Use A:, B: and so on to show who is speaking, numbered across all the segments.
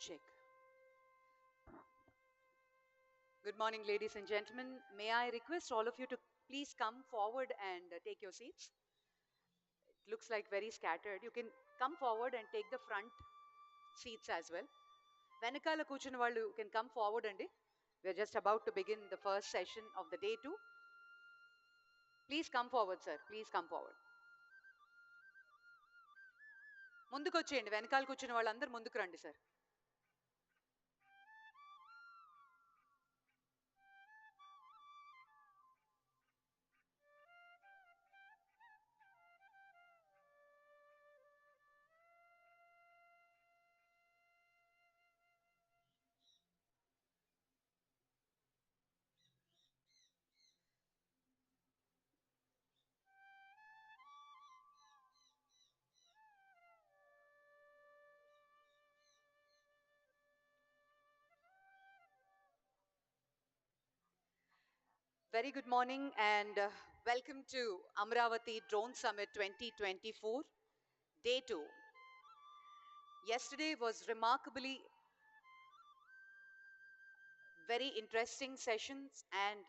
A: Check. Good morning, ladies and gentlemen. May I request all of you to please come forward and take your seats? It looks like very scattered. You can come forward and take the front seats as well. వెనకాల కూర్చున్న వాళ్ళు can come forward అండి. We are just about to begin the first session of the day 2. Please come forward, sir. Please come forward. ముందుకు వచ్చేయండి. వెనకాల కూర్చున్న వాళ్ళందరూ ముందుకు రండి, sir. Very good morning and welcome to Amaravati Drone Summit 2024, Day 2. Yesterday was remarkably very interesting sessions and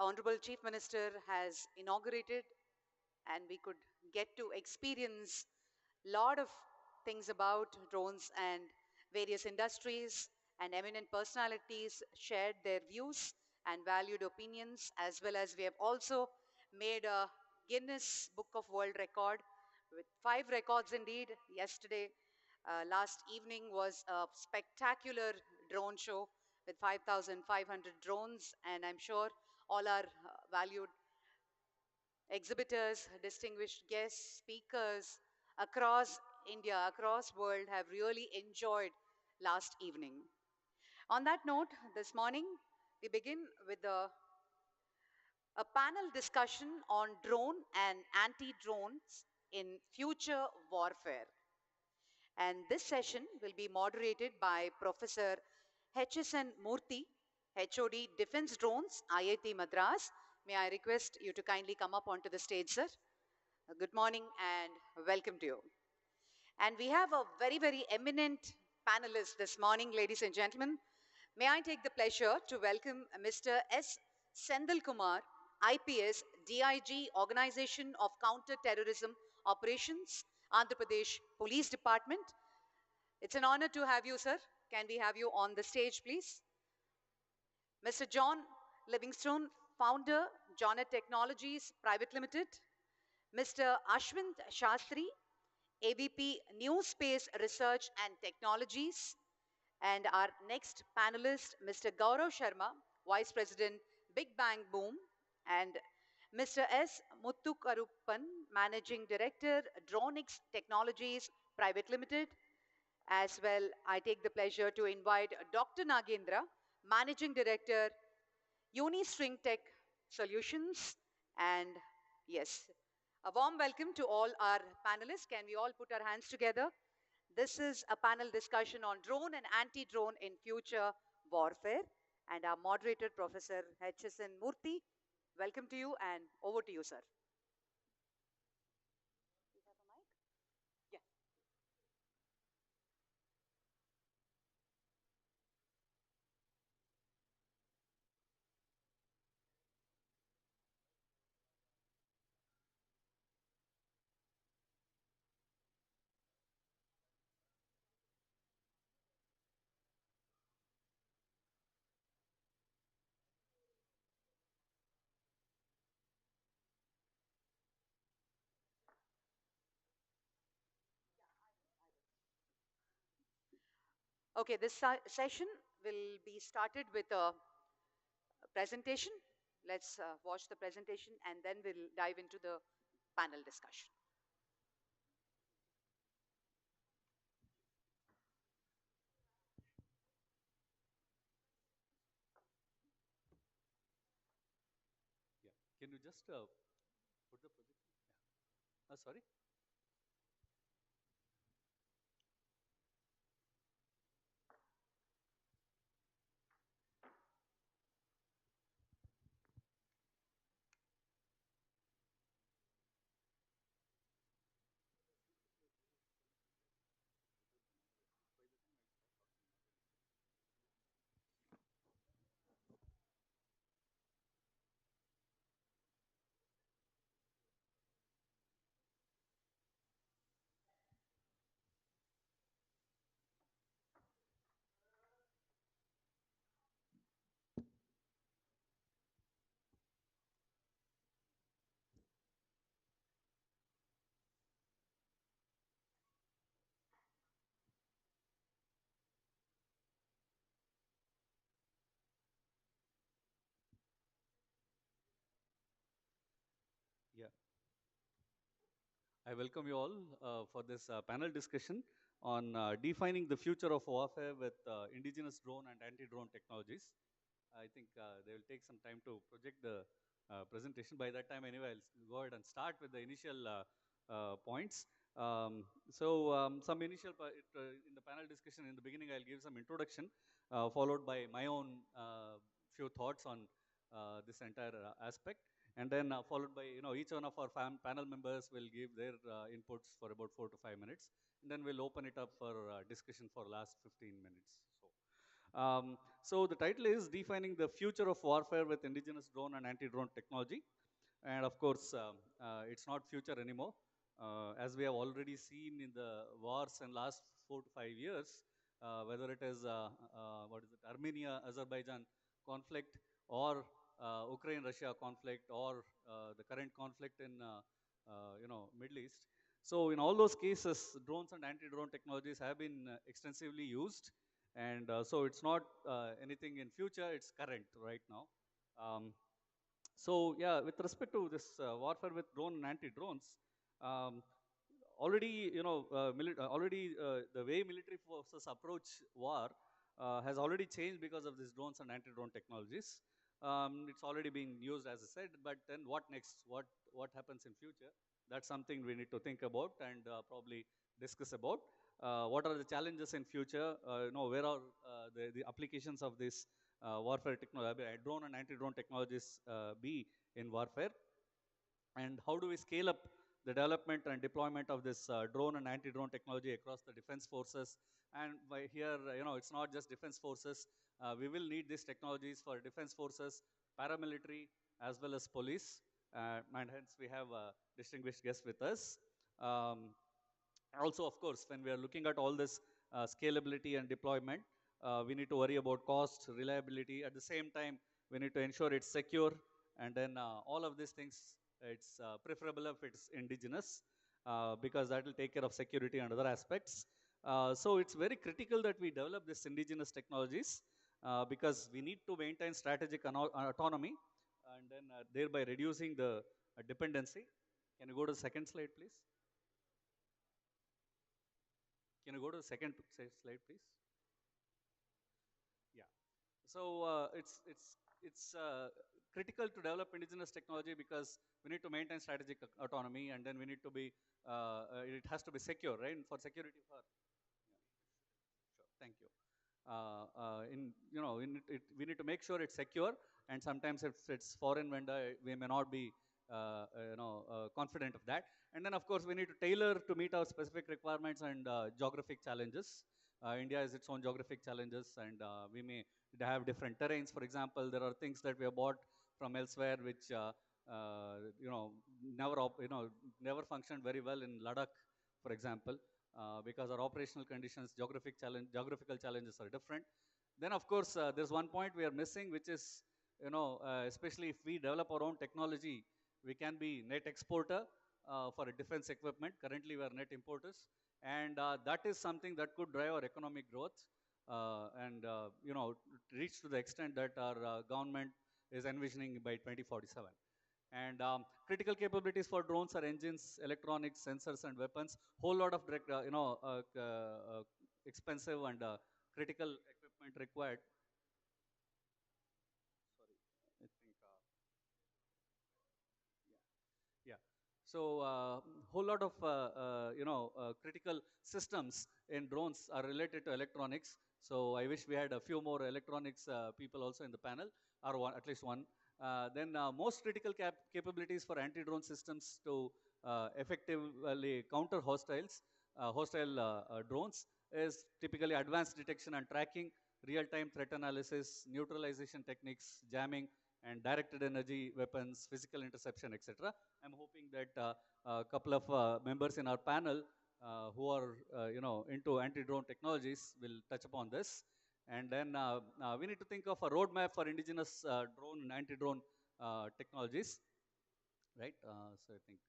A: Honorable Chief Minister has inaugurated and we could get to experience a lot of things about drones and various industries and eminent personalities shared their views and valued opinions, as well as we have also made a Guinness Book of World Record with 5 records indeed. Yesterday, last evening was a spectacular drone show with 5,500 drones, and I'm sure all our valued exhibitors, distinguished guests, speakers across India, across world have really enjoyed last evening. On that note, this morning we begin with a panel discussion on drone and anti-drones in future warfare. And this session will be moderated by Professor H.S.N. Murthy, HOD Defense Drones, IIT Madras. May I request you to kindly come up onto the stage, sir? Good morning and welcome to you. And we have a very, very eminent panelist this morning, ladies and gentlemen. May I take the pleasure to welcome Mr. S. Sendil Kumar, IPS, DIG, Organization of Counter-Terrorism Operations, Andhra Pradesh Police Department. It's an honor to have you, sir. Can we have you on the stage, please? Mr. John Livingstone, founder, Jonet Technologies Private Limited. Mr. Ashwin Shastri, AVP New Space Research and Technologies. And our next panelist, Mr. Gaurav Sharma, Vice President, Big Bang Boom. And Mr. S. Muthukaruppan, Managing Director, Dronix Technologies Private Limited. As well, I take the pleasure to invite Dr. Nagendra, Managing Director, Unistring Tech Solutions. And yes, a warm welcome to all our panelists. Can we all put our hands together? This is a panel discussion on drone and anti-drone in future warfare. And our moderator, Professor H.S.N. Murthy, welcome to you and over to you, sir. You have a mic? Yeah. Okay, this session will be started with a presentation. Let's watch the presentation and then we'll dive into the panel discussion.
B: Yeah, can you just put the project? Yeah. Sorry. I welcome you all for this panel discussion on defining the future of warfare with indigenous drone and anti-drone technologies. I think they will take some time to project the presentation. By that time, anyway, I'll go ahead and start with the initial points. Some initial in the panel discussion in the beginning, I'll give some introduction, followed by my own few thoughts on this entire aspect, and then followed by each one of our panel members will give their inputs for about 4 to 5 minutes, and then we'll open it up for discussion for last 15 minutes. So the title is Defining the Future of Warfare with Indigenous Drone and Anti-Drone Technology. And of course, it's not future anymore. As we have already seen in the wars in last 4 to 5 years, whether it is, what is it, Armenia-Azerbaijan conflict, or Ukraine-Russia conflict, or the current conflict in, Middle East. So in all those cases, drones and anti-drone technologies have been extensively used, and so it's not anything in future, it's current right now. So yeah, with respect to this warfare with drone and anti-drones, um, already the way military forces approach war has already changed because of these drones and anti-drone technologies. It's already being used, as I said, but then what next? What happens in future? That's something we need to think about and probably discuss about. What are the challenges in future? Where are the applications of this warfare technology, drone and anti-drone technologies be in warfare? And how do we scale up the development and deployment of this drone and anti-drone technology across the defense forces? And by here, it's not just defense forces. We will need these technologies for defense forces, paramilitary, as well as police. And hence, we have distinguished guests with us. Um, Also, of course, when we are looking at all this scalability and deployment, we need to worry about cost, reliability. At the same time, we need to ensure it's secure. And then all of these things, it's preferable if it's indigenous, because that will take care of security and other aspects. So it's very critical that we develop these indigenous technologies, because we need to maintain strategic autonomy, and then thereby reducing the dependency. Can you go to the second slide, please? Can you go to the second slide, please? Yeah. So it's critical to develop indigenous technology because we need to maintain strategic autonomy, and then we need to be it has to be secure, right? For security, for sure. Thank you. We need to make sure it's secure, and sometimes if it's foreign vendor, we may not be confident of that. And then, of course, we need to tailor to meet our specific requirements and geographic challenges. India has its own geographic challenges, and we may have different terrains. For example, there are things that we have bought from elsewhere which never never functioned very well in Ladakh, for example, because our operational conditions, geographical challenges are different. Then, of course, there's one point we are missing, which is, especially if we develop our own technology, we can be net exporter for a defense equipment. Currently, we are net importers, and that is something that could drive our economic growth, and reach to the extent that our government is envisioning by 2047. And critical capabilities for drones are engines, electronics, sensors, and weapons. Whole lot of expensive and critical equipment required. Sorry, I think. Yeah. So whole lot of critical systems in drones are related to electronics. So I wish we had a few more electronics people also in the panel, or one, at least one. Then most critical capabilities for anti-drone systems to effectively counter hostile drones is typically advanced detection and tracking, real-time threat analysis, neutralization techniques, jamming, and directed energy weapons, physical interception, etc. I'm hoping that a couple of members in our panel who are into anti-drone technologies will touch upon this. And then we need to think of a roadmap for indigenous drone and anti-drone technologies, right? So I think,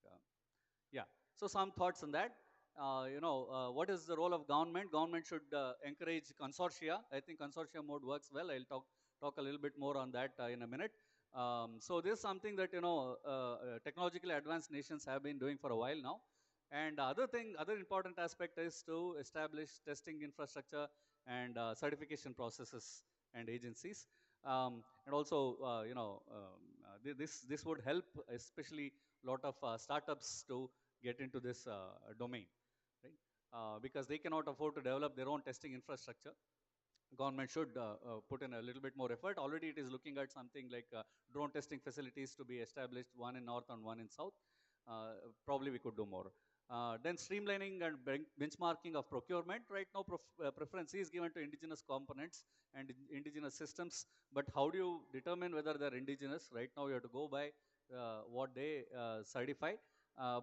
B: yeah. So some thoughts on that. What is the role of government? Government should encourage consortia. I think consortia mode works well. I'll talk a little bit more on that in a minute. So this is something that technologically advanced nations have been doing for a while now. And other important aspect is to establish testing infrastructure and certification processes and agencies. And also, this would help, especially a lot of startups to get into this domain, right? Because they cannot afford to develop their own testing infrastructure. Government should put in a little bit more effort. Already it is looking at something like drone testing facilities to be established, one in north and one in south. Probably we could do more. Then streamlining and benchmarking of procurement. Right now, preference is given to indigenous components and indigenous systems. But how do you determine whether they're indigenous? Right now, you have to go by what they certify.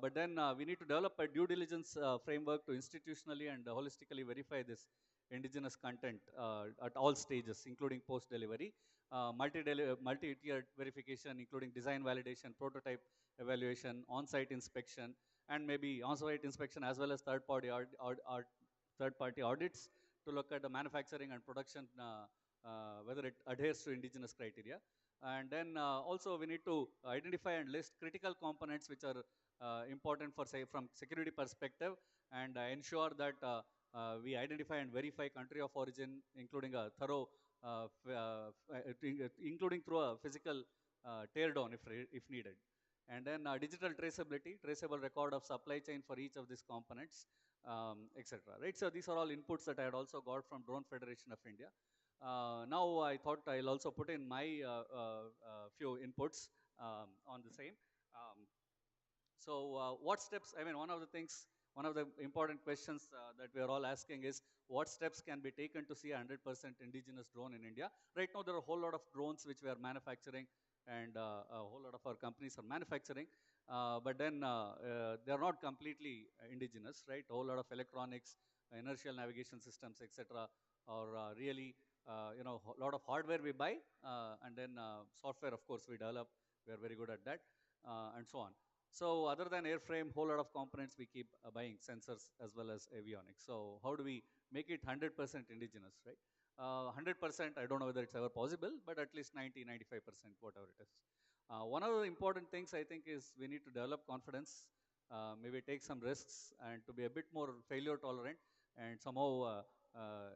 B: But then we need to develop a due diligence framework to institutionally and holistically verify this indigenous content at all stages, including post-delivery, multi-tiered verification, including design validation, prototype evaluation, on-site inspection, and maybe on-site inspection as well as third-party audits to look at the manufacturing and production, whether it adheres to indigenous criteria. And then also we need to identify and list critical components which are important for, say, from security perspective, and ensure that we identify and verify country of origin, including a thorough, including through a physical tear down if needed. And then digital traceability, traceable record of supply chain for each of these components, etc. Right. So these are all inputs that I had also got from Drone Federation of India. Now I thought I'll also put in my few inputs on the same. Um, what steps, I mean, one of the important questions that we are all asking is what steps can be taken to see 100% indigenous drone in India? Right now, there are a whole lot of drones which we are manufacturing, and a whole lot of our companies are manufacturing, but then they are not completely indigenous, right? A whole lot of electronics, inertial navigation systems, etc., or really, a lot of hardware we buy, and then software, of course, we develop. We are very good at that, and so on. So other than airframe, whole lot of components we keep buying, sensors as well as avionics. So how do we make it 100% indigenous, right? 100%, I don't know whether it's ever possible, but at least 90, 95%, whatever it is. One of the important things I think is we need to develop confidence, maybe take some risks, and to be a bit more failure tolerant, and somehow,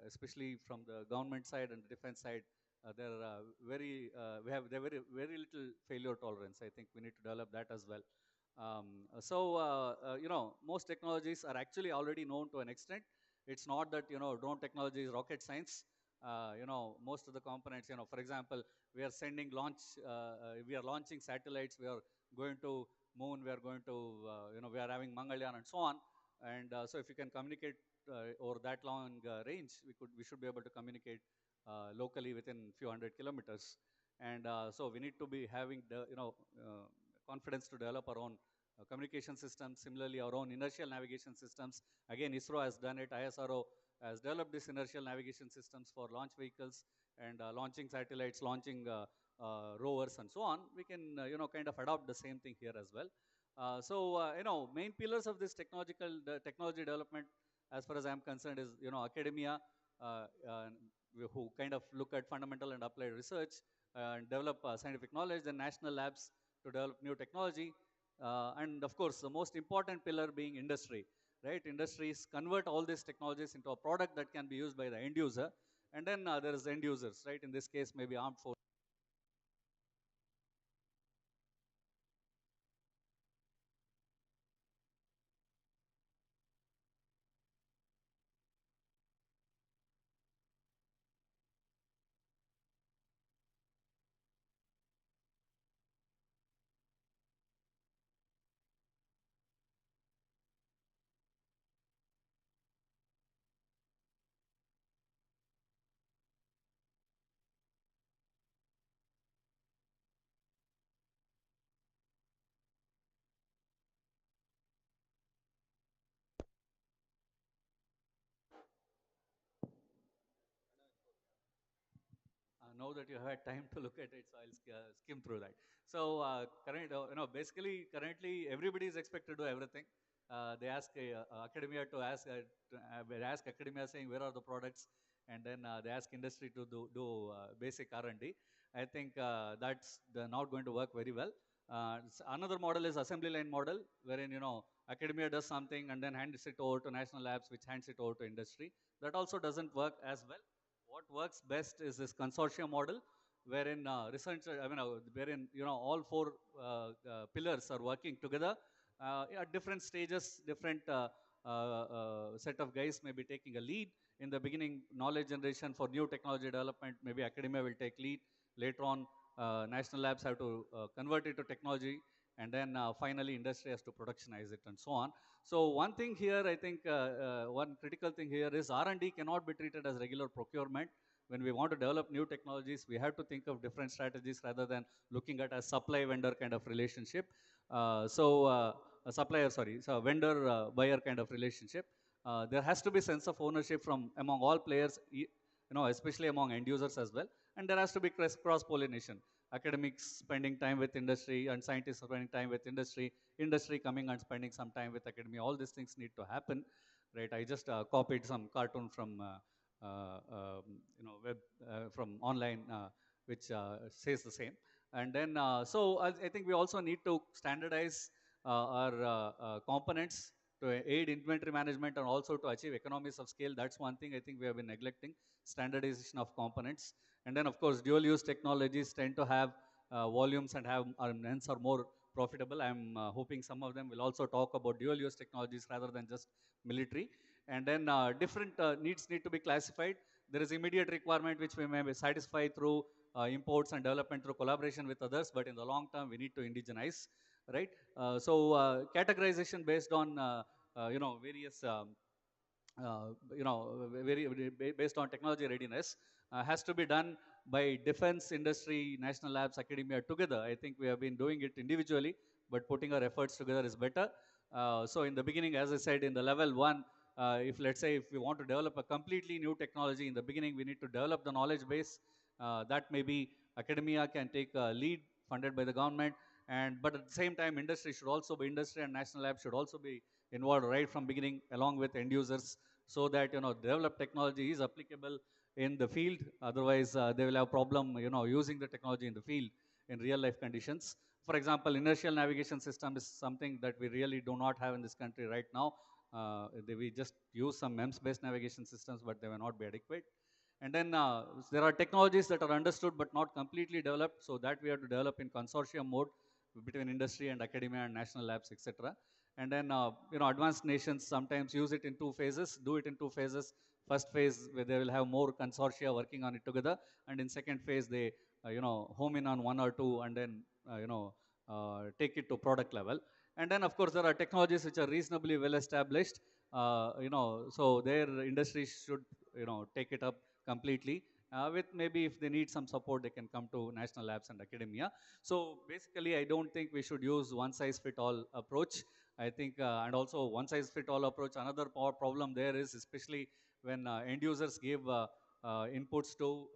B: especially from the government side and the defense side, they're we have very little failure tolerance. I think we need to develop that as well. Most technologies are actually already known to an extent. It's not that, drone technology is rocket science. Most of the components, for example, we are launching satellites, we are going to moon, we are going to, we are having Mangalyaan and so on. And so if you can communicate over that long range, we should be able to communicate locally within few hundred kilometers. And so we need to be having the, confidence to develop our own communication systems. Similarly, our own inertial navigation systems. Again, ISRO has done it. ISRO has developed this inertial navigation systems for launch vehicles and launching satellites, launching rovers, and so on. We can, kind of adopt the same thing here as well. Main pillars of this technology development, as far as I'm concerned, is, academia, who kind of look at fundamental and applied research and develop scientific knowledge, then national labs to develop new technology, and of course, the most important pillar being industry, right? Industries convert all these technologies into a product that can be used by the end user, and then there is end users, right? In this case, maybe armed forces. Now that you have had time to look at it, so I'll skim through that. So, basically, currently everybody is expected to do everything. They ask academia to ask, they ask academia saying where are the products, and then they ask industry to do basic R&D. I think that's not going to work very well. Another model is assembly line model, wherein academia does something and then hands it over to national labs, which hands it over to industry. That also doesn't work as well. What works best is this consortium model, wherein wherein all four pillars are working together at different stages. Different set of guys may be taking a lead. In the beginning, knowledge generation for new technology development, maybe academia will take lead. Later on, national labs have to convert it to technology, and then finally industry has to productionize it and so on. So one thing here, I think one critical thing here is R&D cannot be treated as regular procurement. When we want to develop new technologies, we have to think of different strategies rather than looking at a supply vendor kind of relationship. A supplier, sorry, so a vendor buyer kind of relationship. There has to be sense of ownership from among all players, especially among end users as well. And there has to be cross pollination. Academics spending time with industry and scientists spending time with industry, industry coming and spending some time with academia. All these things need to happen, right? I just copied some cartoon from web from online, which says the same. And then I think we also need to standardize our components to aid inventory management and also to achieve economies of scale. That's one thing I think we have been neglecting, standardization of components. And then, of course, dual use technologies tend to have volumes and have hence are more profitable. I'm hoping some of them will also talk about dual use technologies rather than just military. And then different needs need to be classified. There is immediate requirement which we may satisfy through imports and development through collaboration with others, but in the long term we need to indigenize, right? Categorization based on various based on technology readiness has to be done by defense, industry, national labs, academia together. I think we have been doing it individually, but putting our efforts together is better. So in the beginning, as I said, in the level one, if let's say if we want to develop a completely new technology, in the beginning we need to develop the knowledge base. That maybe academia can take a lead, funded by the government, but at the same time, industry and national labs should also be involved right from beginning, along with end users, so that developed technology is applicable in the field. Otherwise, they will have problem using the technology in the field in real life conditions. For example, inertial navigation system is something that we really do not have in this country right now. We just use some MEMS based navigation systems, but they may not be adequate. And then there are technologies that are understood but not completely developed, so that we have to develop in consortium mode between industry and academia and national labs, etc. And then advanced nations sometimes use it in two phases, do it in two phases. First phase where they will have more consortia working on it together, and in second phase they home in on one or two, and then take it to product level. And then of course there are technologies which are reasonably well established, so their industry should take it up completely. With maybe if they need some support, they can come to national labs and academia. So basically, I don't think we should use one size fit all approach. I think, and also one size fit all approach. Another problem there is, especially when end users give inputs to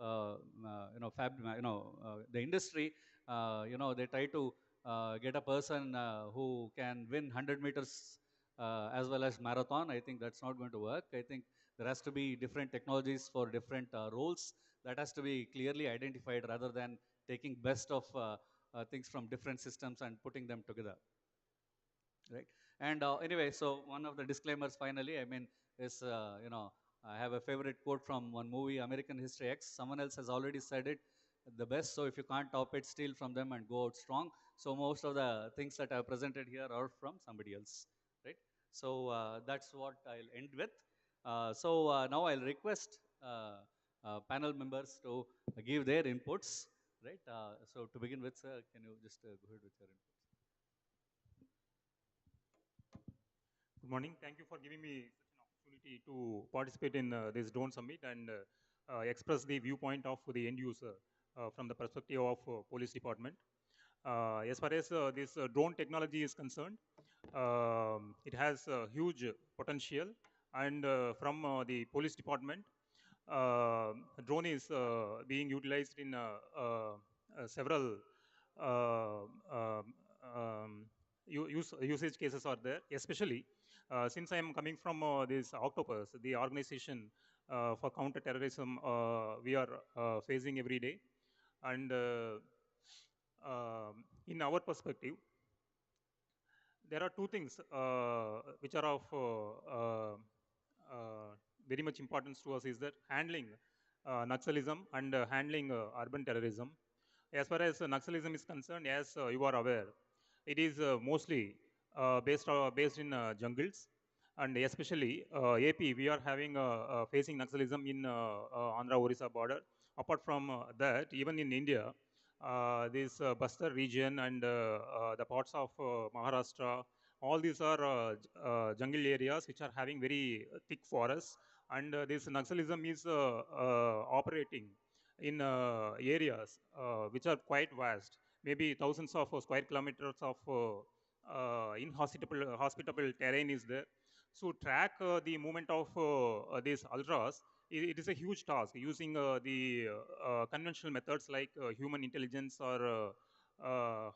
B: the industry. They try to get a person who can win 100 meters as well as marathon. I think that's not going to work. I think there has to be different technologies for different roles. That has to be clearly identified rather than taking best of things from different systems and putting them together, right? And anyway, so one of the disclaimers finally, I mean, is, I have a favorite quote from one movie, American History X. Someone else has already said it the best. So if you can't top it, steal from them and go out strong. So most of the things that I have presented here are from somebody else, right? So that's what I'll end with. Now I'll request panel members to give their inputs, right? So to begin with, sir, can you just go ahead with your inputs?
C: Good morning. Thank you for giving me such an opportunity to participate in this drone summit and express the viewpoint of the end user from the perspective of police department. As far as this drone technology is concerned, it has huge potential, and from the police department, drone is being utilized in several uh, um, um, usage cases are there, especially since I am coming from this Octopus, the organization for counter-terrorism we are facing every day. And In our perspective, there are two things which are of very much importance to us is that handling Naxalism and handling urban terrorism. As far as Naxalism is concerned, as you are aware, it is mostly based in jungles, and especially AP. We are having facing Naxalism in Andhra Orissa border. Apart from that, even in India, this Bastar region and the parts of Maharashtra, all these are jungle areas which are having very thick forests, and this Naxalism is operating in areas which are quite vast, maybe thousands of square kilometers of hospitable terrain is there. So track the movement of these ultras, it is a huge task using the conventional methods like human intelligence or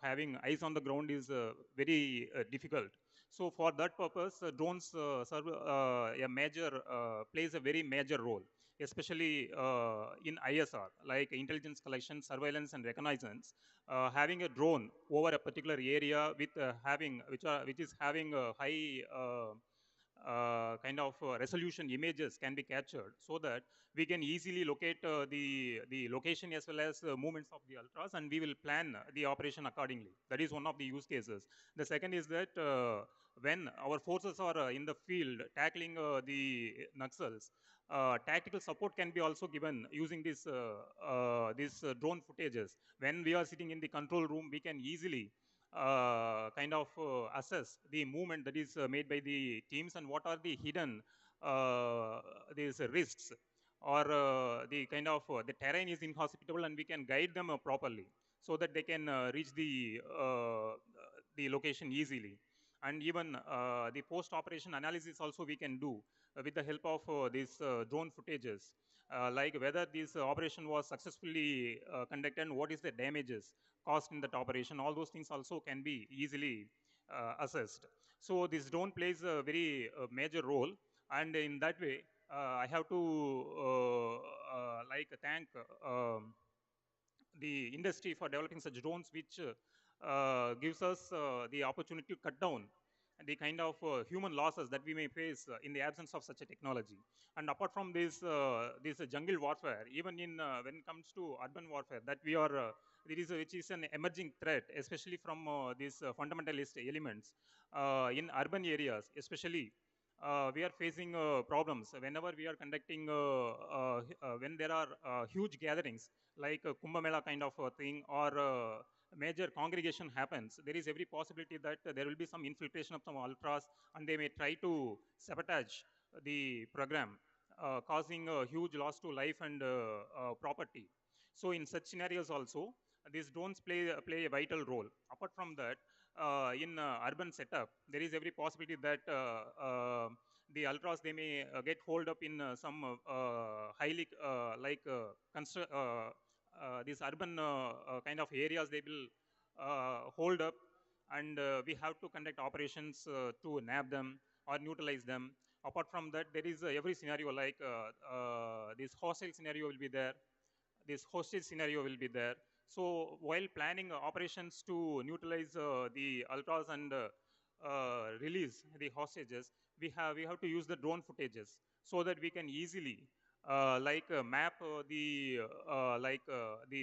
C: having eyes on the ground is very difficult. So for that purpose, drones serve a major plays a very major role, especially in ISR, like intelligence collection, surveillance, and reconnaissance. Having a drone over a particular area with which is having a high kind of resolution images can be captured, so that we can easily locate the location as well as movements of the ultras, and we will plan the operation accordingly. That is one of the use cases. The second is that when our forces are in the field tackling the Naxals, tactical support can be also given using these drone footages. When we are sitting in the control room, we can easily kind of assess the movement that is made by the teams and what are the hidden these risks, or the kind of the terrain is inhospitable, and we can guide them properly so that they can reach the location easily. And even the post-operation analysis also we can do with the help of these drone footages, like whether this operation was successfully conducted and what is the damages caused in that operation. All those things also can be easily assessed. So this drone plays a very major role, and in that way, I have to like thank the industry for developing such drones, which gives us the opportunity to cut down the kind of human losses that we may face in the absence of such a technology. And apart from this jungle warfare, even in when it comes to urban warfare, that we are which is an emerging threat, especially from these fundamentalist elements in urban areas, especially. We are facing problems whenever we are conducting when there are huge gatherings like Kumbh Mela kind of thing, or major congregation happens. There is every possibility that there will be some infiltration of some ultras, and they may try to sabotage the program, causing a huge loss to life and property. So in such scenarios also, these drones play a vital role. Apart from that, in urban setup, there is every possibility that the ultras, they may get hold up in some highly these urban kind of areas. They will hold up, and we have to conduct operations to nab them or neutralize them. Apart from that, there is every scenario like this hostile scenario will be there, this hostage scenario will be there. So while planning operations to neutralize the ultras and release the hostages, we have to use the drone footages so that we can easily map the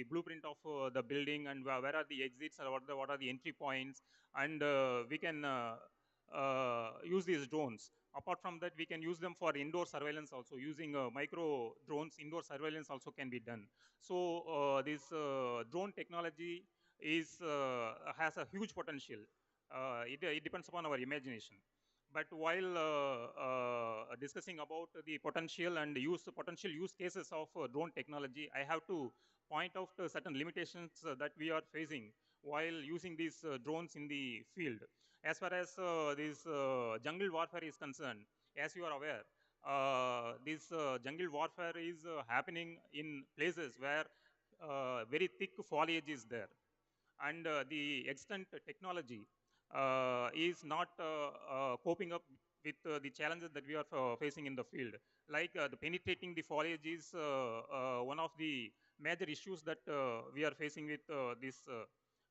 C: blueprint of the building, and where are the exits, or what are the entry points, and we can use these drones. Apart from that, we can use them for indoor surveillance also. Using micro drones, indoor surveillance also can be done. So this drone technology has a huge potential. It depends upon our imagination. But while discussing about the potential use cases of drone technology, I have to point out certain limitations that we are facing while using these drones in the field. As far as this jungle warfare is concerned, as you are aware, this jungle warfare is happening in places where very thick foliage is there, and the extent technology is not coping up with the challenges that we are facing in the field. Like the penetrating the foliage is one of the major issues that we are facing with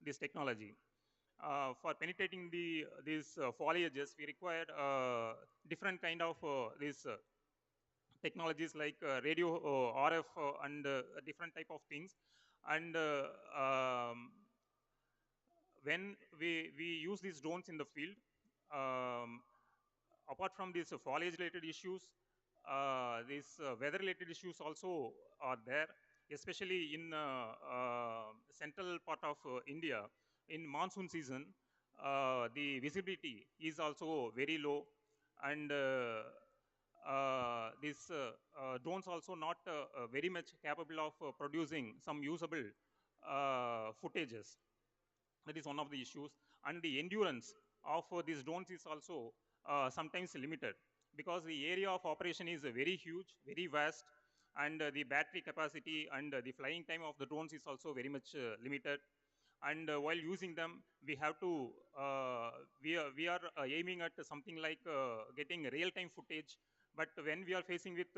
C: this technology. For penetrating these foliages, we required different kind of these technologies like radio, RF, and different type of things. And when we use these drones in the field, um, apart from these foliage related issues, these weather related issues also are there, especially in central part of India. In monsoon season, the visibility is also very low, and these drones also not very much capable of producing some usable footages. That is one of the issues. And the endurance of these drones is also sometimes limited, because the area of operation is very huge, very vast, and the battery capacity and the flying time of the drones is also very much limited. And while using them, we have to we are aiming at something like getting real-time footage. But when we are facing with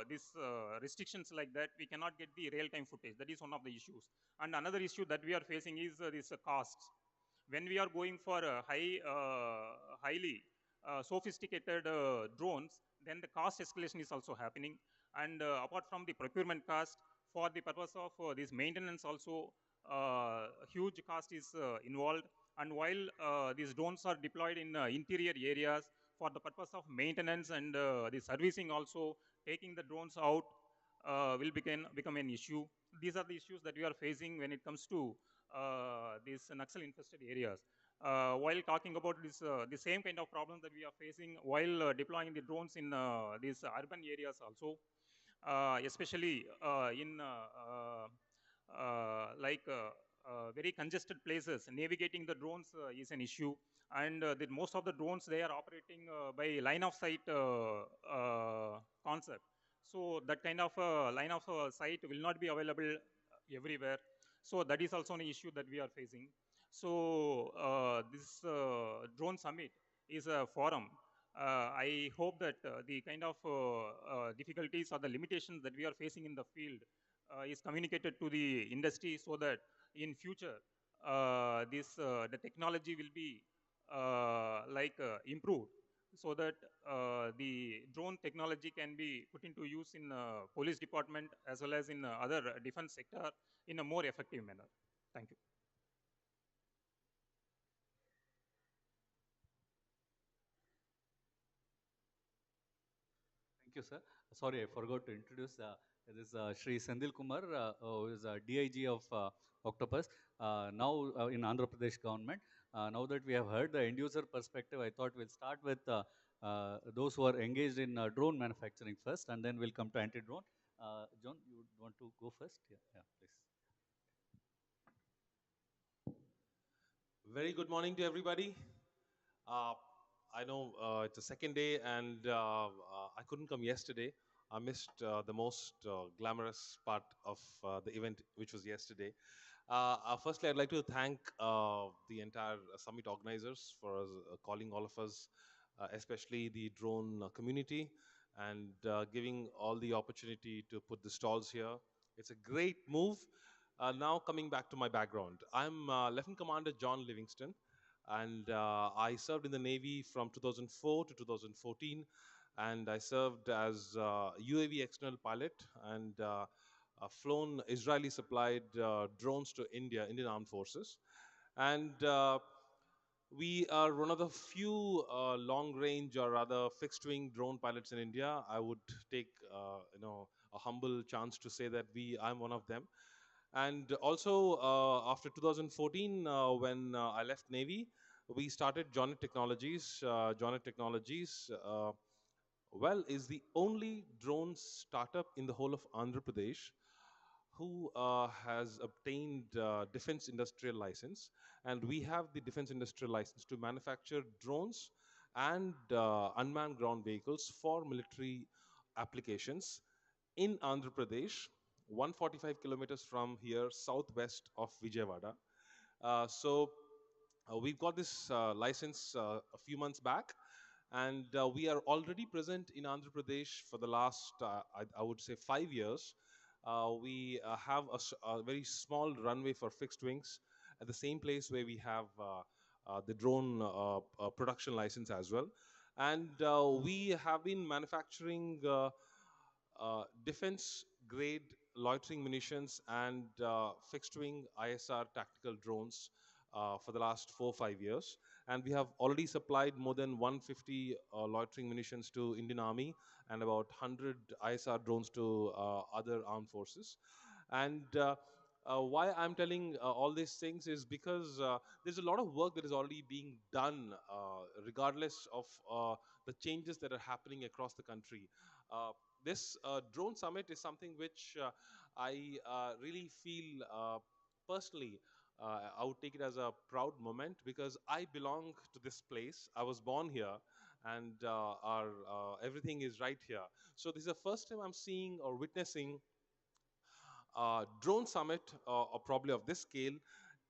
C: these restrictions like that, we cannot get the real-time footage. That is one of the issues. And another issue that we are facing is this costs. When we are going for highly sophisticated drones, then the cost escalation is also happening. And apart from the procurement cost, for the purpose of this maintenance also, huge cost is involved. And while these drones are deployed in interior areas for the purpose of maintenance and the servicing also, taking the drones out will become an issue. These are the issues that we are facing when it comes to these Naxal infested areas. While talking about this, the same kind of problems that we are facing while deploying the drones in these urban areas also, especially in very congested places, navigating the drones is an issue. And most of the drones, they are operating by line of sight concept. So that kind of line of sight will not be available everywhere. So that is also an issue that we are facing. So this drone summit is a forum. I hope that the kind of difficulties or the limitations that we are facing in the field is communicated to the industry, so that in future the technology will be improved, so that the drone technology can be put into use in police department as well as in other defense sector in a more effective manner. Thank you.
B: Thank you, sir. Sorry, I forgot to introduce this Shri Sendil Kumar, who is DIG of Octopus, now in Andhra Pradesh government. Now that we have heard the end user perspective, I thought we'll start with those who are engaged in drone manufacturing first, and then we'll come to anti-drone. John, you want to go first? Yeah, yeah, please.
D: Very good morning to everybody. Uh, I know it's the second day, and I couldn't come yesterday. I missed the most glamorous part of the event, which was yesterday. Firstly, I'd like to thank the entire summit organizers for calling all of us, especially the drone community, and giving all the opportunity to put the stalls here. It's a great move. Now, coming back to my background, I'm Lieutenant Commander John Livingston, and I served in the Navy from 2004 to 2014, and I served as UAV external pilot, and flown Israeli supplied drones to Indian Armed Forces. And we are one of the few long range, or rather fixed wing drone pilots in India. I would take a humble chance to say that I'm one of them. And also, after 2014, when I left Navy, we started Jonet Technologies. Jonet Technologies, is the only drone startup in the whole of Andhra Pradesh who has obtained defense industrial license. And we have the defense industrial license to manufacture drones and unmanned ground vehicles for military applications in Andhra Pradesh, 145 kilometers from here, southwest of Vijayawada. We've got this license a few months back, and we are already present in Andhra Pradesh for the last, I would say, 5 years. We have a very small runway for fixed wings, at the same place where we have the drone production license as well. And we have been manufacturing defense grade loitering munitions and fixed wing ISR tactical drones for the last 4 or 5 years. And we have already supplied more than 150 loitering munitions to Indian Army and about 100 ISR drones to other armed forces. And why I'm telling all these things is because there's a lot of work that is already being done, regardless of the changes that are happening across the country. This drone summit is something which I really feel personally. I would take it as a proud moment because I belong to this place. I was born here, and our everything is right here. So this is the first time I'm seeing or witnessing drone summit, or probably of this scale,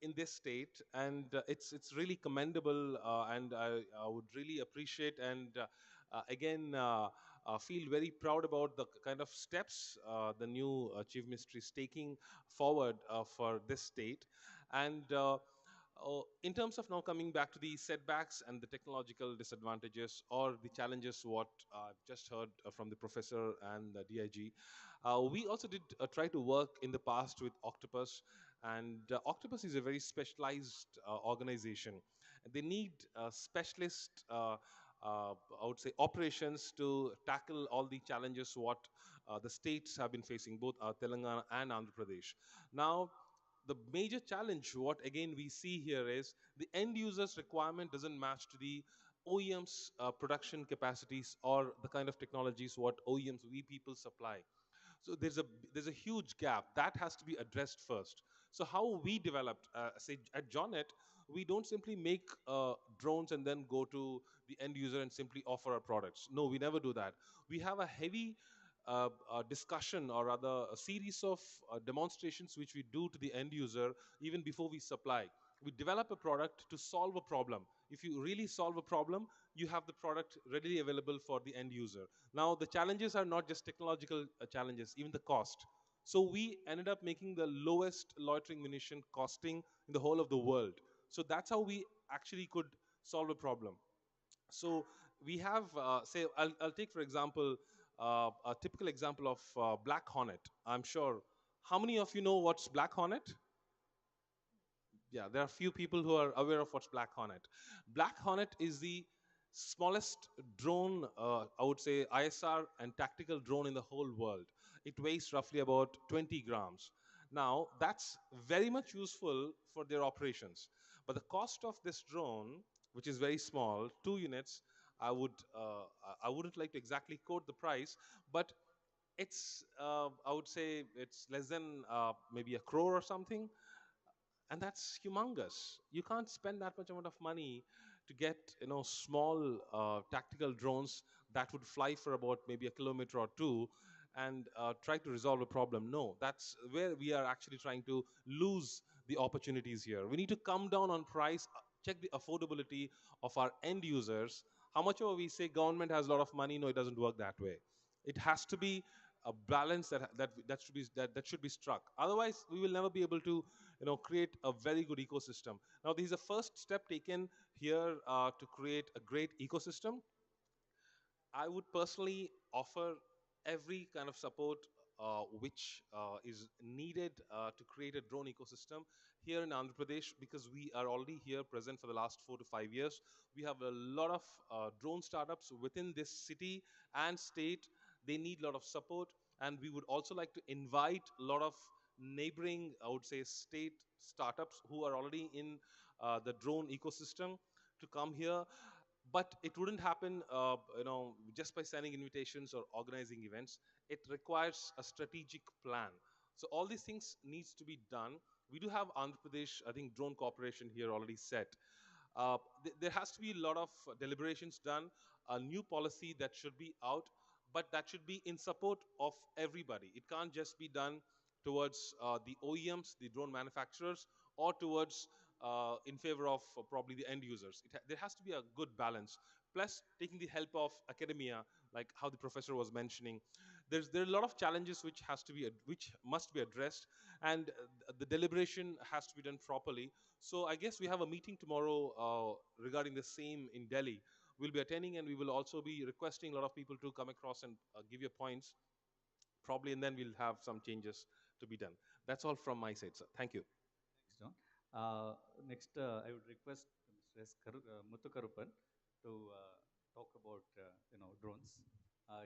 D: in this state, and it's really commendable, and I would really appreciate and again feel very proud about the kind of steps the new chief ministry is taking forward for this state. And in terms of now coming back to the setbacks and the technological disadvantages or the challenges, what I've just heard from the professor and the DIG, we also did try to work in the past with Octopus, and Octopus is a very specialized organization. They need specialist, I would say, operations to tackle all the challenges what the states have been facing, both Telangana and Andhra Pradesh. Now, the major challenge, what again we see here is the end user's requirement doesn't match to the OEM's production capacities or the kind of technologies what OEMs, we people supply. So there's a huge gap that has to be addressed first. So how we developed, say at Jonet, we don't simply make drones and then go to the end user and simply offer our products. No, we never do that. We have a heavy discussion, or rather a series of demonstrations which we do to the end user even before we supply. We develop a product to solve a problem. If you really solve a problem, you have the product readily available for the end user. Now, the challenges are not just technological challenges, even the cost. So we ended up making the lowest loitering munition costing in the whole of the world. So that's how we actually could solve a problem. So we have, say, I'll take for example, a typical example of Black Hornet. I'm sure, how many of you know what's Black Hornet? Yeah, there are few people who are aware of what's Black Hornet. Black Hornet is the smallest drone, I would say, ISR and tactical drone in the whole world. It weighs roughly about 20 grams. Now, that's very much useful for their operations. But the cost of this drone, which is very small, 2 units, I wouldn't like to exactly quote the price, but it's, I would say, it's less than maybe a crore or something, and that's humongous. You can't spend that much amount of money to get, small tactical drones that would fly for about maybe a kilometer or two and try to resolve a problem. No, that's where we are actually trying to lose the opportunities here. We need to come down on price, check the affordability of our end users. How much ever we say government has a lot of money, no, it doesn't work that way. It has to be a balance that should be struck. Otherwise, we will never be able to, create a very good ecosystem. Now, this is the first step taken here to create a great ecosystem. I would personally offer every kind of support which is needed to create a drone ecosystem here in Andhra Pradesh, because we are already here present for the last 4 to 5 years. We have a lot of drone startups within this city and state. They need a lot of support, and we would also like to invite a lot of neighboring, I would say, state startups who are already in the drone ecosystem to come here. But it wouldn't happen, just by sending invitations or organizing events. It requires a strategic plan. So all these things needs to be done. We do have Andhra Pradesh, I think, drone corporation here already set. There has to be a lot of deliberations done, a new policy that should be out, but that should be in support of everybody. It can't just be done towards the OEMs, the drone manufacturers, or towards in favor of probably the end users. There has to be a good balance. Plus, taking the help of academia, like how the professor was mentioning, There are a lot of challenges which which must be addressed, and the deliberation has to be done properly. So I guess we have a meeting tomorrow regarding the same in Delhi. We'll be attending, and we will also be requesting a lot of people to come across and give your points probably, and then we'll have some changes to be done. That's all from my side, sir. Thank you.
B: Thanks, John. Next, I would request Mr. Muthukarupan to talk about drones.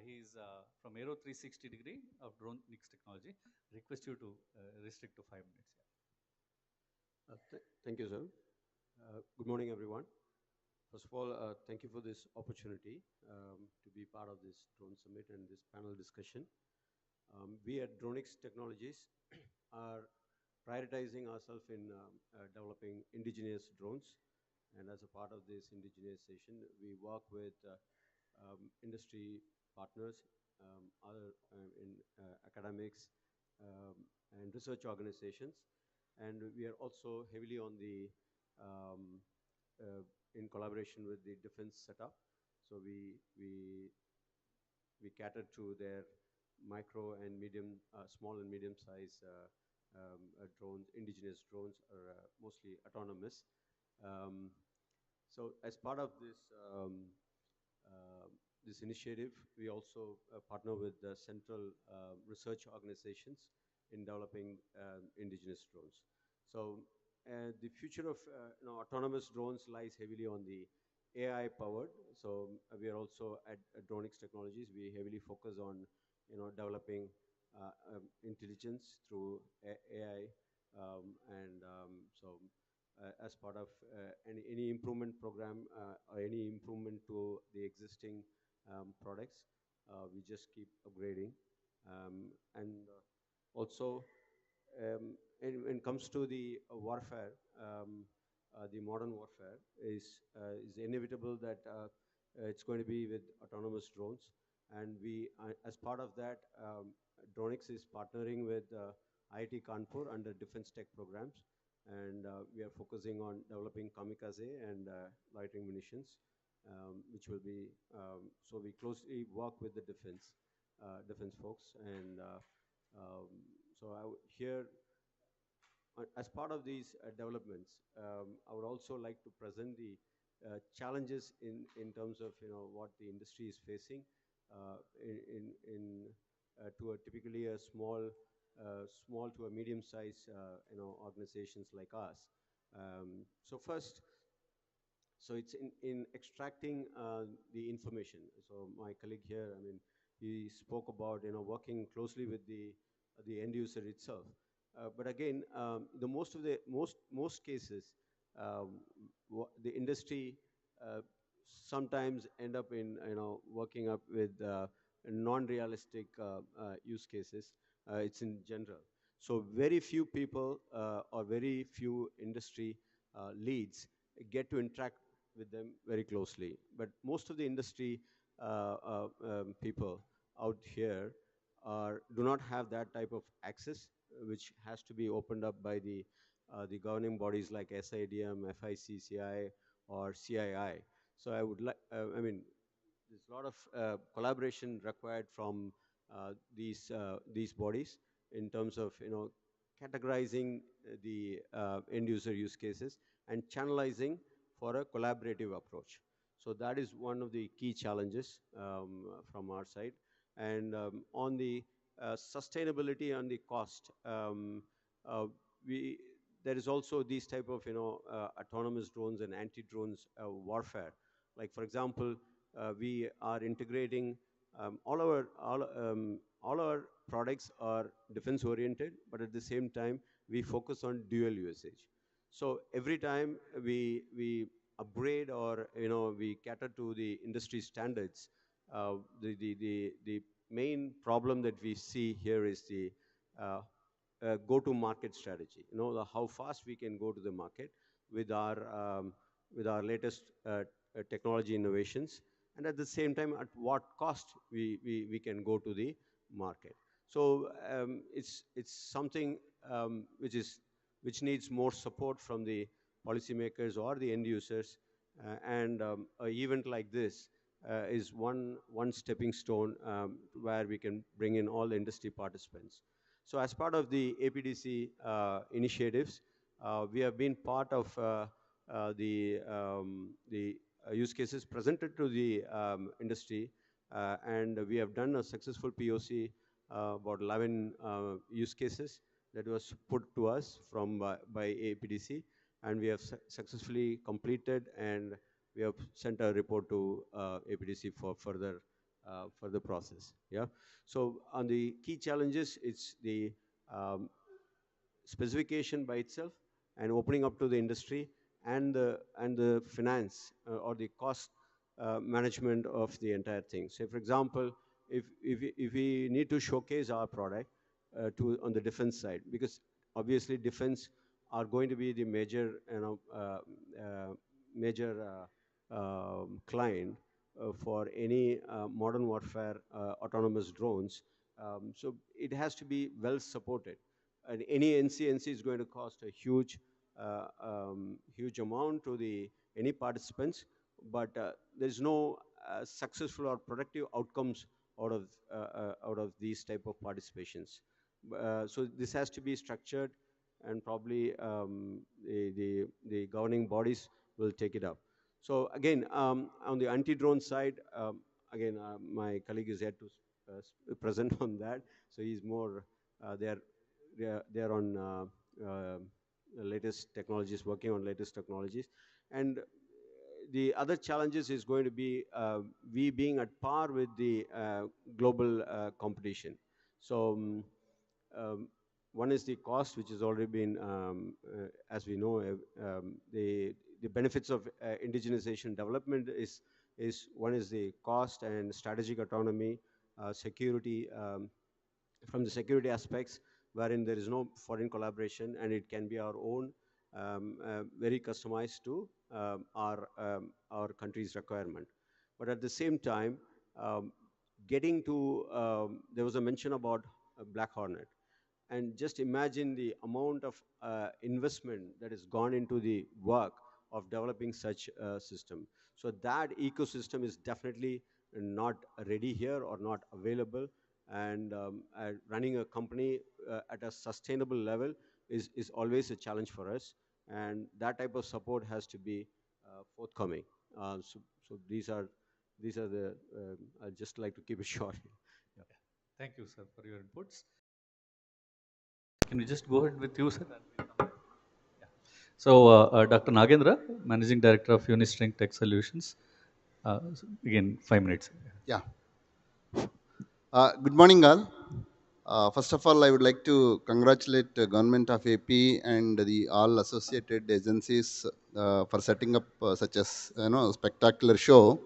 B: He's from Aero 360 degree of drone Nix technology. Request you to restrict to 5 minutes.
E: Thank you, sir. Good morning, everyone. First of all, thank you for this opportunity to be part of this drone summit and this panel discussion. We at Dronix Technologies are prioritizing ourselves in developing indigenous drones. And as a part of this indigenization, we work with industry partners, other in academics and research organizations. And we are also heavily on the in collaboration with the defense setup. So we cater to their micro and medium, small and medium size drones. Indigenous drones are mostly autonomous. So as part of this this initiative, we also partner with the central research organizations in developing indigenous drones. So the future of autonomous drones lies heavily on the AI powered. So we are also at Dronix Technologies. We heavily focus on developing intelligence through AI, so as part of any improvement program or any improvement to the existing products, we just keep upgrading. And also, when it comes to the warfare, the modern warfare is inevitable that it's going to be with autonomous drones. And we, as part of that, Dronix is partnering with IIT Kanpur under defense tech programs. And we are focusing on developing kamikaze and loitering munitions, which will be, so we closely work with the defense folks. And so here, as part of these developments, I would also like to present the challenges in terms of what the industry is facing to a typically a small to a medium-sized organizations like us. So first, so it's in extracting the information. So my colleague here, I mean, he spoke about working closely with the end user itself. But again, the most cases, the industry sometimes end up in working up with non-realistic use cases. It's in general. So very few people or very few industry leads get to interact with them very closely. But most of the industry people out here do not have that type of access, which has to be opened up by the governing bodies like SIDM, FICCI, or CII. So I would like, I mean, there's a lot of collaboration required from these bodies in terms of categorizing the end user use cases and channelizing for a collaborative approach. So that is one of the key challenges from our side. And on the sustainability and the cost, there is also these type of autonomous drones and anti-drones warfare. Like for example, we are integrating all our products are defense oriented, but at the same time we focus on dual usage. So every time we upgrade or we cater to the industry standards, the main problem that we see here is the go-to-market strategy. How fast we can go to the market with our latest technology innovations, and at the same time, at what cost we can go to the market. So it's something which needs more support from the policymakers or the end users. And an event like this is one stepping stone where we can bring in all the industry participants. So as part of the APDC initiatives, we have been part of the use cases presented to the industry, and we have done a successful POC, about 11 use cases that was put to us from by APDC, and we have successfully completed, and we have sent a report to APDC for further process. Yeah. So on the key challenges, it's the um, specification by itself and opening up to the industry, and the finance or the cost management of the entire thing. So for example, if we need to showcase our product to on the defense side, because obviously defense are going to be the major major client for any modern warfare autonomous drones. So it has to be well supported, and any NC is going to cost a huge amount to the any participants, but there's no successful or productive outcomes out of these type of participations. So this has to be structured, and probably the governing bodies will take it up. So again, on the anti-drone side, again, my colleague is yet to present on that. So he's more, they are on latest technologies, working on latest technologies. And the other challenges is going to be we being at par with the global competition. So one is the cost, which has already been, as we know, the benefits of indigenization development is one is the cost and strategic autonomy, security, from the security aspects, wherein there is no foreign collaboration, and it can be our own, very customized to our country's requirement. But at the same time, um, getting to, there was a mention about Black Hornet, and just imagine the amount of investment that has gone into the work of developing such a system. So that ecosystem is definitely not ready here or not available, and running a company at a sustainable level is always a challenge for us, and that type of support has to be forthcoming. So these are the, I'd just like to keep it short. Yeah.
B: Thank you, sir, for your inputs. Can we just go ahead with you, sir? So, Dr. Nagendra, Managing Director of Unistring Tech Solutions. Again, 5 minutes.
F: Yeah. Good morning, all. First of all, I would like to congratulate the Government of AP and the all associated agencies for setting up such a spectacular show.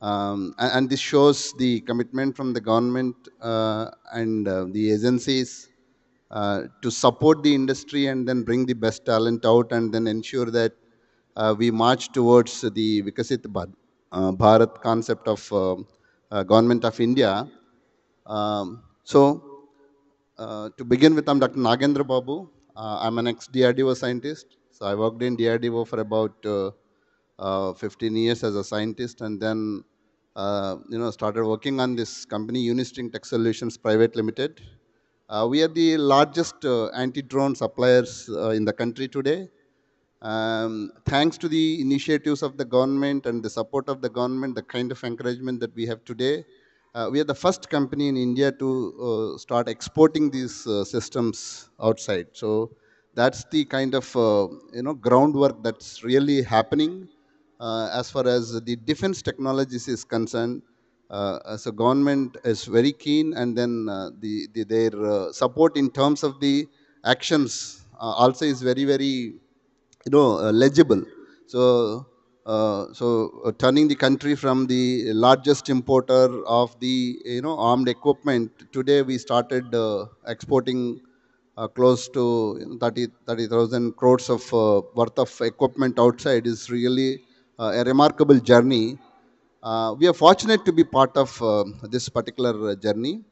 F: And this shows the commitment from the government and the agencies to support the industry and then bring the best talent out, and then ensure that we march towards the Vikasit Bharat concept of Government of India. To begin with, I'm Dr. Nagendra Babu. I'm an ex-DRDO scientist. So I worked in DRDO for about 15 years as a scientist, and then started working on this company, Unistring Tech Solutions Private Limited. We are the largest anti-drone suppliers in the country today. Thanks to the initiatives of the government and the support of the government, the kind of encouragement that we have today, we are the first company in India to start exporting these systems outside. So that's the kind of groundwork that's really happening as far as the defense technologies is concerned. So government is very keen, and then their support in terms of the actions also is very, very legible. So turning the country from the largest importer of the armed equipment, today we started exporting close to 30,000 crores of worth of equipment outside, is really a remarkable journey. We are fortunate to be part of this particular journey.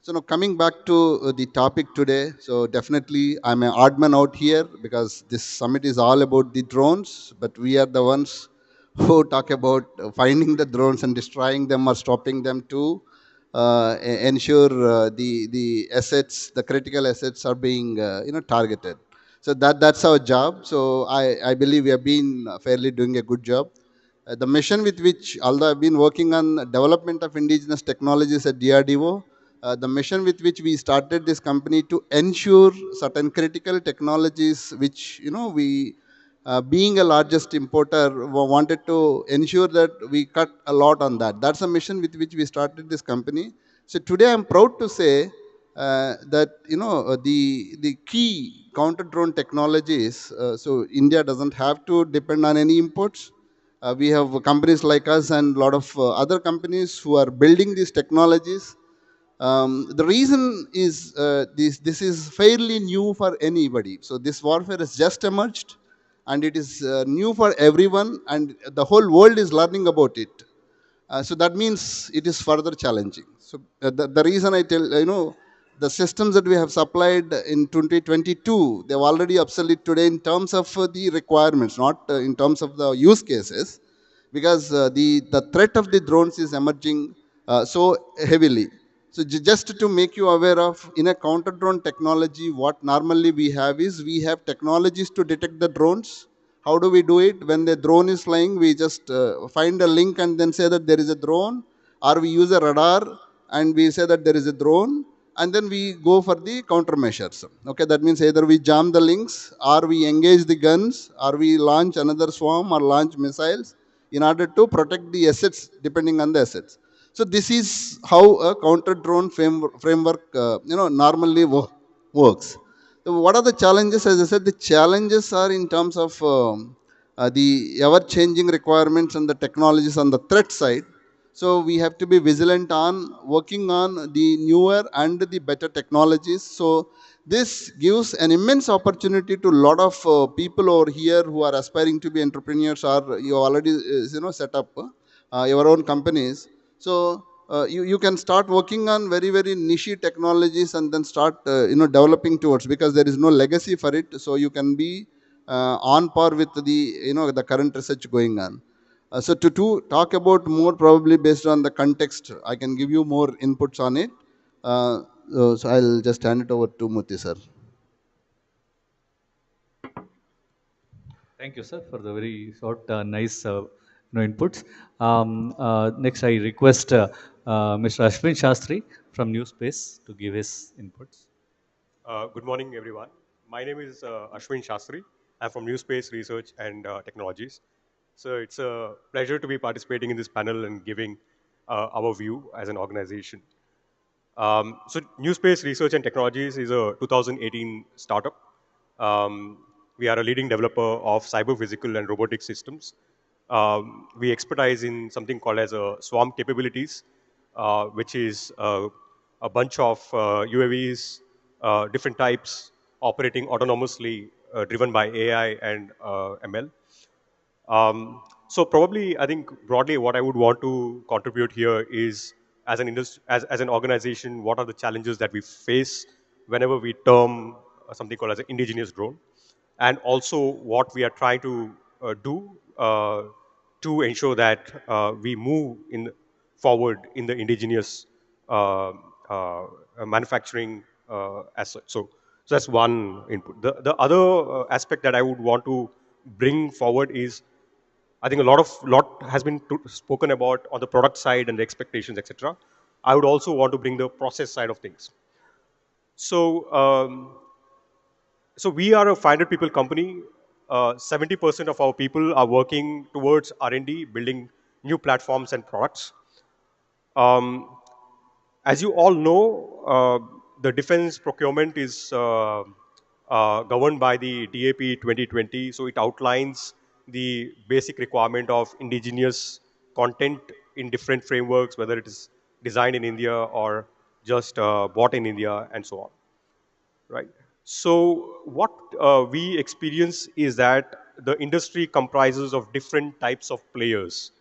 F: So now coming back to the topic today, so definitely I'm an odd man out here because this summit is all about the drones, but we are the ones who talk about finding the drones and destroying them or stopping them to ensure the assets, the critical assets are being targeted. So that's our job. So I believe we have been fairly doing a good job. The mission with which, although I've been working on development of indigenous technologies at DRDO, the mission with which we started this company to ensure certain critical technologies, which we, being a largest importer, wanted to ensure that we cut a lot on that. That's the mission with which we started this company. So today I'm proud to say that the key counter drone technologies. So India doesn't have to depend on any imports. We have companies like us and a lot of other companies who are building these technologies. The reason is this is fairly new for anybody. So this warfare has just emerged, and it is new for everyone, and the whole world is learning about it. So that means it is further challenging. So the reason I tell, the systems that we have supplied in 2022, they're already obsolete today in terms of the requirements, not in terms of the use cases, because the threat of the drones is emerging so heavily. So just to make you aware of, in a counter drone technology, what normally we have is we have technologies to detect the drones. How do we do it? When the drone is flying, we just find a link and then say that there is a drone, or we use a radar and we say that there is a drone, and then we go for the countermeasures. Okay, that means either we jam the links, or we engage the guns, or we launch another swarm or launch missiles in order to protect the assets depending on the assets. So this is how a counter drone framework normally works. So what are the challenges? As I said, the challenges are in terms of the ever-changing requirements and the technologies on the threat side. So we have to be vigilant on working on the newer and the better technologies. So this gives an immense opportunity to a lot of people over here who are aspiring to be entrepreneurs, or you already set up your own companies. So you can start working on very very niche technologies and then start developing towards, because there is no legacy for it. So you can be on par with the current research going on. So to talk about more, probably based on the context, I can give you more inputs on it. So I'll just hand it over to Muti sir.
B: Thank you, sir, for the very short, nice inputs. Next, I request Mr. Ashwin Shastri from New Space to give his inputs.
G: Good morning, everyone. My name is Ashwin Shastri. I'm from New Space Research and Technologies. So it's a pleasure to be participating in this panel and giving our view as an organization. So New Space Research and Technologies is a 2018 startup. We are a leading developer of cyber physical and robotic systems. We expertise in something called as swarm capabilities, which is a bunch of UAVs, different types, operating autonomously, driven by AI and ML. So probably, I think broadly what I would want to contribute here is, as an industry, as an organization, what are the challenges that we face whenever we term something called as an indigenous drone, and also what we are trying to do to ensure that we move forward in the indigenous manufacturing as such. So that's one input. The other aspect that I would want to bring forward is, I think lot has been spoken about on the product side and the expectations, etc. I would also want to bring the process side of things. So, so we are a 500 people company. 70% of our people are working towards R&D, building new platforms and products. As you all know, the defense procurement is governed by the DAP 2020. So it outlines the basic requirement of indigenous content in different frameworks, whether it is designed in India or just bought in India and so on, right? So what we experience is that the industry comprises of different types of players,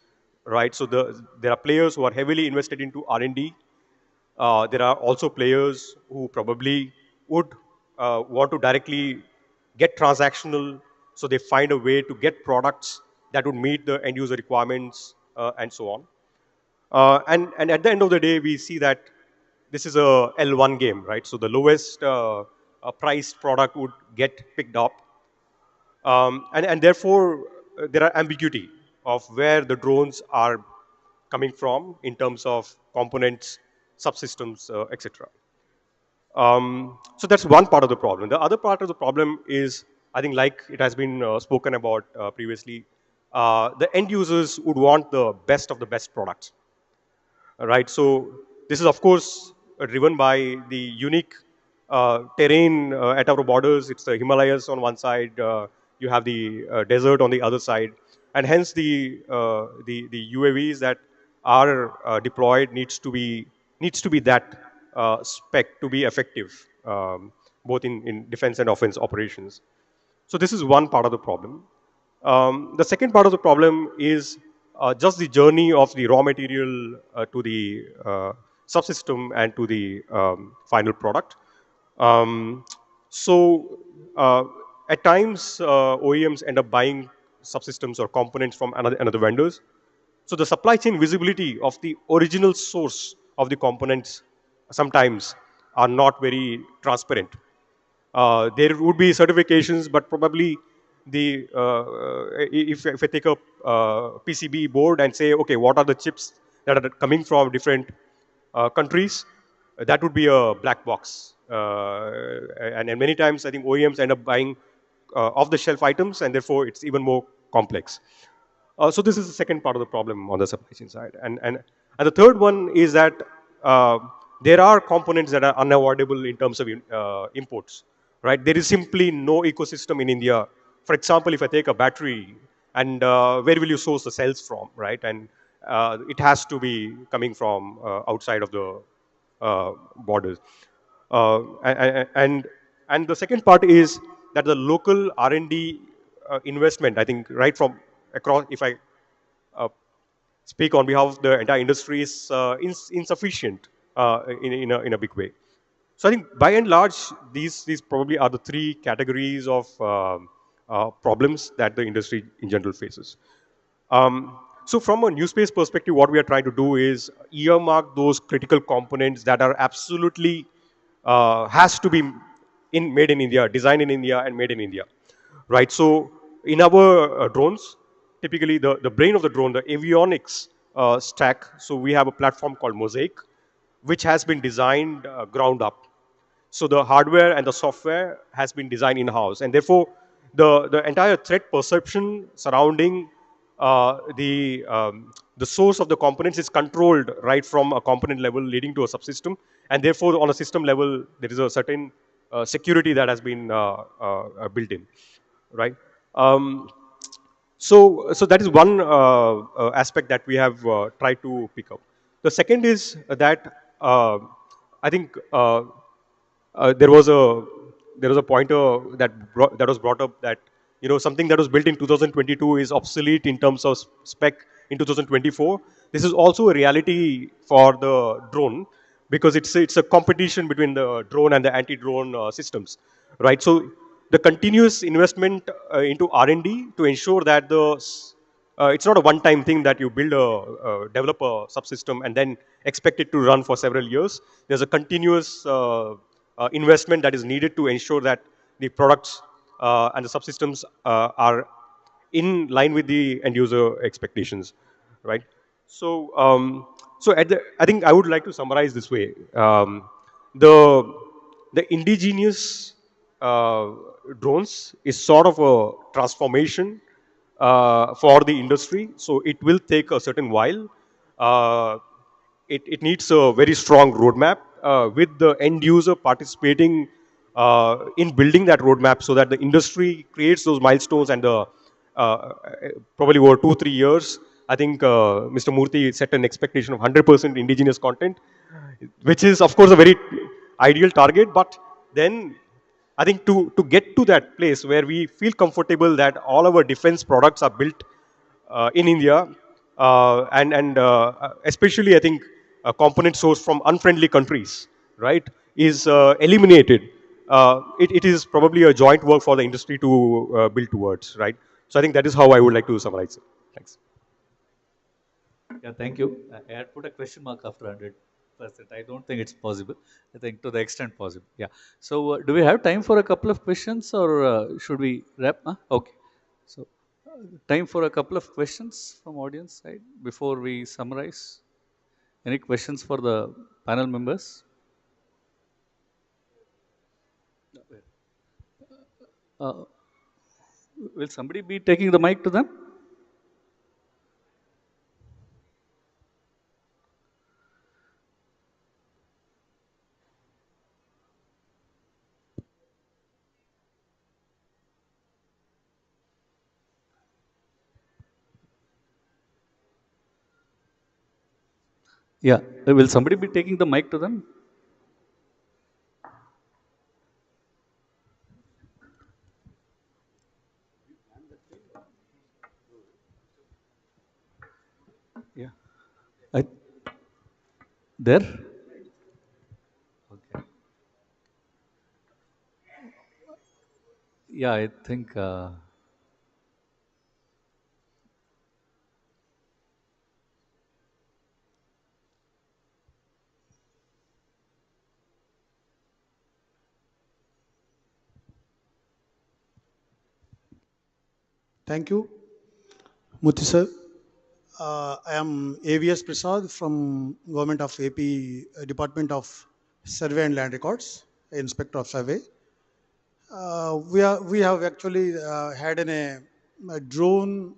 G: right? So there are players who are heavily invested into R&D. There are also players who probably would want to directly get transactional, so they find a way to get products that would meet the end user requirements and so on. And at the end of the day, we see that this is a L1 game, right? So the lowest priced product would get picked up. And therefore, there are ambiguity of where the drones are coming from in terms of components, subsystems, etc. So that's one part of the problem. The other part of the problem is, I think, like it has been spoken about previously, the end users would want the best of the best products, right? So this is, of course, driven by the unique terrain at our borders. It's the Himalayas on one side, you have the desert on the other side, and hence the UAVs that are deployed needs to be that spec to be effective, both in defense and offense operations. So this is one part of the problem. The second part of the problem is just the journey of the raw material to the subsystem and to the final product. Um, so at times, OEMs end up buying subsystems or components from another vendors. So the supply chain visibility of the original source of the components sometimes are not very transparent. There would be certifications, but probably if I take a PCB board and say, okay, what are the chips that are coming from different countries, that would be a black box. And many times, I think OEMs end up buying off-the-shelf items, and therefore it's even more complex. So this is the second part of the problem on the supply chain side. And the third one is that there are components that are unavoidable in terms of imports, right? There is simply no ecosystem in India. For example, if I take a battery, and where will you source the cells from, right? And it has to be coming from outside of the borders. And the second part is that the local R&D investment, I think, right from across, if I speak on behalf of the entire industry, is insufficient in a big way. So I think by and large, these probably are the three categories of problems that the industry in general faces. So from a new space perspective, what we are trying to do is earmark those critical components that are absolutely has to be made in India, designed in India, and made in India, right? So in our drones, typically the brain of the drone, the avionics stack. So we have a platform called Mosaic, which has been designed ground up. So the hardware and the software has been designed in-house, and therefore the entire threat perception surrounding the source of the components is controlled right from a component level leading to a subsystem, and therefore on a system level there is a certain security that has been built in, right? So that is one aspect that we have tried to pick up. The second is that I think there was a pointer that was brought up that something that was built in 2022 is obsolete in terms of spec in 2024. This is also a reality for the drone because it's a competition between the drone and the anti-drone systems, right? So the continuous investment into R&D to ensure that it's not a one-time thing that you build develop a subsystem and then expect it to run for several years. There's a continuous investment that is needed to ensure that the products and the subsystems are in line with the end user expectations, right? So I think I would like to summarize this way. The indigenous drones is sort of a transformation for the industry. So it will take a certain while. It needs a very strong roadmap with the end user participating in building that roadmap so that the industry creates those milestones and probably over 2-3 years, I think Mr. Murthy set an expectation of 100% indigenous content, which is of course a very ideal target, but then I think to get to that place where we feel comfortable that all our defense products are built in India, and especially I think component sourced from unfriendly countries, right, is eliminated. It is probably a joint work for the industry to build towards, right? So I think that is how I would like to summarize it. Thanks.
B: Yeah, thank you. I had put a question mark after 100%. I don't think it's possible. I think to the extent possible. Yeah. So, do we have time for a couple of questions, or should we wrap? Huh? Okay. So, time for a couple of questions from audience side before we summarize. Any questions for the panel members? Uh, will somebody be taking the mic to them? Yeah. Will somebody be taking the mic to them? Yeah. I, there? Okay. Yeah, I think.
H: Thank you, Muthi sir. I am AVS Prasad from Government of AP Department of Survey and Land Records, Inspector of Survey. We have actually had a drone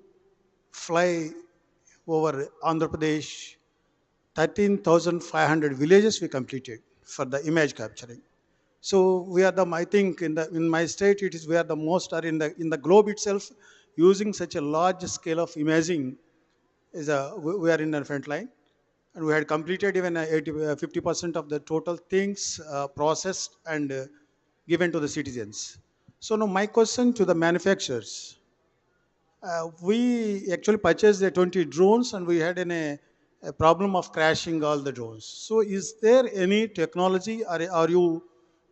H: fly over Andhra Pradesh. 13,500 villages we completed for the image capturing. So we are the, I think in my state it is we are the most, or in the globe itself, using such a large scale of imaging is we are in the front line, and we had completed even 50% of the total things processed and given to the citizens. So now my question to the manufacturers: we actually purchased the 20 drones, and we had a problem of crashing all the drones. So is there any technology, or are you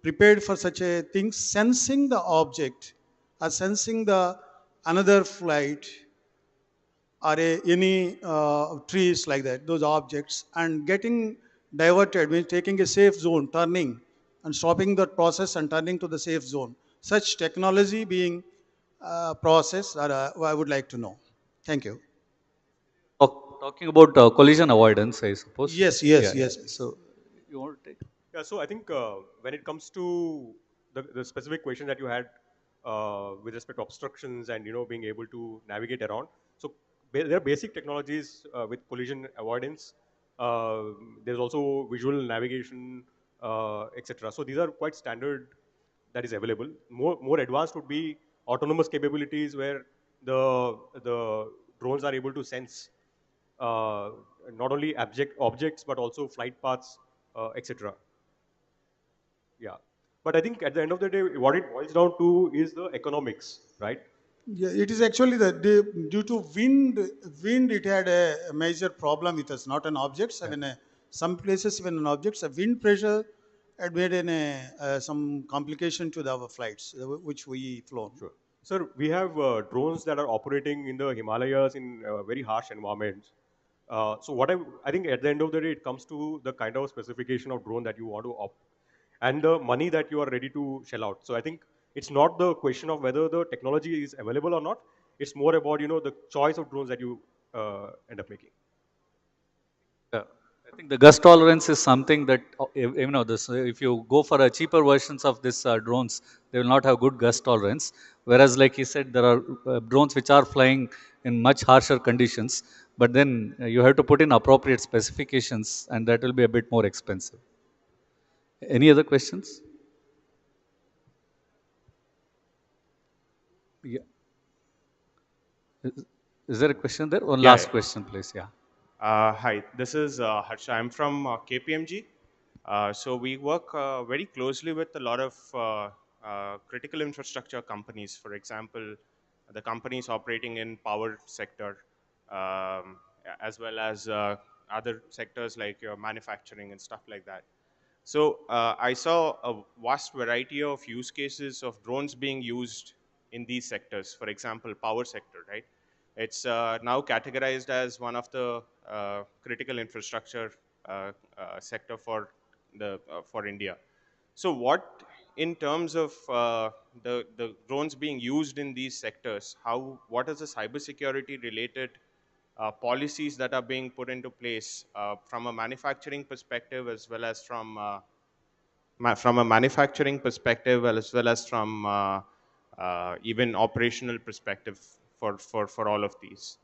H: prepared for such a thing, sensing the object or sensing the another flight, or any trees like that, those objects, and getting diverted, means taking a safe zone, turning and stopping that process and turning to the safe zone? Such technology being processed, or I would like to know. Thank you.
B: Talking about collision avoidance, I suppose.
H: Yes,
B: Yeah,
H: yes,
B: yeah.
H: yes, please.
B: So, you want to take?
G: Yeah, so I think when it comes to the specific question that you had with respect to obstructions and being able to navigate around, so there are basic technologies with collision avoidance. There's also visual navigation, etc. So these are quite standard that is available. More advanced would be autonomous capabilities where the drones are able to sense uh, not only objects but also flight paths, etc. Yeah. But I think at the end of the day, what it boils down to is the economics, right?
H: Yeah, it is actually due to wind it had a major problem with us, not an objects. I
G: Yeah.
H: mean, some places even an objects, a wind pressure had made some complication to our flights, which we flown.
G: Sure. Sir, we have drones that are operating in the Himalayas in very harsh environments. So I think at the end of the day, it comes to the kind of specification of drone that you want to opt and the money that you are ready to shell out. So I think it's not the question of whether the technology is available or not. It's more about the choice of drones that you end up making.
B: Yeah. I think the gust tolerance is something that this if you go for a cheaper versions of this drones, they will not have good gust tolerance. Whereas, like he said, there are drones which are flying in much harsher conditions, but then you have to put in appropriate specifications, and that will be a bit more expensive. Any other questions? Yeah. Is, is there a question there? One
I: Yeah,
B: last
I: yeah.
B: question, please. Yeah.
I: Hi, this is Harsha. I'm from KPMG. So we work very closely with a lot of critical infrastructure companies. For example, the companies operating in power sector, as well as other sectors like your manufacturing and stuff like that. So I saw a vast variety of use cases of drones being used in these sectors. For example, power sector, right? It's now categorized as one of the critical infrastructure sector for India. So what, in terms of the drones being used in these sectors, what is the cybersecurity related policies that are being put into place from a manufacturing perspective, as well as from a manufacturing perspective, as well as from even operational perspective for all of these?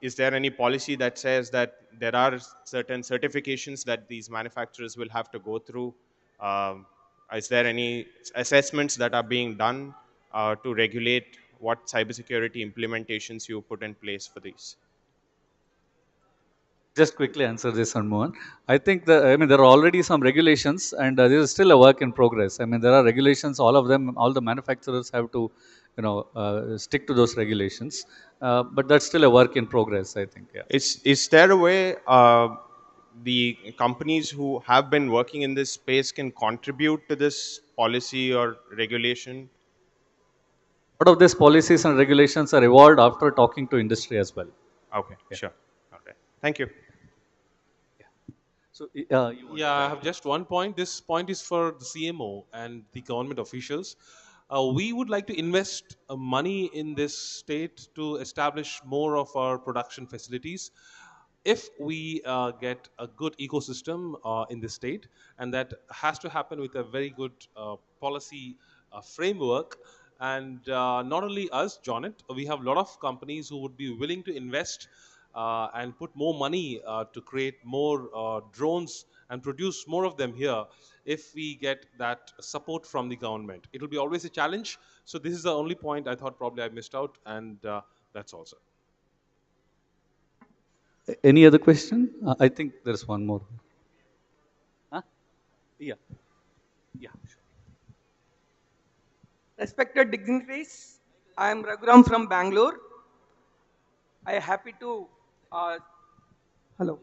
I: Is there any policy that says that there are certain certifications that these manufacturers will have to go through? Um, is there any assessments that are being done to regulate what cybersecurity implementations you put in place for these?
B: Just quickly answer this one, Mohan. I mean, there are already some regulations, and this is still a work in progress. I mean, there are regulations. All of them, all the manufacturers have to, stick to those regulations. But that's still a work in progress, I think. Yeah.
I: Is there a way the companies who have been working in this space can contribute to this policy or regulation?
B: A lot of these policies and regulations are evolved after talking to industry as well.
I: Okay,
B: Yeah.
I: sure. Okay, thank you.
B: So, you want
D: Yeah,
B: to
D: I
B: add?
D: have just one point. This point is for the CMO and the government officials. We would like to invest money in this state to establish more of our production facilities. If we get a good ecosystem in the state, and that has to happen with a very good policy framework. And not only us, Jonet, we have a lot of companies who would be willing to invest and put more money to create more drones and produce more of them here if we get that support from the government. It will be always a challenge. So this is the only point I thought probably I missed out, and that's also.
B: Any other question? I think there's one more. Huh? Yeah. Yeah. Sure.
J: Respected dignitaries, I am Raghuram from Bangalore. I am happy to, uh, hello,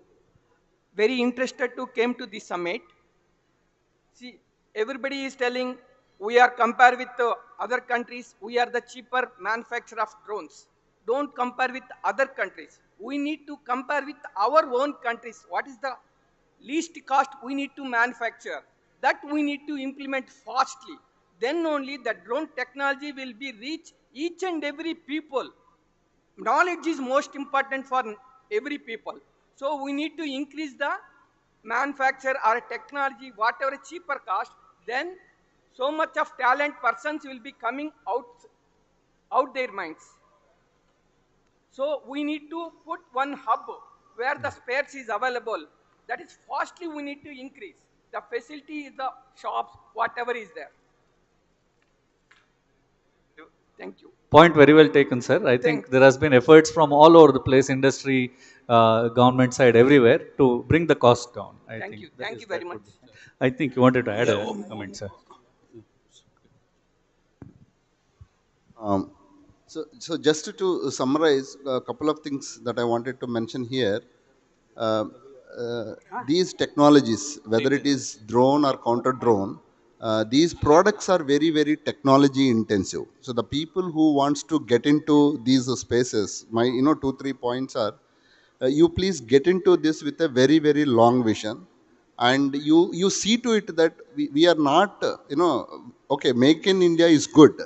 J: very interested to came to this summit. See, everybody is telling we are compared with other countries. We are the cheaper manufacturer of drones. Don't compare with other countries. We need to compare with our own countries. What is the least cost we need to manufacture? That we need to implement fastly. Then only the drone technology will be reach each and every people. Knowledge is most important for every people. So we need to increase the manufacture or technology, whatever cheaper cost, then so much of talent persons will be coming out their minds. So we need to put one hub where the spares is available. That is fastly we need to increase. The facility is the shops, whatever is there. Thank you.
B: Point very well taken, sir. I think
J: Thanks.
B: there has been efforts from all over the place, industry, government side, everywhere, to bring the cost down. I
J: Thank
B: think
J: you.
B: that
J: Thank
B: is
J: you
B: that
J: very much.
B: would be. I think you wanted to add
E: Yeah,
B: a comment, sir.
F: Um, so just to summarize a couple of things that I wanted to mention here. Uh, these technologies, whether it is drone or counter drone, these products are very, very technology intensive. So the people who wants to get into these spaces, my 2 3 points are, you please get into this with a very, very long vision, and you see to it that we are not, okay, make in India is good,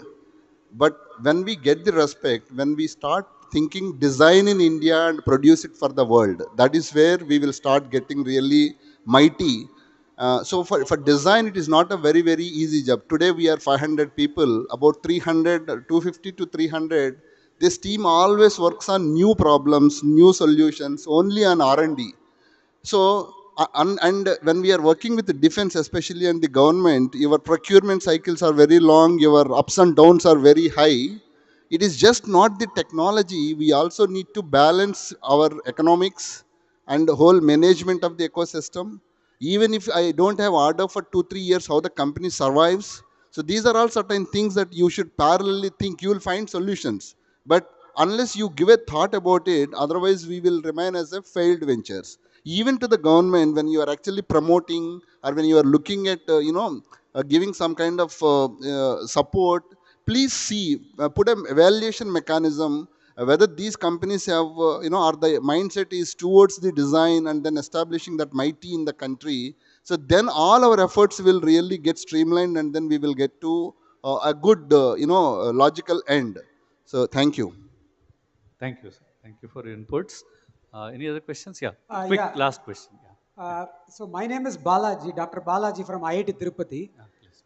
F: but when we get the respect, when we start thinking design in India and produce it for the world, that is where we will start getting really mighty. So for design, it is not a very, very easy job. Today we are 500 people, about 300, 250 to 300. This team always works on new problems, new solutions, only on R&D. So, and when we are working with the defense, especially and the government, your procurement cycles are very long, your ups and downs are very high. It is just not the technology. We also need to balance our economics and the whole management of the ecosystem. Even if I don't have order for 2 3 years, how the company survives. So these are all certain things that you should parallelly think. You will find solutions, but unless you give a thought about it, otherwise we will remain as a failed ventures. Even to the government, when you are actually promoting or when you are looking at giving some kind of support, please see, put an evaluation mechanism whether these companies have, are the mindset is towards the design and then establishing that mighty in the country. So then all our efforts will really get streamlined, and then we will get to a good, logical end. So thank you.
B: Thank you, sir. Thank you for your inputs. Any other questions? Yeah. Quick
K: Yeah.
B: last question. Yeah.
K: So my name is Balaji, Dr. Balaji from IIT Tirupati.
B: Yeah, please.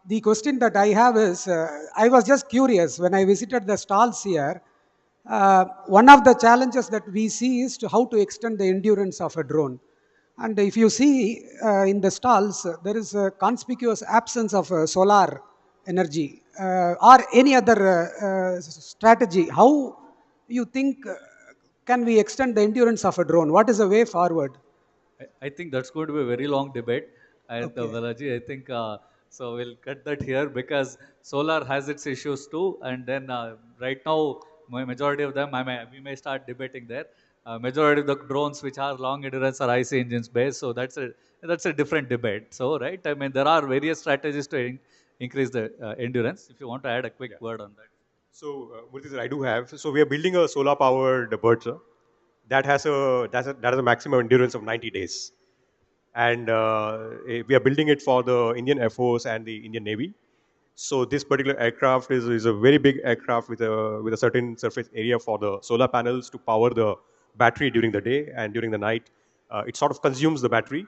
K: The question that I have is, I was just curious when I visited the stalls here. One of the challenges that we see is how to extend the endurance of a drone. And if you see in the stalls, there is a conspicuous absence of solar energy or any other strategy. How you think can we extend the endurance of a drone? What is the way forward?
B: I think that's going to be a very long debate. And
K: Okay.
B: Balaji, I think so. We'll cut that here because solar has its issues too. And then right now, majority of them, we may start debating there. Majority of the drones which are long endurance are IC engines based. So that's a different debate. So right, I mean there are various strategies to increase the endurance. If you want to add a quick word on that.
G: So, Murthy sir, I do have. So we are building a solar-powered bird, sir. That has a maximum endurance of 90 days, and we are building it for the Indian Air Force and the Indian Navy. So this particular aircraft is a very big aircraft with a certain surface area for the solar panels to power the battery during the day, and during the night it sort of consumes the battery,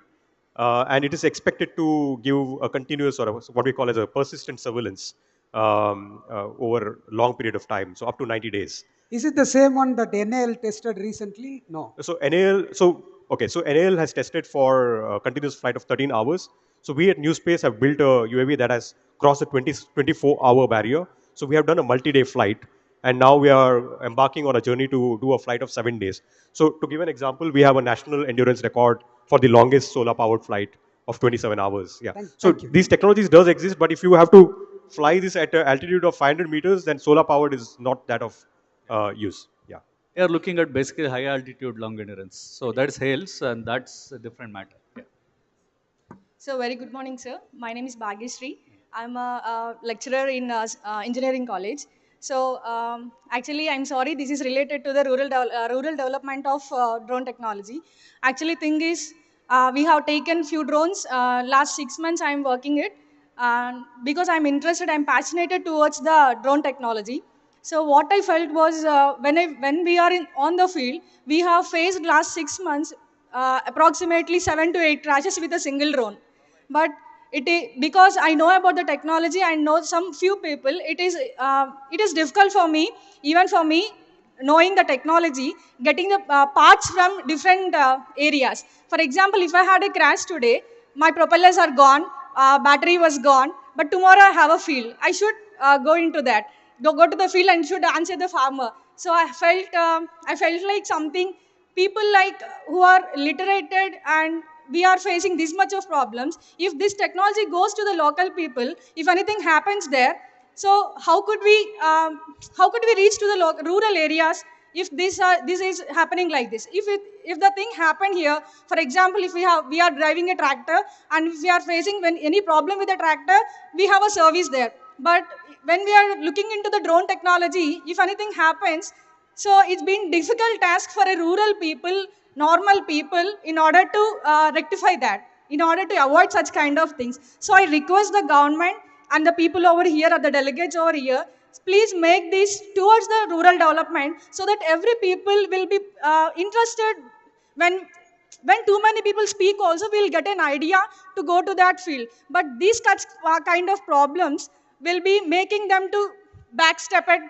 G: and it is expected to give a continuous or what we call as a persistent surveillance over a long period of time, so up to 90 days.
K: Is it the same one that NAL tested recently? No.
G: So NAL has tested for continuous flight of 13 hours. So we at New Space have built a UAV that has crossed the 24-hour barrier. So we have done a multi-day flight, and now we are embarking on a journey to do a flight of 7 days. So to give an example, we have a national endurance record for the longest solar-powered flight of 27 hours. Yeah.
K: Thank you.
G: These technologies does exist, but if you have to fly this at an altitude of 500 meters, then solar-powered is not that of use. Yeah.
B: We are looking at basically high altitude long endurance. So that's HALES, and that's a different matter. Yeah.
L: So very good morning, sir. My name is Bhagyashree. I'm a lecturer in engineering college. So actually, I'm sorry, this is related to the rural development of drone technology. Actually, thing is, we have taken few drones. Last 6 months, I'm working it. Because I'm interested, I'm passionate towards the drone technology. So what I felt was when we are on the field, we have faced last 6 months approximately 7 to 8 crashes with a single drone. But because I know about the technology, I know some few people, it is difficult for me, even for me, knowing the technology, getting the parts from different areas. For example, if I had a crash today, my propellers are gone, battery was gone, but tomorrow I have a field. I should go into that, go to the field and should answer the farmer. So I felt like something, people like who are literated and we are facing this much of problems. If this technology goes to the local people, if anything happens there, so how could we reach to the rural areas if this is happening like this? If the thing happened here, for example, if we are driving a tractor and if we are facing when any problem with the tractor, we have a service there. But when we are looking into the drone technology, if anything happens, so it's been difficult task for a rural people, normal people, in order to rectify that, in order to avoid such kind of things. So I request the government and the people over here, or the delegates over here, please make this towards the rural development so that every people will be interested. When too many people speak also, we'll get an idea to go to that field. But these kind of problems will be making them to backstep it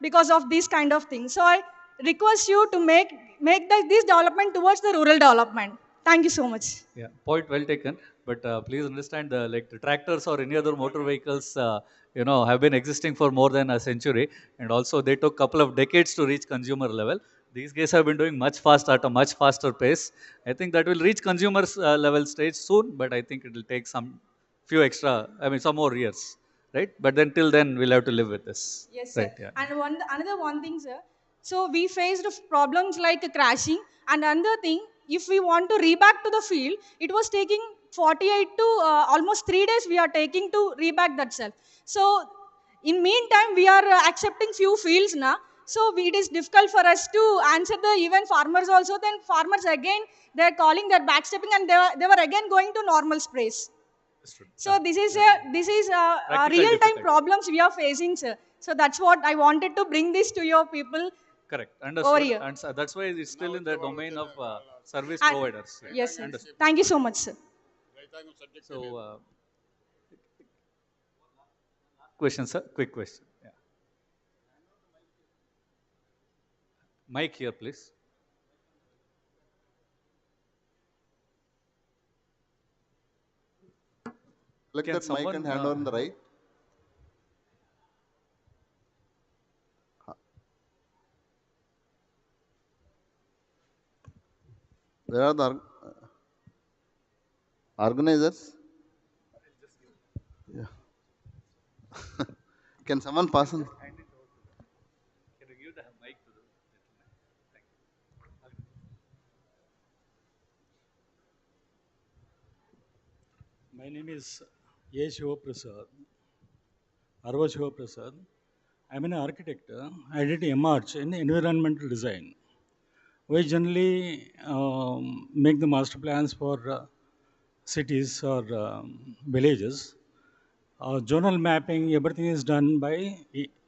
L: because of these kind of things. So I request you to make this development towards the rural development. Thank you so much.
B: Yeah, point well taken. But please understand, the tractors or any other motor vehicles, have been existing for more than a century, and also they took a couple of decades to reach consumer level. These guys have been doing much faster at a much faster pace. I think that will reach consumers level stage soon, but I think it will take some more years, right? But then till then, we'll have to live with this.
L: Yes, sir.
B: Right, yeah.
L: And another one thing, sir. So we faced problems like crashing, and another thing, if we want to reback to the field, it was taking 48 to almost 3 days we are taking to reback that self. So In meantime, we are accepting few fields now. So it is difficult for us to answer the even farmers also. Then farmers again, they're calling, they're backstepping, and they were again going to normal sprays. So this is
B: Practical
L: real time
B: difficulty.
L: problems we are facing, sir. So that's what I wanted to bring this to your people
B: Correct.
L: over
B: Understood.
L: here.
B: And so that's why it's still in the domain of service
L: And
B: providers.
L: yes, sir.
B: Understood.
L: Thank you so much, sir.
B: So, question, sir. Quick question. Yeah. Mic here, please.
F: Click
B: Can
F: that mic
B: someone,
F: and hand on the right. Where are the organizers? Yeah. Can someone pass on?
B: Can you give the mic to the gentleman? Thank you.
M: My name is A. Shivaprasad, Arva Shivaprasad. I'm an architect. I did MArch in environmental design. We generally make the master plans for cities or villages. Zonal mapping, everything is done by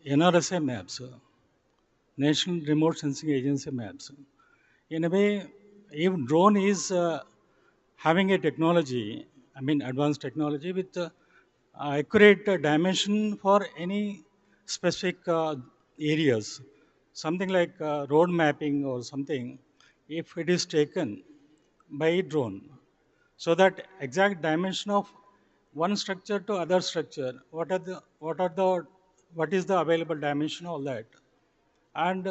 M: NRSA maps, National Remote Sensing Agency maps. In a way, if drone is having a technology, I mean advanced technology with accurate dimension for any specific areas, something like road mapping or something, if it is taken by drone, so that exact dimension of one structure to other structure, what is the available dimension, all that. And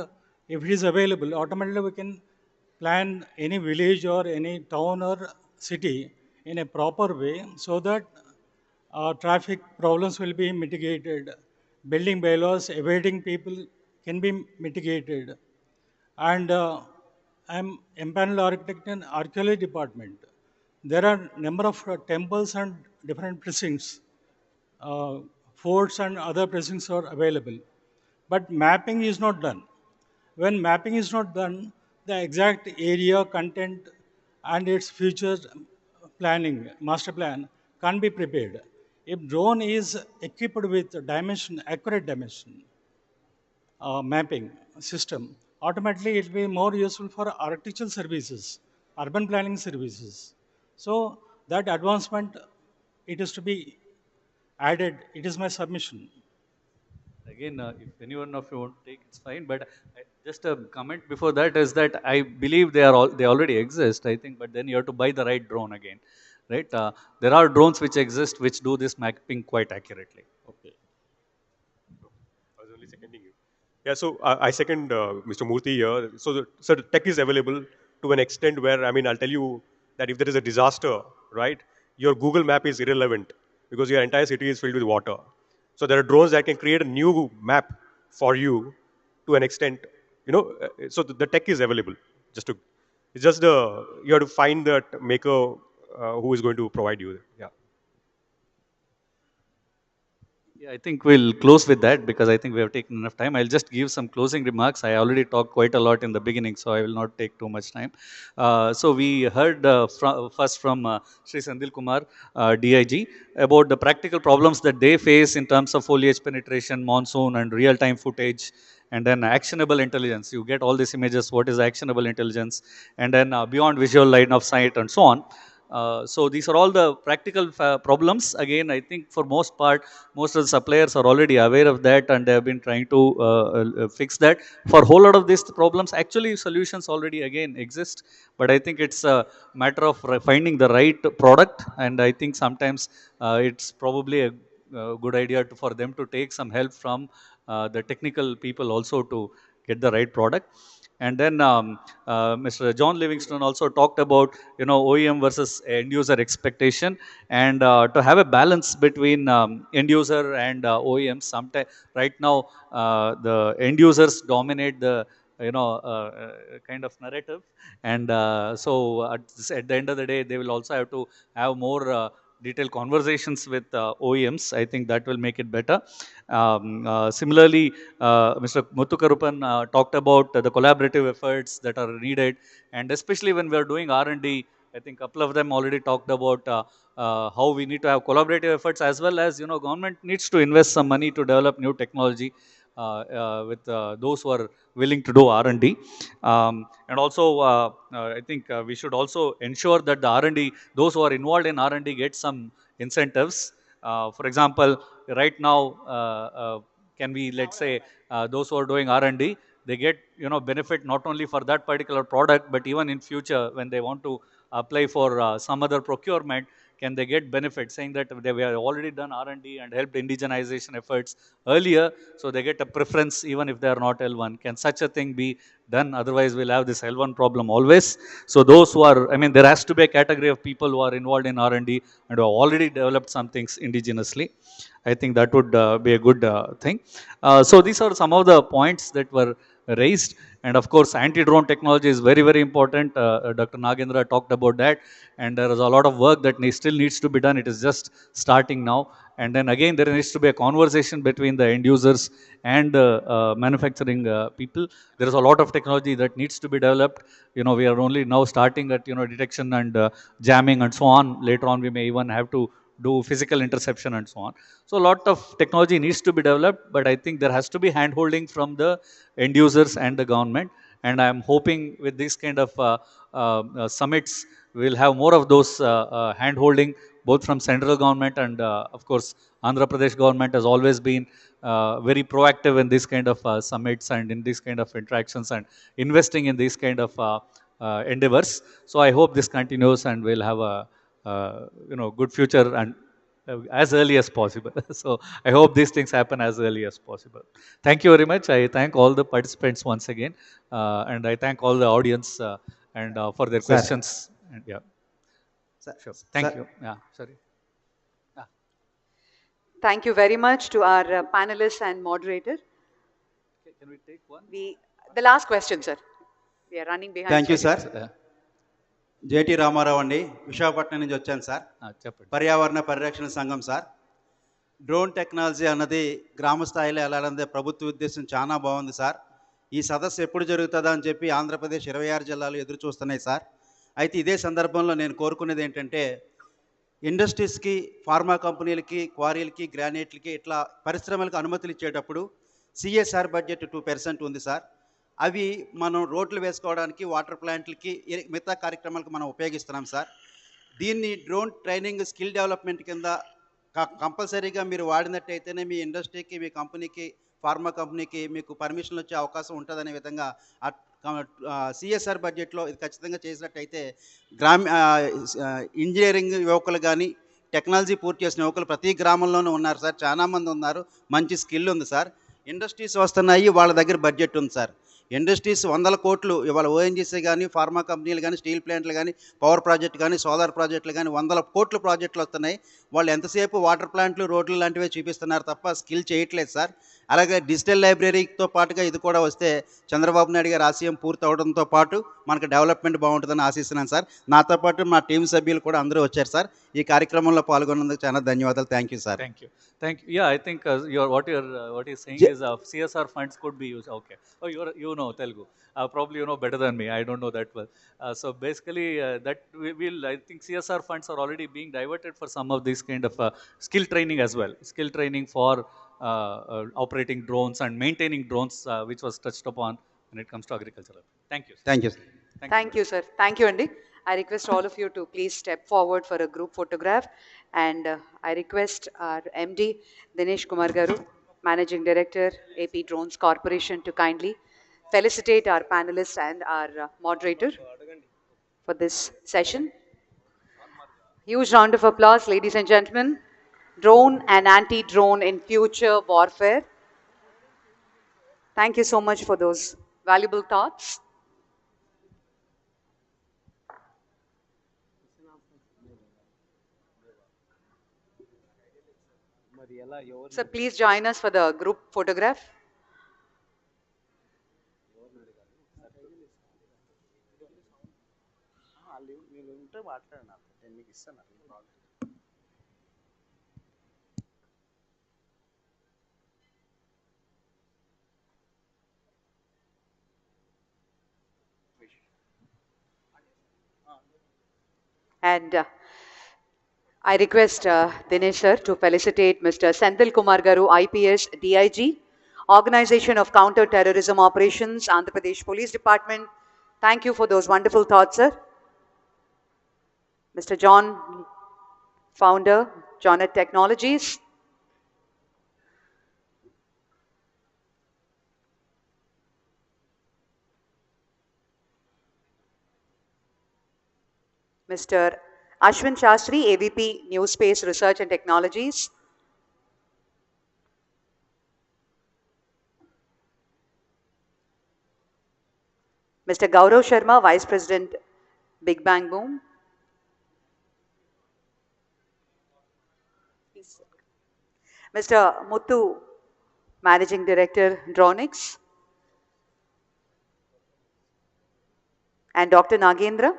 M: if it is available, automatically we can plan any village or any town or city in a proper way, so that traffic problems will be mitigated, building bylaws evading people can be mitigated. And I'm empaneled architect in archaeology department. There are number of temples and different precincts, uh, forts and other precincts are available. But mapping is not done. When mapping is not done, the exact area, content, and its future planning, master plan, can't be prepared. If drone is equipped with dimension, accurate dimension, mapping system, automatically it will be more useful for architectural services, urban planning services. So that advancement, it is to be added. It is my submission.
B: Again, if anyone of you want to take, it's fine. But just a comment before that is that I believe they already exist. I think, but then you have to buy the right drone again, right? There are drones which exist which do this mapping quite accurately.
G: Okay. I was only seconding you. Yeah, so I second Mr. Murthy here. So the tech is available to an extent where, I mean, I'll tell you that if there is a disaster, right, your Google map is irrelevant because your entire city is filled with water. So there are drones that can create a new map for you to an extent, so the tech is available. It's just you have to find that maker who is going to provide you. Yeah.
B: Yeah, I think we'll close with that because I think we have taken enough time. I'll just give some closing remarks. I already talked quite a lot in the beginning, so I will not take too much time. So we heard first from Sri Sandil Kumar, DIG, about the practical problems that they face in terms of foliage penetration, monsoon, and real-time footage, and then actionable intelligence. You get all these images, what is actionable intelligence, and then beyond visual line of sight, and so on. So these are all the practical problems. Again, I think for most part, most of the suppliers are already aware of that and they have been trying to fix that. For a whole lot of these problems, actually solutions already again exist, but I think it's a matter of finding the right product, and I think sometimes it's probably a good idea for them to take some help from the technical people also to get the right product. And then Mr. John Livingston also talked about OEM versus end user expectation, and to have a balance between end user and OEM. Sometimes right now the end users dominate the kind of narrative, and so at the end of the day they will also have to have more detailed conversations with OEMs. I think that will make it better. Similarly, Mr. Muthukarupan talked about the collaborative efforts that are needed, and especially when we are doing R&D, I think a couple of them already talked about how we need to have collaborative efforts, as well as, government needs to invest some money to develop new technology with those who are willing to do R&D. And also, I think we should also ensure that the R&D, those who are involved in R&D, get some incentives. For example, right now, can we, let's say, those who are doing R&D, they get, benefit not only for that particular product, but even in future when they want to apply for some other procurement, can they get benefit, saying that they have already done R&D and helped indigenization efforts earlier, so they get a preference even if they are not L1. Can such a thing be done? Otherwise, we'll have this L1 problem always. So those who are, there has to be a category of people who are involved in R&D and who have already developed some things indigenously. I think that would be a good thing. So these are some of the points that were raised. And of course, anti-drone technology is very, very important. Dr. Nagendra talked about that. And there is a lot of work that still needs to be done. It is just starting now. And then again, there needs to be a conversation between the end users and manufacturing people. There is a lot of technology that needs to be developed. We are only now starting at, detection and jamming and so on. Later on, we may even have to do physical interception and so on. So a lot of technology needs to be developed, but I think there has to be hand-holding from the end users and the government. And I'm hoping with this kind of summits, we'll have more of those hand-holding, both from central government and of course, Andhra Pradesh government has always been very proactive in this kind of summits and in this kind of interactions and investing in these kind of endeavors. So I hope this continues and we'll have a good future and as early as possible. So I hope these things happen as early as possible. Thank you very much. I thank all the participants once again, and I thank all the audience and for their
N: Sir.
B: questions. And yeah, sure. Thank you. Yeah, sorry. Yeah.
A: Thank you very much to our panelists and moderator.
B: Can we take one?
A: The last question, sir. We are running behind.
N: Thank you
A: schedule.
N: Sir. JT Ramarao అండి, విశాఖపట్నం నుంచి వచ్చాను sir.
B: చెప్పండి.
N: పర్యావరణ పరిరక్షణ సంఘం sir. Drone technology అన్నది గ్రామ స్థాయిలో వెళ్ళాలన్నదే ప్రభుత్వ ఉద్దేశం చాలా బాగుంది సార్. ఈ సదస్సు ఎప్పుడు జరుగుతుందా అని చెప్పి ఆంధ్రప్రదేశ్ 26 జిల్లాలు ఎదురు చూస్తున్నాయి సార్. అయితే ఇదే సందర్భంలో నేను కోరుకునేది ఏంటంటే, ఇండస్ట్రీస్కి, ఫార్మా కంపెనీలకి, క్వారీలకి, గ్రానైట్లకి ఇట్లా పరిశ్రమలకు అనుమతులు ఇచ్చేటప్పుడు సిఎస్ఆర్ బడ్జెట్ 2% ఉంది సార్. అవి మనం రోడ్లు వేసుకోవడానికి, వాటర్ ప్లాంట్లకి, మిగతా కార్యక్రమాలకు మనం ఉపయోగిస్తున్నాం సార్. దీన్ని డ్రోన్ ట్రైనింగ్ స్కిల్ డెవలప్మెంట్ కింద కంపల్సరీగా మీరు వాడినట్టయితేనే మీ ఇండస్ట్రీకి, మీ కంపెనీకి, ఫార్మా కంపెనీకి మీకు పర్మిషన్లు వచ్చే అవకాశం ఉంటుందనే విధంగా సిఎస్ఆర్ బడ్జెట్లో ఇది ఖచ్చితంగా చేసినట్టయితే ఇంజనీరింగ్ యువకులు కానీ, టెక్నాలజీ పూర్తి చేసిన యువకులు ప్రతి గ్రామంలోనూ ఉన్నారు సార్. చాలామంది ఉన్నారు, మంచి స్కిల్ ఉంది సార్. ఇండస్ట్రీస్ వస్తున్నాయి, వాళ్ళ దగ్గర బడ్జెట్ ఉంది సార్. ఇండస్ట్రీస్ 100 కోట్లు ఇవాళ ఓఎన్జీసీ కానీ, ఫార్మా కంపెనీలు కానీ, స్టీల్ ప్లాంట్లు కానీ, పవర్ ప్రాజెక్ట్ కానీ, సోలార్ ప్రాజెక్టులు కానీ 100 కోట్ల ప్రాజెక్టులు వస్తున్నాయి. వాళ్ళు ఎంతసేపు వాటర్ ప్లాంట్లు, రోడ్లు లాంటివే చూపిస్తున్నారు తప్ప స్కిల్ చేయట్లేదు సార్. అలాగే డిజిటల్ లైబ్రరీతో పాటుగా ఇది కూడా వస్తే చంద్రబాబు నాయుడు గారి ఆశయం పూర్తి అవడంతో పాటు మనకు డెవలప్మెంట్ బాగుంటుందని ఆశిస్తున్నాను సార్. నాతో పాటు మా టీం సభ్యులు కూడా అందరూ వచ్చారు సార్. ఈ కార్యక్రమంలో పాల్గొన్నందుకు చాలా ధన్యవాదాలు. Thank you sir.
B: Thank you. Thank you. Yeah, I think what you're saying is CSR funds could be used. Okay. Oh, you know Telugu. Probably you know better than me. I don't know that well. So basically, that we will. I think CSR funds are already being diverted for some of this kind of skill training as well. Skill training for operating drones and maintaining drones, which was touched upon when it comes to agriculture. Thank you.
N: Thank you.
A: Thank you, sir. Thank you, Andy. I request all of you to please step forward for a group photograph. And I request our MD, Dinesh Kumar Garu, Managing Director, AP Drones Corporation, to kindly felicitate our panelists and our moderator for this session. Huge round of applause, ladies and gentlemen. Drone and anti-drone in future warfare. Thank you so much for those valuable thoughts. So please join us for the group photograph. And I request Dinesh sir to felicitate Mr. Senthil Kumar Garu, IPS DIG, Organization of Counter Terrorism Operations, Andhra Pradesh Police Department. Thank you for those wonderful thoughts, sir. Mr. John, founder, Jonet Technologies. Mr. Ashwin Shastri, AVP New Space Research and Technologies. Mr. Gaurav Sharma, Vice President, Big Bang Boom. Mr. Muthu, Managing Director, Dronix. And Dr. Nagendra.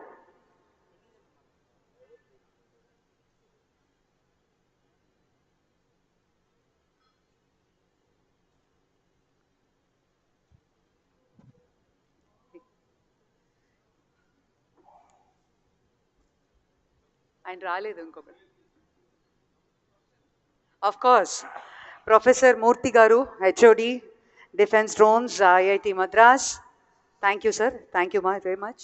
A: And రాలేదు ఇంకొకటి. Of course, Professor Murthy Garu, HOD, Defense Drones, IIT Madras. Thank you, sir. Thank you very much.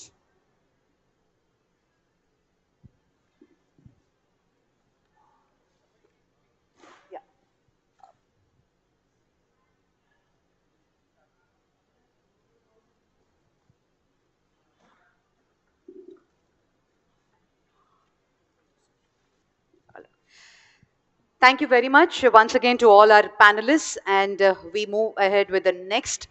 A: Yeah. Thank you very much once again to all our panelists, and we move ahead with the next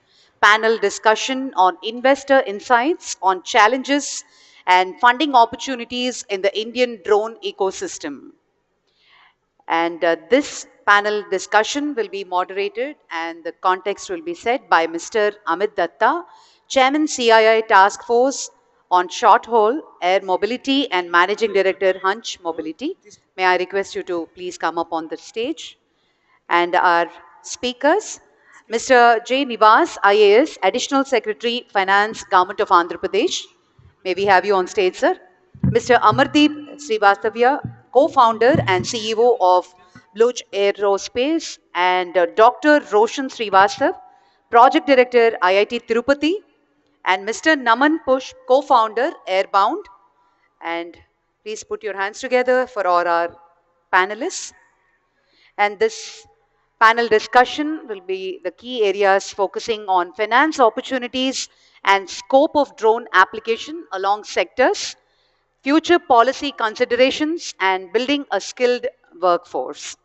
A: panel discussion on investor insights on challenges and funding opportunities in the Indian drone ecosystem. And this panel discussion will be moderated and the context will be set by Mr. Amit Datta, Chairman CII Task Force on Short Haul Air Mobility and Managing Director Hunch Mobility. May I request you to please come up on the stage. And our speakers, Mr. J. Nivas, IAS, Additional Secretary, Finance, Government of Andhra Pradesh. May we have you on stage, sir. Mr. Amardeep Srivastavya, co-founder and CEO of Bluch Aerospace, and Dr. Roshan Srivastav, Project Director, IIT Tirupati, and Mr. Naman Push, co-founder, Airbound. And please put your hands together for all our panelists. And this panel discussion will be the key areas focusing on finance opportunities and scope of drone application along sectors, future policy considerations, and building a skilled workforce.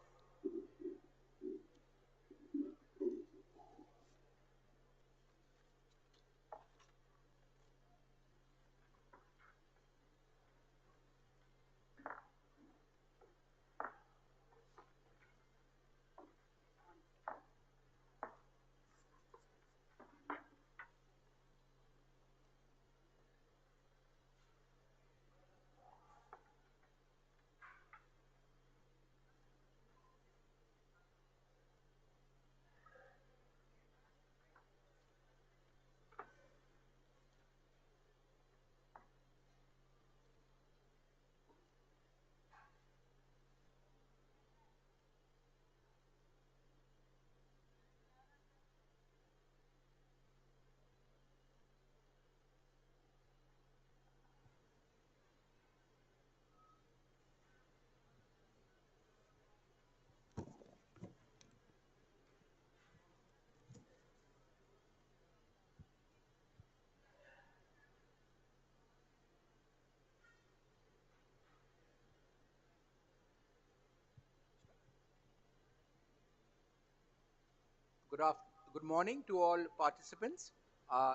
O: Good morning to all participants.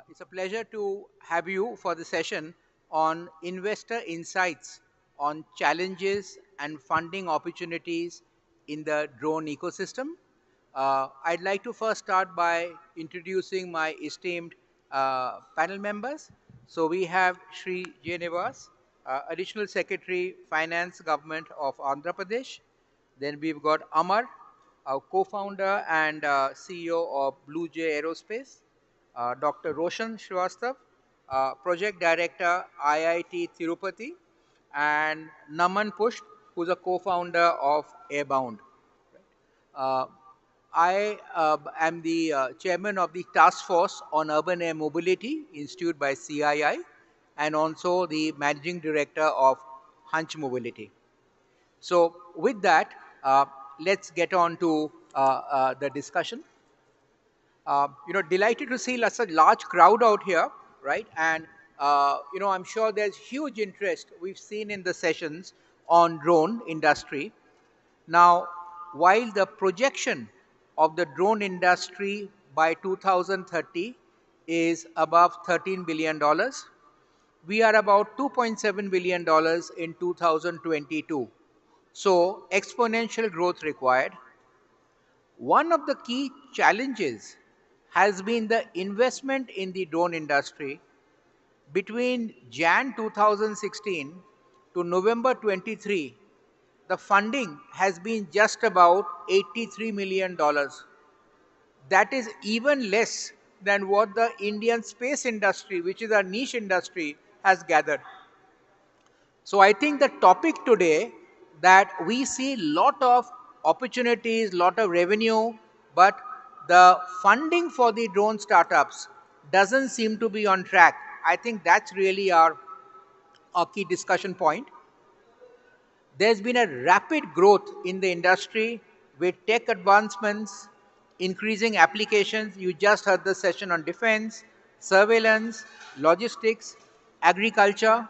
O: It's a pleasure to have you for the session on investor insights on challenges and funding opportunities in the drone ecosystem. I'd like to first start by introducing my esteemed panel members. So we have Shri J. Nivas, Additional Secretary, Finance Government of Andhra Pradesh. Then we've got Amar, our co-founder and CEO of Blue Jay Aerospace, Dr. Roshan Srivastav, Project Director, IIT Tirupati, and Naman Push, who's a co-founder of Airbound. Uh, I am the chairman of the Task Force on Urban Air Mobility, instituted by CII, and also the managing director of Hunch Mobility. So with that, let's get on to the discussion. Delighted to see such a large crowd out here, right? And I'm sure there's huge interest we've seen in the sessions on drone industry. Now, while the projection of the drone industry by 2030 is above $13 billion, we are about $2.7 billion in 2022. So, exponential growth required. One of the key challenges has been the investment in the drone industry. Between Jan 2016 to November 23, the funding has been just about $83 million. That is even less than what the Indian space industry, which is a niche industry, has gathered. So I think the topic today, that we see lot of opportunities, lot of revenue, but the funding for the drone startups doesn't seem to be on track. I think that's really our key discussion point. There's been a rapid growth in the industry with tech advancements, increasing applications. You just heard the session on defense, surveillance, logistics, agriculture,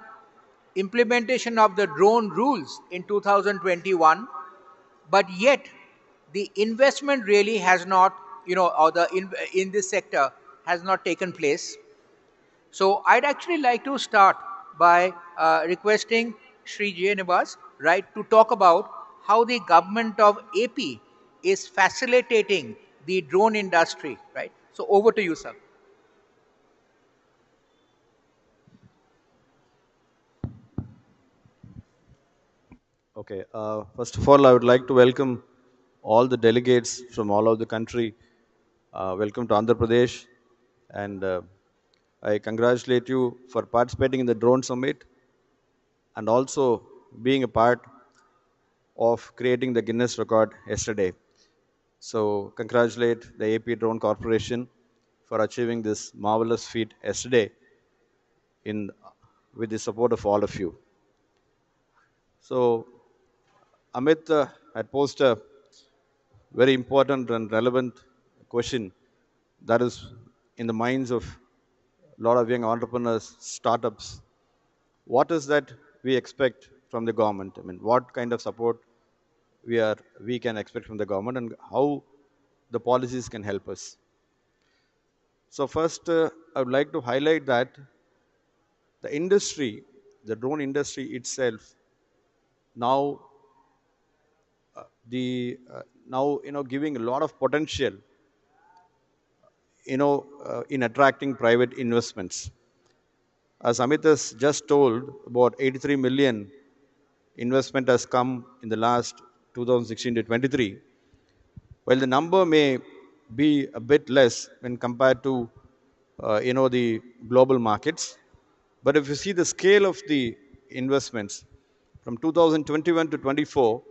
O: implementation of the drone rules in 2021, but yet the investment really has not, or in this sector has not taken place. So I'd actually like to start by requesting Sri Jayanivas, right, to talk about how the government of AP is facilitating the drone industry, right? So over to you, sir.
P: Okay. First of all, I would like to welcome all the delegates from all over the country. Welcome to Andhra Pradesh, and I congratulate you for participating in the drone summit and also being a part of creating the Guinness record yesterday. So congratulate the AP Drone Corporation for achieving this marvelous feat yesterday in with the support of all of you. So Amit had posed a very important and relevant question that is in the minds of a lot of young entrepreneurs, startups. What is that we expect from the government? I mean, what kind of support we can expect from the government, and how the policies can help us? So first, I would like to highlight that the industry, the drone industry itself, now giving a lot of potential, in attracting private investments. As Amit has just told, about 83 million investment has come in the last 2016 to 23. While the number may be a bit less when compared to the global markets, but if you see the scale of the investments from 2021 to 24,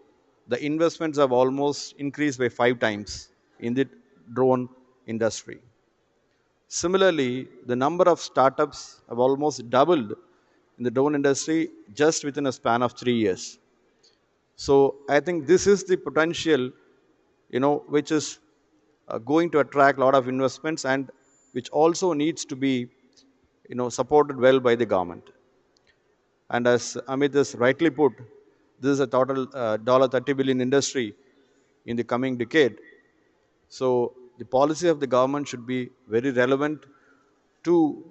P: the investments have almost increased by 5 times in the drone industry. Similarly, the number of startups have almost doubled in the drone industry just within a span of 3 years. So I think this is the potential, which is going to attract a lot of investments, and which also needs to be, supported well by the government. And as Amit has rightly put, this is a total $30 billion industry in the coming decade. So the policy of the government should be very relevant to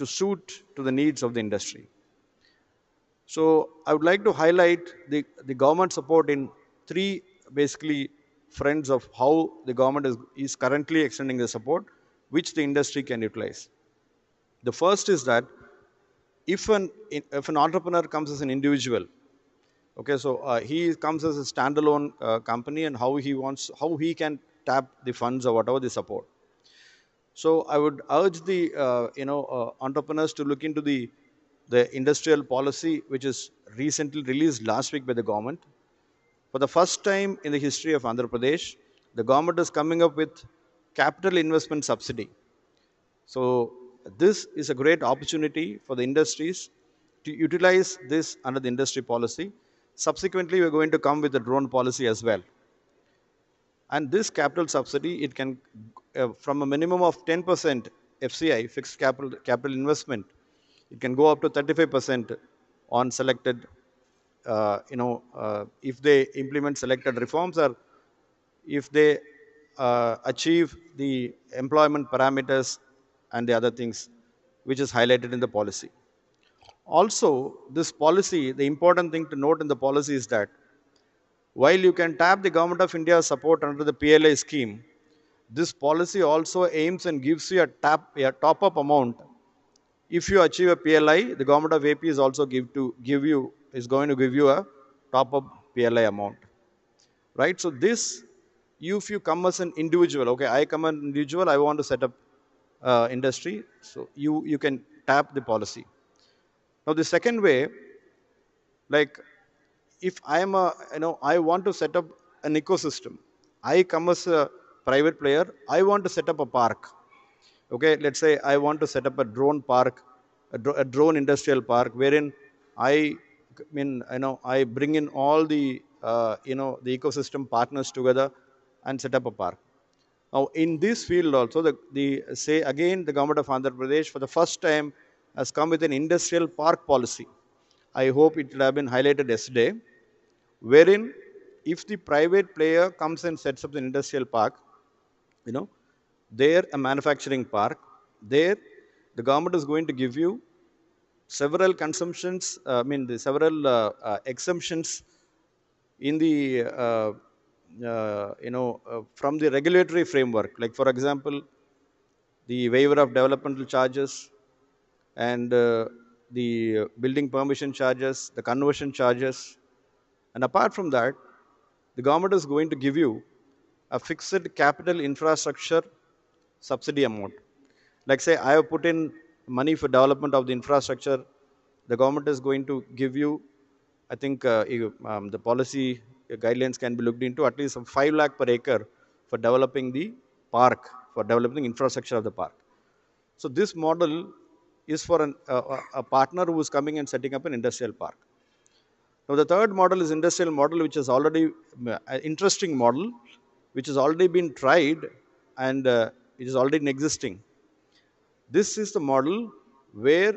P: suit to the needs of the industry. So I would like to highlight the government support in three basically fronts of how the government is currently extending the support, which the industry can utilize. The first is that if an entrepreneur comes as an individual, okay, so he comes as a standalone company, and how he can tap the funds or whatever the support. So I would urge the entrepreneurs to look into the industrial policy, which is recently released last week by the government. For the first time in the history of Andhra Pradesh, the government is coming up with capital investment subsidy. So this is a great opportunity for the industries to utilize this under the industry policy. Subsequently, we are going to come with the drone policy as well. And this capital subsidy, it can, from a minimum of 10% FCI, fixed capital investment, it can go up to 35% on selected, if they implement selected reforms, or if they achieve the employment parameters and the other things which is highlighted in the policy. Also, this policy, the important thing to note in the policy is that while you can tap the Government of India's support under the PLI scheme, this policy also aims and gives you a top-up amount. If you achieve a PLI, the Government of AP is also going to give you a top-up PLI amount, right? So this, if you come as an individual, okay, I come as an individual, I want to set up industry, so you can tap the policy. Now the second way, like if I am I want to set up an ecosystem. I come as a private player, I want to set up a park. Okay, let's say I want to set up a drone park, a drone industrial park, wherein I bring in all the the ecosystem partners together and set up a park. Now, in this field also, the government of Andhra Pradesh for the first time has come with an industrial park policy. I hope it will have been highlighted yesterday, wherein if the private player comes and sets up an industrial park, there a manufacturing park, there the government is going to give you several consumptions, several exemptions in the from the regulatory framework, like for example, the waiver of developmental charges and the building permission charges, the conversion charges, and apart from that, the government is going to give you a fixed capital infrastructure subsidy amount. Like say, I have put in money for development of the infrastructure, the government is going to give you, I think the policy guidelines can be looked into, at least 5 lakh per acre for developing the park, for developing infrastructure of the park. So this model is for a partner who is coming and setting up an industrial park. Now the third model is industrial model, which is already an interesting model, which has already been tried and it is already in existing. This is the model where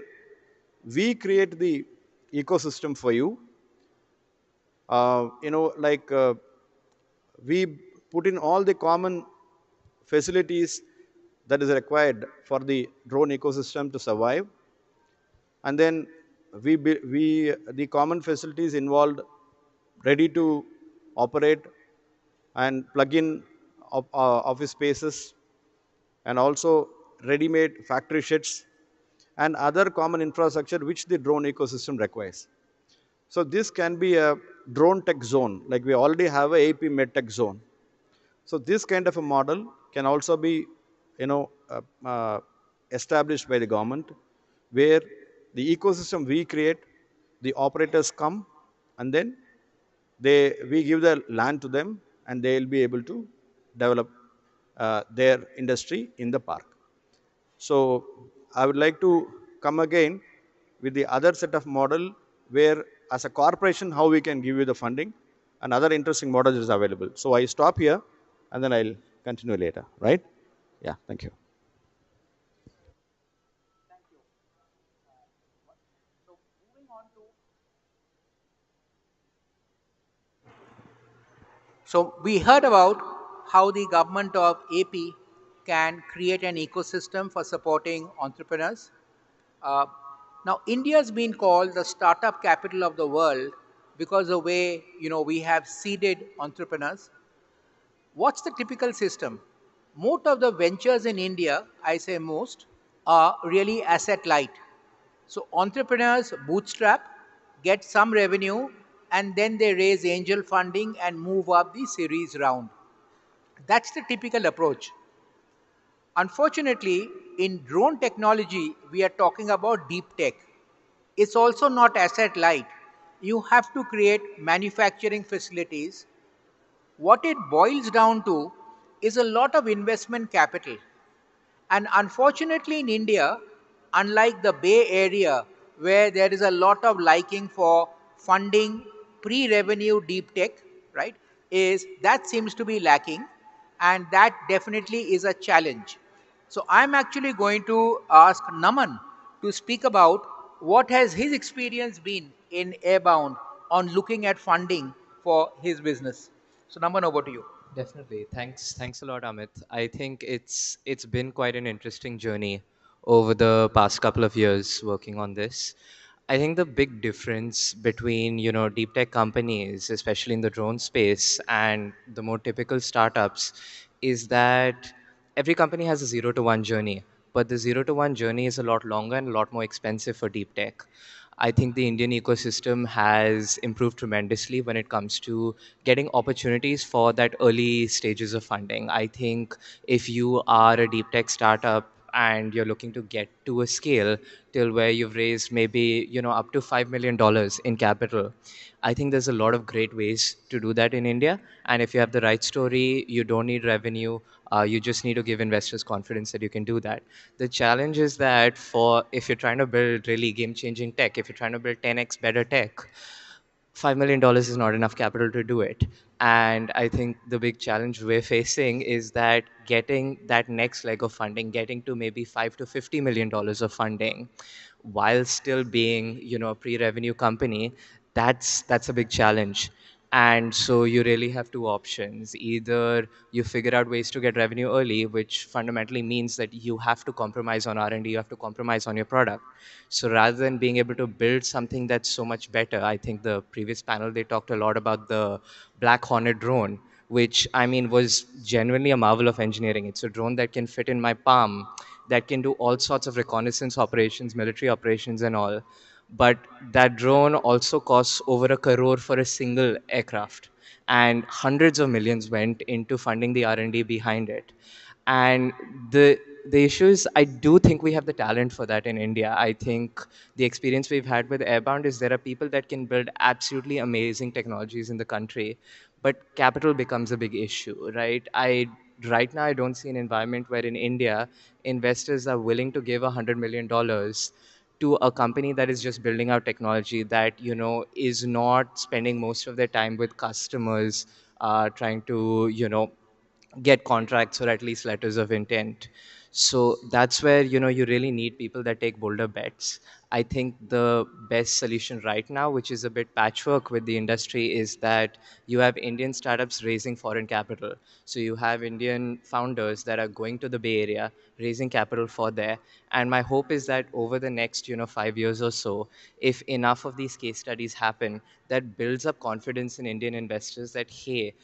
P: we create the ecosystem for you. We put in all the common facilities that is required for the drone ecosystem to survive, and then the common facilities involved ready to operate and plug in office spaces, and also ready-made factory sheds and other common infrastructure which the drone ecosystem requires. So this can be a drone tech zone, like we already have a AP MedTech zone. So this kind of a model can also be established by the government, where the ecosystem we create, the operators come, and then we give the land to them, and they will be able to develop their industry in the park. So I would like to come again with the other set of model where as a corporation how we can give you the funding, and other interesting models is available. So I stop here and then I'll continue later, right? Yeah, thank you.
O: So we heard about how the government of AP can create an ecosystem for supporting entrepreneurs. Now, India has been called the startup capital of the world because the way we have seeded entrepreneurs. What's the typical system? Most of the ventures in India, I say most, are really asset light. So entrepreneurs bootstrap, get some revenue, and then they raise angel funding and move up the series round. That's the typical approach. Unfortunately, in drone technology, we are talking about deep tech. It's also not asset light. you have to create manufacturing facilities. What it boils down to is a lot of investment capital. And unfortunately, in India, unlike the Bay Area, where there is a lot of liking for funding pre revenue deep tech, right, is that seems to be lacking, and that definitely is a challenge. So, I'm actually going to ask Naman to speak about what has his experience been in Airbound on looking at funding for his business. So, Naman, over to you.
Q: Definitely. Thanks a lot, Amit. I think it's been quite an interesting journey over the past couple of years working on this. I think the big difference between, deep tech companies, especially in the drone space, and the more typical startups is that every company has a 0 to 1 journey, but the 0 to 1 journey is a lot longer and a lot more expensive for deep tech. I think the Indian ecosystem has improved tremendously when it comes to getting opportunities for that early stages of funding. I think if you are a deep tech startup and you're looking to get to a scale till where you've raised maybe, up to $5 million in capital, I think there's a lot of great ways to do that in India. And if you have the right story, you don't need revenue. You just need to give investors confidence that you can do that. The challenge is that for if you're trying to build really game-changing tech, if you're trying to build 10x better tech, $5 million is not enough capital to do it. And I think the big challenge we're facing is that getting that next leg of funding, getting to maybe $5 to $50 million of funding, while still being, a pre-revenue company, that's a big challenge. And so you really have two options. Either you figure out ways to get revenue early, which fundamentally means that you have to compromise on R&D, you have to compromise on your product. So rather than being able to build something that's so much better, I think the previous panel, they talked a lot about the Black Hornet drone, which I mean was genuinely a marvel of engineering. It's a drone that can fit in my palm, that can do all sorts of reconnaissance operations, military operations and all. But that drone also costs over 1 crore for a single aircraft, and hundreds of millions went into funding the R&D behind it. And the issue is, I do think we have the talent for that in India. I think the experience we've had with Airbound is there are people that can build absolutely amazing technologies in the country, but capital becomes a big issue, right? Right now I don't see an environment where in India investors are willing to give $100 million to a company that is just building out technology that is not spending most of their time with customers, trying to get contracts or at least letters of intent. So that's where you really need people that take bolder bets. I think the best solution right now, which is a bit patchwork with the industry, is that you have Indian startups raising foreign capital. So you have Indian founders that are going to the Bay Area raising capital for there. And my hope is that over the next 5 years or so, if enough of these case studies happen, that builds up confidence in Indian investors that, hey,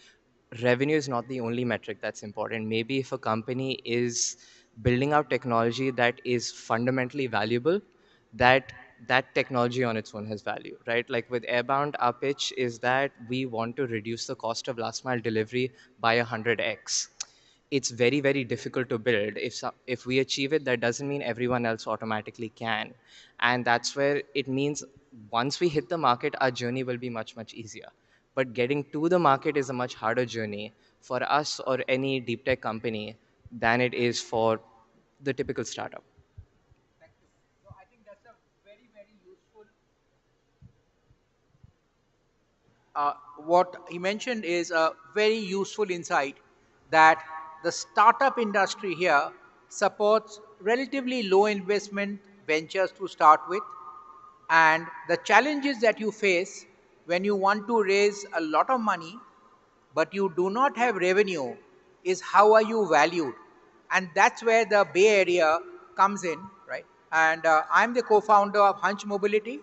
Q: revenue is not the only metric that's important. Maybe if a company is building out technology that is fundamentally valuable, that that technology on its own has value, right? Like with Airbound, our pitch is that we want to reduce the cost of last mile delivery by 100x. It's very, very difficult to build. If we achieve it, that doesn't mean everyone else automatically can. And that's where it means once we hit the market, our journey will be much, much easier. But getting to the market is a much harder journey for us or any deep tech company than it is for the typical startup.
O: What he mentioned is a very useful insight that the startup industry here supports relatively low investment ventures to start with, and the challenges that you face when you want to raise a lot of money but you do not have revenue is how are you valued. And that's where the Bay Area comes in, right? And I'm the co-founder of Hunch Mobility.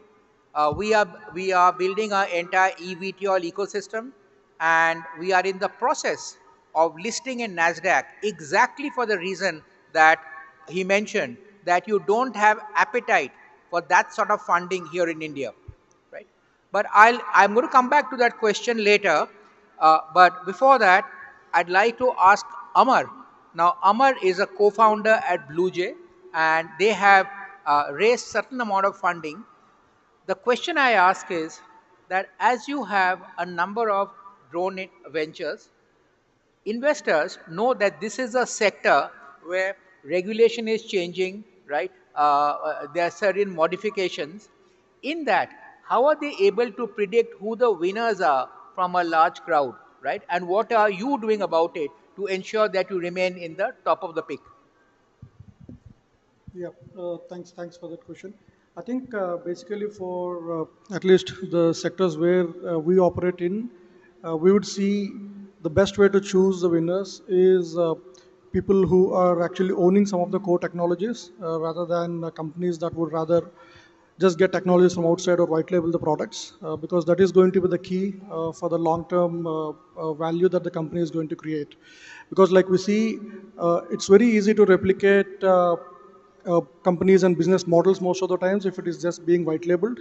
O: We are building our entire eVTOL ecosystem, and we are in the process of listing in Nasdaq exactly for the reason that he mentioned, that you don't have appetite for that sort of funding here in India, right? But I'm going to come back to that question later. But before that, I'd like to ask Amar. Now, Amar is a co-founder at Blue Jay, and they have raised certain amount of funding. The question I ask is, that as you have a number of drone ventures, investors know that this is a sector where regulation is changing, right? There are certain modifications. In that, how are they able to predict who the winners are from a large crowd, right? And what are you doing about it to ensure that you remain in the top of the pick?
H: Yeah, thanks for that question. I think basically for at least the sectors where we operate in, we would see the best way to choose the winners is people who are actually owning some of the core technologies rather than companies that would rather just get technologies from outside or white label the products because that is going to be the key for the long term value that the company is going to create. Because like we see, it's very easy to replicate companies and business models most of the times if it is just being white labeled,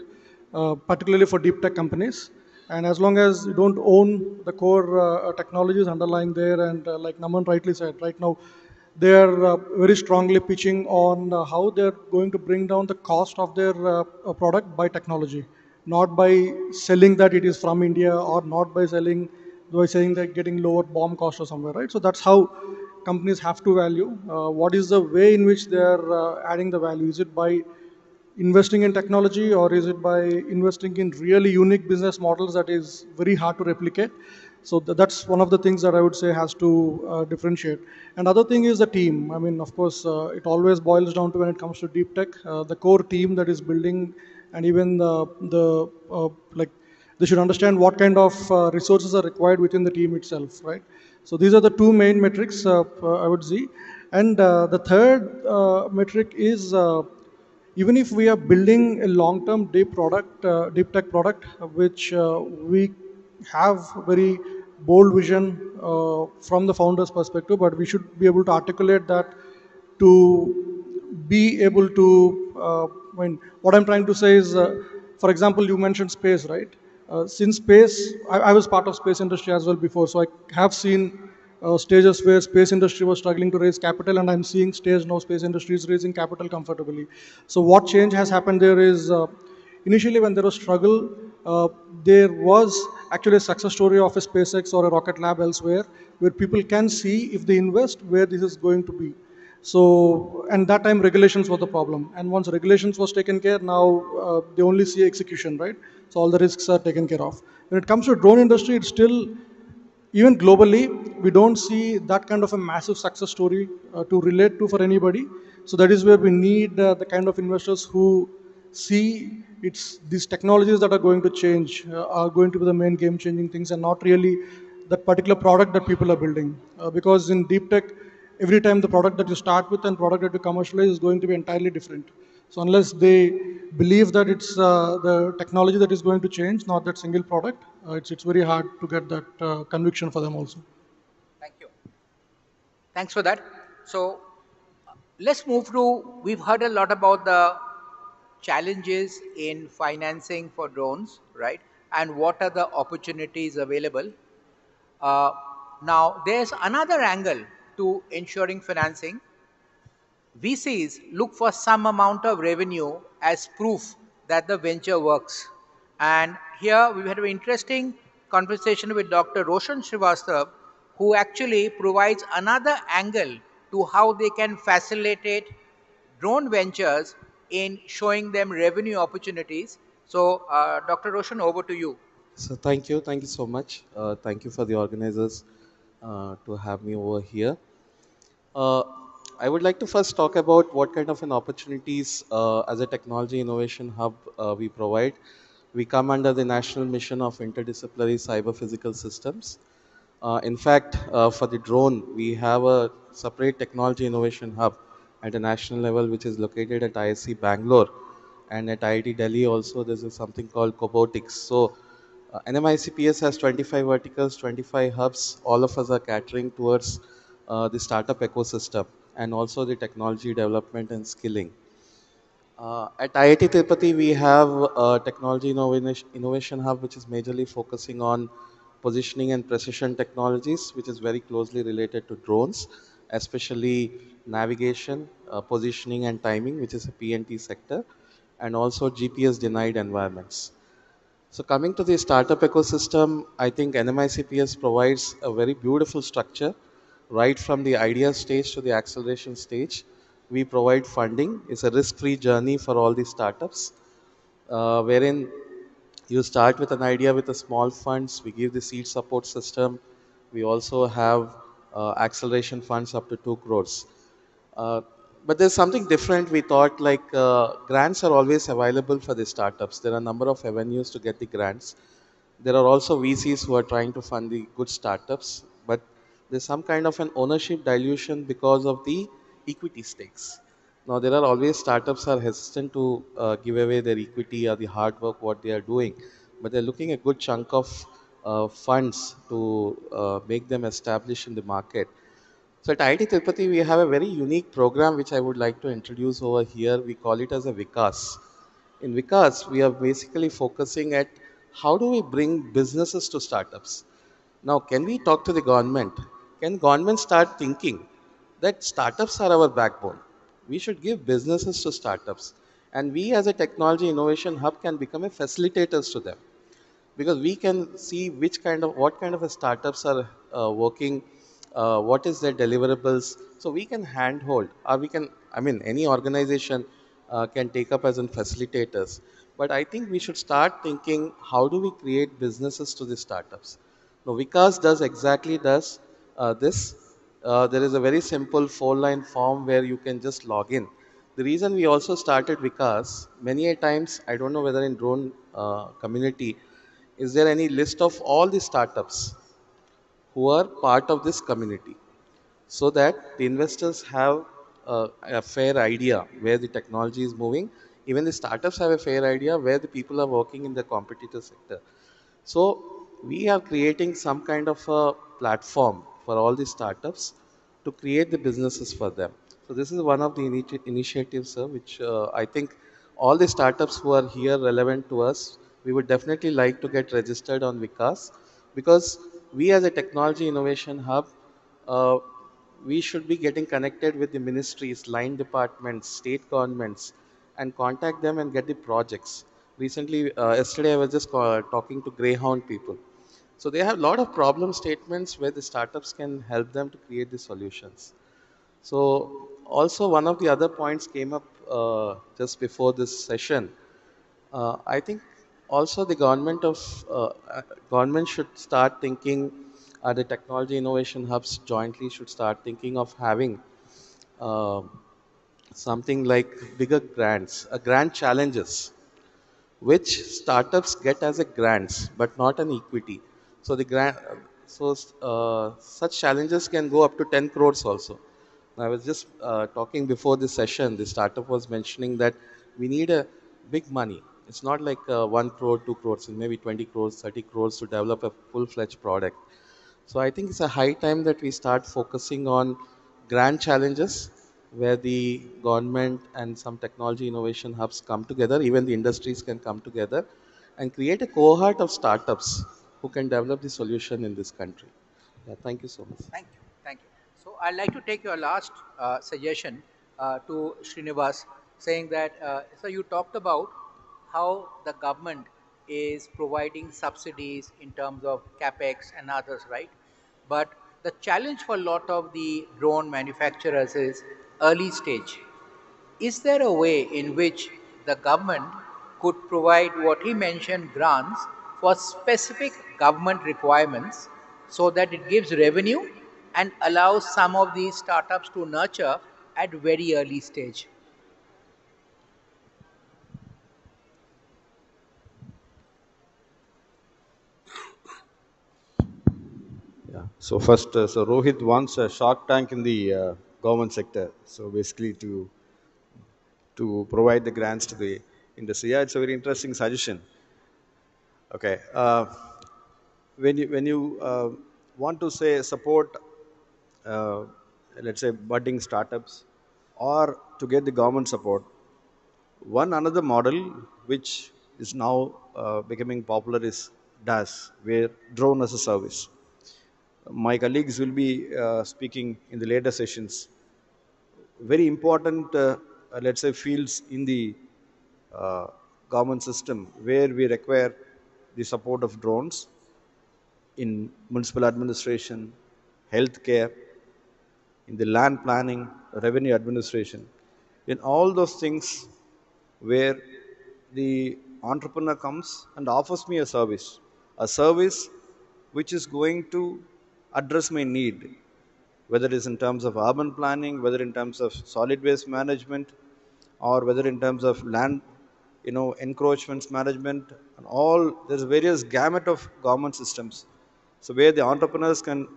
H: particularly for deep tech companies. And as long as you don't own the core technologies underlying there, and like Naman rightly said, right now they are very strongly pitching on how they're going to bring down the cost of their product by technology, not by selling that it is from India, or not by selling by saying that getting lower BOM cost or somewhere, right? So that's how companies have to value. What is the way in which they are adding the value? Is it by investing in technology, or is it by investing in really unique business models that is very hard to replicate? So that's one of the things that I would say has to differentiate. And other thing is the team. I mean, of course, it always boils down to when it comes to deep tech, the core team that is building, and even like they should understand what kind of resources are required within the team itself, right? So these are the two main metrics I would see. And the third metric is even if we are building a long-term deep tech product, which we have very bold vision from the founder's perspective, but we should be able to articulate that to be able to, I mean, what I'm trying to say is, for example, you mentioned space, right? Since space, I was part of space industry as well before, so I have seen stages where space industry was struggling to raise capital, and I'm seeing stage now space industry is raising capital comfortably. So what change has happened there is, initially when there was struggle, there was actually a success story of a SpaceX or a rocket lab elsewhere, where people can see if they invest where this is going to be. So, and that time regulations were the problem. And once regulations was taken care, now they only see execution, right? So all the risks are taken care of. When it comes to drone industry, it's still, even globally, we don't see that kind of a massive success story to relate to for anybody. So that is where we need the kind of investors who see it's these technologies that are going to change, are going to be the main game changing things, and not really that particular product that people are building. Because in deep tech, every time the product that you start with and product that you commercialize is going to be entirely different. So unless they believe that it's the technology that is going to change, not that single product, it's very hard to get that conviction for them also.
O: Thank you. Thanks for that. So let's move to, we've heard a lot about the challenges in financing for drones, right? And what are the opportunities available? Uh, Now, there's another angle to ensuring financing. VCs look for some amount of revenue as proof that the venture works. And here we had an interesting conversation with Dr. Roshan Srivastav, who actually provides another angle to how they can facilitate drone ventures in showing them revenue opportunities. So, Dr. Roshan, over to you.
R: So thank you so much. Thank you for the organizers to have me over here. Uh, I would like to first talk about what kind of an opportunities as a technology innovation hub we provide. We come under the national mission of interdisciplinary cyber physical systems. In fact, for the drone, we have a separate technology innovation hub at a national level, which is located at ISC Bangalore, and at IIT Delhi also there is something called Cobotics. So NMICPS has 25 verticals, 25 hubs. All of us are catering towards the startup ecosystem and also the technology development and skilling. At IIT Tirupati, we have a technology innovation hub, which is majorly focusing on positioning and precision technologies, which is very closely related to drones, especially navigation, positioning and timing, which is a PNT sector, and also GPS denied environments. So coming to the startup ecosystem, I think NMICPS provides a very beautiful structure right from the idea stage to the acceleration stage. We provide funding. It's a risk-free journey for all the startups, wherein you start with an idea with a small funds. We give the seed support system. We also have acceleration funds up to 2 crores. Uh, but there's something different. We thought like grants are always available for the startups. There are a number of avenues to get the grants. There are also VCs who are trying to fund the good startups, but there's some kind of an ownership dilution because of the equity stakes. Now there are always startups are hesitant to give away their equity or the hard work what they are doing, but they're looking a good chunk of funds to make them establish in the market. So at IIT Tirupati, we have a very unique program which I would like to introduce over here. We call it as a Vikas. In Vikas, we are basically focusing at how do we bring businesses to startups. Now, can we talk to the government? Can government start thinking that startups are our backbone? We should give businesses to startups. And we as a technology innovation hub can become a facilitators to them, because we can see which kind of what kind of a startups are working, what is their deliverables, so we can handhold, or we can, I mean, any organization can take up as in facilitators. But I think we should start thinking how do we create businesses to the startups. Now Vikas does this. There is a very simple 4-line form where you can just log in. The reason we also started Vikas, many a times, I don't know whether in drone community, is there any list of all the startups who are part of this community, so that the investors have a fair idea where the technology is moving. Even the startups have a fair idea where the people are working in the competitor sector. So we are creating some kind of a platform for all the startups to create the businesses for them. So this is one of the initiatives, sir, which I think all the startups who are here relevant to us, we would definitely like to get registered on Vikas, because we as a technology innovation hub, uh, we should be getting connected with the ministries, line departments, state governments, and contact them and get the projects. Recently, yesterday I was just talking to Greyhound people. So they have a lot of problem statements where the startups can help them to create the solutions. So also one of the other points came up just before this session. I think also the government should start thinking, the technology innovation hubs jointly should start thinking of having uh, something like bigger grants, grant challenges, which startups get as a grants but not an equity. So the grant, such challenges can go up to 10 crores also. I was just talking before this session. The startup was mentioning that we need a big money. It's not like 1 crore, 2 crores, maybe 20 crores, 30 crores to develop a full-fledged product. So I think it's a high time that we start focusing on grand challenges where the government and some technology innovation hubs come together, even the industries can come together and create a cohort of startups who can develop the solution in this country. Yeah, thank you so much.
O: Thank you. Thank you. So I'd like to take your last suggestion to Srinivas, saying that, so you talked about how the government is providing subsidies in terms of capex and others, right? But the challenge for a lot of the drone manufacturers is early stage. Is there a way in which the government could provide what he mentioned grants for specific government requirements so that it gives revenue and allows some of these startups to nurture at very early stage?
P: Yeah. So first, so Rohit wants a Shark Tank in the government sector. So basically, to provide the grants to the industry. Yeah, it's a very interesting suggestion. Okay. When you want to say support, uh, let's say budding startups, or to get the government support, one another model which is now becoming popular is DAS, where drone as a service. My colleagues will be speaking in the later sessions. Very important, let's say, fields in the uh, government system where we require the support of drones in municipal administration, healthcare, in the land planning, revenue administration, in all those things where the entrepreneur comes and offers me a service which is going to address my need, whether it is in terms of urban planning, whether in terms of solid waste management, or whether in terms of land, encroachments management, and all. There's various gamut of government systems. So where the entrepreneurs can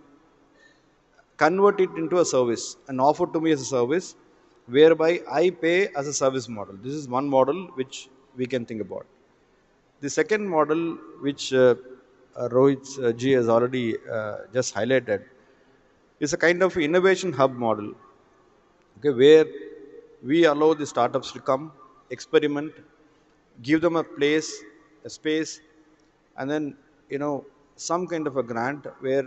P: convert it into a service and offer to me as a service, whereby I pay as a service model. This is one model which we can think about. The second model, which Rohit ji has already just highlighted, is a kind of innovation hub model, okay, where we allow the startups to come, experiment, give them a place, a space, and then some kind of a grant where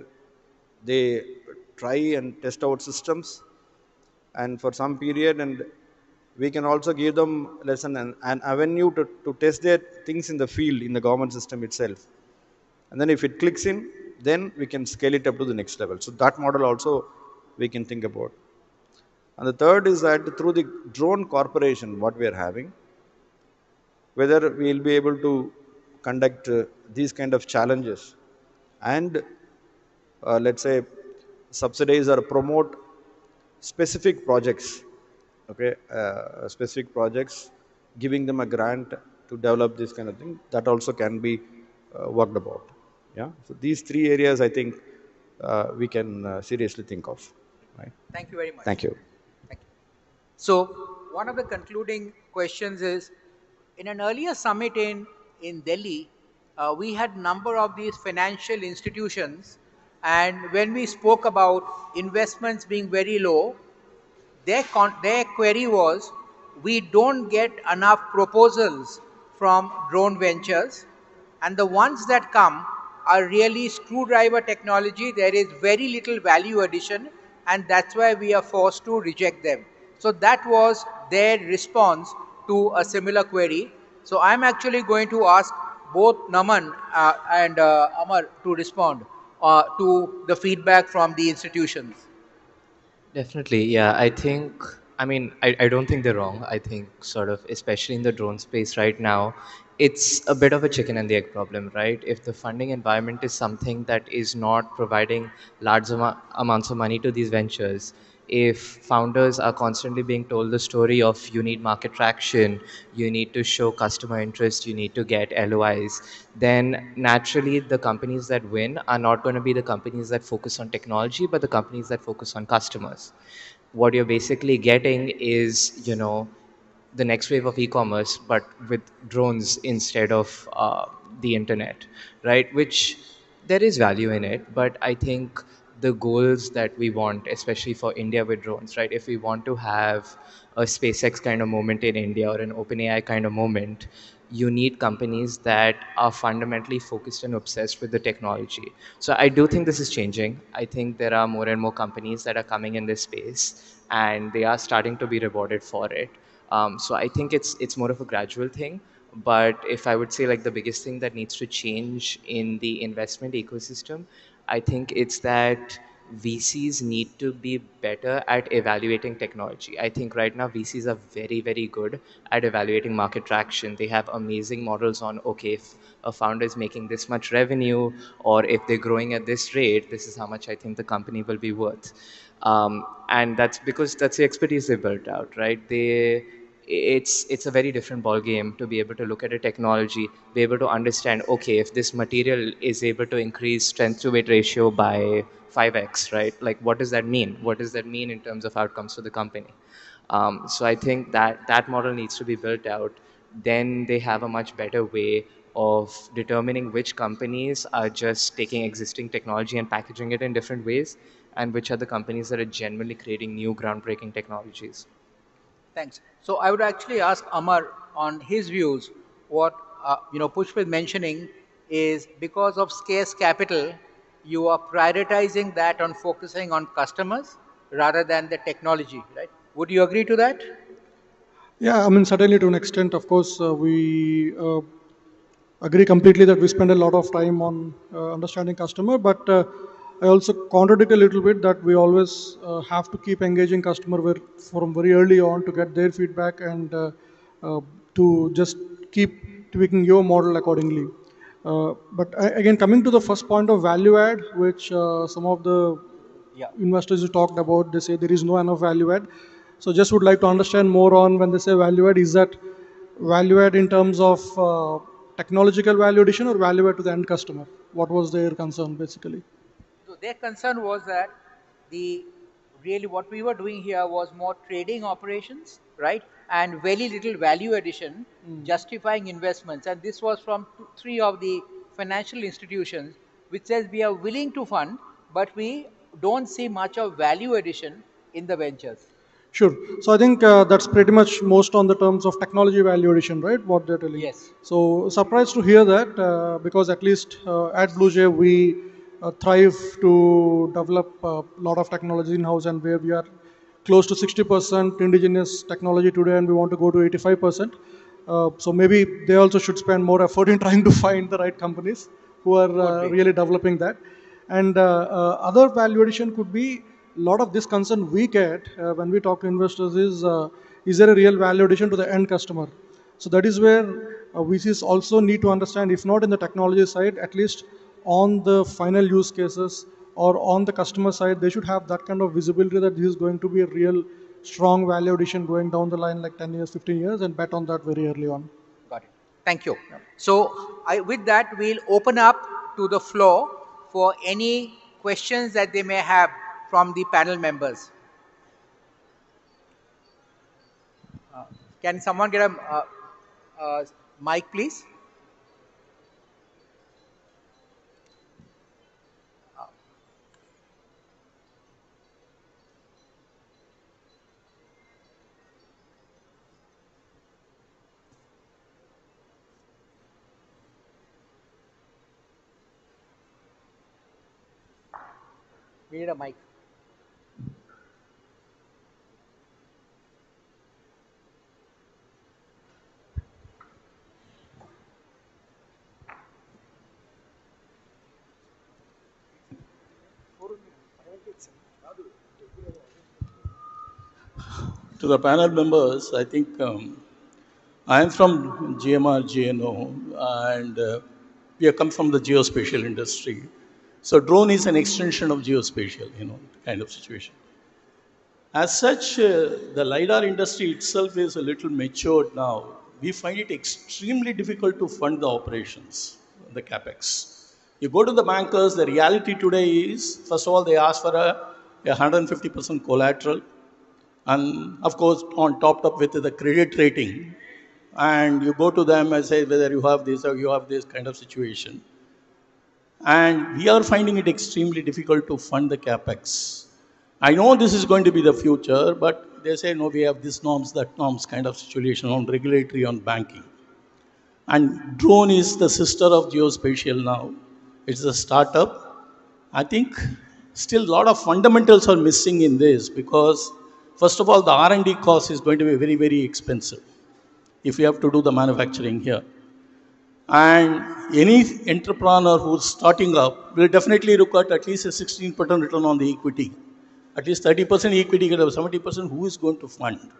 P: they try and test out systems and for some period, and we can also give them an avenue to test their things in the field, in the government system itself, and then if it clicks in, then we can scale it up to the next level. So that model also we can think about. And the third is that through the drone corporation what we are having, whether we will be able to conduct these kind of challenges and let's say subsidize or promote specific projects, okay, specific projects, giving them a grant to develop this kind of thing, that also can be worked about. Yeah, so these three areas I think we can seriously think of, right?
O: Thank you very much.
P: Thank you.
O: Thank you. So one of the concluding questions is, in an earlier summit in Delhi, we had number of these financial institutions, and when we spoke about investments being very low, their query was, we don't get enough proposals from drone ventures, and the ones that come are really screwdriver technology. There is very little value addition, and that's why we are forced to reject them. So that was their response to a similar query. So I'm actually going to ask both Naman and Amar to respond to the feedback from the institutions.
Q: Definitely, yeah. I don't think they're wrong. I think, sort of, especially in the drone space right now, it's a bit of a chicken and the egg problem, right? If the funding environment is something that is not providing large amounts of money to these ventures, if founders are constantly being told the story of you need market traction, you need to show customer interest, you need to get LOIs, then naturally the companies that win are not going to be the companies that focus on technology, but the companies that focus on customers. What you're basically getting is, the next wave of e-commerce, but with drones instead of the internet, right? Which there is value in it, but I think the goals that we want, especially for India with drones, right? If we want to have a SpaceX kind of moment in India or an OpenAI kind of moment, you need companies that are fundamentally focused and obsessed with the technology. So I do think this is changing. I think there are more and more companies that are coming in this space, and they are starting to be rewarded for it. So I think it's more of a gradual thing. But if I would say, like, the biggest thing that needs to change in the investment ecosystem, I think it's that VCs need to be better at evaluating technology. I think right now VCs are very, very good at evaluating market traction. They have amazing models on, okay, if a founder is making this much revenue, or if they're growing at this rate, this is how much I think the company will be worth. And that's because that's the expertise they built out, right? It's a very different ball game to be able to look at a technology, be able to understand, okay, if this material is able to increase strength to weight ratio by 5x, right? Like, what does that mean? What does that mean in terms of outcomes for the company? So I think that model needs to be built out. Then they have a much better way of determining which companies are just taking existing technology and packaging it in different ways, and which are the companies that are genuinely creating new groundbreaking technologies.
O: Thanks. So I would actually ask Amar on his views. What Pushp is mentioning is, because of scarce capital, you are prioritizing that on focusing on customers rather than the technology, right? Would you agree to that?
H: Yeah, I mean, certainly to an extent, of course, we agree completely that we spend a lot of time on understanding customer, but I also contradict a little bit that we always have to keep engaging customer from very early on to get their feedback and uh, to just keep tweaking your model accordingly. Again, coming to the first point of value add, which some of the investors who talked about, they say there is no enough value add. So just would like to understand more on when they say value add, is that value add in terms of technological value addition or value add to the end customer? What was their concern basically?
O: So their concern was that the really what we were doing here was more trading operations, right? And very little value addition, justifying investments. And this was from three of the financial institutions, which says we are willing to fund, but we don't see much of value addition in the ventures.
H: Sure. So I think that's pretty much most on the terms of technology value addition, right? What they're telling.
O: Yes.
H: So surprised to hear that because at least at BlueJ we thrive to develop a lot of technology in house, and where we are close to 60% indigenous technology today, and we want to go to 85%. So maybe they also should spend more effort in trying to find the right companies who are really developing that. And other value addition could be a lot of this concern we get when we talk to investors is there a real value addition to the end customer? So that is where VCs also need to understand, if not in the technology side, at least on the final use cases or on the customer side, they should have that kind of visibility that this is going to be a real strong value addition going down the line like 10 years, 15 years, and bet on that very early on.
O: Got it. Thank you. So with that, we'll open up to the floor for any questions that they may have from the panel members. Can someone get a mic, please? We need a mic.
S: To the panel members, I think I am from GMR GNO, and we have come from the geospatial industry. So drone is an extension of geospatial, kind of situation. As such, the LiDAR industry itself is a little matured now. We find it extremely difficult to fund the operations, the capex. You go to the bankers, the reality today is, first of all, they ask for a 150% collateral, and of course, on topped up with the credit rating. And you go to them and say whether you have this or you have this kind of situation. And we are finding it extremely difficult to fund the capex. I know this is going to be the future, but they say, no, we have this norms, that norms kind of situation on regulatory, on banking. And drone is the sister of geospatial now. It's a startup. I think still a lot of fundamentals are missing in this because, first of all, the R&D cost is going to be very, very expensive if you have to do the manufacturing here. And any entrepreneur who's starting up will definitely look at least a 16% return on the equity. At least 30% equity, 70% who is going to fund?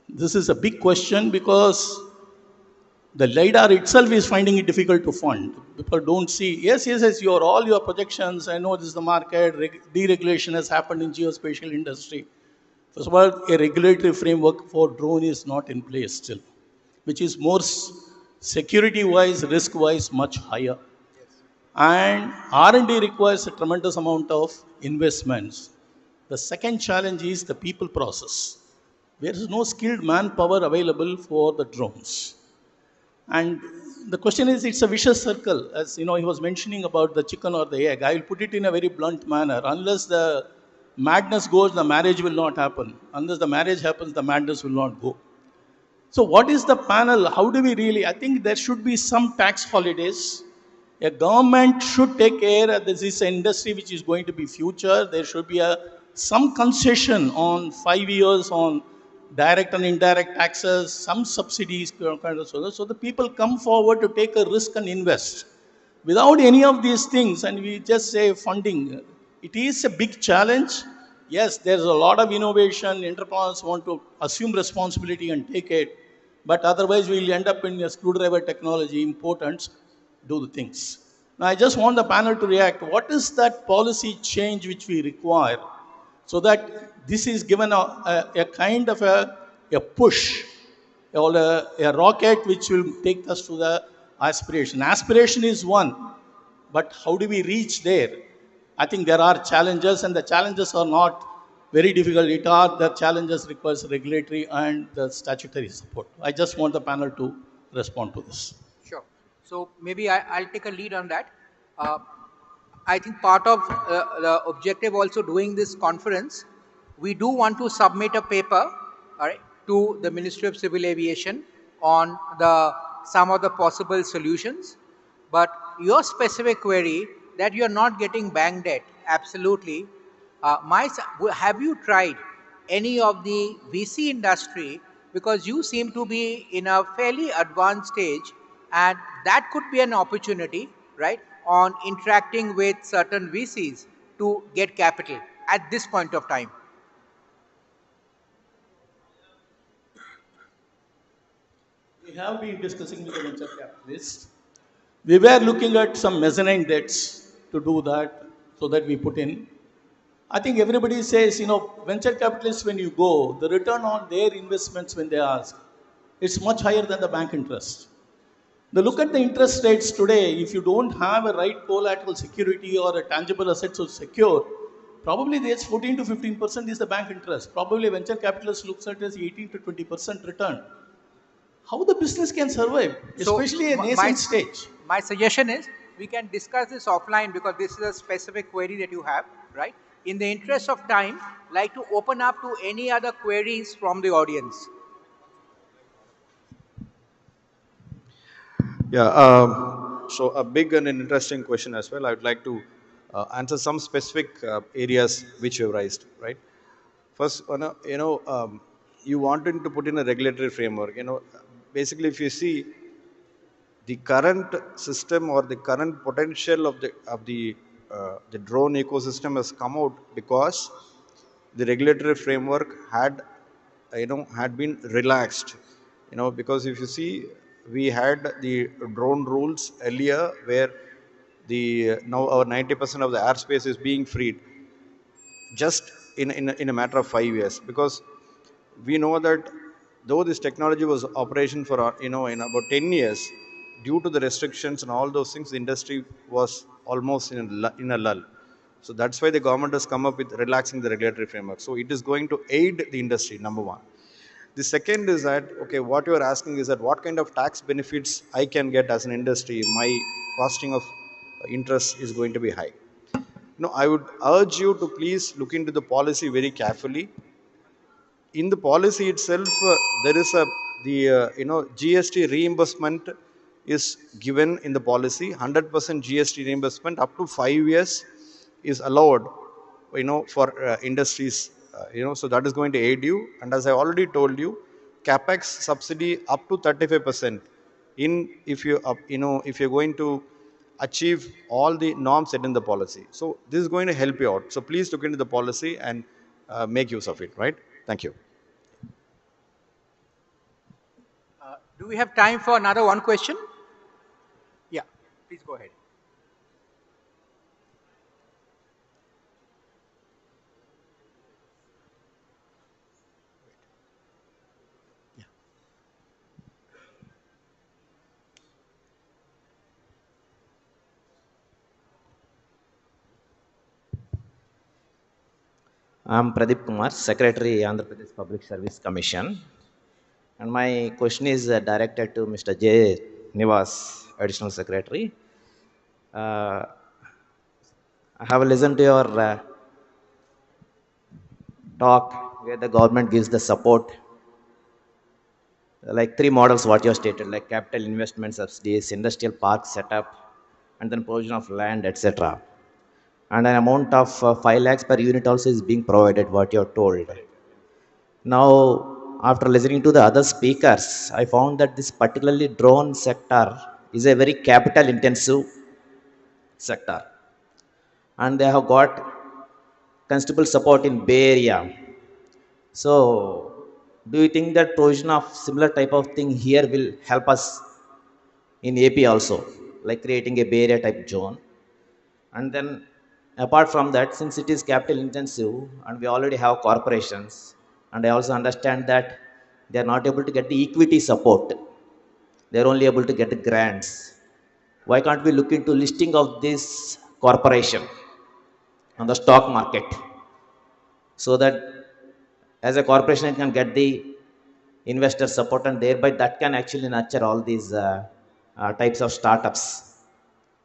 S: This is a big question because the LiDAR itself is finding it difficult to fund. People don't see, yes, all your projections, I know this is the market, deregulation has happened in geospatial industry. First of all, a regulatory framework for drone is not in place still, which is more security-wise, risk-wise, much higher. And R&D requires a tremendous amount of investments. The second challenge is the people process. There is no skilled manpower available for the drones. And the question is, it's a vicious circle. As he was mentioning about the chicken or the egg. I will put it in a very blunt manner. Unless the madness goes, the marriage will not happen. Unless the marriage happens, the madness will not go. So what is the panel? How do we really, I think there should be some tax holidays. A government should take care that this is an industry which is going to be future. There should be some concession on 5 years on direct and indirect taxes, some subsidies, kind of so the people come forward to take a risk and invest. Without any of these things, and we just say funding, it is a big challenge. Yes, there's a lot of innovation. Entrepreneurs want to assume responsibility and take it, but otherwise we'll end up in a screwdriver technology, importance, do the things. Now, I just want the panel to react. What is that policy change which we require so that this is given a kind of a push or a rocket which will take us to the aspiration. Aspiration is one, but how do we reach there? I think there are challenges, and the challenges are not very difficult. The challenges requires regulatory and the statutory support. I just want the panel to respond to this.
O: Sure. So maybe I'll take a lead on that. I think part of the objective also doing this conference, we do want to submit a paper, all right, to the Ministry of Civil Aviation on some of the possible solutions. But your specific query that you're not getting bank debt, absolutely. Have you tried any of the VC industry, because you seem to be in a fairly advanced stage, and that could be an opportunity, right, on interacting with certain VCs to get capital at this point of time?
S: We have been discussing with the venture capitalists. We were looking at some mezzanine debts to do that, so that we put in. I think everybody says, venture capitalists, when you go, the return on their investments when they ask, it's much higher than the bank interest. Look at the interest rates today. If you don't have a right collateral security or a tangible asset to secure, probably there's 14 to 15% is the bank interest. Probably venture capitalist looks at as 18 to 20% return. How the business can survive, especially a nascent stage?
O: My suggestion is we can discuss this offline, because this is a specific query that you have, right? In the interest of time, like to open up to any other queries from the audience.
P: Yeah, so a big and an interesting question as well. I would like to answer some specific areas which you have raised, right? First, you wanted to put in a regulatory framework. Basically, if you see the current system or the current potential of the drone ecosystem has come out because the regulatory framework had been relaxed. Because if you see, we had the drone rules earlier where now our 90% of the airspace is being freed just in a matter of 5 years, because we know that though this technology was operation for in about 10 years, due to the restrictions and all those things, the industry was almost in a lull. So that's why the government has come up with relaxing the regulatory framework. So it is going to aid the industry, number one. The second is that, okay, what you are asking is that what kind of tax benefits I can get as an industry. My costing of interest is going to be high. No, I would urge you to please look into the policy very carefully. In the policy itself, there is GST reimbursement is given in the policy. 100% GST reimbursement up to 5 years is allowed, for industries. So that is going to aid you. And as I already told you, capex subsidy up to 35% if you're going to achieve all the norms set in the policy. So this is going to help you out. So please look into the policy and make use of it, right? Thank you.
O: Do we have time for another one question? Yeah, please go ahead.
T: I'm Pradeep Kumar, Secretary, Andhra Pradesh Public Service Commission. And my question is directed to Mr. J. Nivas, Additional Secretary. I have listened to your talk where the government gives the support, like 3 models what you have stated, like capital investment subsidies, industrial park setup, and then provision of land, etc. And an amount of 5 lakhs per unit also is being provided, what you have told. Now, after listening to the other speakers, I found that this particularly drone sector is a very capital intensive sector, and they have got considerable support in Bay Area. So, do you think that provision of similar type of thing here will help us in AP also, like creating a Bay Area type zone? And then, apart from that, since it is capital intensive and we already have corporations, and I also understand that they are not able to get the equity support, they are only able to get the grants. Why can't we look into listing of this corporation on the stock market so that as a corporation it can get the investor support, and thereby that can actually nurture all these types of startups?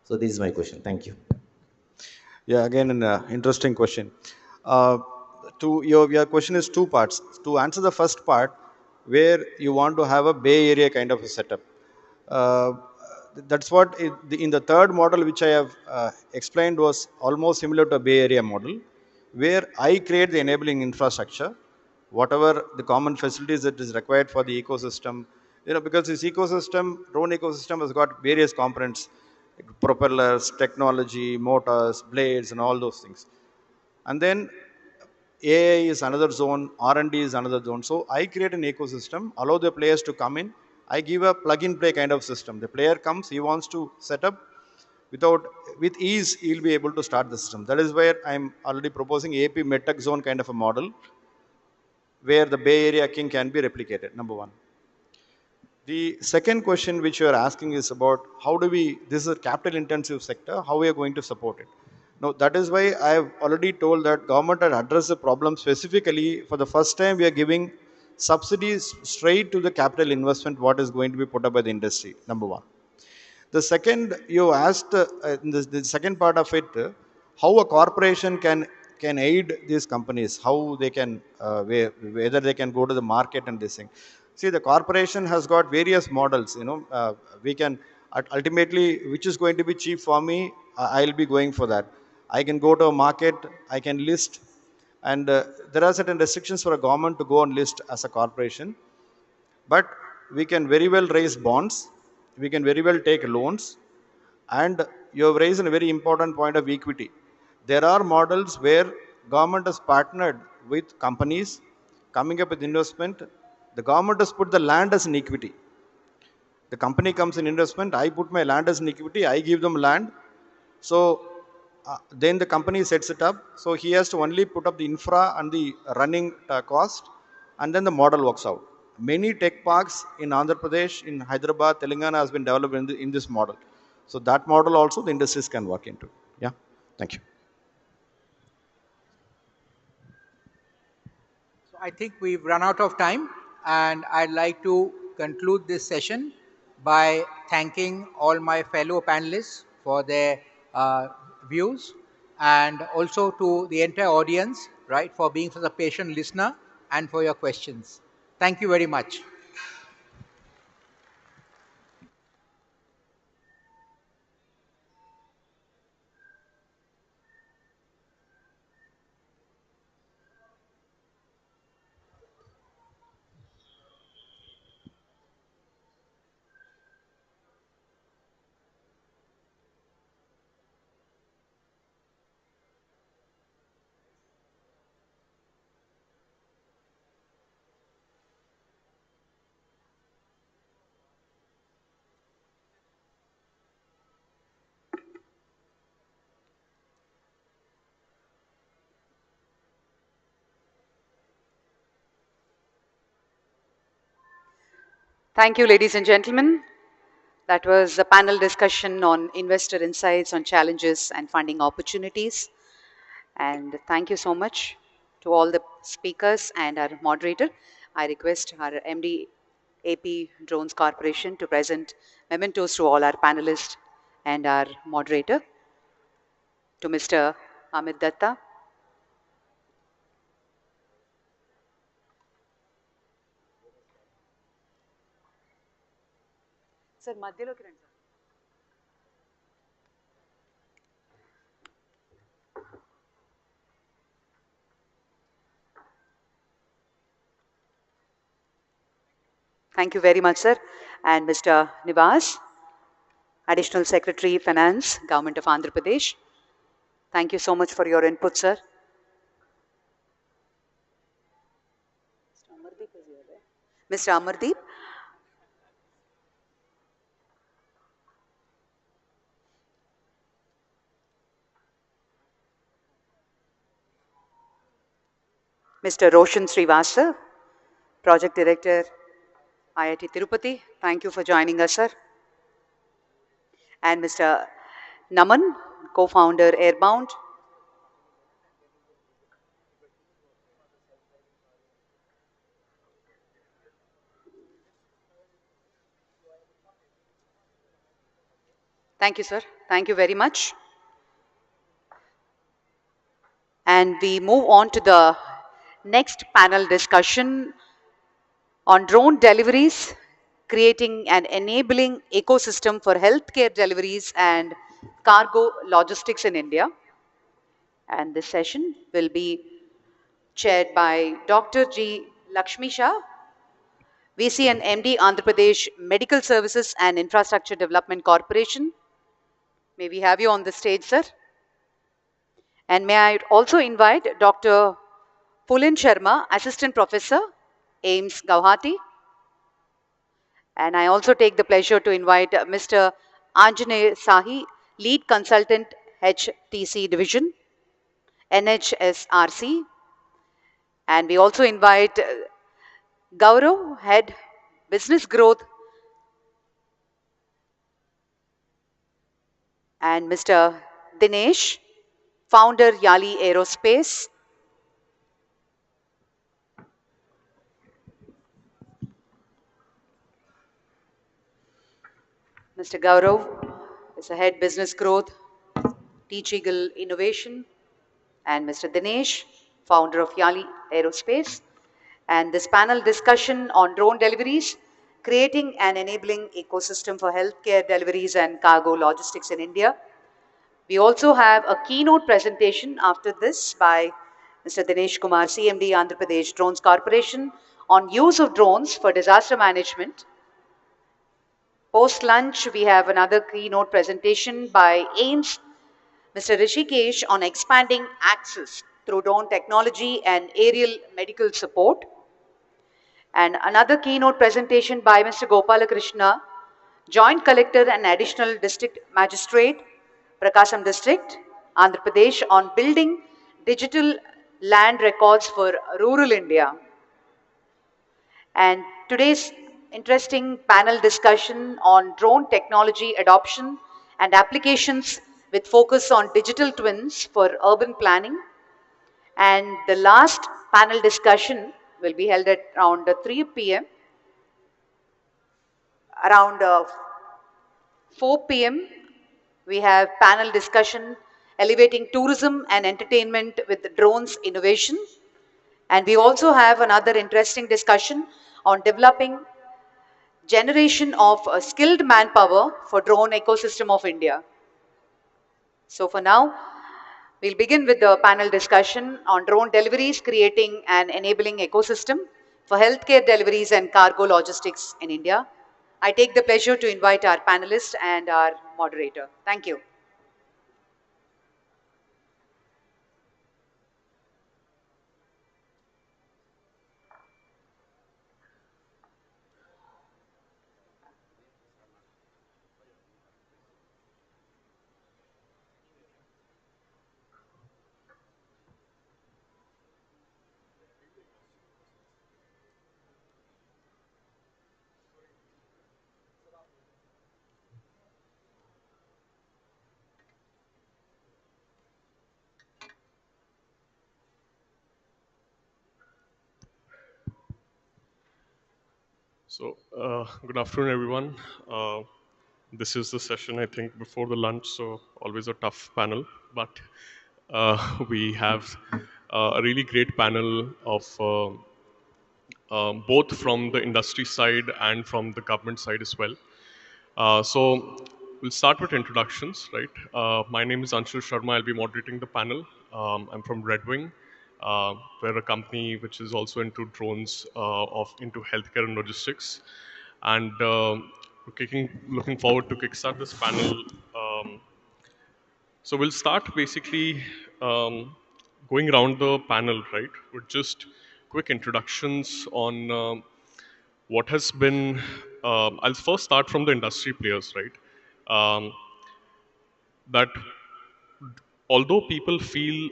T: So this is my question. Thank you.
P: Yeah, again, an interesting question. Uh, your question is two parts. To answer the first part, where you want to have a Bay Area kind of a setup, uh, that's what in the third model, which I have explained, was almost similar to a Bay Area model, where I create the enabling infrastructure, whatever the common facilities that is required for the ecosystem. Because this ecosystem, drone ecosystem, has got various components, propellers, technology, motors, blades, and all those things. And then AI is another zone, R&D is another zone. So I create an ecosystem, allow the players to come in. I give a plug-and-play kind of system. The player comes, he wants to set up, with ease, he'll be able to start the system. That is where I'm already proposing AP MedTech zone kind of a model, where the Bay Area king can be replicated, number one. The second question which you are asking is about this is a capital intensive sector, how we are going to support it. Now, that is why I have already told that government had addressed the problem specifically. For the first time, we are giving subsidies straight to the capital investment, what is going to be put up by the industry, number one. The second, you asked in the second part of it, how a corporation can aid these companies, how they can, whether they can go to the market and this thing. See, the corporation has got various models. We can ultimately, which is going to be cheap for me, I'll be going for that. I can go to a market, I can list, and there are certain restrictions for a government to go and list as a corporation. But we can very well raise bonds, we can very well take loans, and you have raised a very important point of equity. There are models where government has partnered with companies coming up with investment. The government has put the land as an equity. The company comes in investment, I put my land as an equity, I give them land. So then the company sets it up. So he has to only put up the infra and the running cost, and then the model works out. Many tech parks in Andhra Pradesh, in Hyderabad, Telangana has been developed in this model. So that model also the industries can work into. Yeah, thank you.
O: So I think we've run out of time, and I'd like to conclude this session by thanking all my fellow panelists for their views, and also to the entire audience, right, for being such a patient listener and for your questions. Thank you very much.
A: Thank you, ladies and gentlemen. That was a panel discussion on investor insights on challenges and funding opportunities. And thank you so much to all the speakers and our moderator. I request our MD AP Drones Corporation to present mementos to all our panelists and our moderator, to Mr. Amit Datta. Sir, మధ్యలోకి రండి. Thank you very much, sir. And Mr. Nivas, Additional Secretary, Finance, Government of Andhra Pradesh. Thank you so much for your input, sir. Mr. Amardeep. Mr. Roshan Srivastava, Project Director, IIT Tirupati. Thank you for joining us, sir. And Mr. Naman, Co-founder, Airbound. Thank you, sir. Thank you very much. And we move on to the next panel discussion on drone deliveries, creating an enabling ecosystem for healthcare deliveries and cargo logistics in India. And this session will be chaired by Dr. G. Lakshmi Shah, VC and MD, Andhra Pradesh Medical Services and Infrastructure Development Corporation. May we have you on the stage, sir? And may I also invite Dr. Pulin Sharma, Assistant Professor, AIMS Guwahati. And I also take the pleasure to invite Mr. Anjaney Sahi, Lead Consultant, HTC Division, NHSRC. And we also invite Gaurav, Head Business Growth, and Mr. Dinesh, Founder, Yali Aerospace. Mr. Gaurav is the Head Business Growth, Teach Eagle Innovation, and Mr. Dinesh, Founder of Yali Aerospace. And this panel discussion on drone deliveries, creating an enabling ecosystem for healthcare deliveries and cargo logistics in India. We also have a keynote presentation after this by Mr. Dinesh Kumar, CMD, Andhra Pradesh Drones Corporation, on use of drones for disaster management. Post lunch, we have another keynote presentation by AIMS, Mr. Rishikesh, on expanding access through drone technology and aerial medical support. And another keynote presentation by Mr. Gopalakrishna, Joint Collector and Additional District Magistrate, Prakasam District, Andhra Pradesh, on building digital land records for rural India. And today's interesting panel discussion on drone technology adoption and applications with focus on digital twins for urban planning. And the last panel discussion will be held at around 3 p.m. Around 4 p.m., we have panel discussion elevating tourism and entertainment with drones innovation. And we also have another interesting discussion on developing generation of skilled manpower for drone ecosystem of India. So for now, we'll begin with the panel discussion on drone deliveries, creating an enabling ecosystem for healthcare deliveries and cargo logistics in India. I take the pleasure to invite our panelists and our moderator. Thank you.
U: So, good afternoon, everyone. This is the session, I think, before the lunch, so always a tough panel. But we have a really great panel of both from the industry side and from the government side as well. So, we'll start with introductions, right? My name is Anshul Sharma. I'll be moderating the panel. I'm from Red Wing. we're a company which is also into drones, into healthcare and logistics. And looking forward to kickstart this panel. Um, so we'll start basically going around the panel, right, with just quick introductions on what has been. I'll first start from the industry players, right? That although people feel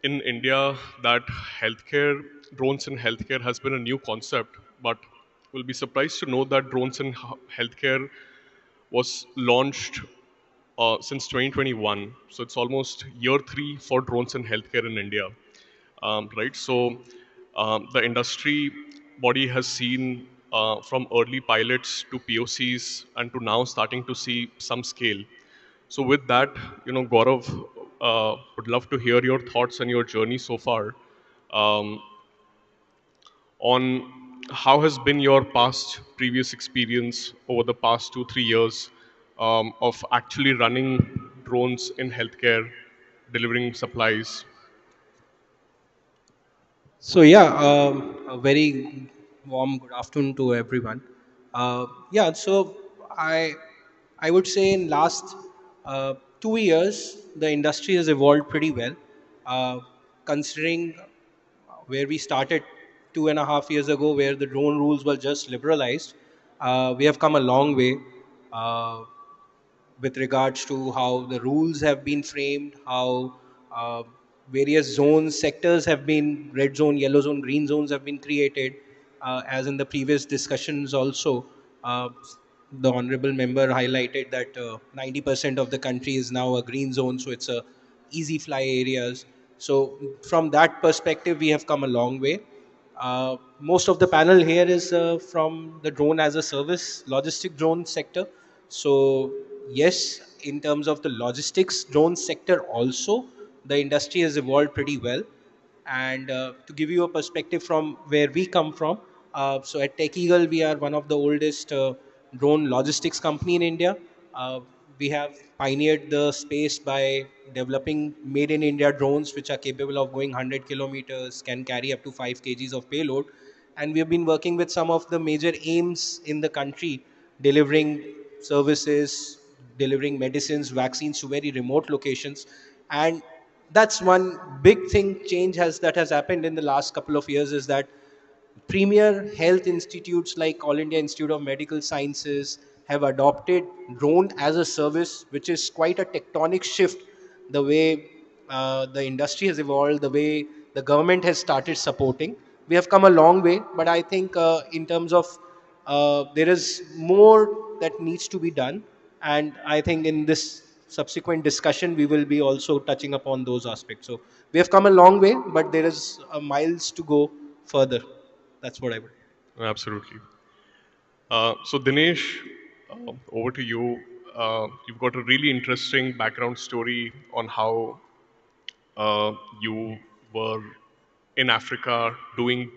U: in India that healthcare, drones in healthcare has been a new concept, but will be surprised to know that drones in healthcare was launched since 2021. So it's almost year three for drones in healthcare in India, right? So the industry body has seen from early pilots to POCs and to now starting to see some scale. So with that, Gaurav, would love to hear your thoughts and your journey so far um, on how has been your past previous experience over the past 2 3 years of actually running drones in healthcare, delivering supplies.
C: So yeah, a very warm good afternoon to everyone. Yeah, so I I would say in last 2 years the industry has evolved pretty well, uh, considering where we started 2.5 years ago, where the drone rules were just liberalized. We have come a long way. With regards to how the rules have been framed, how various zones, sectors have been red zone, yellow zone, green zones have been created. As in the previous discussions also, uh, the honorable member highlighted that 90% of the country is now a green zone, so it's a easy fly areas. So from that perspective, we have come a long way. Most of the panel here is from the drone as a service, logistic drone sector. So yes, in terms of the logistics drone sector also, the industry has evolved pretty well. And to give you a perspective from where we come from, so at Tech Eagle, we are one of the oldest drone logistics company in India. We have pioneered the space by developing made in India drones, which are capable of going 100 kilometers, can carry up to 5 kgs of payload. And we have been working with some of the major aims in the country, delivering services, delivering medicines, vaccines to very remote locations. And that's one big thing change has that has happened in the last couple of years, is that premier health institutes like All India Institute of Medical Sciences have adopted drone as a service, which is quite a tectonic shift. The way the industry has evolved, the way the government has started supporting, we have come a long way. But I think in terms of there is more that needs to be done, and I think in this subsequent discussion we will be also touching upon those aspects. So we have come a long way, but there is miles to go further. That's what I would.
U: Absolutely. So Dinesh, over to you. You've got a really interesting background story on how you were in Africa doing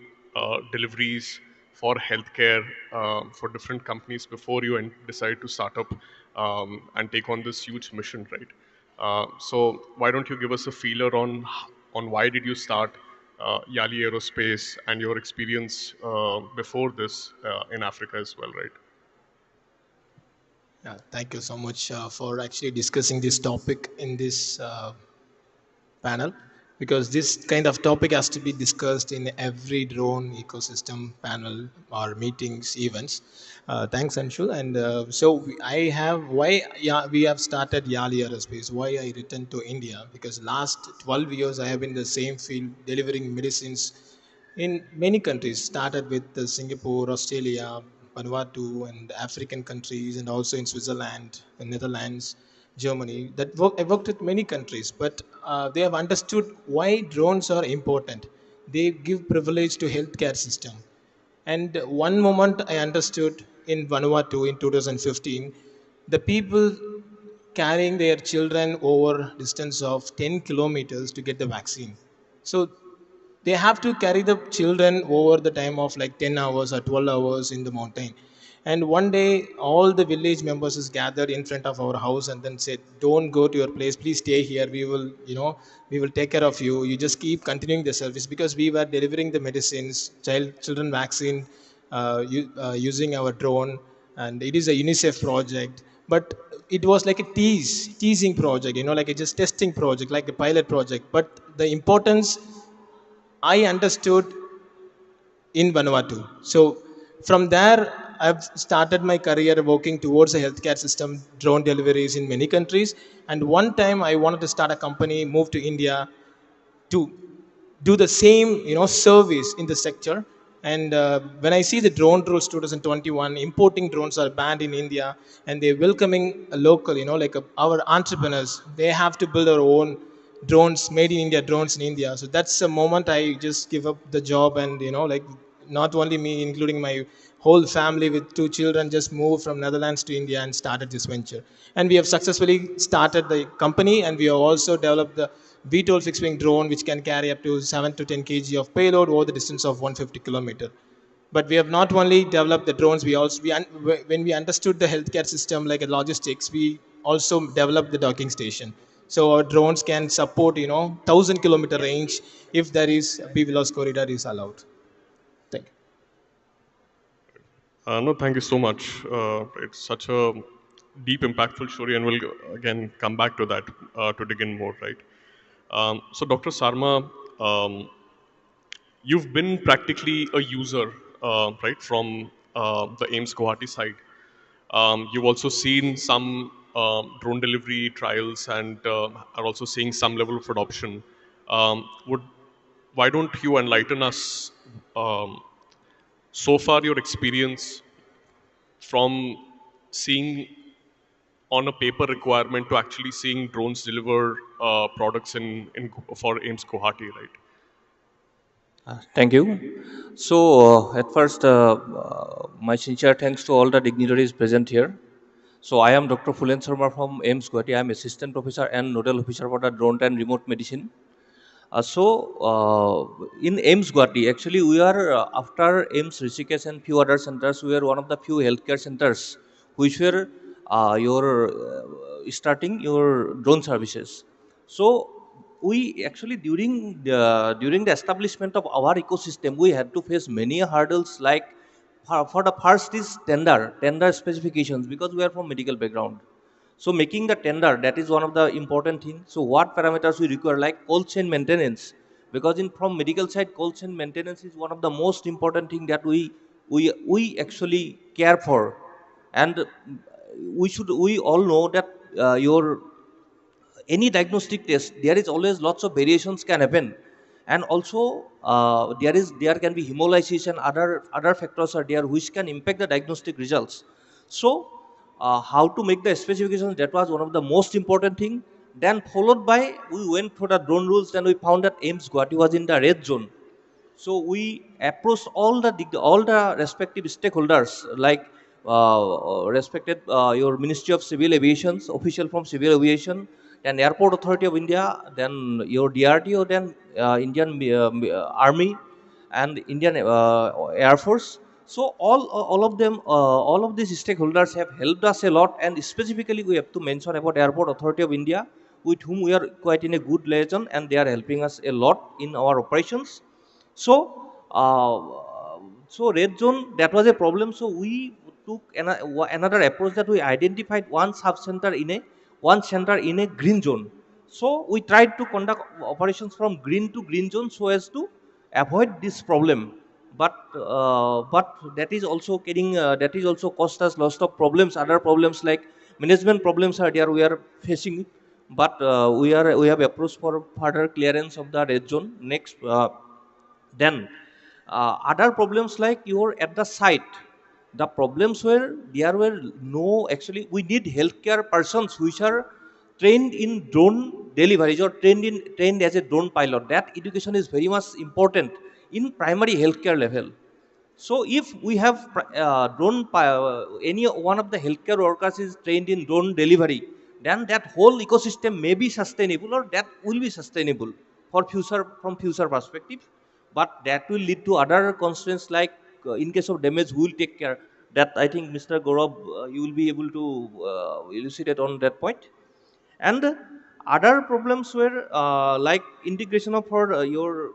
U: deliveries for healthcare for different companies before you decided to start up and take on this huge mission, right? So why don't you give us a feeler on why did you start Yali Aerospace and your experience before this in Africa as well, right?
V: Yeah, thank you so much for actually discussing this topic in this panel, because this kind of topic has to be discussed in every drone ecosystem panel or meetings, events. Thanks, Anshu. And I have why yeah we have started Yali Aerospace. Why I returned to India, because last 12 years I have been in the same field delivering medicines in many countries. Started with Singapore, Australia, Vanuatu, and African countries, and also in Switzerland, the Netherlands, Germany. I worked with many countries, but they have understood why drones are important. They give privilege to healthcare system. And one moment I understood in Vanuatu in 2015, the people carrying their children over distance of 10 kilometers to get the vaccine. So they have to carry the children over the time of like 10 hours or 12 hours in the mountain. And one day, all the village members is gathered in front of our house and then said, "Don't go to your place. Please stay here. We will, we will take care of you. You just keep continuing the service," because we were delivering the medicines, children vaccine, using our drone, and it is a UNICEF project. But it was like a teasing project, like a just testing project, like a pilot project. But the importance I understood in Vanuatu. So from there, I've started my career working towards a healthcare system, drone deliveries in many countries. And one time I wanted to start a company, move to India to do the same, service in the sector. And when I see the drone rules 2021, importing drones are banned in India, and they're welcoming a local, like our entrepreneurs. They have to build their own drones, made in India drones in India. So that's a moment I just give up the job, and like not only me, including my whole family with 2 children, just moved from Netherlands to India and started this venture. And we have successfully started the company, and we have also developed the VTOL fixed wing drone, which can carry up to 7 to 10 kg of payload over the distance of 150 kilometer. But we have not only developed the drones, when we understood the healthcare system like a logistics, we also developed the docking station. So our drones can support, 1,000-kilometer range if there is a BVLOS corridor is allowed. Thank you.
U: No, thank you so much. It's such a deep, impactful story, and we'll again come back to that to dig in more, right? So, Dr. Sarma, you've been practically a user, right, from the AIMS Guwahati side. You've also seen some drone delivery trials and are also seeing some level of adoption. Why don't you enlighten us so far your experience from seeing on a paper requirement to actually seeing drones deliver products for AIMS Guwahati, right?
D: Thank you. So, at first, my sincere thanks to all the dignitaries present here. So, I am Dr. Fulen Sharma from AIMS Guwahati. I am Assistant Professor and Nodal Officer for the Drone and Remote Medicine. In AIMS Guwahati, actually, we are, after AIMS Rishikesh and few other centers, we are one of the few healthcare centers which were starting your drone services. So, we actually during the establishment of our ecosystem, we had to face many hurdles. Like for the first is tender specifications, because we are from medical background. So making the tender, that is one of the important things. So what parameters we require, like cold chain maintenance, because from medical side, cold chain maintenance is one of the most important thing that we actually care for. And we all know that your any diagnostic test, there is always lots of variations can happen. And also there can be hemolysis, and other factors are there which can impact the diagnostic results. So how to make the specifications, that was one of the most important thing. Then followed by, we went for the drone rules, and we found that AIMS Guwahati was in the red zone. So we approached all the respective stakeholders, like respected your Ministry of Civil Aviation, official from Civil Aviation, then Airport Authority of India, then your DRDO, then Indian Army, and Indian Air Force. So all of them, all of these stakeholders have helped us a lot. And specifically, we have to mention about Airport Authority of India, with whom we are quite in a good liaison, and they are helping us a lot in our operations. So, red zone, that was a problem. So we took another approach, that we identified one center in a green zone. So we tried to conduct operations from green to green zone so as to avoid this problem. But that is also that is also cost us lots of problems. Other problems like management problems are there, we are facing. But we have approached for further clearance of the red zone. Next. Then other problems, like you're at the site, the problems were there were no, actually we need healthcare persons which are trained in drone deliveries, or trained as a drone pilot. That education is very much important in primary healthcare level. So if we have any one of the healthcare workers is trained in drone delivery, then that whole ecosystem may be sustainable, or that will be sustainable for future, from future perspective. But that will lead to other constraints, like in case of damage, who will take care? That I think Mr. Gaurav, you will be able to elucidate on that point. And other problems were like integration of your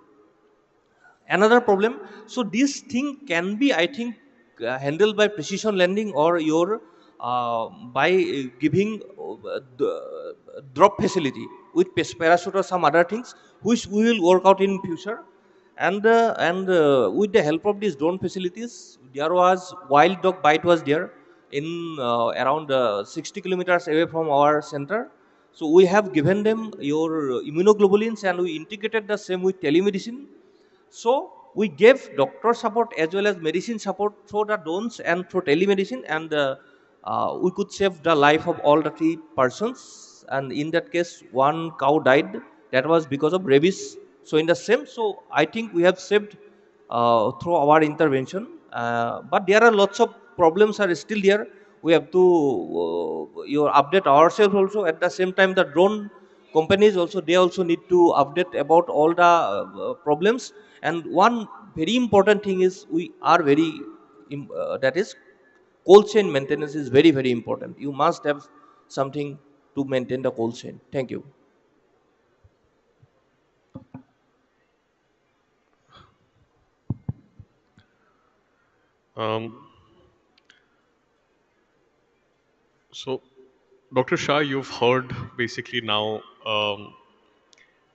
D: another problem. So this thing can be, I think, handled by precision landing or your by giving drop facility with parachute or some other things, which we will work out in future. And with the help of these drone facilities, there was wild dog bite was there in around 60 kilometers away from our center. So we have given them your immunoglobulins and we integrated the same with telemedicine. So we gave doctor support as well as medicine support through the drones and through telemedicine, and we could save the life of all the 3 persons. And in that case, one cow died. That was because of rabies. So in the same, so I think we have saved through our intervention. But there are lots of problems are still there. We have to you update ourselves also. At the same time, the drone companies also, they also need to update about all the problems. And one very important thing is we are very that is cold chain maintenance is very very important. You must have something to maintain the cold chain. Thank you.
U: Um, so, Dr. Shah, you've heard basically now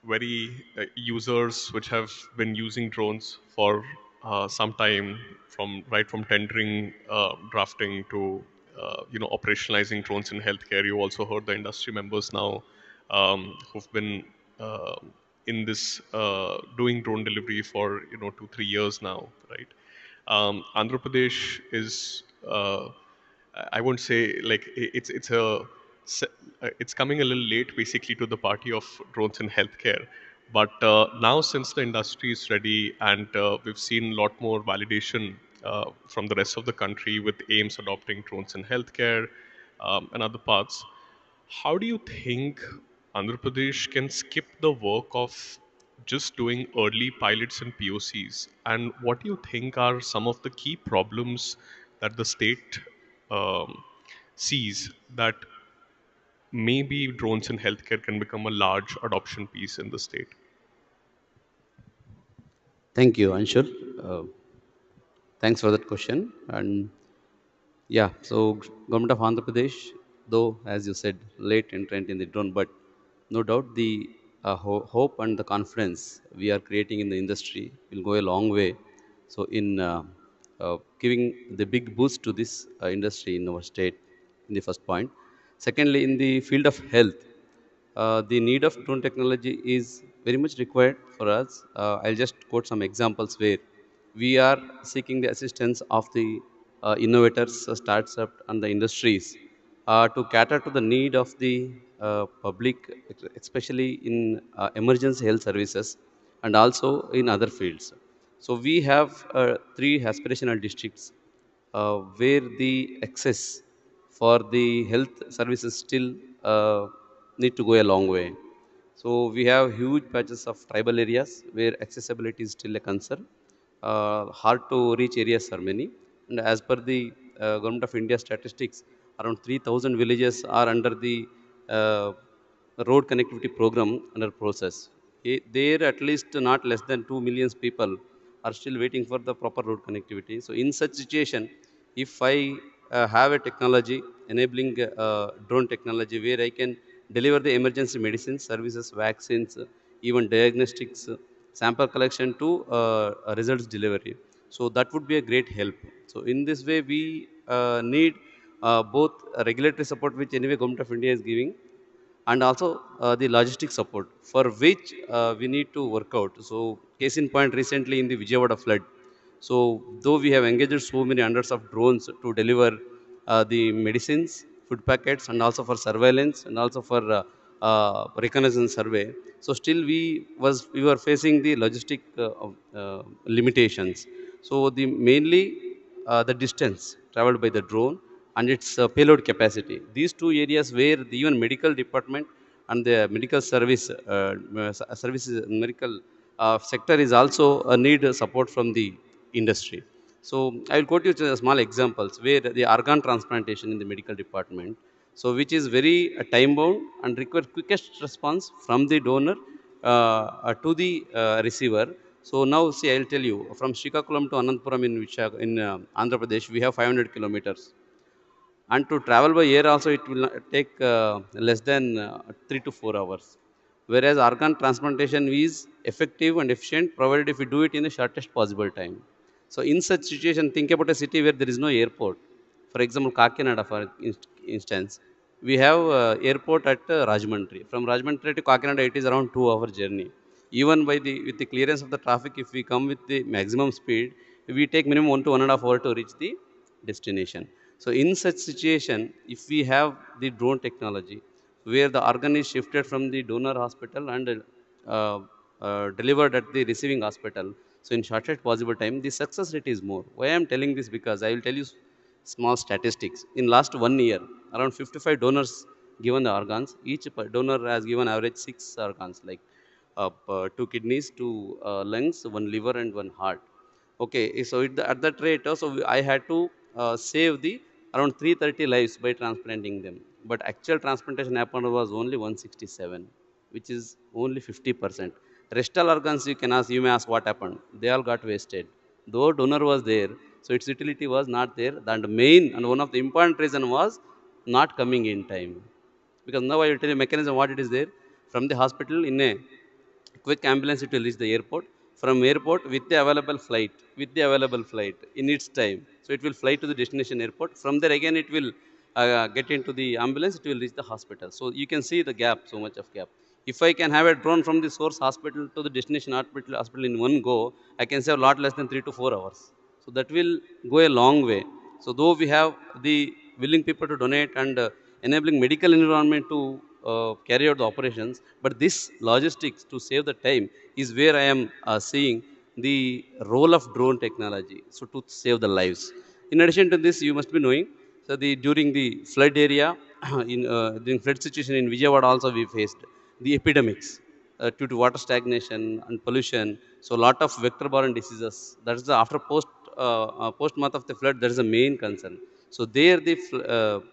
U: very users which have been using drones for some time, from right from tendering, drafting to operationalizing drones in healthcare. You also heard the industry members now who've been uh, in this doing drone delivery for 2-3 years now, right? Andhra Pradesh is I won't say like it's it's coming a little late basically to the party of drones in healthcare. But now since the industry is ready and we've seen a lot more validation from the rest of the country with aims adopting drones in healthcare and other parts, how do you think Andhra Pradesh can skip the work of just doing early pilots and POCs? And what do you think are some of the key problems that the state sees that maybe drones in healthcare can become a large adoption piece in the state?
I: Thank you, Anshul. Uh, Thanks for that question. And yeah, so government of Andhra Pradesh, though as you said, late entrant in the drone, but no doubt the hope and the confidence we are creating in the industry will go a long way. So in giving the big boost to this industry in our state, in the first point. Secondly, in the field of health, the need of drone technology is very much required for us. I'll just quote some examples where we are seeking the assistance of the innovators, startups, and the industries to cater to the need of the public, especially in emergency health services and also in other fields. So we have 3 aspirational districts where the access for the health services still need to go a long way. So we have huge patches of tribal areas where accessibility is still a concern. Hard to reach areas are many. And as per the Government of India statistics, around 3,000 villages are under the uh, road connectivity program under process. There at least not less than 2 million people are still waiting for the proper road connectivity. So in such situation, if I have a technology enabling drone technology where I can deliver the emergency medicines, services, vaccines, even diagnostics, sample collection to results delivery. So that would be a great help. So in this way, we need both regulatory support, which anyway Government of India is giving, and also the logistic support for which we need to work out. So case in point, recently in the Vijayawada flood, so though we have engaged so many hundreds of drones to deliver the medicines, food packets, and also for surveillance and also for reconnaissance survey, so still we were facing the logistic limitations. So the mainly the distance traveled by the drone and its payload capacity. These 2 areas where the even medical department and the medical services medical sector is also need support from the industry. So I will quote you small examples where the organ transplantation in the medical department, so which is very time bound and requires quickest response from the donor to the receiver. So now see, I will tell you, from Srikakulam to Anantapura in Andhra Pradesh, we have 500 kilometers. And to travel by air also, it will take less than 3 to 4 hours. Whereas organ transplantation is effective and efficient provided if we do it in the shortest possible time. So in such situation, think about a city where there is no airport. For example, Kakinada, for instance, we have airport at Rajahmundry. From Rajahmundry to Kakinada, it is around 2 hour journey. Even by the with the clearance of the traffic, if we come with the maximum speed, we take minimum 1 to 1.5 hour to reach the destination. So in such situation, if we have the drone technology, where the organ is shifted from the donor hospital and delivered at the receiving hospital, so in shortest possible time, the success rate is more. Why I am telling this? Because I will tell you small statistics. In last 1 year, around 55 donors given the organs. Each donor has given average 6 organs, like 2 kidneys, 2 lungs, 1 liver, and 1 heart. Okay, so at that rate, so I had to save the around 330 lives by transplanting them. But actual transplantation happened was only 167, which is only 50%. Restal organs, you may ask what happened. They all got wasted. Though donor was there, so its utility was not there. And the main and one of the important reason was not coming in time. Because now I will tell you mechanism what it is there. From the hospital in a quick ambulance, it will reach the airport. From airport with the available flight in its time. So it will fly to the destination airport. From there again, it will get into the ambulance. It will reach the hospital. So you can see the gap, so much of gap. If I can have a drone from the source hospital to the destination hospital in one go, I can save a lot less than 3 to 4 hours. So that will go a long way. So though we have the willing people to donate and enabling medical environment to carry out the operations, but this logistics to save the time is where I am seeing the role of drone technology. So to save the lives. In addition to this, you must be knowing, so during the flood area, during flood situation in Vijayawada also we faced the epidemics due to water stagnation and pollution. So a lot of vector-borne diseases. That is the after post-month of the flood. That is the main concern. So there the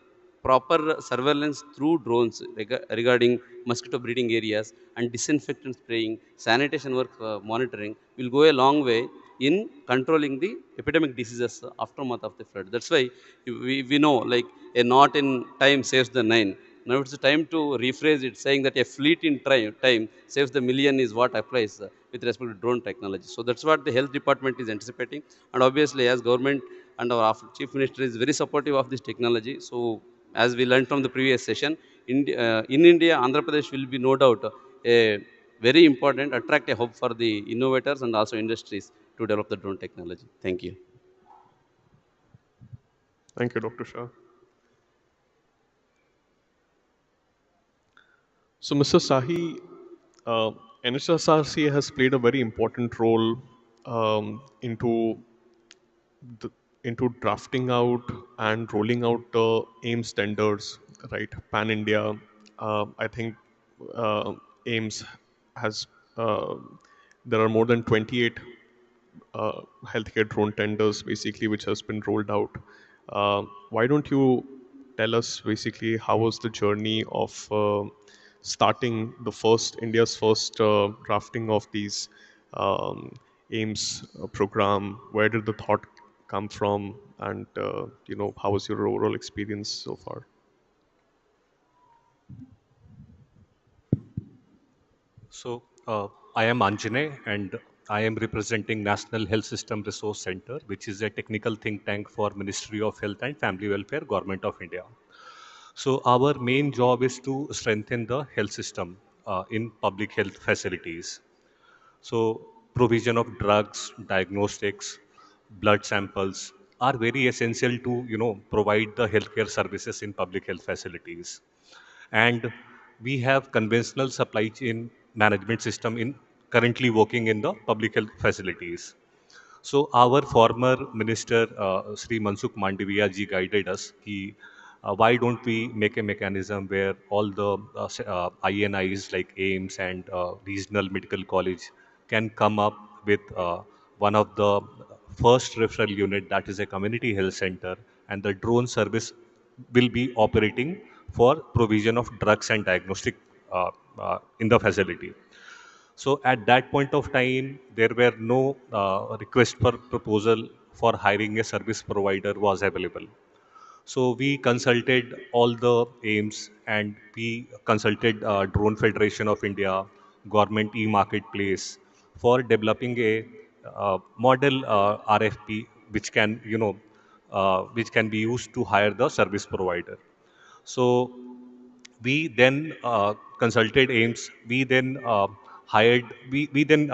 I: proper surveillance through drones regarding mosquito breeding areas and disinfectant spraying, sanitation work monitoring will go a long way in controlling the epidemic diseases aftermath of the flood. That's why we know, like, a knot in time saves the nine. Now it's the time to rephrase it, saying that a fleet in time saves the million is what applies with respect to drone technology. So that's what the health department is anticipating. And obviously, as government and our chief minister is very supportive of this technology. So as we learned from the previous session, in India, Andhra Pradesh will be no doubt a very important, attract a hub for the innovators and also industries to develop the drone technology. Thank you.
U: Thank you, Dr. Shah. So, Mr. Sahi, NHSRC has played a very important role into the, into drafting out and rolling out the AIMS standards, right? Pan India. I think AIMS has there are more than 28 healthcare drone tenders basically which has been rolled out. Why don't you tell us basically how was the journey of starting the first India's first drafting of these AIMS program? Where did the thought come from, and how was your overall experience so far?
E: So, I am Anjane, and I am representing National Health System Resource Center, which is a technical think tank for Ministry of Health and Family Welfare, Government of India. So, our main job is to strengthen the health system in public health facilities. So, provision of drugs, diagnostics, blood samples are very essential to provide the healthcare services in public health facilities. And we have conventional supply chain management system in currently working in the public health facilities. So our former minister, Sri Mansukh Mandaviya ji, guided us. Why don't we make a mechanism where all the INIs like AIMS and regional medical college can come up with one of the first referral unit, that is a community health center, and the drone service will be operating for provision of drugs and diagnostic in the facility. So at that point of time, there were no request for proposal for hiring a service provider was available. So we consulted all the aims, and we consulted Drone Federation of India, Government E-Marketplace for developing a model RFP which can, which can be used to hire the service provider. So we then consulted AIMS. We then we then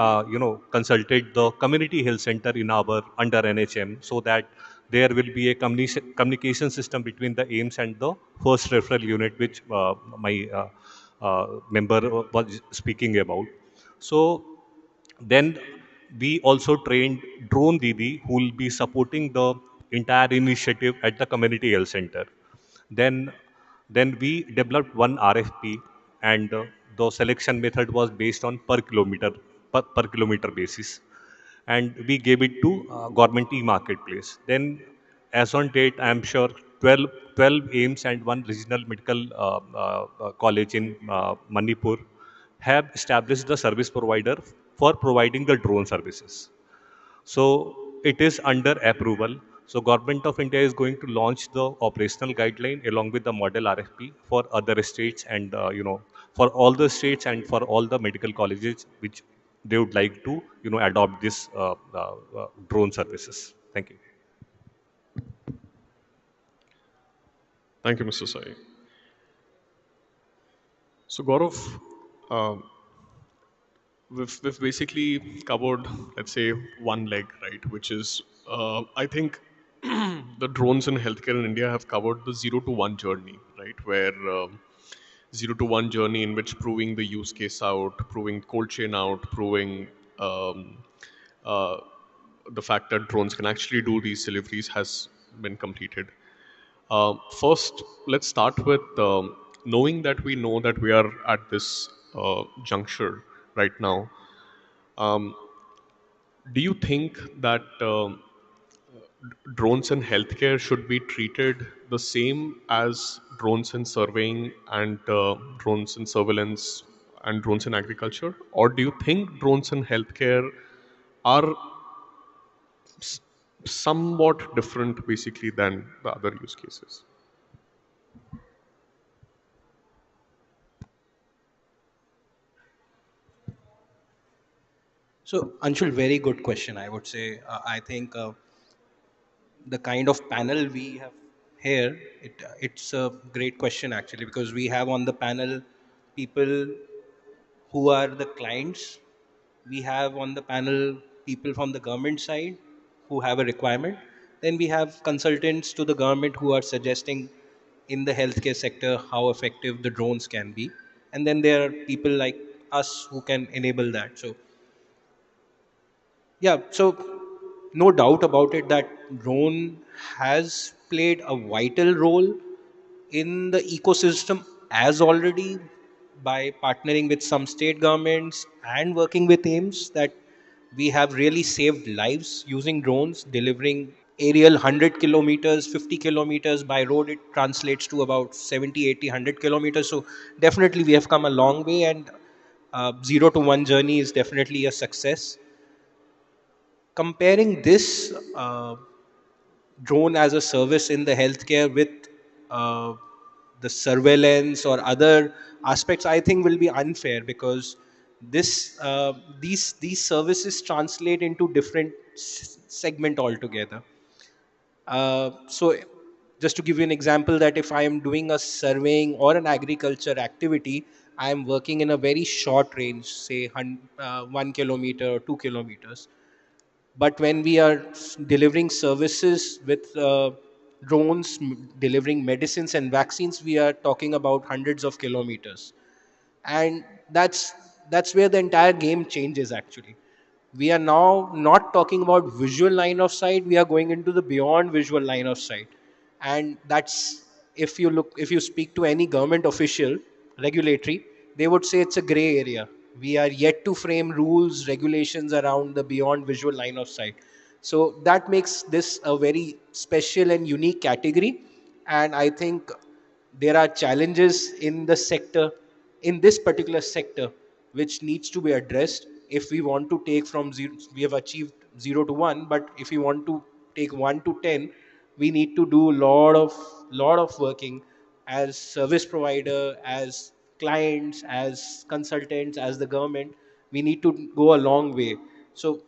E: consulted the community health center in our under NHM, so that there will be a communication system between the AIMS and the first referral unit, which my member was speaking about. So then we also trained Drone Didi, who will be supporting the entire initiative at the community health center. Then, then we developed one RFP, and the selection method was based on per kilometer basis, and we gave it to government e-marketplace. Then, as on date, I am sure 12 AIMS and one regional medical college in Manipur have established the service provider for providing the drone services. So it is under approval. So Government of India is going to launch the operational guideline along with the model RFP for other states, and for all the states and for all the medical colleges which they would like to adopt this drone services. Thank you.
U: Thank you, Mr. Sai. So Gaurav, um, we've basically covered, let's say, one leg, right? Which is, I think, the drones in healthcare in India have covered the 0 to 1 journey, right? Where 0 to 1 journey in which proving the use case out, proving cold chain out, proving uh, the fact that drones can actually do these deliveries has been completed. First, let's start with knowing that we know that we are at this juncture right now. Um, do you think that drones in healthcare should be treated the same as drones in surveying and drones in surveillance and drones in agriculture? Or do you think drones in healthcare are somewhat different basically than the other use cases?
C: So, Anshul, very good question. I would say, I think the kind of panel we have here, it's a great question actually, because we have on the panel people who are the clients. We have on the panel people from the government side who have a requirement. Then we have consultants to the government who are suggesting in the healthcare sector how effective the drones can be. And then there are people like us who can enable that. So yeah, so no doubt about it that drone has played a vital role in the ecosystem as already, by partnering with some state governments and working with aims, that we have really saved lives using drones delivering aerial 100 kilometers, 50 kilometers. By road it translates to about 70, 80, 100 kilometers. So definitely we have come a long way, and 0 to 1 journey is definitely a success. Comparing this drone as a service in the healthcare with uh, the surveillance or other aspects, I think will be unfair, because these services translate into different segment altogether. So just to give you an example, that if I am doing a surveying or an agriculture activity, I am working in a very short range, say 1 kilometer or 2 kilometers. But when we are delivering services with drones, delivering medicines and vaccines, we are talking about hundreds of kilometers. And that's where the entire game changes actually. We are now not talking about visual line of sight, we are going into the beyond visual line of sight. And that's, if you speak to any government official, regulatory, they would say it's a gray area. We are yet to frame rules, regulations around the beyond visual line of sight. So that makes this a very special and unique category. And I think there are challenges in the sector, in this particular sector, which needs to be addressed if we want to take from zero. We have achieved 0 to 1, but if we want to take 1 to 10, we need to do lot of working as service provider, as clients, as consultants, as the government. We need to go a long way. So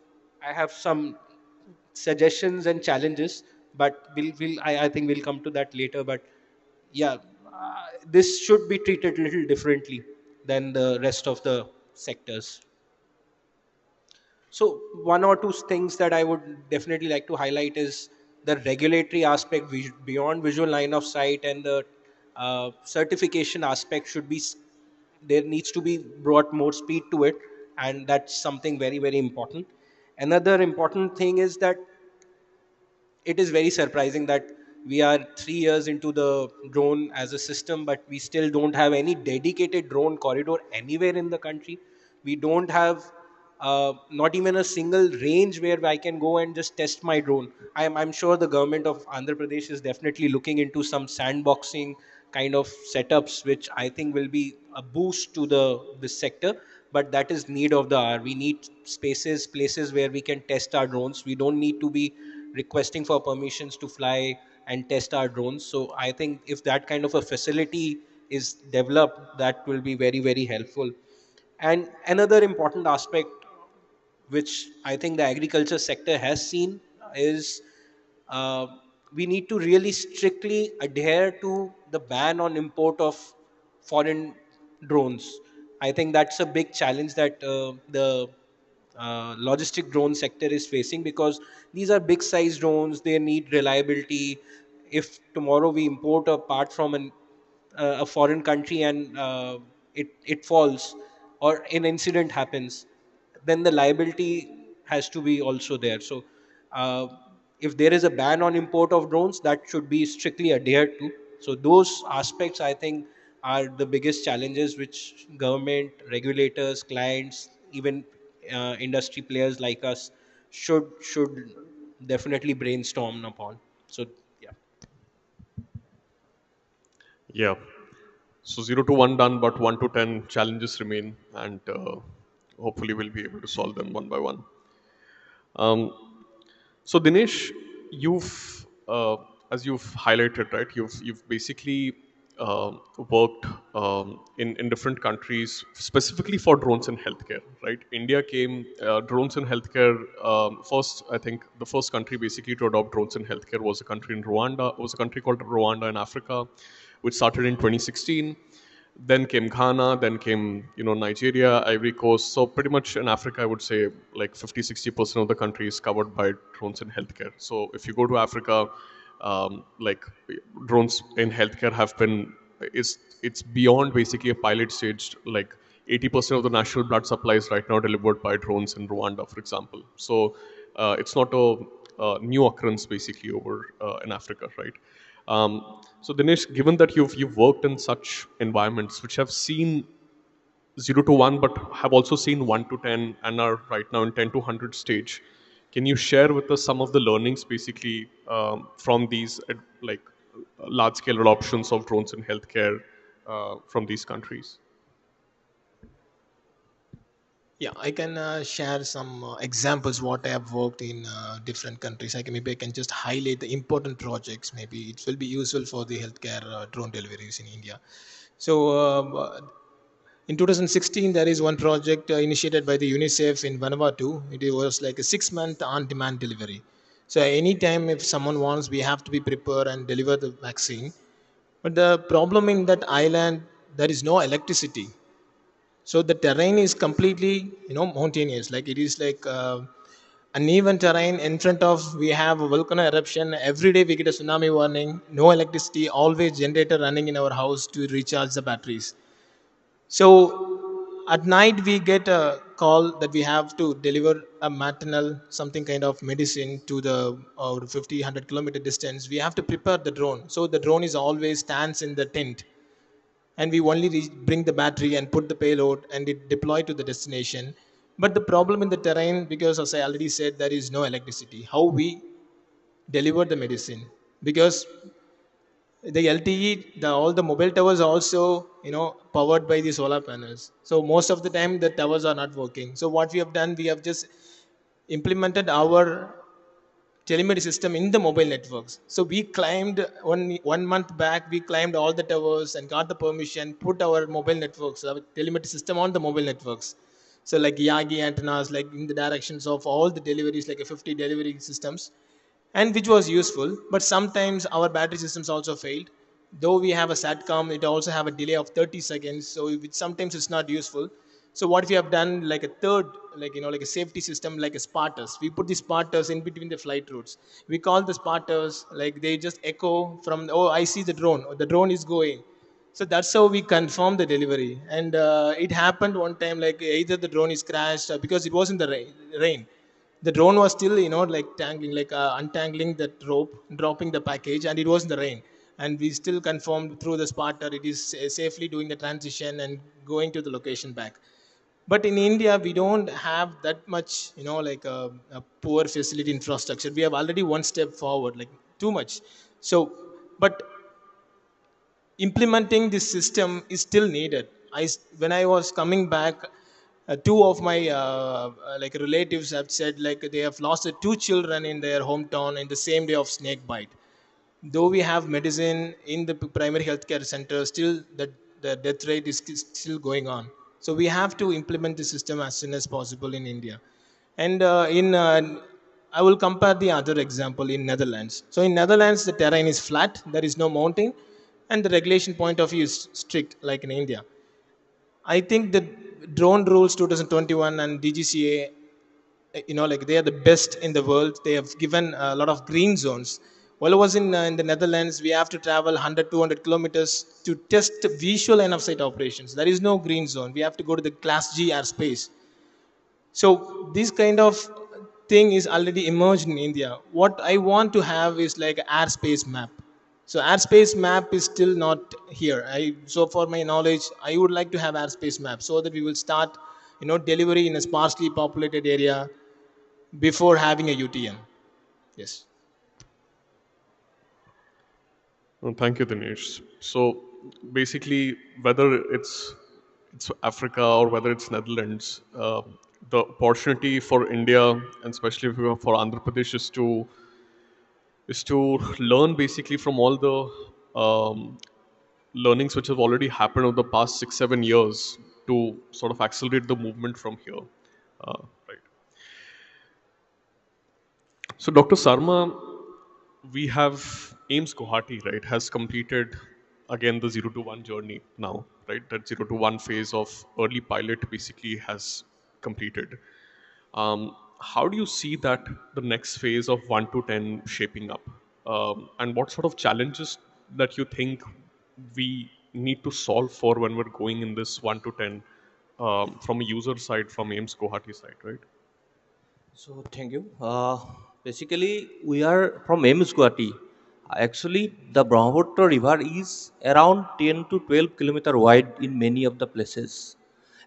C: I have some suggestions and challenges, but I think we'll come to that later. But yeah, this should be treated a little differently than the rest of the sectors. So one or two things that I would definitely like to highlight is the regulatory aspect beyond visual line of sight, and the certification aspect should be there needs to be brought more speed to it, and that's something very very important. Another important thing is that it is very surprising that we are 3 years into the drone as a system, but we still don't have any dedicated drone corridor anywhere in the country. We don't have not even a single range where I can go and just test my drone. I'm sure the government of Andhra Pradesh is definitely looking into some sandboxing kind of setups, which I think will be a boost to this sector. But that is need of the hour. We need spaces, places where we can test our drones. We don't need to be requesting for permissions to fly and test our drones. So I think if that kind of a facility is developed, that will be very very helpful. And another important aspect which I think the agriculture sector has seen is uh, we need to really strictly adhere to the ban on import of foreign drones. I think that's a big challenge that the logistic drone sector is facing, because these are big size drones. They need reliability. If tomorrow we import a part from a foreign country and it falls, or an incident happens, then the liability has to be also there. So uh, if there is a ban on import of drones, that should be strictly adhered to. So those aspects I think are the biggest challenges which government, regulators, clients, even industry players like us should definitely brainstorm upon. So yeah.
E: Yeah. So 0 to 1 done, but 1 to 10 challenges remain, and hopefully we'll be able to solve them one by one. Um, so Dinesh, you've as you've highlighted, right? You've basically worked in different countries specifically for drones in healthcare, right? India came drones in healthcare first. I think the first country basically to adopt drones in healthcare was a country in Rwanda. Was a country called Rwanda in Africa, which started in 2016. Then came Ghana, then came Nigeria, Ivory Coast. So pretty much in Africa, I would say like 50-60% of the country is covered by drones in healthcare. So if you go to Africa, like drones in healthcare have been it's beyond basically a pilot stage. Like 80% of the national blood supply is right now delivered by drones in Rwanda, for example. So it's not a new occurrence basically over in Africa, right? So Dinesh, given that you've worked in such environments which have seen 0 to 1, but have also seen 1 to 10 and are right now in 10 to 100 stage, can you share with us some of the learnings basically from these like large scale adoptions of drones in healthcare from these countries?
V: Yeah, I can share some examples what I have worked in different countries. Maybe I can just highlight the important projects. Maybe it will be useful for the healthcare drone deliveries in India. So in 2016, there is one project initiated by the UNICEF in Vanuatu. It was like a 6-month on-demand delivery. So anytime if someone wants, we have to be prepared and deliver the vaccine. But the problem in that island, there is no electricity. So the terrain is completely, mountainous. Like it is like uneven terrain. In front of we have a volcano eruption. Every day we get a tsunami warning. No electricity. Always generator running in our house to recharge the batteries. So at night we get a call that we have to deliver a maternal something kind of medicine to the 50 100 kilometer distance. We have to prepare the drone. So the drone is always stands in the tent, and we only bring the battery and put the payload and it deploy to the destination. But the problem in the terrain, because as I already said, there is no electricity. How we deliver the medicine? Because the LTE, all the mobile towers are also, powered by the solar panels. So most of the time the towers are not working. So what we have done, we have just implemented our telemetry system in the mobile networks. So we climbed one month back, we climbed all the towers and got the permission, put our mobile networks, our telemetry system on the mobile networks. So like Yagi antennas, like in the directions of all the deliveries, like a 50 delivery systems, and which was useful. But sometimes our battery systems also failed. Though we have a satcom, it also have a delay of 30 seconds, so sometimes it's not useful. So what we have done, like a third, like a safety system, like a spotters, we put the spotters in between the flight routes. We call the spotters, like they just echo from, oh, I see the drone, or the drone is going. So that's how we confirm the delivery. And it happened one time, like either the drone is crashed, because it was in the rain. The drone was still, like tangling, like untangling that rope, dropping the package, and it was in the rain. And we still confirmed through the spotter it is safely doing the transition and going to the location back. But in India we don't have that much, like a poor facility infrastructure. We have already one step forward, like too much. So, but implementing this system is still needed. When I was coming back, two of my like relatives have said, like they have lost two children in their hometown in the same day of snake bite. Though we have medicine in the primary healthcare center, still the death rate is still going on. So we have to implement the system as soon as possible in India. And in I will compare the other example in Netherlands. So in Netherlands, the terrain is flat, there is no mountain, and the regulation point of view is strict, like in India. I think the drone rules 2021 and DGCA, like they are the best in the world. They have given a lot of green zones. While I was in the Netherlands, we have to travel 100, 200 kilometers to test visual line of sight operations. There is no green zone. We have to go to the Class G airspace. So this kind of thing is already emerged in India. What I want to have is like an airspace map. So airspace map is still not here. So for my knowledge, I would like to have airspace map so that we will start, delivery in a sparsely populated area before having a UTM. Yes.
E: Well, thank you, Dinesh. So basically, whether it's Africa or whether it's Netherlands, the opportunity for India and especially for Andhra Pradesh is to learn basically from all the learnings which have already happened over the past 6-7 years to sort of accelerate the movement from here. Right. So, Dr. Sarma, we have AIMS Guwahati, right, has completed again the 0 to 1 journey now, right? That 0 to 1 phase of early pilot basically has completed. How do you see that the next phase of 1 to 10 shaping up? And what sort of challenges that you think we need to solve for when we're going in this 1 to 10 from a user side, from AIMS Guwahati side, right?
D: So thank you. Basically, we are from AIMS Guwahati. Actually, the Brahmaputra River is around 10 to 12 kilometer wide in many of the places,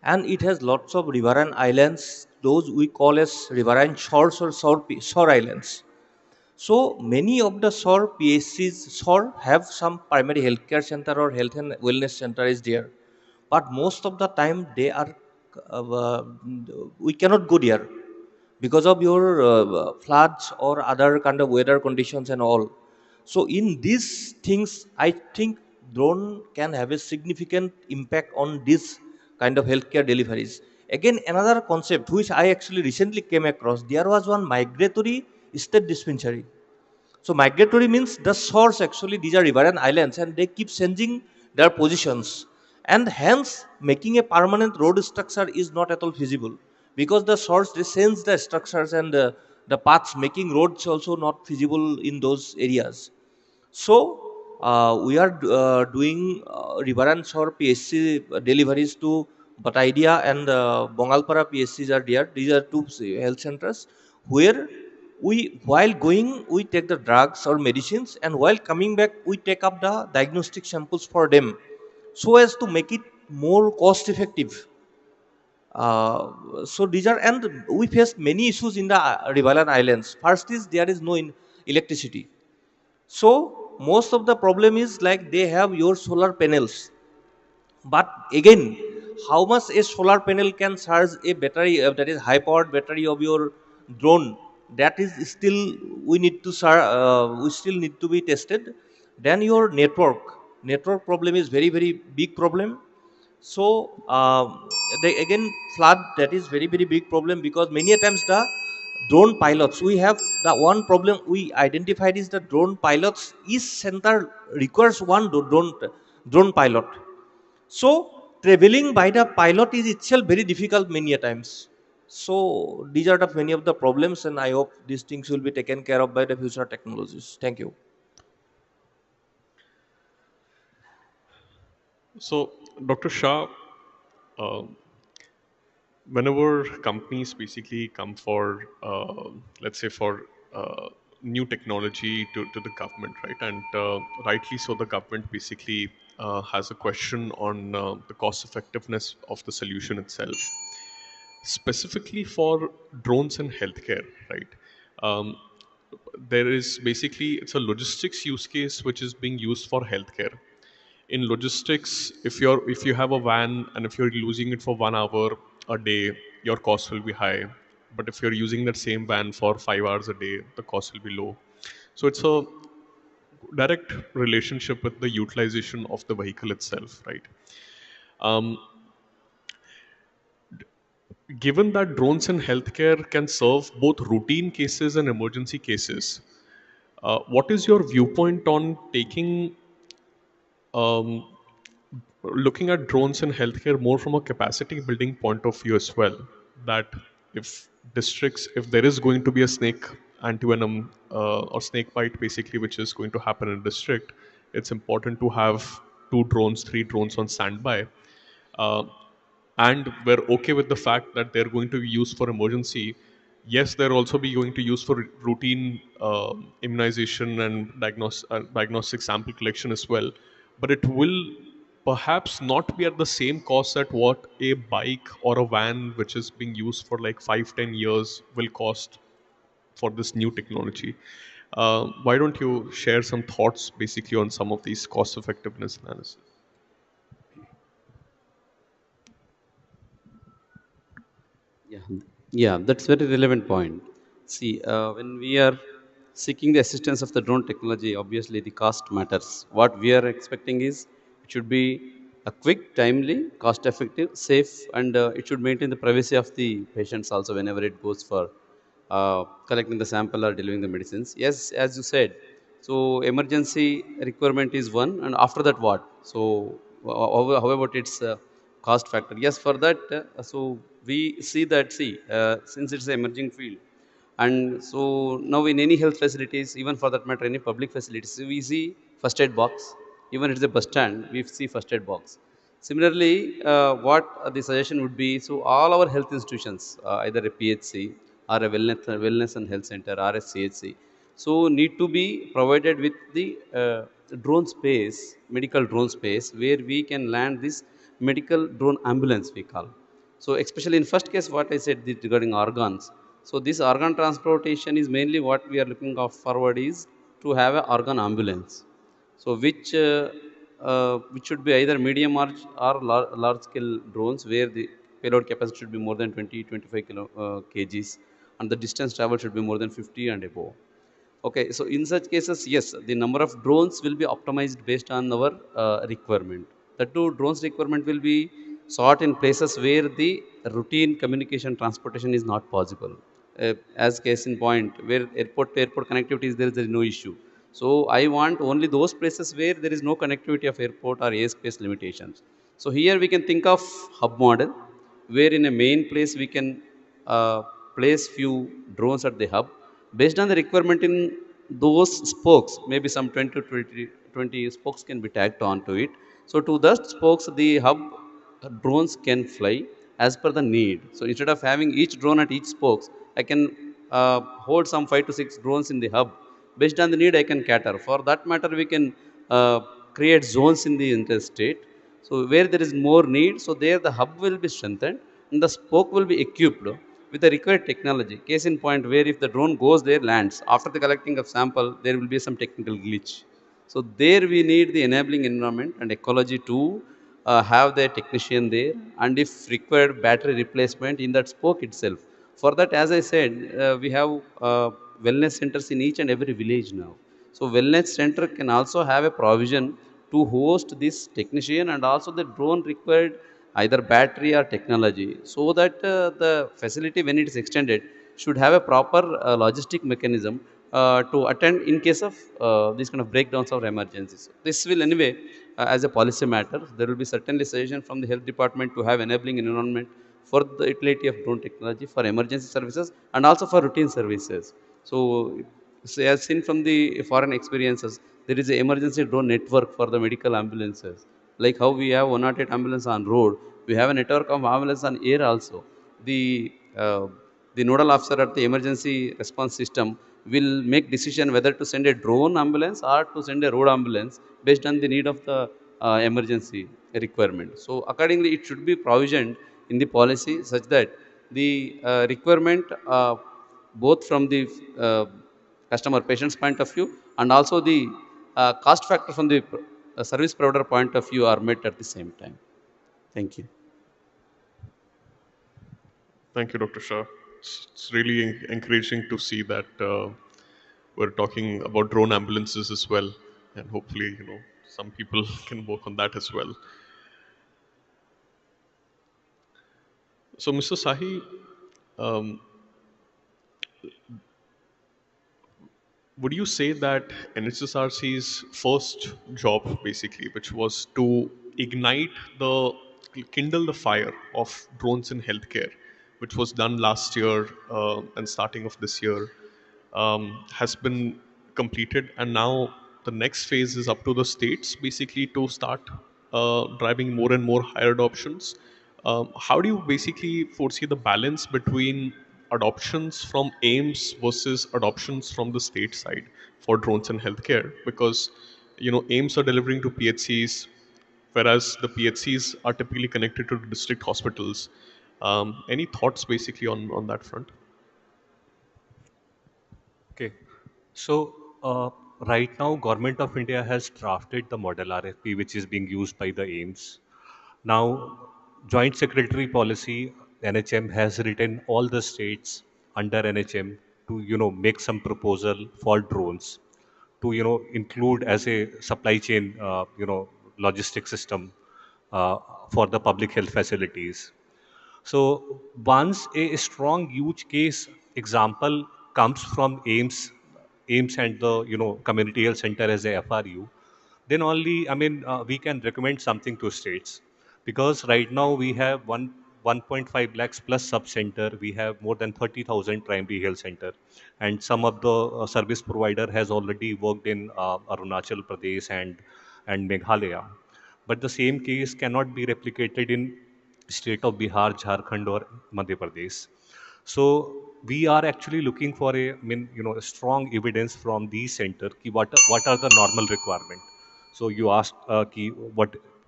D: and it has lots of riverine islands. Those we call as riverine shores or shore islands. So many of the shore PSCs shore have some primary healthcare center or health and wellness center is there, but most of the time they are uh, we cannot go there because of your floods or other kind of weather conditions and all. So in these things, I think drone can have a significant impact on this kind of healthcare deliveries. Again, another concept which I actually recently came across, there was one migratory state dispensary. So migratory means the source actually, these are riverine islands and they keep changing their positions. And hence making a permanent road structure is not at all feasible because the source they change the structures and the paths, making roads also not feasible in those areas. So we are doing riverine shore PSC deliveries to Bataidia and Bongalpara PSCs are there. These are two health centers where we, while going, we take the drugs or medicines, and while coming back, we take up the diagnostic samples for them, so as to make it more cost effective. So these are, and we face many issues in the riverine islands. First is there is no electricity. So most of the problem is like they have your solar panels, but again, how much a solar panel can charge a battery that is high powered battery of your drone? That is still we need to we still need to be tested. Then your network problem is very big problem. So again, flood, that is very big problem, because many a times the drone pilots, we have the one problem we identified is the drone pilots, each center requires one drone pilot. So traveling by the pilot is itself very difficult many a times. So these are the many of the problems, and I hope these things will be taken care of by the future technologies. Thank you.
E: So, Dr. Shah, uh, whenever companies basically come for, let's say, for new technology to the government, right? And rightly so, the government basically has a question on the cost effectiveness of the solution itself. Specifically for drones and healthcare, right? Um, there is basically, it's a logistics use case which is being used for healthcare. In logistics, if you have a van and if you're using it for 1 hour a day, your cost will be high. But if you're using that same van for 5 hours a day, the cost will be low. So it's a direct relationship with the utilization of the vehicle itself, right? Um, Given that drones in healthcare can serve both routine cases and emergency cases, what is your viewpoint on taking um, looking at drones in healthcare more from a capacity building point of view as well? That if districts, if there is going to be a snake antivenom or snake bite basically, which is going to happen in a district, it's important to have 2 drones, 3 drones on standby. Uh, and we're okay with the fact that they're going to be used for emergency. Yes, they're also be going to use for routine immunization and diagnostic sample collection as well. But it will perhaps not be at the same cost at what a bike or a van, which is being used for like 5-10 years, will cost for this new technology. Why don't you share some thoughts basically on some of these cost effectiveness analysis?
I: Yeah, that's very relevant point. See, when we are seeking the assistance of the drone technology, obviously the cost matters. What we are expecting is it should be a quick, timely, cost-effective, safe, and it should maintain the privacy of the patients also whenever it goes for collecting the sample or delivering the medicines. Yes, as you said, so emergency requirement is one, and after that what? So how about its cost factor? Yes, for that, so we see that, since it's an emerging field, and so now in any health facilities, even for that matter, any public facilities, we see first aid box. Even it's a bus stand, we see first aid box. Similarly, what the suggestion would be, so all our health institutions, either a PHC or a wellness and health center or a CHC, so need to be provided with the drone space, medical drone space, where we can land this medical drone ambulance, we call. So especially in first case, what I said regarding organs. So this organ transportation is mainly what we are looking of forward is to have an organ ambulance. So which should be either medium or large scale drones, where the payload capacity should be more than 20-25 kgs, and the distance travel should be more than 50 and above. Okay, so in such cases, yes, the number of drones will be optimized based on our requirement. The two drones requirement will be sought in places where the routine communication transportation is not possible. As case in point, where airport to airport connectivity is there is no issue. So I want only those places where there is no connectivity of airport or airspace limitations. So here we can think of hub model, where in a main place we can place few drones at the hub. Based on the requirement in those spokes, maybe some 20 to 20 spokes can be tagged onto it. So to those spokes, the hub drones can fly as per the need. So instead of having each drone at each spokes, I can hold some 5 to 6 drones in the hub. Based on the need, I can cater. For that matter, we can create zones in the interstate. So where there is more need, so there the hub will be strengthened, and the spoke will be equipped with the required technology. Case in point, where if the drone goes there, lands, after the collecting of sample, there will be some technical glitch. So there we need the enabling environment and ecology to have the technician there, and if required, battery replacement in that spoke itself. For that, as I said, we have wellness centers in each and every village now. So wellness center can also have a provision to host this technician and also the drone required either battery or technology, so that the facility when it is extended should have a proper logistic mechanism to attend in case of these kind of breakdowns or emergencies. This will anyway, as a policy matter, there will be certainly suggestion from the health department to have enabling environment for the utility of drone technology for emergency services and also for routine services. So, as seen from the foreign experiences, there is an emergency drone network for the medical ambulances. Like how we have 108 ambulance on road, we have a network of ambulance on air also. The the nodal officer at the emergency response system will make decision whether to send a drone ambulance or to send a road ambulance based on the need of the emergency requirement. So accordingly, it should be provisioned in the policy such that the requirement both from the customer patient's point of view and also the cost factor from the service provider point of view are met at the same time. Thank you.
E: Thank you, Dr. Shah. It's really encouraging to see that we're talking about drone ambulances as well, and hopefully, some people can work on that as well. So, Mr. Sahi, um, would you say that NHSRC's first job, basically, which was to ignite the kindle the fire of drones in healthcare, which was done last year and starting of this year, has been completed, and now the next phase is up to the states, basically, to start driving more and more higher adoptions. How do you basically foresee the balance between adoptions from AIMS versus adoptions from the state side for drones in healthcare? Because AIMS are delivering to PHCs, whereas the PHCs are typically connected to district hospitals. Any thoughts basically on that front?
U: Okay. So right now, Government of India has drafted the model RFP, which is being used by the AIMS. Now, Joint Secretary Policy (NHM) has written all the states under NHM to make some proposal for drones to include as a supply chain logistic system for the public health facilities. So once a strong use case example comes from AIMS and the community health center as a FRU, then only we can recommend something to states, because right now we have 1.5 lakhs plus sub center. We have more than 30,000 primary health center, and some of the service provider has already worked in Arunachal Pradesh and Meghalaya. But the same case cannot be replicated in state of Bihar, Jharkhand, or Madhya Pradesh. So we are actually looking for a strong evidence from these center ki what are the normal requirement. So you asked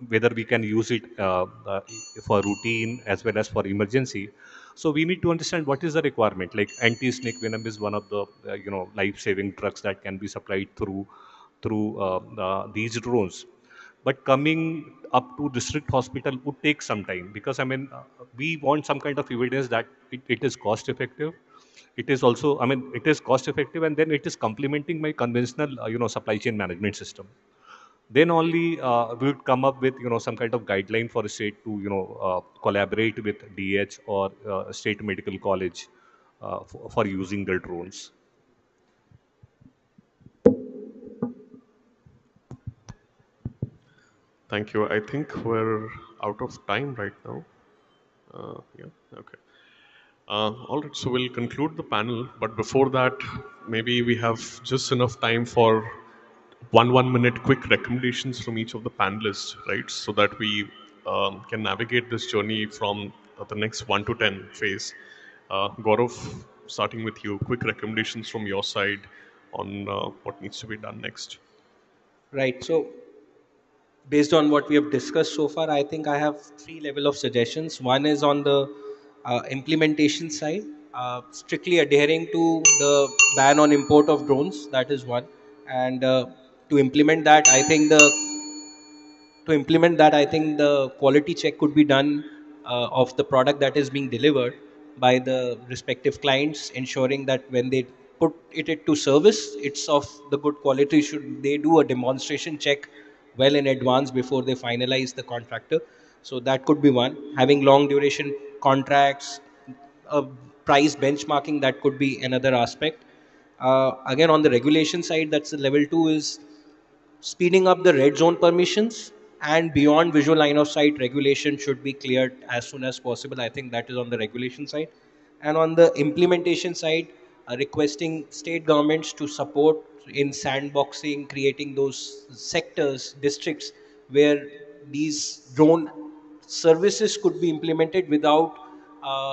U: whether we can use it for routine as well as for emergency. So we need to understand what is the requirement. Like anti-snake venom is one of the life-saving drugs that can be supplied through these drones. But coming up to district hospital would take some time, because we want some kind of evidence that it is cost effective. It is also, it is cost effective, and then it is complementing my conventional supply chain management system. Then only we would come up with some kind of guideline for a state to collaborate with DH or state medical college for using the drones.
E: Thank you. I think we're out of time right now. Yeah, okay. All right, so we'll conclude the panel, but before that, maybe we have just enough time for one minute quick recommendations from each of the panelists, right? So that we can navigate this journey from the next 1 to 10 phase. Gaurav, starting with you, quick recommendations from your side on what needs to be done next.
C: Right. So based on what we have discussed so far, I think I have three level of suggestions. One is on the Implementation side, strictly adhering to the ban on import of drones, that is one. And to implement that, I think the quality check could be done of the product that is being delivered by the respective clients, ensuring that when they put it to service, it's of the good quality. Should they do a demonstration check well in advance before they finalize the contractor? So that could be one. Having long duration contracts, price benchmarking, that could be another aspect. Again, on the regulation side, that's the level 2, is speeding up the red zone permissions, and beyond visual line of sight regulation should be cleared as soon as possible. I think that is on the regulation side. And on the implementation side, requesting state governments to support in sandboxing, creating those sectors, districts, where these drone services could be implemented without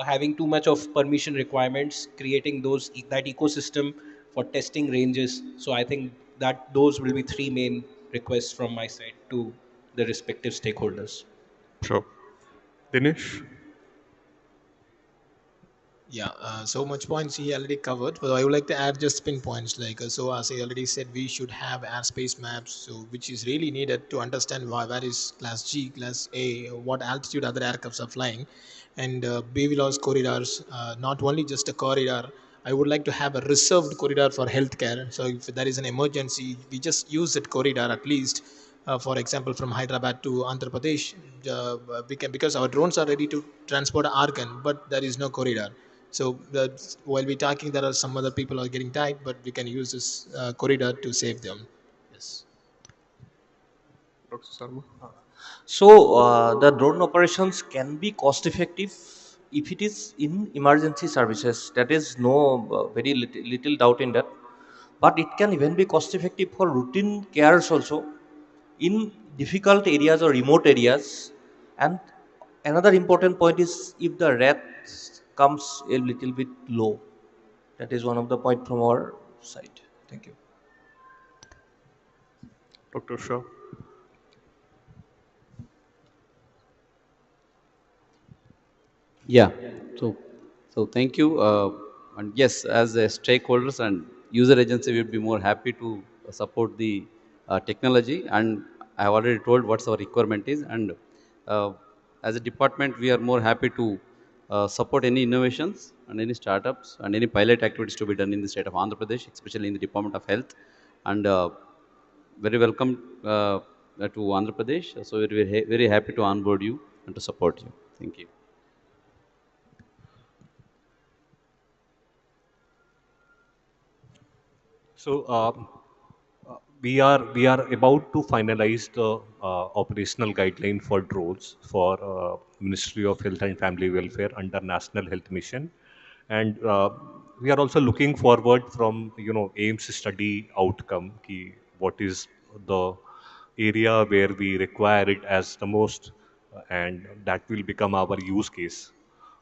C: having too much of permission requirements, creating that ecosystem for testing ranges. So I think that those will be three main requests from my side to the respective stakeholders.
E: Sure. Dinesh?
V: Yeah, so much points he already covered, but I would like to add just pinpoints. Like, so as I already said, we should have airspace maps, so which is really needed to understand where is class G, class A, what altitude other aircrafts are flying, and BVLOS corridors. Not only just a corridor. I would like to have a reserved corridor for healthcare. So if there is an emergency, we just use that corridor at least. For example, from Hyderabad to Andhra Pradesh, we can, because our drones are ready to transport organ, but there is no corridor. So while we're talking, there are some other people are getting tied, but we can use this corridor to save them. Yes.
E: Dr. Sarma?
D: So the drone operations can be cost effective if it is in emergency services. That is no very little doubt in that. But it can even be cost effective for routine cares also in difficult areas or remote areas. And another important point is if the rate comes a little bit low. That is one of the point from our side. Thank you.
E: Dr. Shah?
I: Yeah. So thank you. And yes, as a stakeholders and user agency, we would be more happy to support the technology. And I have already told what's our requirement is. And uh, as a department, we are more happy to support any innovations and any startups and any pilot activities to be done in the state of Andhra Pradesh, especially in the Department of Health. And very welcome to Andhra Pradesh. So we're very happy to onboard you and to support you. Thank you.
E: So we are about to finalize the operational guideline for drones for Ministry of Health and Family Welfare under National Health Mission, and we are also looking forward from AIMS study outcome ki what is the area where we require it as the most, and that will become our use case.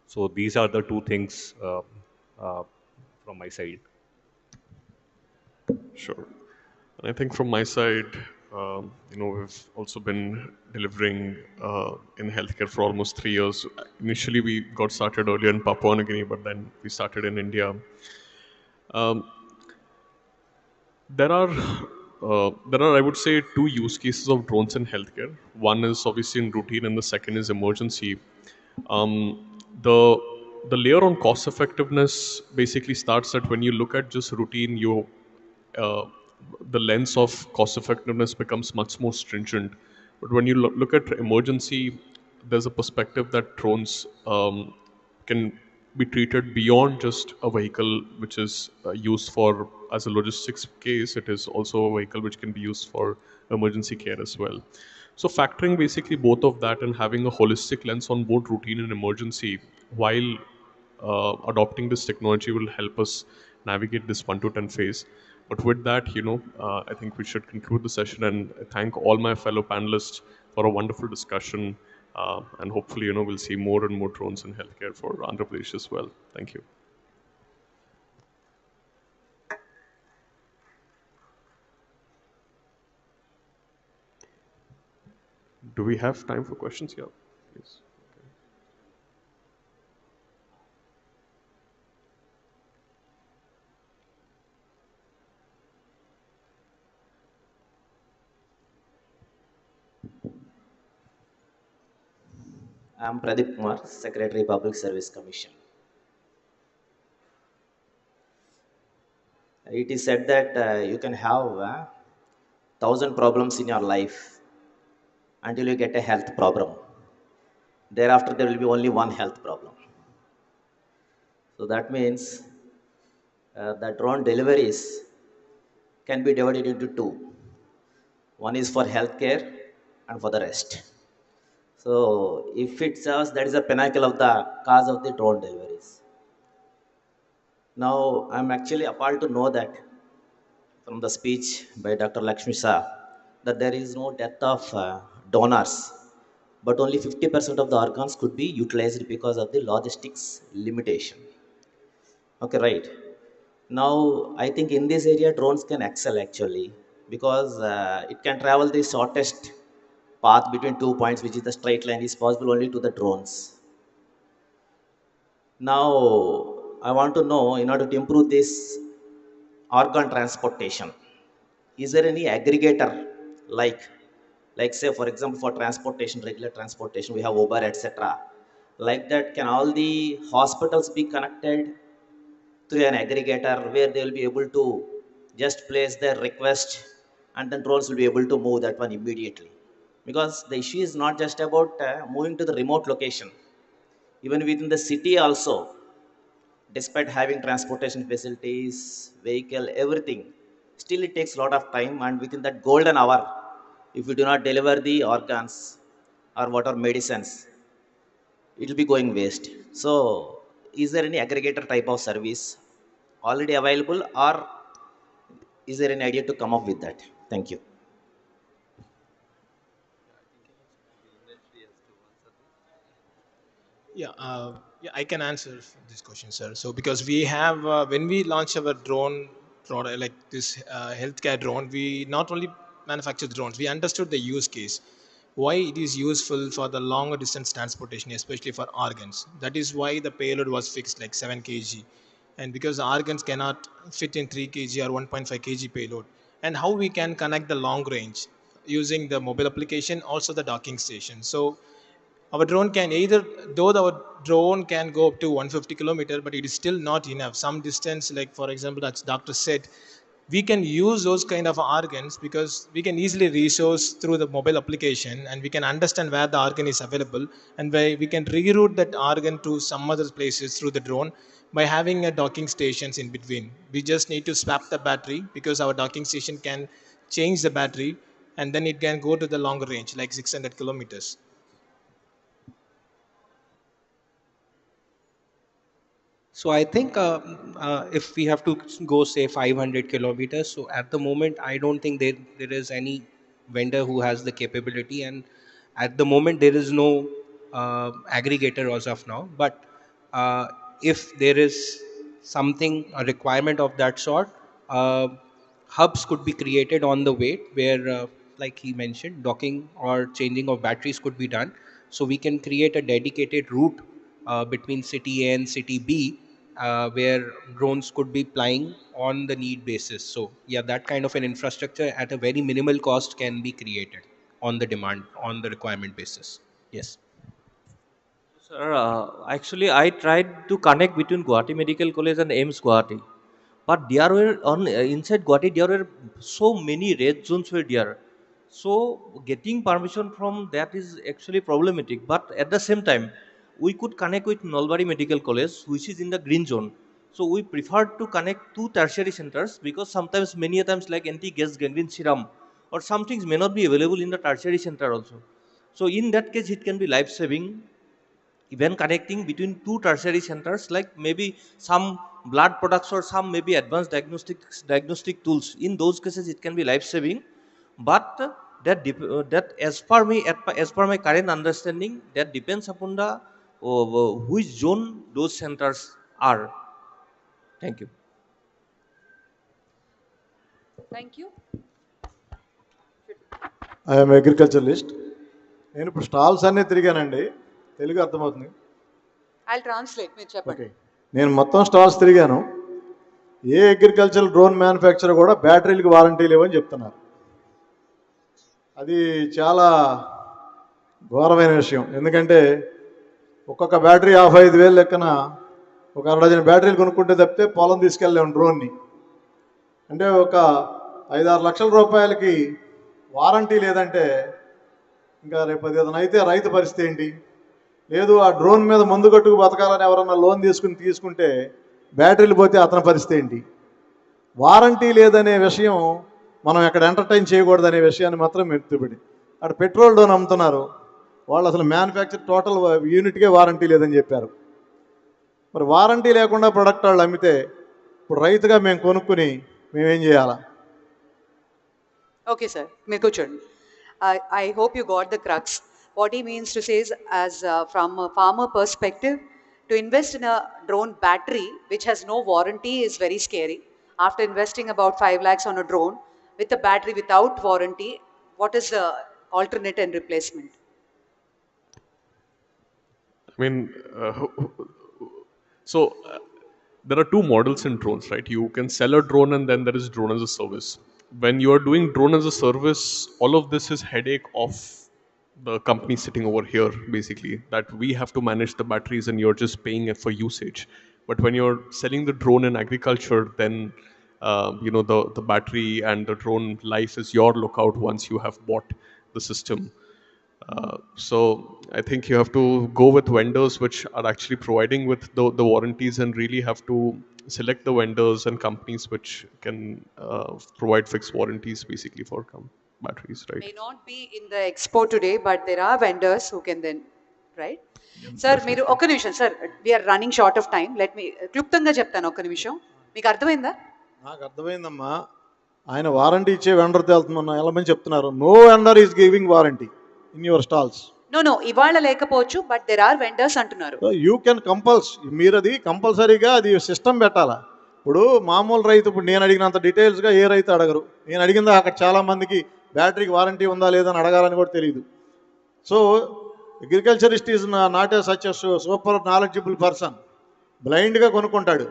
E: So these are the two things uh, from my side. Sure. And I think from my side, we've also been delivering in healthcare for almost 3 years. Initially, we got started earlier in Papua New Guinea, but then we started in India. Um, there are, I would say, two use cases of drones in healthcare. One is obviously in routine, and the second is emergency. The layer on cost effectiveness basically starts that when you look at just routine, uh, the lens of cost effectiveness becomes much more stringent. But when you look at emergency, there's a perspective that drones can be treated beyond just a vehicle which is used for as a logistics case. It is also a vehicle which can be used for emergency care as well. So factoring basically both of that and having a holistic lens on both routine and emergency while adopting this technology will help us navigate this 1 to 10 phase. But with that, I think we should conclude the session and thank all my fellow panelists for a wonderful discussion. And hopefully, we'll see more and more drones in healthcare for Andhra Pradesh as well. Thank you. Do we have time for questions? Yeah, please.
T: I'm Pradeep Kumar, Secretary Public Service Commission. It is said that you can have 1,000 problems in your life until you get a health problem. Thereafter, there will be only one health problem. So that means the drone deliveries can be divided into two. One is for healthcare and for the rest. So if it serves, that is the pinnacle of the cause of the drone deliveries. Now I'm actually appalled to know that from the speech by Dr. Lakshmi Shah that there is no death of donors, but only 50% of the organs could be utilized because of the logistics limitation. Okay, right. Now, I think in this area, drones can excel actually because it can travel the shortest path between 2 points, which is the straight line, is possible only to the drones. Now, I want to know, in order to improve this organ transportation, is there any aggregator like say for example for transportation, regular transportation, we have Uber, etc. Like that, can all the hospitals be connected through an aggregator where they will be able to just place their request and then drones will be able to move that one immediately? Because the issue is not just about moving to the remote location. Even within the city also, despite having transportation facilities, vehicle, everything, still it takes a lot of time, and within that golden hour, if you do not deliver the organs or what are medicines, it will be going waste. So is there any aggregator type of service already available, or is there any idea to come up with that? Thank you.
V: Yeah, I can answer this question, sir. So because we have when we launch our drone product like this healthcare drone, we not only manufacture the drones, we understood the use case, why it is useful for the longer distance transportation, especially for organs. That is why the payload was fixed like 7 kg, and because the organs cannot fit in 3 kg or 1.5 kg payload, and how we can connect the long range using the mobile application, also the docking station. So our drone can either, though our drone can go up to 150 kilometer, but it is still not enough. Some distance, like for example, as doctor said, we can use those kind of organs because we can easily resource through the mobile application, and we can understand where the organ is available, and where we can reroute that organ to some other places through the drone by having a docking stations in between. We just need to swap the battery because our docking station can change the battery, and then it can go to the longer range like 600 kilometers.
C: So I think if we have to go say 500 kilometers, so at the moment I don't think there is any vendor who has the capability, and at the moment there is no aggregator as of now. But uh, if there is something a requirement of that sort, uh, hubs could be created on the way where, like he mentioned, docking or changing of batteries could be done. So we can create a dedicated route between city A and city B, where drones could be flying on the need basis. So yeah, that kind of an infrastructure at a very minimal cost can be created on the demand, on the requirement basis. Yes.
D: Sir, actually, I tried to connect between Guwahati Medical College and AIMS Guwahati, but there were on inside Guwahati there were so many red zones were there. So getting permission from that is actually problematic. But at the same time, we could connect with Nalbari Medical College, which is in the green zone. So we preferred to connect two tertiary centers because sometimes many a times like anti-gas gangrene serum or some things may not be available in the tertiary center also. So in that case, it can be life saving even connecting between two tertiary centers like maybe some blood products or some maybe advanced diagnostic tools. In those cases it can be life saving, but that as per my current understanding, that depends upon the which zone those centers are. Thank you.
A: Thank you.
J: I'm అగ్రికల్చరలిస్ట్. నేను ఇప్పుడు stalls అన్నీ తిరిగానండి. తెలుగు అర్థమవుతుంది?
A: I'll translate. మీరు చెప్పండి.
J: Okay. నేను మొత్తం stalls తిరిగాను. ఏ agricultural drone manufacturer కూడా బ్యాటరీలకు వారంటీ లేవని చెప్తున్నారు. అది చాలా ఘోరమైన విషయం. ఎందుకంటే ఒక్కొక్క బ్యాటరీ 55,000 లెక్కన ఒక అరడజన బ్యాటరీలు కొనుక్కుంటే తప్పితే పొలం తీసుకెళ్ళలేము డ్రోన్ని. అంటే ఒక 5-6 లక్షల రూపాయలకి వారంటీ లేదంటే ఇంకా రేపు ఏదైనా అయితే రైతు పరిస్థితి ఏంటి? లేదు ఆ డ్రోన్ మీద మందు కట్టుకు బతకాలని ఎవరన్నా లోన్ తీసుకుంటే బ్యాటరీలు పోతే అతని పరిస్థితి ఏంటి? వారంటీ లేదనే విషయం మనం ఎక్కడ ఎంటర్టైన్ చేయకూడదనే విషయాన్ని మాత్రం మెత్తుబడి. అక్కడ పెట్రోల్ డ్రోన్ అమ్ముతున్నారు, వాళ్ళు అసలు మ్యానుఫ్యాక్చర్ టోటల్ యూనిట్కే వారంటీ లేదని చెప్పారు. మరి వారంటీ లేకుండా ప్రొడక్ట్ వాళ్ళు అమ్మితే ఇప్పుడు రైతుగా మేము కొనుక్కుని మేమేం చేయాలా?
A: Okay, sir. May కూర్చోండి. I hope you got the crux. What he means to say is, as from a farmer perspective, to invest in a drone battery which has no warranty is very scary. After investing about 5 lakhs on a drone with a battery without warranty, what is the alternate and replacement?
U: I mean, there are two models in drones, right? You can sell a drone and then there is drone as a service. When you are doing drone as a service, all of this is headache of the company sitting over here, basically, that we have to manage the batteries and you're just paying it for usage. But when you're selling the drone in agriculture, then the battery and the drone life is your lookout once you have bought the system. So I think you have to go with vendors which are actually providing with the warranties, and really have to select the vendors and companies which can provide fixed warranties basically for batteries, right?
A: May not be in the expo today, but there are vendors who can then, right? Sir, మీరు ఒక్క నిమిషం sir, we're running short of time. Let me క్లుప్తంగా చెప్తాను, ఒక్క నిమిషం. మీకు అర్థమైందా?
J: నాకు అర్థమైందమ్మా. ఆయన వారంటీ ఇచ్చే వెండర్ తెలుతుందన్న ఎలామని చెప్తున్నారు. No vendor is giving warranty in your stalls.
A: No ఇవాళ లేకపోవచ్చు, బట్ దెర్ ఆర్ వెండర్స్ అంటున్నారు.
J: యూ కెన్ మీరు అది కంపల్సరీగా అది సిస్టమ్ పెట్టాలా. ఇప్పుడు మామూలు రైతు, ఇప్పుడు నేను అడిగినంత డీటెయిల్స్గా ఏ రైతు అడగరు. నేను అడిగిందా అక్కడ చాలామందికి బ్యాటరీకి వారంటీ ఉందా లేదని అడగాలని కూడా తెలియదు. So agriculturist is not a such super knowledgeable person. బ్లైండ్గా కొనుక్కుంటాడు,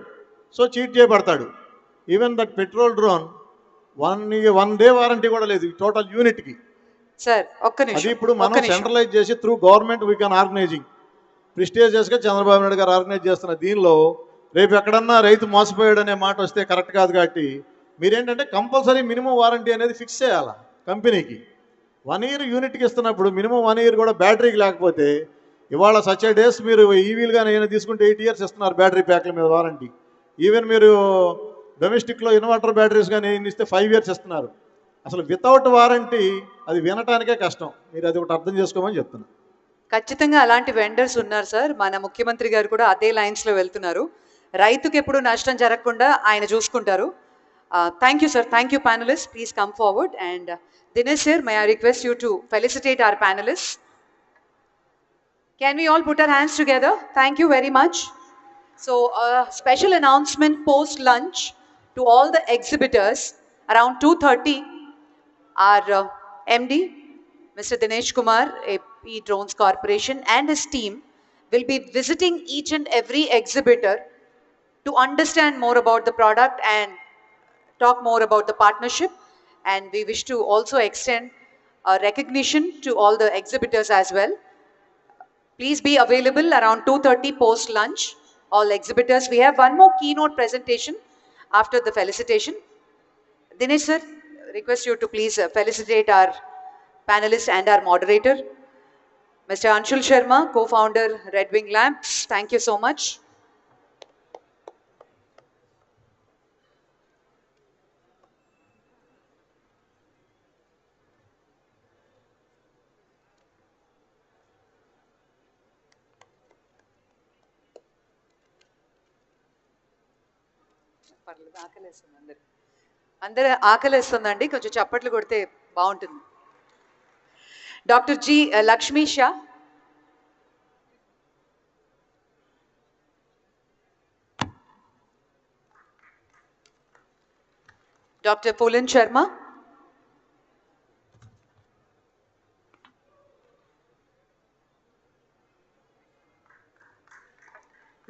J: సో చీట్ చేయబడతాడు. Even that petrol drone 1 day warranty కూడా లేదు టోటల్ యూనిట్కి.
A: సార్ ఒక్క నిమిషం,
J: అది ఇప్పుడు మనం సెంట్రలైజ్ చేసి through government we can organizing ప్రిస్టేజియస్గా చంద్రబాబు నాయుడు గారు ఆర్గనైజ్ చేస్తున్న దీనిలో రేపు ఎక్కడన్నా రైతు మోసపోయాడు అనే మాట వస్తే కరెక్ట్ కాదు. కాబట్టి మీరేంటంటే కంపల్సరీ మినిమం వారంటీ అనేది ఫిక్స్ చేయాలా కంపెనీకి. 1 year యూనిట్కి ఇస్తున్నప్పుడు మినిమం 1 year కూడా బ్యాటరీకి లేకపోతే, ఇవాళ సచ్ డేస్ మీరు ఈవీలుగా ఏమైనా తీసుకుంటే 8 years ఇస్తున్నారు బ్యాటరీ ప్యాక్ల మీద వారంటీ. ఈవెన్ మీరు డొమెస్టిక్లో ఇన్వర్టర్ బ్యాటరీస్ కానీ ఇస్తే 5 years ఇస్తున్నారు. అసలు వితౌట్ వారంటీ అది వినటానికే కష్టం. మీరు అది ఒకటి అర్థం చేసుకోమని చెప్తున్నా.
A: ఖచ్చితంగా అలాంటి వెండర్స్ ఉన్నారు సార్. మన ముఖ్యమంత్రి గారు కూడా అదే లైన్స్లో వెళ్తున్నారు. రైతుకి ఎప్పుడు నష్టం జరగకుండా ఆయన చూసుకుంటారు. Thank you sir. Thank you panelists. Please come forward. And Dinesh sir, may I request you to felicitate our panelists? Can we all put our hands together? Thank you very much. So a special announcement post lunch to all the exhibitors. Around 2:30, our MD, Mr. Dinesh Kumar, AP Drones Corporation, and his team will be visiting each and every exhibitor to understand more about the product and talk more about the partnership. And we wish to also extend a recognition to all the exhibitors as well. Please be available around 2:30 post lunch, all exhibitors. We have one more keynote presentation after the felicitation. Dinesh sir, request you to please felicitate our panelists and our moderator. Mr. Anshul Sharma, co-founder Red Wing Lamps. Thank you so much. అందరు ఆకలేస్తుందండి, కొంచెం చప్పట్లు కొడితే బాగుంటుంది. Doctor G Lakshmi Shah, doctor Pulan Sharma,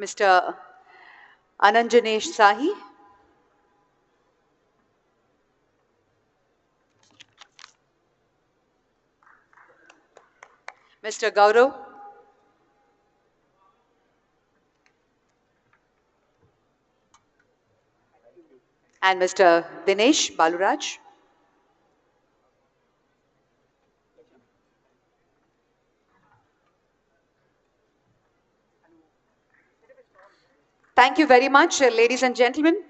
A: mister Ananjanesh Sahi, Mr. Gaurav, and Mr. Dinesh Baluraj. Thank you very much, ladies and gentlemen.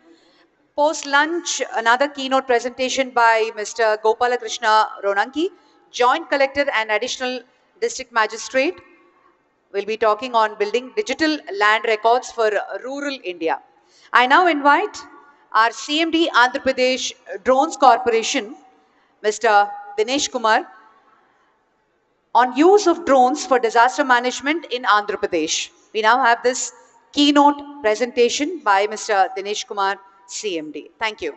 A: Post lunch, another keynote presentation by Mr. Gopalakrishna Ronanki, Joint Collector and Additional District Magistrate. We'll be talking on building digital land records for rural India. I now invite our CMD Andhra Pradesh Drones Corporation, Mr. Dinesh Kumar, on use of drones for disaster management in Andhra Pradesh. We now have this keynote presentation by Mr. Dinesh Kumar, CMD. Thank you.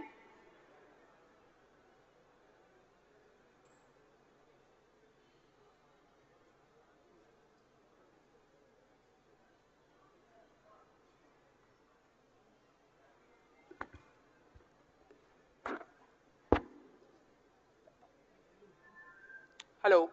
O: Hello.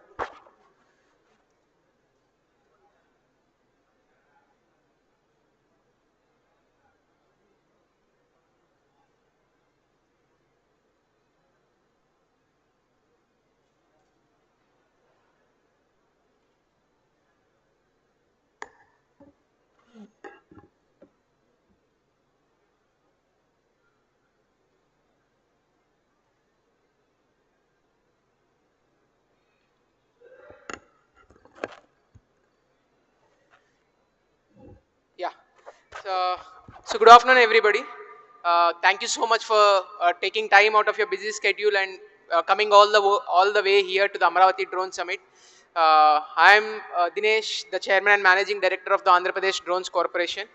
O: Yeah. So good afternoon, everybody. Thank you so much for taking time out of your busy schedule and coming all the way here to the Amaravati Drone Summit. I am Dinesh, the Chairman and Managing Director of the Andhra Pradesh Drones Corporation.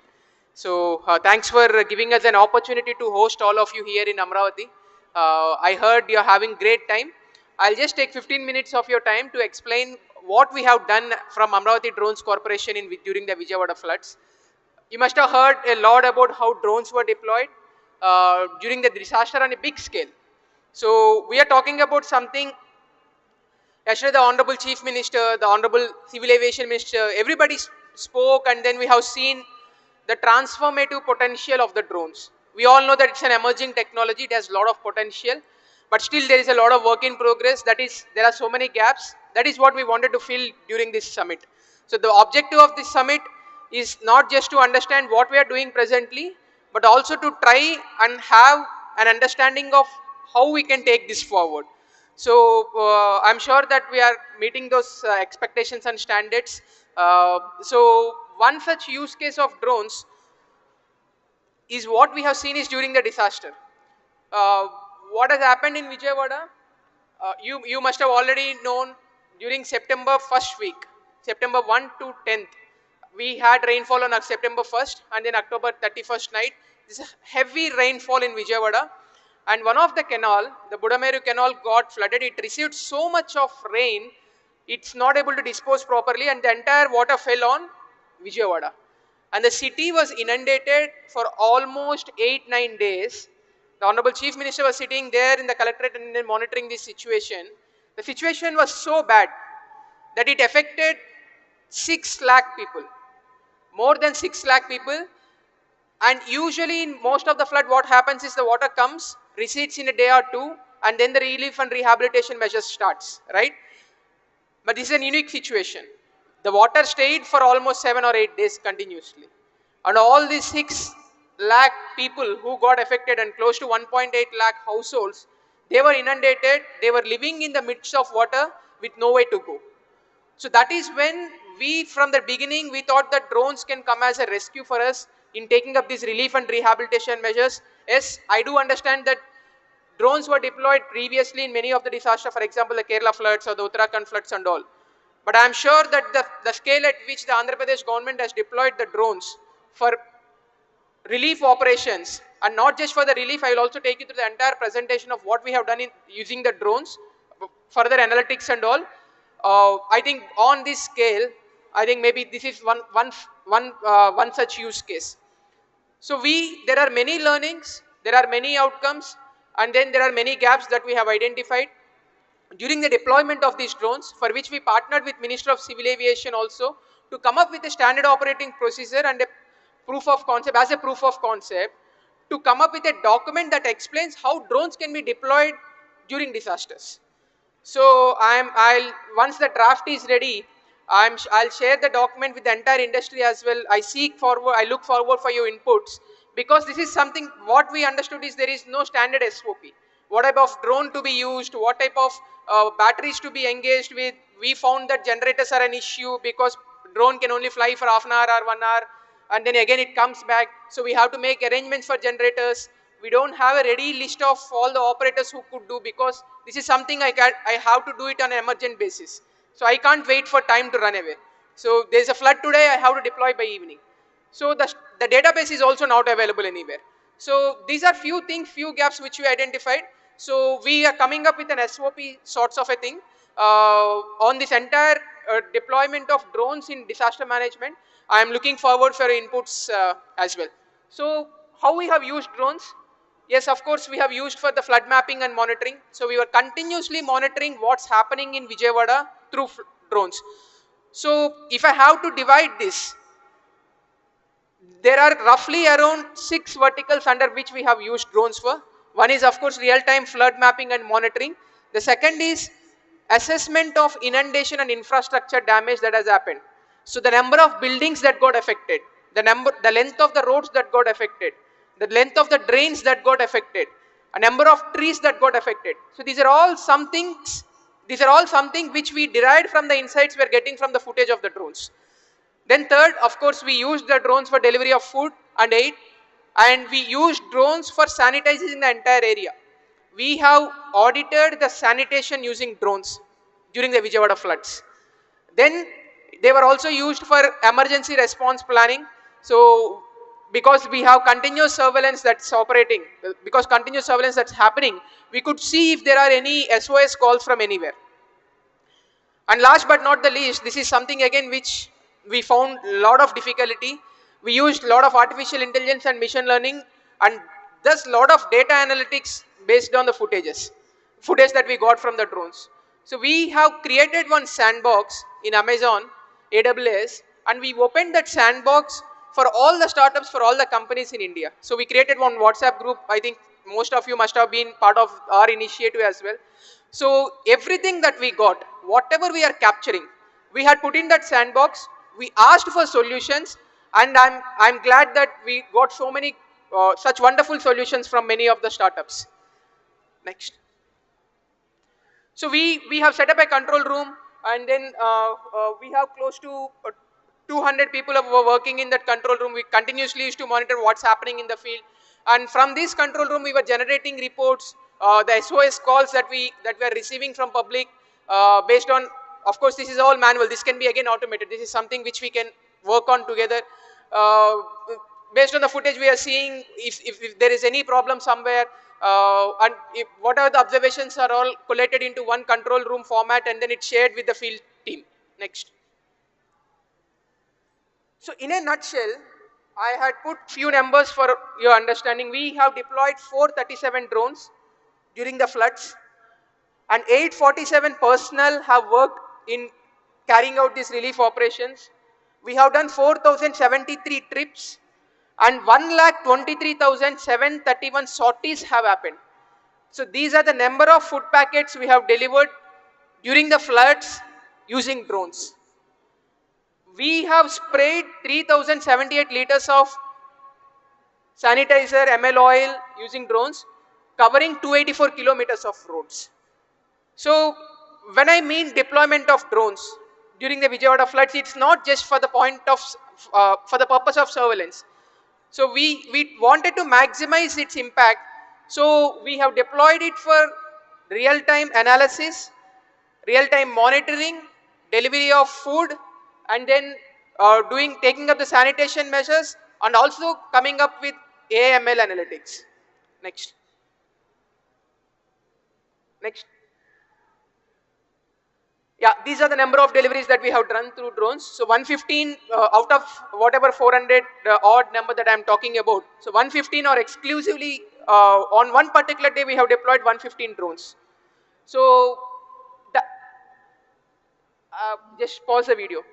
O: So thanks for giving us an opportunity to host all of you here in Amaravati. I heard you're having great time. I'll just take 15 minutes of your time to explain what we have done from Amaravati Drones Corporation during the Vijayawada floods. You must have heard a lot about how drones were deployed during the disaster on a big scale. So we are talking about something. Yesterday, the Honorable Chief Minister, the Honorable Civil Aviation Minister, everybody spoke, and then we have seen the transformative potential of the drones. We all know that it's an emerging technology, it has a lot of potential, but still there is a lot of work in progress. That is, there are so many gaps. That is what we wanted to fill during this summit. So the objective of this summit is not just to understand what we are doing presently, but also to try and have an understanding of how we can take this forward. So I'm sure that we are meeting those expectations and standards. So one such use case of drones is what we have seen is during the disaster. What has happened in Vijayawada? You must have already known during September 1st week, September 1 to 10th, we had rainfall on September 1st and then October 31st night. This is heavy rainfall in Vijayawada. And one of the canal, the Budameru canal got flooded. It received so much of rain, it's not able to dispose properly and the entire water fell on Vijayawada. And the city was inundated for almost 8-9 days. The Honorable Chief Minister was sitting there in the collectorate and then monitoring this situation. The situation was so bad that it affected 6 lakh people, more than 6 lakh people. And usually in most of the flood, what happens is the water comes, recedes in a day or two, and then the relief and rehabilitation measures starts, right? But this is a unique situation. The water stayed for almost 7 or 8 days continuously. And all these 6 lakh people who got affected and close to 1.8 lakh households, they were inundated, they were living in the midst of water with no way to go. So that is when we, from the beginning, we thought that drones can come as a rescue for us in taking up these relief and rehabilitation measures. Yes, I do understand that drones were deployed previously in many of the disasters, for example, the Kerala floods or the Uttarakhand floods and all. But I am sure that the scale at which the Andhra Pradesh government has deployed the drones for relief operations, and not just for the relief, I will also take you through the entire presentation of what we have done in using the drones, further analytics and all. I think on this scale, I think maybe this is one such use case. So there are many learnings, there are many outcomes, and then there are many gaps that we have identified during the deployment of these drones, for which we partnered with Minister of Civil Aviation also to come up with a standard operating procedure and a proof of concept, as a proof of concept, to come up with a document that explains how drones can be deployed during disasters. So I'll once the draft is ready, I'll share the document with the entire industry as well. I look forward for your inputs, because this is something what we understood is there is no standard SOP. What type of drone to be used, what type of batteries to be engaged with. We found that generators are an issue because drone can only fly for half an hour or 1 hour, and then again it comes back. So we have to make arrangements for generators. We don't have a ready list of all the operators who could do, because this is something I have to do it on an emergent basis. So I can't wait for time to run away. So there's a flood today, I have to deploy by evening. So the database is also not available anywhere. So these are few things, few gaps which we identified. So we are coming up with an SOP sorts of a thing on this entire deployment of drones in disaster management. I am looking forward for inputs as well. So how we have used drones? Yes, of course, we have used for the flood mapping and monitoring. So we were continuously monitoring what's happening in Vijayawada through drones. So if I have to divide this, there are roughly around 6 verticals under which we have used drones for. One is, of course, real-time flood mapping and monitoring. The second is assessment of inundation and infrastructure damage that has happened. So the number of buildings that got affected, the length of the roads that got affected, the length of the drains that got affected, a number of trees that got affected. So these are all something which we derived from the insights we are getting from the footage of the drones. Then third, of course, we used the drones for delivery of food and aid, and we used drones for sanitizing the entire area. We have audited the sanitation using drones during the Vijayawada floods. Then they were also used for emergency response planning. So because we have continuous surveillance that's operating, because continuous surveillance that's happening, we could see if there are any SOS calls from anywhere. And last but not the least, this is something again which we found a lot of difficulty. We used a lot of artificial intelligence and machine learning, and thus a lot of data analytics based on the footage that we got from the drones. So we have created one sandbox in Amazon, AWS, and we opened that sandbox for all the startups, for all the companies in India. So we created one WhatsApp group. I think most of you must have been part of our initiative as well. So everything that we got, whatever we are capturing, we had put in that sandbox. We asked for solutions, and I'm glad that we got so many such wonderful solutions from many of the startups. Next. So we have set up a control room, and then we have close to 200 people who were working in that control room. We continuously used to monitor what's happening in the field, and from this control room we were generating reports, the SOS calls that we are receiving from public, based on, of course, this is all manual. This can be again automated. This is something which we can work on together. Based on the footage we are seeing, if there is any problem somewhere, and whatever the observations are all collated into one control room format, and then it's shared with the field team. Next. So in a nutshell, I had put few numbers for your understanding. We have deployed 437 drones during the floods, and 847 personnel have worked in carrying out these relief operations. We have done 4,073 trips, and 1,23,731 sorties have happened. So these are the number of food packets we have delivered during the floods using drones. We have sprayed 3,078 liters of sanitizer, ML oil using drones, covering 284 kilometers of roads. So when I mean deployment of drones during the Vijayawada floods, it's not just for the for the purpose of surveillance. So we wanted to maximize its impact. So we have deployed it for real-time analysis, real-time monitoring, delivery of food, and then taking up the sanitation measures, and also coming up with AML analytics. Next. Next. Yeah, these are the number of deliveries that we have done through drones. So 115 out of whatever 400 odd number that I am talking about. So 115 are exclusively on one particular day we have deployed 115 drones. So just pause the video.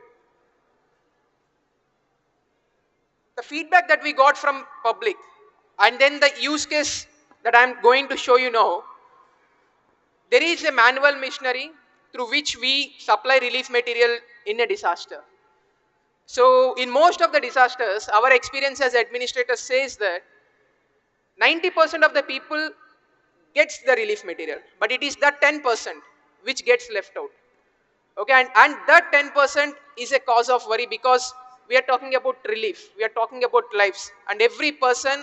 O: The feedback that we got from public
V: And then the use case that I'm going to show you now, there is a manual machinery through which we supply relief material in a disaster. So in most of the disasters, our experience as administrators says that 90% of the people gets the relief material, but it is that 10% which gets left out. Okay, and that 10% is a cause of worry because we are talking about relief, we are talking about lives, and every person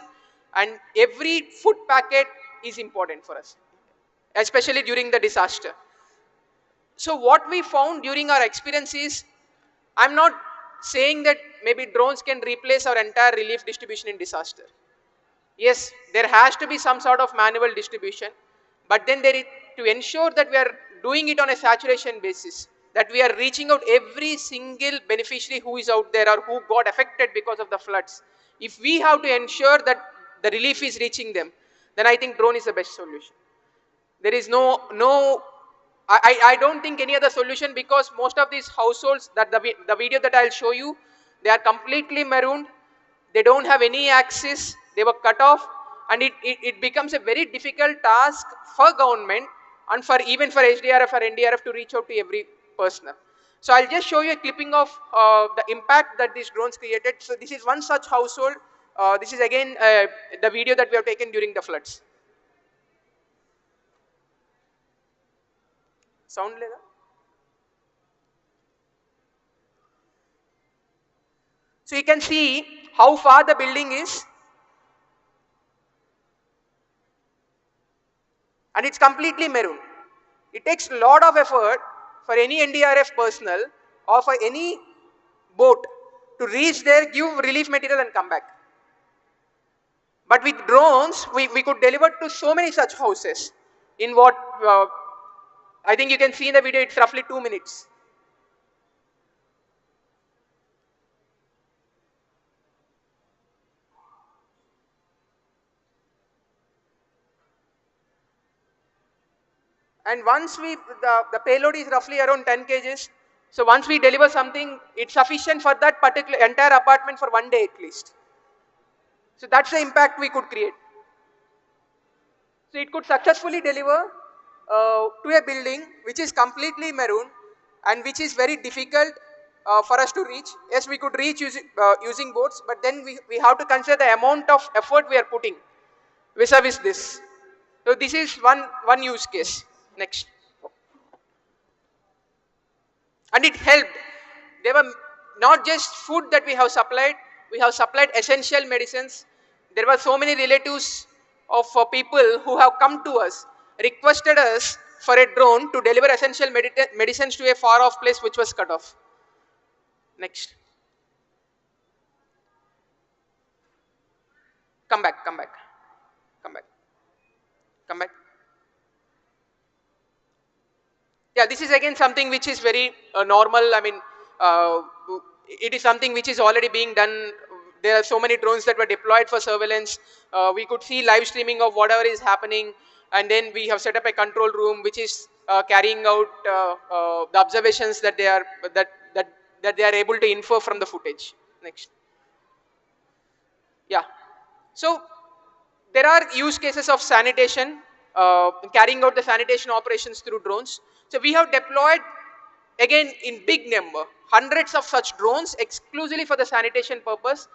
V: and every food packet is important for us, especially during the disaster. So what we found during our experience is, I'm not saying that maybe drones can replace our entire relief distribution in disaster. Yes, there has to be some sort of manual distribution, but then there is, to ensure that we are doing it on a saturation basis, that we are reaching out every single beneficiary who is out there or who got affected because of the floods. If we have to ensure that the relief is reaching them, then I think drone is the best solution. There is I don't think any other solution, because most of these households, that the video that I'll show you, they are completely marooned, they don't have any access, they were cut off, and it becomes a very difficult task for government and for even for HDRF or NDRF to reach out to every person. So I'll just show you a clipping of the impact that these drones created. So this is one such household. This is again the video that we have taken during the floods. Sound lega? So you can see how far the building is, and it's completely maroon. It takes a lot of effort for any NDRF personnel or for any boat to reach there, give relief material and come back. But with drones, we could deliver to so many such houses in what, I think you can see in the video, it's roughly 2 minutes. And once the payload is roughly around 10 kgs. So once we deliver something, it's sufficient for that particular entire apartment for 1 day at least. So that's the impact we could create. So it could successfully deliver to a building which is completely maroon and which is very difficult for us to reach. Yes, we could reach using boats, but then we have to consider the amount of effort we are putting vis-a-vis this. So this is one use case. Next. And it helped. There were not just food that we have supplied essential medicines. There were so many relatives of people who have come to us, requested us for a drone to deliver essential medicines to a far off place which was cut off. Next. Come back, come back, come back, come back. Yeah, this is again something which is very normal. I mean, it is something which is already being done. There are so many drones that were deployed for surveillance. We could see live streaming of whatever is happening, and then we have set up a control room which is carrying out the observations that they are able to infer from the footage. Next. Yeah. So there are use cases of sanitation, carrying out the sanitation operations through drones. So we have deployed, again in big number, hundreds of such drones exclusively for the sanitation purpose,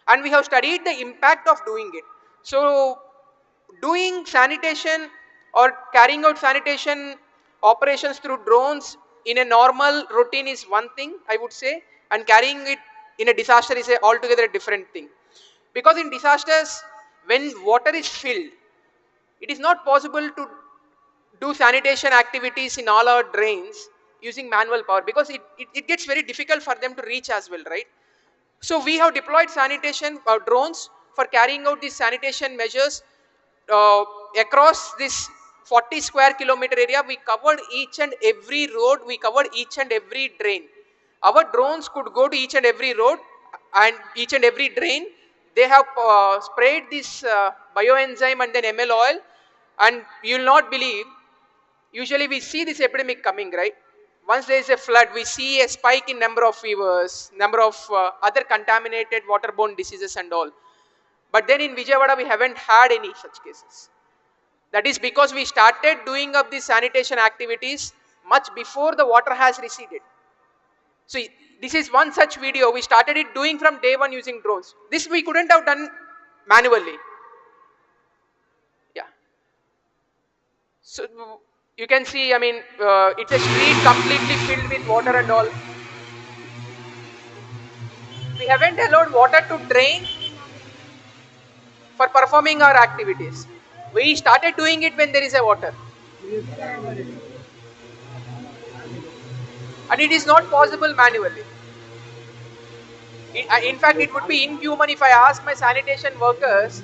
V: and we have studied the impact of doing it. So doing sanitation or carrying out sanitation operations through drones in a normal routine is one thing, I would say, and carrying it in a disaster is altogether a different thing. Because in disasters, when water is filled, it is not possible to do sanitation activities in all our drains using manual power, because it gets very difficult for them to reach as well, right? So we have deployed sanitation drones for carrying out these sanitation measures across this 40 square kilometer area. We covered each and every road, we covered each and every drain. Our drones could go to each and every road and each and every drain. They have sprayed this bioenzyme and then ML oil, and you will not believe, usually we see this epidemic coming, right? Once there is a flood, we see a spike in number of fevers, number of other contaminated waterborne diseases and all.
O: But then in Vijayawada, we haven't had any such cases. That is because we started doing up these sanitation activities much before the water has receded. So this is one such video. We started it doing from day one using drones. This we couldn't have done manually. Yeah. So you can see, I mean, it's a street completely filled with water and all. We haven't allowed water to drain for performing our activities. We started doing it when there is a water. And it is not possible manually. In fact, it would be inhuman if I ask my sanitation workers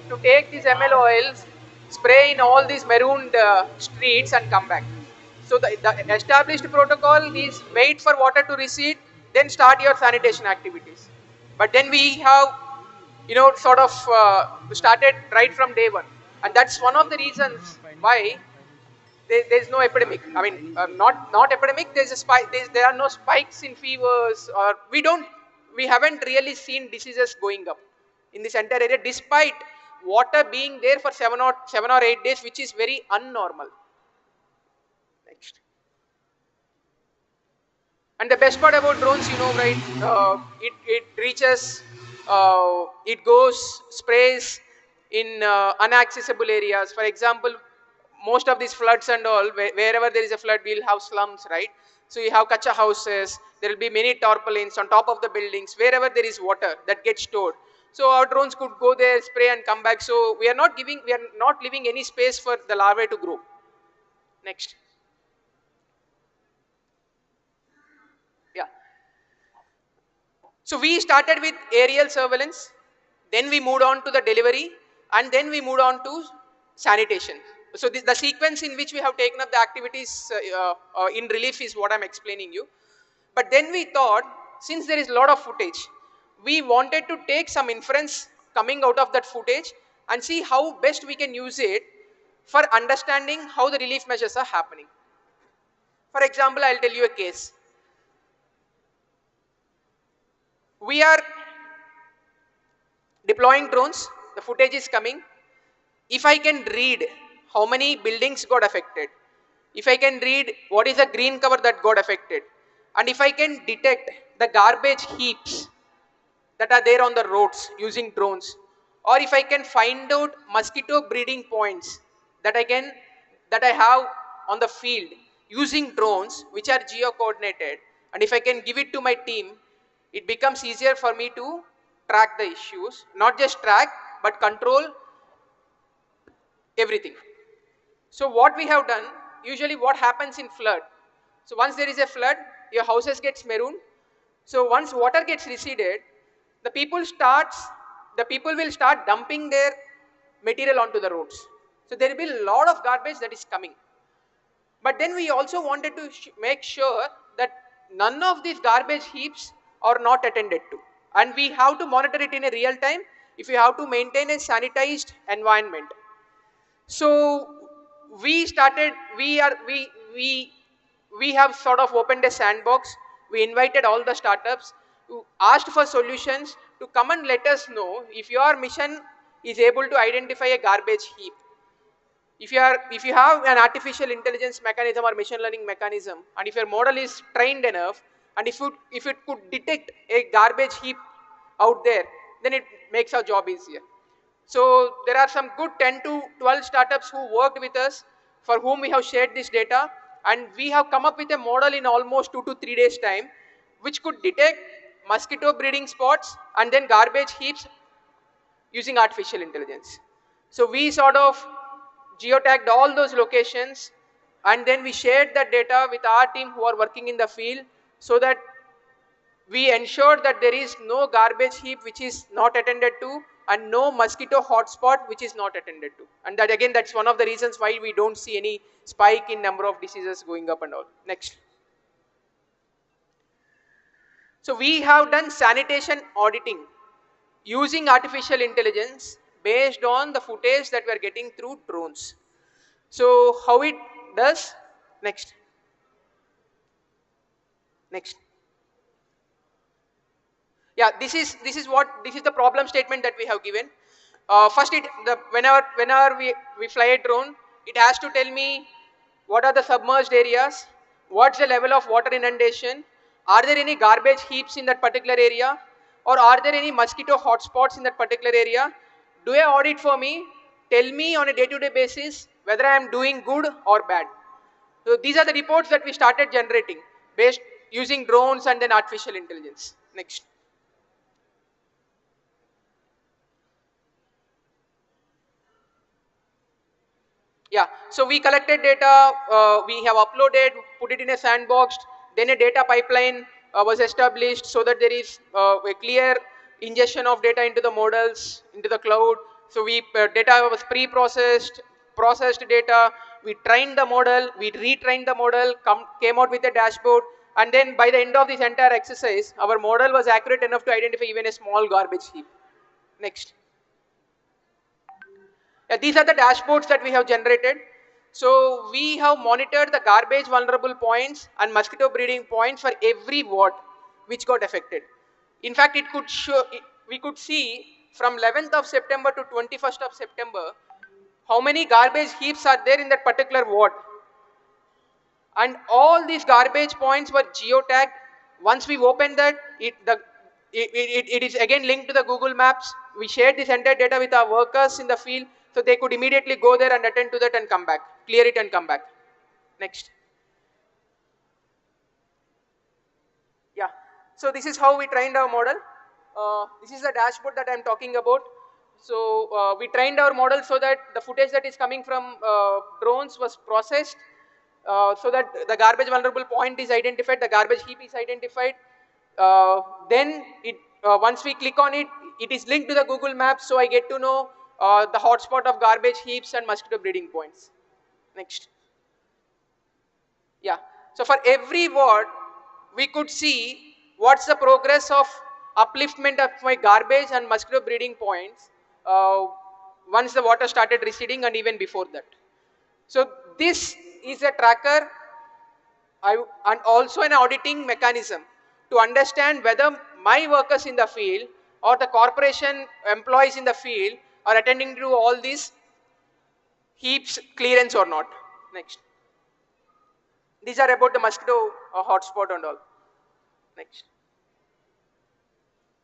O: to take these ML oils, spray in all these marooned streets and come back. So the established protocol is wait for water to recede, then start your sanitation activities. But then we have, sort of started right from day one. And that's one of the reasons why there's no epidemic. I mean, not epidemic. There's a spike. There are no spikes in fevers, or we haven't really seen diseases going up in this entire area, despite water being there for 7 or 8 days, which is very unnormal. Next. And the best part about drones, right? It reaches, it goes, sprays in unaccessible areas. For example, most of these floods and all, wherever there is a flood, we'll have slums, right? So you have kacha houses, there will be many tarpaulins on top of the buildings, wherever there is water that gets stored. So our drones could go there, spray and come back. So we are not leaving any space for the larvae to grow. Next. Yeah. So we started with aerial surveillance, then we moved on to the delivery, and then we moved on to sanitation. So the sequence in which we have taken up the activities in relief is what I'm explaining you. But then we thought, since there is a lot of footage, we wanted to take some inference coming out of that footage and see how best we can use it for understanding how the relief measures are happening. For example, I'll tell you a case. We are deploying drones, the footage is coming. If I can read how many buildings got affected, if I can read what is the green cover that got affected, and if I can detect the garbage heaps that are there on the roads using drones, or if I can find out mosquito breeding points that I have on the field using drones which are geo coordinated, and if I can give it to my team, it becomes easier for me to track the issues, not just track but control everything. So what we have done, usually what happens in flood, so once there is a flood, your houses gets marooned. So once water gets receded, the people will start dumping their material onto the roads. So there will be a lot of garbage that is coming. But then we also wanted to make sure that none of these garbage heaps are not attended to. And we have to monitor it in a real time if we have to maintain a sanitized environment. So we have sort of opened a sandbox. We invited all the startups who asked for solutions to come and let us know if your mission is able to identify a garbage heap. If you have an artificial intelligence mechanism or machine learning mechanism, and if your model is trained enough, and if it could detect a garbage heap out there, then it makes our job easier. So there are some good 10 to 12 startups who worked with us, for whom we have shared this data, and we have come up with a model in almost 2 to 3 days time, which could detect mosquito breeding spots and then garbage heaps using artificial intelligence. So we sort of geotagged all those locations, and then we shared that data with our team who are working in the field, so that we ensured that there is no garbage heap which is not attended to, and no mosquito hotspot which is not attended to. And that again, that's one of the reasons why we don't see any spike in number of diseases going up and all. Next. So we have done sanitation auditing using artificial intelligence based on the footage that we are getting through drones. So how it does? Next. Next. Yeah, this is the problem statement that we have given. First, whenever we fly a drone, it has to tell me what are the submerged areas, what's the level of water inundation, are there any garbage heaps in that particular area, or are there any mosquito hotspots in that particular area. Do a audit for me, tell me on a day-to-day basis whether I am doing good or bad. So these are the reports that we started generating based using drones and then artificial intelligence. Next. Yeah, so we collected data, we have uploaded, put it in a sandbox, then a data pipeline was established so that there is a clear ingestion of data into the models, into the cloud. So data was pre-processed, processed data, we trained the model, we retrained the model, came out with a dashboard, and then by the end of this entire exercise, our model was accurate enough to identify even a small garbage heap. Next. Yeah, these are the dashboards that we have generated. So we have monitored the garbage vulnerable points and mosquito breeding points for every ward which got affected. In fact, we could see from 11th of September to 21st of September how many garbage heaps are there in that particular ward. And all these garbage points were geotagged. Once we open that, it is again linked to the Google Maps. We shared this entire data with our workers in the field, so they could immediately go there and attend to that and come back, clear it and come back. Next. Yeah, so this is how we trained our model. This is the dashboard that I'm talking about. So we trained our model so that the footage that is coming from drones was processed, so that the garbage vulnerable point is identified, the garbage heap is identified. Then once we click on it, it is linked to the Google Maps, so I get to know the hotspot of garbage heaps and mosquito breeding points. Next. Yeah, so for every ward, we could see what's the progress of upliftment of my garbage and mosquito breeding points once the water started receding and even before that. So this is a tracker and also an auditing mechanism to understand whether my workers in the field or the corporation employees in the field are attending to all these heaps clearance or not. Next. These are about the mosquito hotspot and all. Next.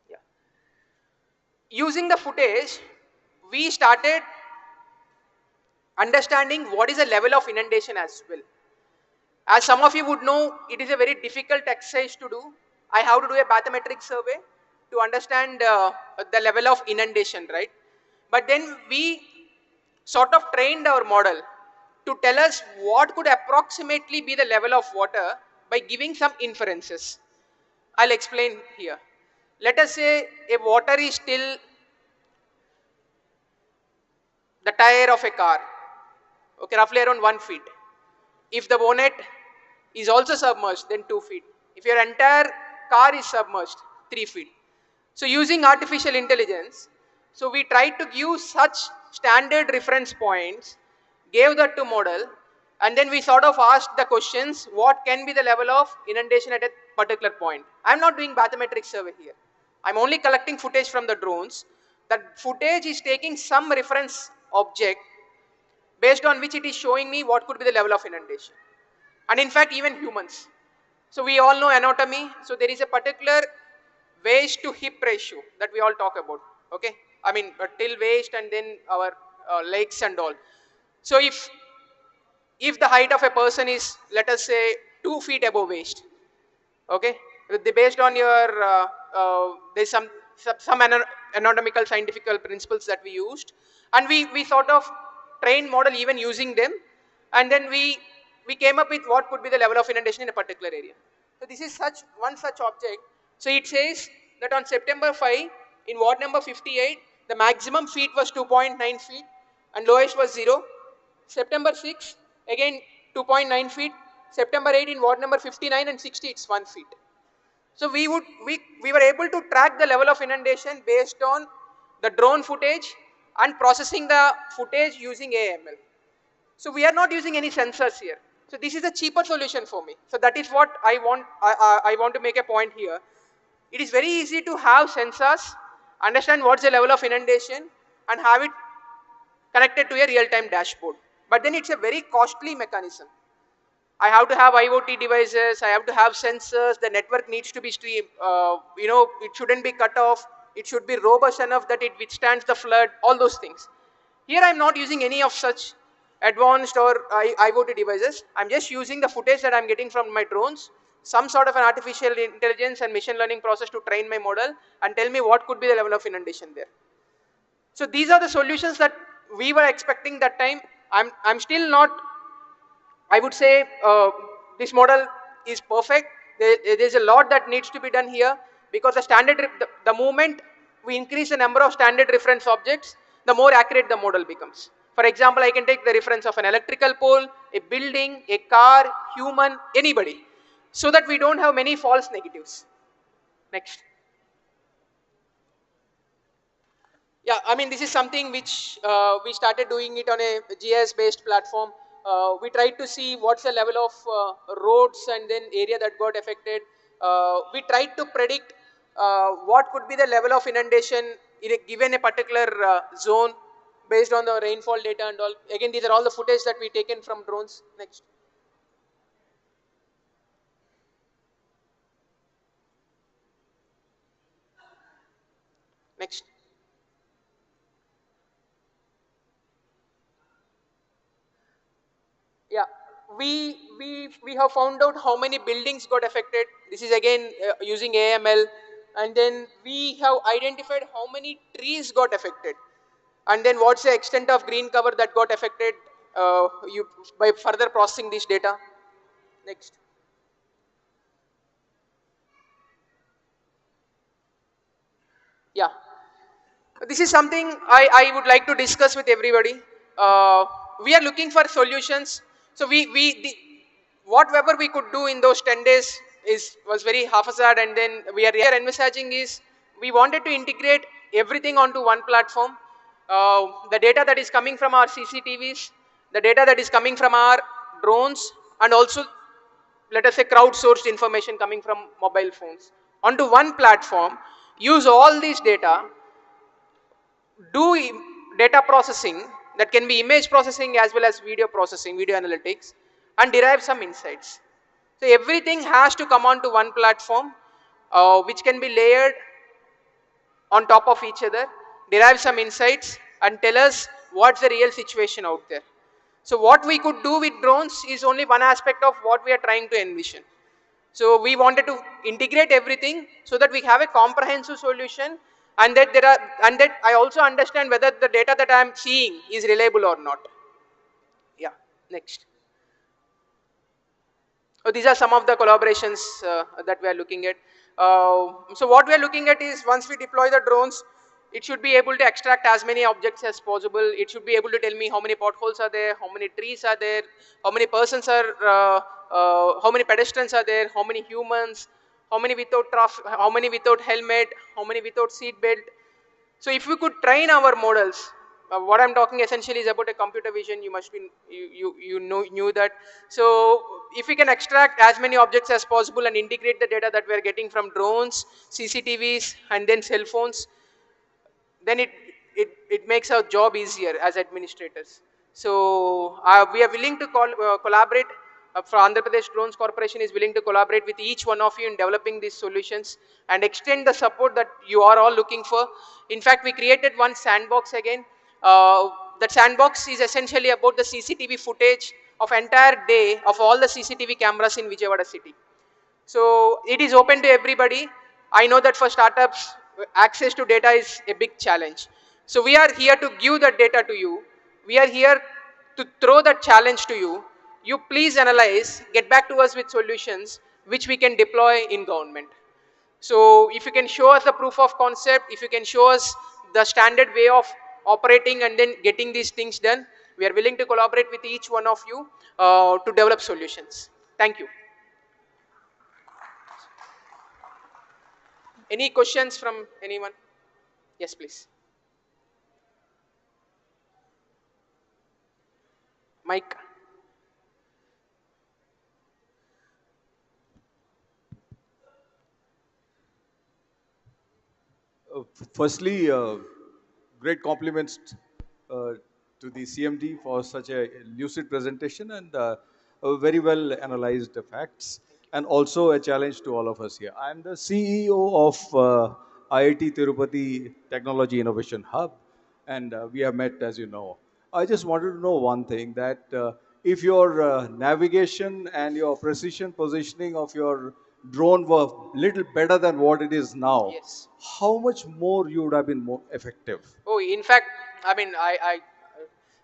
O: Yeah. Using the footage, we started understanding what is the level of inundation as well. As some of you would know, it is a very difficult exercise to do. I have to do a bathymetric survey to understand the level of inundation, right? But then we sort of trained our model to tell us what could approximately be the level of water by giving some inferences. I'll explain here. Let us say a water is till the tire of a car, okay, roughly around 1 feet. If the bonnet is also submerged, then 2 feet. If your entire car is submerged, 3 feet. So using artificial intelligence, so we tried to give such standard reference points, gave that to model, and then we sort of asked the questions, what can be the level of inundation at a particular point. I'm not doing bathymetric survey here. I'm only collecting footage from the drones. That footage is taking some reference object based on which it is showing me what could be the level of inundation. And in fact, even humans. So we all know anatomy. So there is a particular waist to hip ratio that we all talk about. Okay, I mean till waist and then our legs and all. So if the height of a person is, let us say, 2 feet above waist, okay, based on your there's some anatomical scientific principles that we used, and we sort of trained model even using them, and then we came up with what could be the level of inundation in a particular area. So this is one such object. So it says that on September 5 in ward number 58 the maximum feet was 2.9 feet and lowest was 0. September 6 again 2.9 feet. September 8 in ward number 59 and 60 it's 1 feet. So we were able to track the level of inundation based on the drone footage and processing the footage using AML. So we are not using any sensors here. So this is a cheaper solution for me. So that is what I want to make a point here. It is very easy to have sensors, understand what's the level of inundation, and have it connected to a real-time dashboard. But then it's a very costly mechanism. I have to have IoT devices, I have to have sensors, the network needs to be it shouldn't be cut off, it should be robust enough that it withstands the flood, all those things. Here I'm not using any of such advanced or IoT devices. I'm just using the footage that I'm getting from my drones, some sort of an artificial intelligence and machine learning process to train my model and tell me what could be the level of inundation there. So these are the solutions that we were expecting that time. I'm still not, I would say this model is perfect. There's a lot that needs to be done here because the moment we increase the number of standard reference objects, the more accurate the model becomes. For example, I can take the reference of an electrical pole, a building, a car, human, anybody, so that we don't have many false negatives. Next. Yeah, I mean, this is something which we started doing it on a GIS-based platform. We tried to see what's the level of roads and then area that got affected. We tried to predict what could be the level of inundation in given a particular zone based on the rainfall data and all. Again, these are all the footage that we taken from drones. Next. Next. Yeah, we have found out how many buildings got affected. This is again using AML, and then we have identified how many trees got affected, and then what's the extent of green cover that got affected by further processing this data. Next. Yeah, this is something I would like to discuss with everybody. We are looking for solutions. So whatever we could do in those 10 days was very haphazard, and then we are envisaging is we wanted to integrate everything onto one platform. The data that is coming from our CCTVs, the data that is coming from our drones, and also let us say crowdsourced information coming from mobile phones onto one platform, use all these data, data processing that can be image processing as well as video processing, video analytics, and derive some insights. So everything has to come onto one platform which can be layered on top of each other, derive some insights and tell us what's the real situation out there. So what we could do with drones is only one aspect of what we are trying to envision. So we wanted to integrate everything so that we have a comprehensive solution, and that I also understand whether the data that I am seeing is reliable or not. Yeah, next. So these are some of the collaborations that we are looking at. So what we are looking at is once we deploy the drones, it should be able to extract as many objects as possible. It should be able to tell me how many potholes are there, how many trees are there, how many persons are, how many pedestrians are there, how many humans, how many without how many without helmet, how many without seat belt. So if we could train our models, what I'm talking essentially is about a computer vision. You must be knew that. So if we can extract as many objects as possible and integrate the data that we are getting from drones, CCTVs, and then cell phones, then it makes our job easier as administrators. So we are willing to collaborate. For Andhra Pradesh Drones Corporation is willing to collaborate with each one of you in developing these solutions and extend the support that you are all looking for. In fact, we created one sandbox again. That sandbox is essentially about the CCTV footage of entire day of all the CCTV cameras in Vijayawada city. So it is open to everybody. I know that for startups, access to data is a big challenge. So we are here to give that data to you. We are here to throw that challenge to you. You please analyze, get back to us with solutions which we can deploy in government. So if you can show us the proof of concept, if you can show us the standard way of operating and then getting these things done, we are willing to collaborate with each one of you to develop solutions. Thank you. Any questions from anyone? Yes, please. Mike.
P: Firstly, great compliments to the CMD for such a lucid presentation and very well analyzed facts, and also a challenge to all of us here. I'm the CEO of IIT Tirupati Technology Innovation Hub, and we have met, as you know. I just wanted to know one thing, that if your navigation and your precision positioning of your drone were little better than what it is now,
O: Yes.
P: how much more you would have been more effective?
O: Oh, in fact, I mean,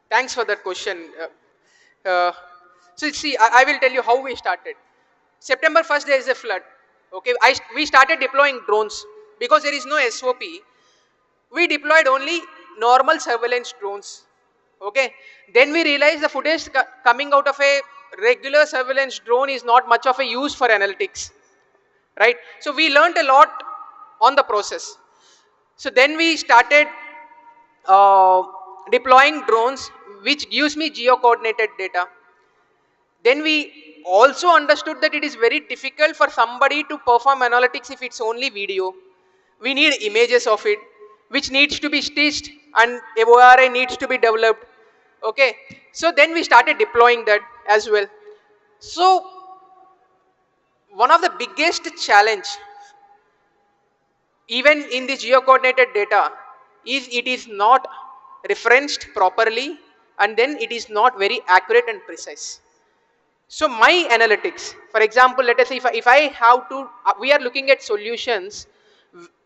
O: thanks for that question. So see, I will tell you how we started. September 1st, there is a flood. Okay, we started deploying drones because there is no SOP. We deployed only normal surveillance drones. Okay, then we realized the footage coming out of a regular surveillance drone is not much of a use for analytics, right? So we learned a lot on the process. So then we started deploying drones, which gives me geo-coordinated data. Then we also understood that it is very difficult for somebody to perform analytics if it's only video. We need images of it, which needs to be stitched, and a ORA needs to be developed. Okay, so then we started deploying that as well. So one of the biggest challenge, even in the geo-coordinated data, is it is not referenced properly, and then it is not very accurate and precise. So my analytics, for example, let us say if I have to, we are looking at solutions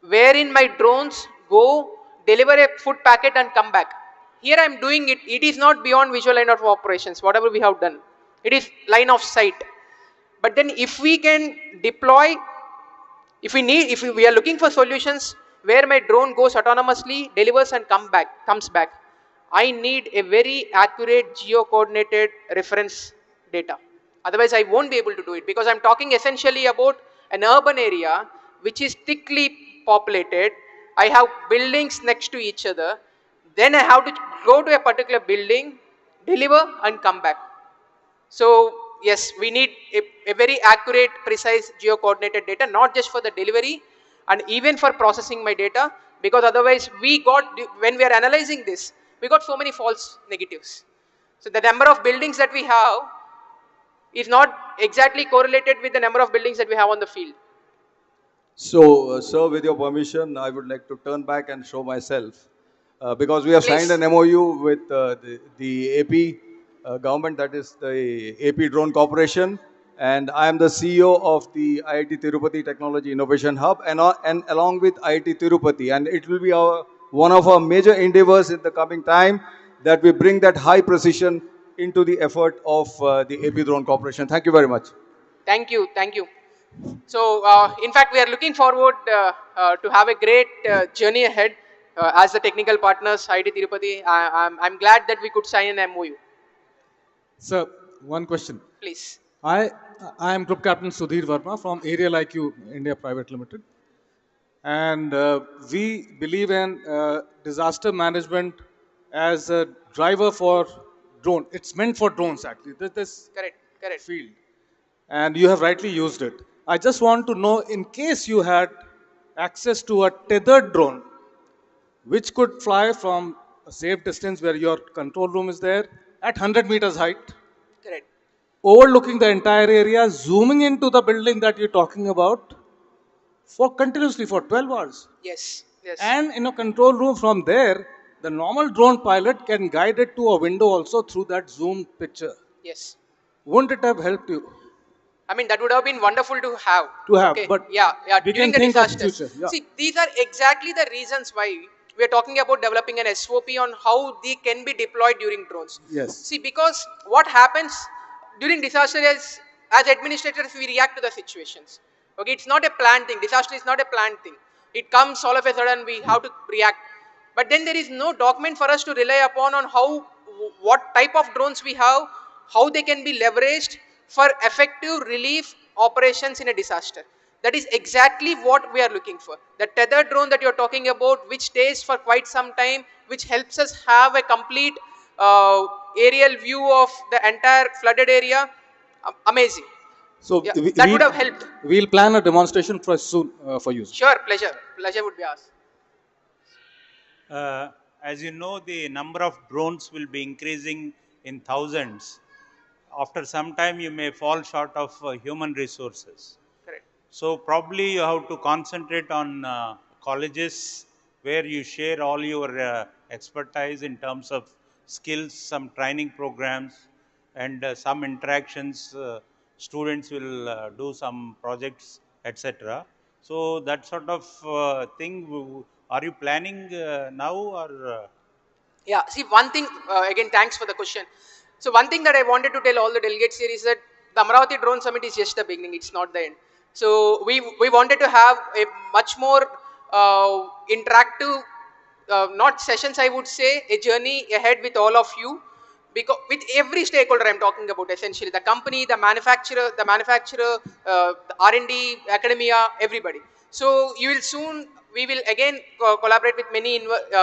O: wherein my drones go deliver a food packet and come back. Here I am doing it, it is not beyond visual line of operations, whatever we have done. It is line of sight. But then if we can deploy, if we are looking for solutions where my drone goes autonomously, delivers and comes back, I need a very accurate geo-coordinated reference data. Otherwise, I won't be able to do it, because I'm talking essentially about an urban area which is thickly populated. I have buildings next to each other. Then I have to go to a particular building, deliver and come back. So yes, we need a very accurate, precise geo-coordinated data, not just for the delivery and even for processing my data, because otherwise when we are analyzing this, we got so many false negatives. So the number of buildings that we have is not exactly correlated with the number of buildings that we have on the field.
P: So, sir, with your permission, I would like to turn back and show myself, because we have signed an MOU with the AP government, that is the AP Drone Corporation, and I am the CEO of the IIT Tirupati Technology Innovation Hub, and along with IIT Tirupati, and it will be one of our major endeavors in the coming time, that we bring that high precision into the effort of the AP Drone Corporation. Thank you very much.
O: Thank you, thank you. So, in fact, we are looking forward to have a great journey ahead as the technical partners, IIT Tirupati. I'm glad that we could sign an MOU.
K: Sir, one question.
O: Please.
K: I am Group Captain Sudhir Verma from Aerial IQ India Private Limited. And we believe in disaster management as a driver for drone. It's meant for drones, actually. This
O: correct.
K: field. And you have rightly used it. I just want to know, in case you had access to a tethered drone, which could fly from a safe distance where your control room is there, at 100 meters height,
O: Correct.
K: overlooking the entire area, zooming into the building that you're talking about, for continuously for 12 hours.
O: Yes, yes.
K: And in a control room from there, the normal drone pilot can guide it to a window also through that zoomed picture.
O: Yes.
K: Wouldn't it have helped you?
O: I mean, that would have been wonderful to have.
K: But
O: yeah,
K: we
O: during
K: can
O: the
K: think of
O: disasters.
K: future. Yeah.
O: See, these are exactly the reasons why we are talking about developing an SOP on how they can be deployed during drones.
K: Yes.
O: See, because what happens during disaster is, as administrators, we react to the situations. Okay, it's not a planned thing. Disaster is not a planned thing. It comes all of a sudden, we have to react. But then there is no document for us to rely upon on what type of drones we have, how they can be leveraged for effective relief operations in a disaster. That is exactly what we are looking for. The tethered drone that you're talking about, which stays for quite some time, which helps us have a complete aerial view of the entire flooded area, amazing.
K: So
O: Yeah, that would have helped.
K: We'll plan a demonstration for soon for you.
O: Sure, pleasure. Pleasure would be ours.
F: as you know, the number of drones will be increasing in thousands. After some time, you may fall short of human resources.
O: Correct.
F: So probably you have to concentrate on colleges where you share all your expertise in terms of skills, some training programs, and some interactions. Students will do some projects, etc. So that sort of thing. Are you planning now or?
O: Yeah, see, one thing, again, thanks for the question. So, one thing that I wanted to tell all the delegates here is that the Amaravati Drone Summit is just the beginning, it's not the end. So, we wanted to have a much more interactive, not sessions, I would say, a journey ahead with all of you. Because with every stakeholder I'm talking about, essentially the company, the manufacturer, the R&D, academia, everybody. So you will soon, we will again collaborate with many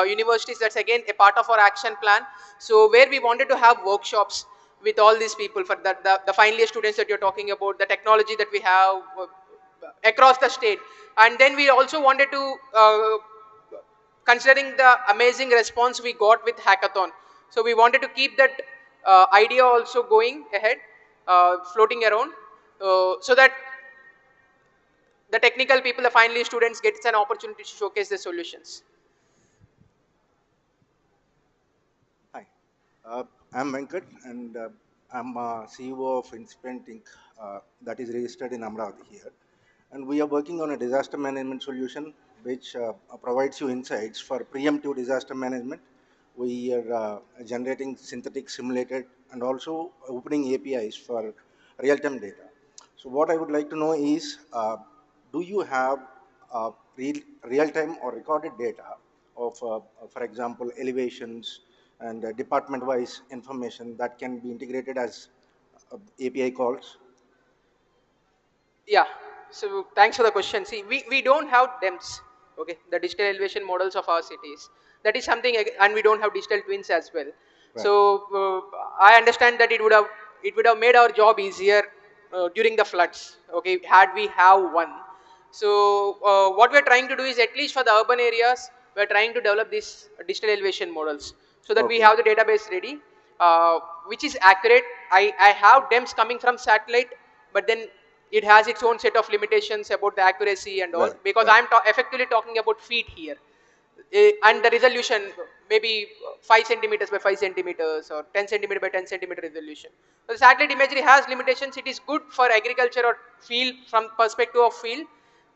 O: universities. That's again a part of our action plan. So where we wanted to have workshops with all these people for the final year students that you're talking about, the technology that we have across the state. And then we also wanted to considering the amazing response we got with hackathon. So we wanted to keep that idea also going ahead, floating around, so that the technical people, the final year students, gets an opportunity to showcase their solutions.
L: Hi, I'm Venkat, and I'm CEO of Insprint Inc. That is registered in Amaravati here. And we are working on a disaster management solution which provides you insights for preemptive disaster management. We are generating synthetic, simulated, and also opening APIs for real-time data. So what I would like to know is, do you have real-time or recorded data of, for example, elevations and department-wise information that can be integrated as API calls?
O: Yeah, so thanks for the question. See, we don't have DEMS, okay, the digital elevation models of our cities. That is something, and we don't have digital twins as well.
L: Right.
O: So I understand that it would have made our job easier during the floods, okay, had we have one. So what we're trying to do is, at least for the urban areas, we're trying to develop these digital elevation models so that we have the database ready, which is accurate. I have DEMS coming from satellite, but then it has its own set of limitations about the accuracy and all, because I'm effectively talking about feet here. And the resolution maybe 5 centimeters by 5 centimeters or 10 centimeter by 10 centimeter resolution. So the satellite imagery has limitations. It is good for agriculture or field from perspective of field,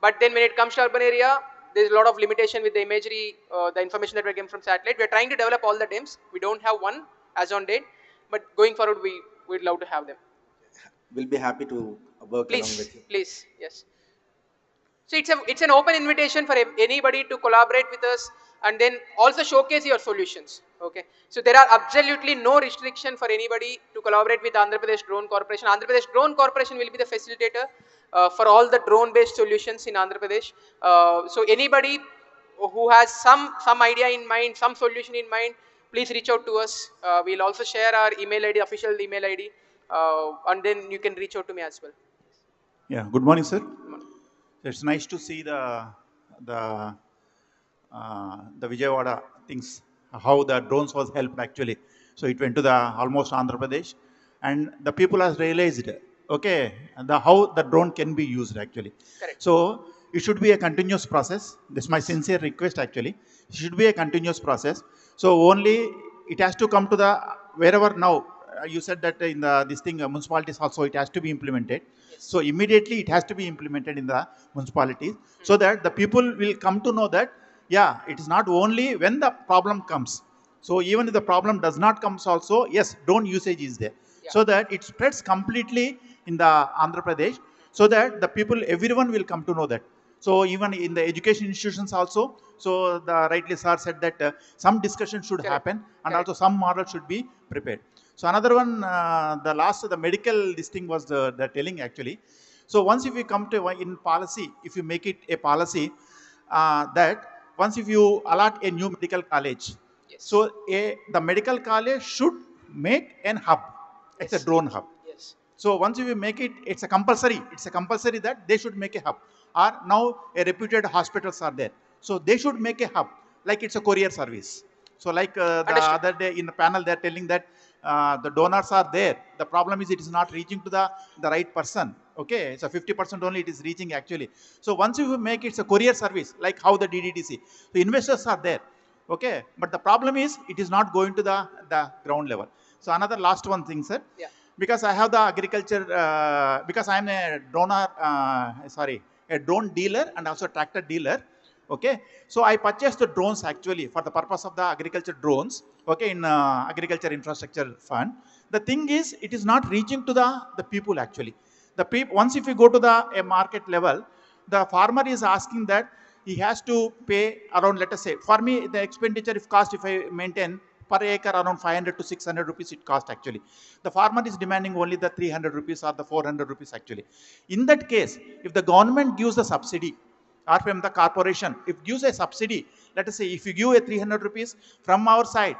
O: but then when it comes to urban area, there's a lot of limitation with the imagery, the information that we get from satellite. We're trying to develop all the DEMS. We don't have one as on date, but going forward, we'd love to have them.
L: We'll be happy to work along with you.
O: Please, yes. So it's an open invitation for anybody to collaborate with us and then also showcase your solutions. Okay. So there are absolutely no restriction for anybody to collaborate with Andhra Pradesh Drone Corporation. Andhra Pradesh Drone Corporation will be the facilitator for all the drone-based solutions in Andhra Pradesh. So anybody who has some idea in mind, some solution in mind, please reach out to us. We'll also share our email ID, official email ID, and then you can reach out to me as well.
W: Yeah. Good morning, sir. It's nice to see the Vijayawada things, how the drones was helped actually. So it went to the almost Andhra Pradesh, and the people has realized, okay, how the drone can be used actually.
O: Correct.
W: So it should be a continuous process. This is my sincere request actually. It should be a continuous process. So only it has to come to the wherever now. You said that in this thing municipalities also it has to be implemented. Yes. So immediately it has to be implemented in the municipalities, so that the people will come to know that, yeah, it is not only when the problem comes. So even if the problem does not come also, yes, drone usage is there. Yeah. So that it spreads completely in the Andhra Pradesh, so that the people, everyone will come to know that. So even in the education institutions also, so the rightly sir said that some discussion should happen, and also some model should be prepared. So another one, the medical, this thing was the telling actually. So once if you come to in policy, if you make it a policy that once if you allot a new medical college, yes. So the medical college should make an hub. It's a drone hub.
O: Yes.
W: So once you make it, it's a compulsory that they should make a hub. Or now a reputed hospitals are there. So they should make a hub, like it's a courier service. So like the other day in the panel, they're telling that the donors are there. The problem is it is not reaching to the right person. Okay, so 50% only it is reaching actually. So once you make it's a courier service, like how the DDDC, the investors are there. Okay, but the problem is it is not going to the ground level. So another last one thing, sir.
O: Yeah.
W: Because I have the agriculture, because I am a drone dealer and also tractor dealer. Okay, so I purchased the drones actually for the purpose of the agriculture drones. Okay, in agriculture infrastructure fund. The thing is, it is not reaching to the people actually. The people, once if you go to a market level, the farmer is asking that he has to pay around, let us say, for me the expenditure if I maintain per acre around 500 to 600 rupees it cost actually. The farmer is demanding only the 300 rupees or the 400 rupees actually. In that case, if the government gives the subsidy, or from the corporation, if gives a subsidy, let us say if you give a 300 rupees from our side,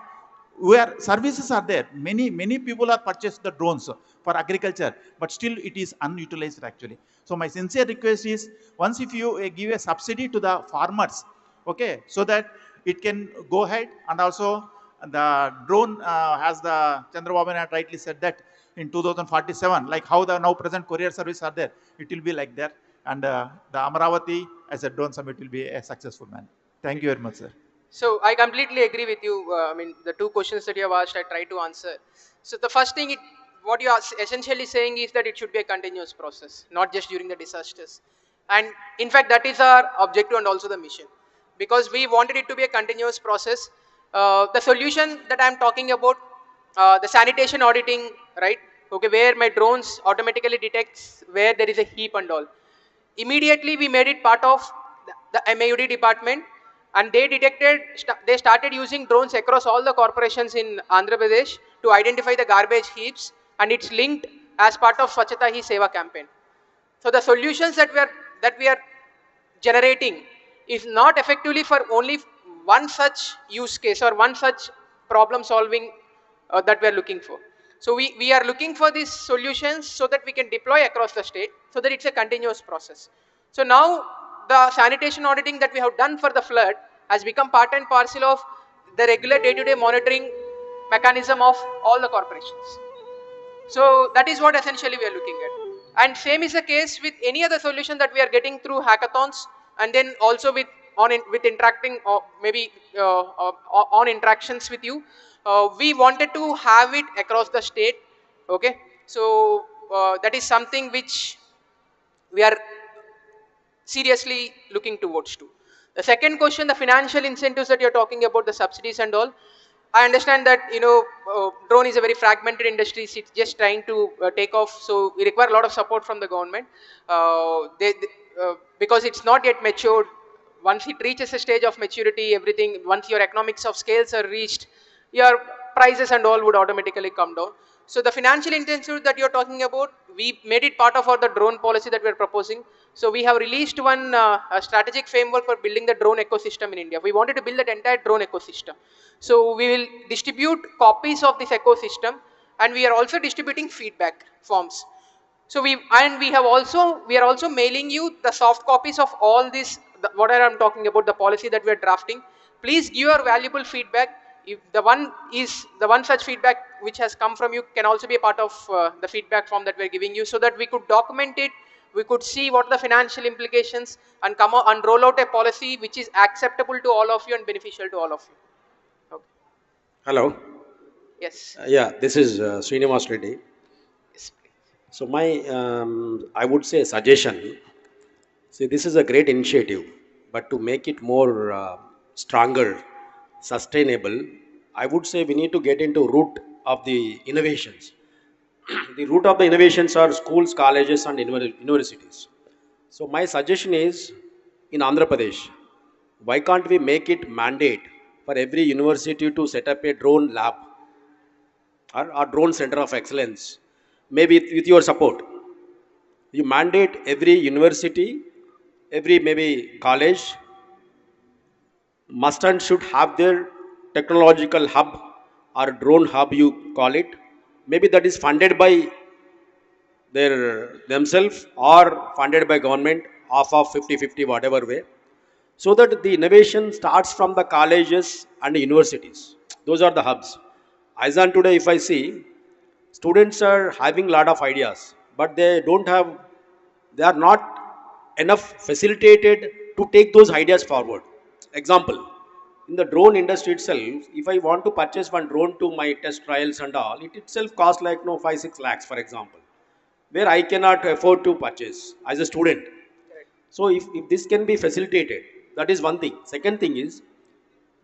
W: where services are there, many people are purchased the drones for agriculture, but still it is unutilized actually. So my sincere request is, once if you give a subsidy to the farmers, okay, so that it can go ahead, and also the drone, as the Chandrababu had rightly said that in 2047, like how the now present courier service are there, it will be like that, and the Amaravati as a drone summit will be a successful man. Thank you very much, sir.
O: So I completely agree with you. I mean, the two questions that you have asked, I try to answer. So the first thing, what you are essentially saying is that it should be a continuous process, not just during the disasters. And in fact, that is our objective and also the mission, because we wanted it to be a continuous process. The solution that I am talking about, the sanitation auditing, right? Okay, where my drones automatically detects where there is a heap and all. Immediately we made it part of the MAUD department, and they started using drones across all the corporations in Andhra Pradesh to identify the garbage heaps, and it's linked as part of Swachhata Hi Seva campaign. So the solutions that we are generating is not effectively for only one such use case or one such problem solving that we are looking for. So we are looking for these solutions so that we can deploy across the state, so that it's a continuous process. So now the sanitation auditing that we have done for the flood has become part and parcel of the regular day-to-day monitoring mechanism of all the corporations. So that is what essentially we are looking at. And same is the case with any other solution that we are getting through hackathons, and then also with interacting, or maybe on interactions with you. We wanted to have it across the state. Okay, so that is something which we are seriously looking towards to. The second question, the financial incentives that you're talking about, the subsidies and all, I understand that, drone is a very fragmented industry. It's just trying to take off, so we require a lot of support from the government. Because it's not yet matured. Once it reaches a stage of maturity, everything, once your economics of scales are reached, your prices and all would automatically come down. So the financial incentives that you're talking about, we made it part of the drone policy that we're proposing. So we have released one a strategic framework for building the drone ecosystem in India. We wanted to build that entire drone ecosystem. So we will distribute copies of this ecosystem, and we are also distributing feedback forms. So we are also mailing you the soft copies of all this, what I am talking about, the policy that we are drafting. Please give your valuable feedback. If the one such feedback which has come from you can also be a part of the feedback form that we are giving you, so that we could document it, we could see what are the financial implications, and come out and roll out a policy which is acceptable to all of you and beneficial to all of you. Okay.
B: Hello.
O: Yes.
B: Yeah, this is Srinivas Reddy.
O: Yes,
B: so my, I would say suggestion, see, this is a great initiative, but to make it more stronger, sustainable, I would say we need to get into root of the innovations. The root of the innovations are schools, colleges and universities. So my suggestion is, in Andhra Pradesh, why can't we make it mandate for every university to set up a drone lab or drone center of excellence, maybe with your support. You mandate every university, every maybe college must and should have their technological hub or drone hub, you call it. Maybe that is funded by themselves or funded by government, half of 50-50, whatever way. so that the innovation starts from the colleges and universities. Those are the hubs. As on today, if I see, students are having lot of ideas, but they are not enough facilitated to take those ideas forward. Example, in the drone industry itself, if I want to purchase one drone to my test trials and all, it itself costs like 5 6 lakhs, for example, where I cannot afford to purchase as a student. So if this can be facilitated, that is one thing. Second thing is,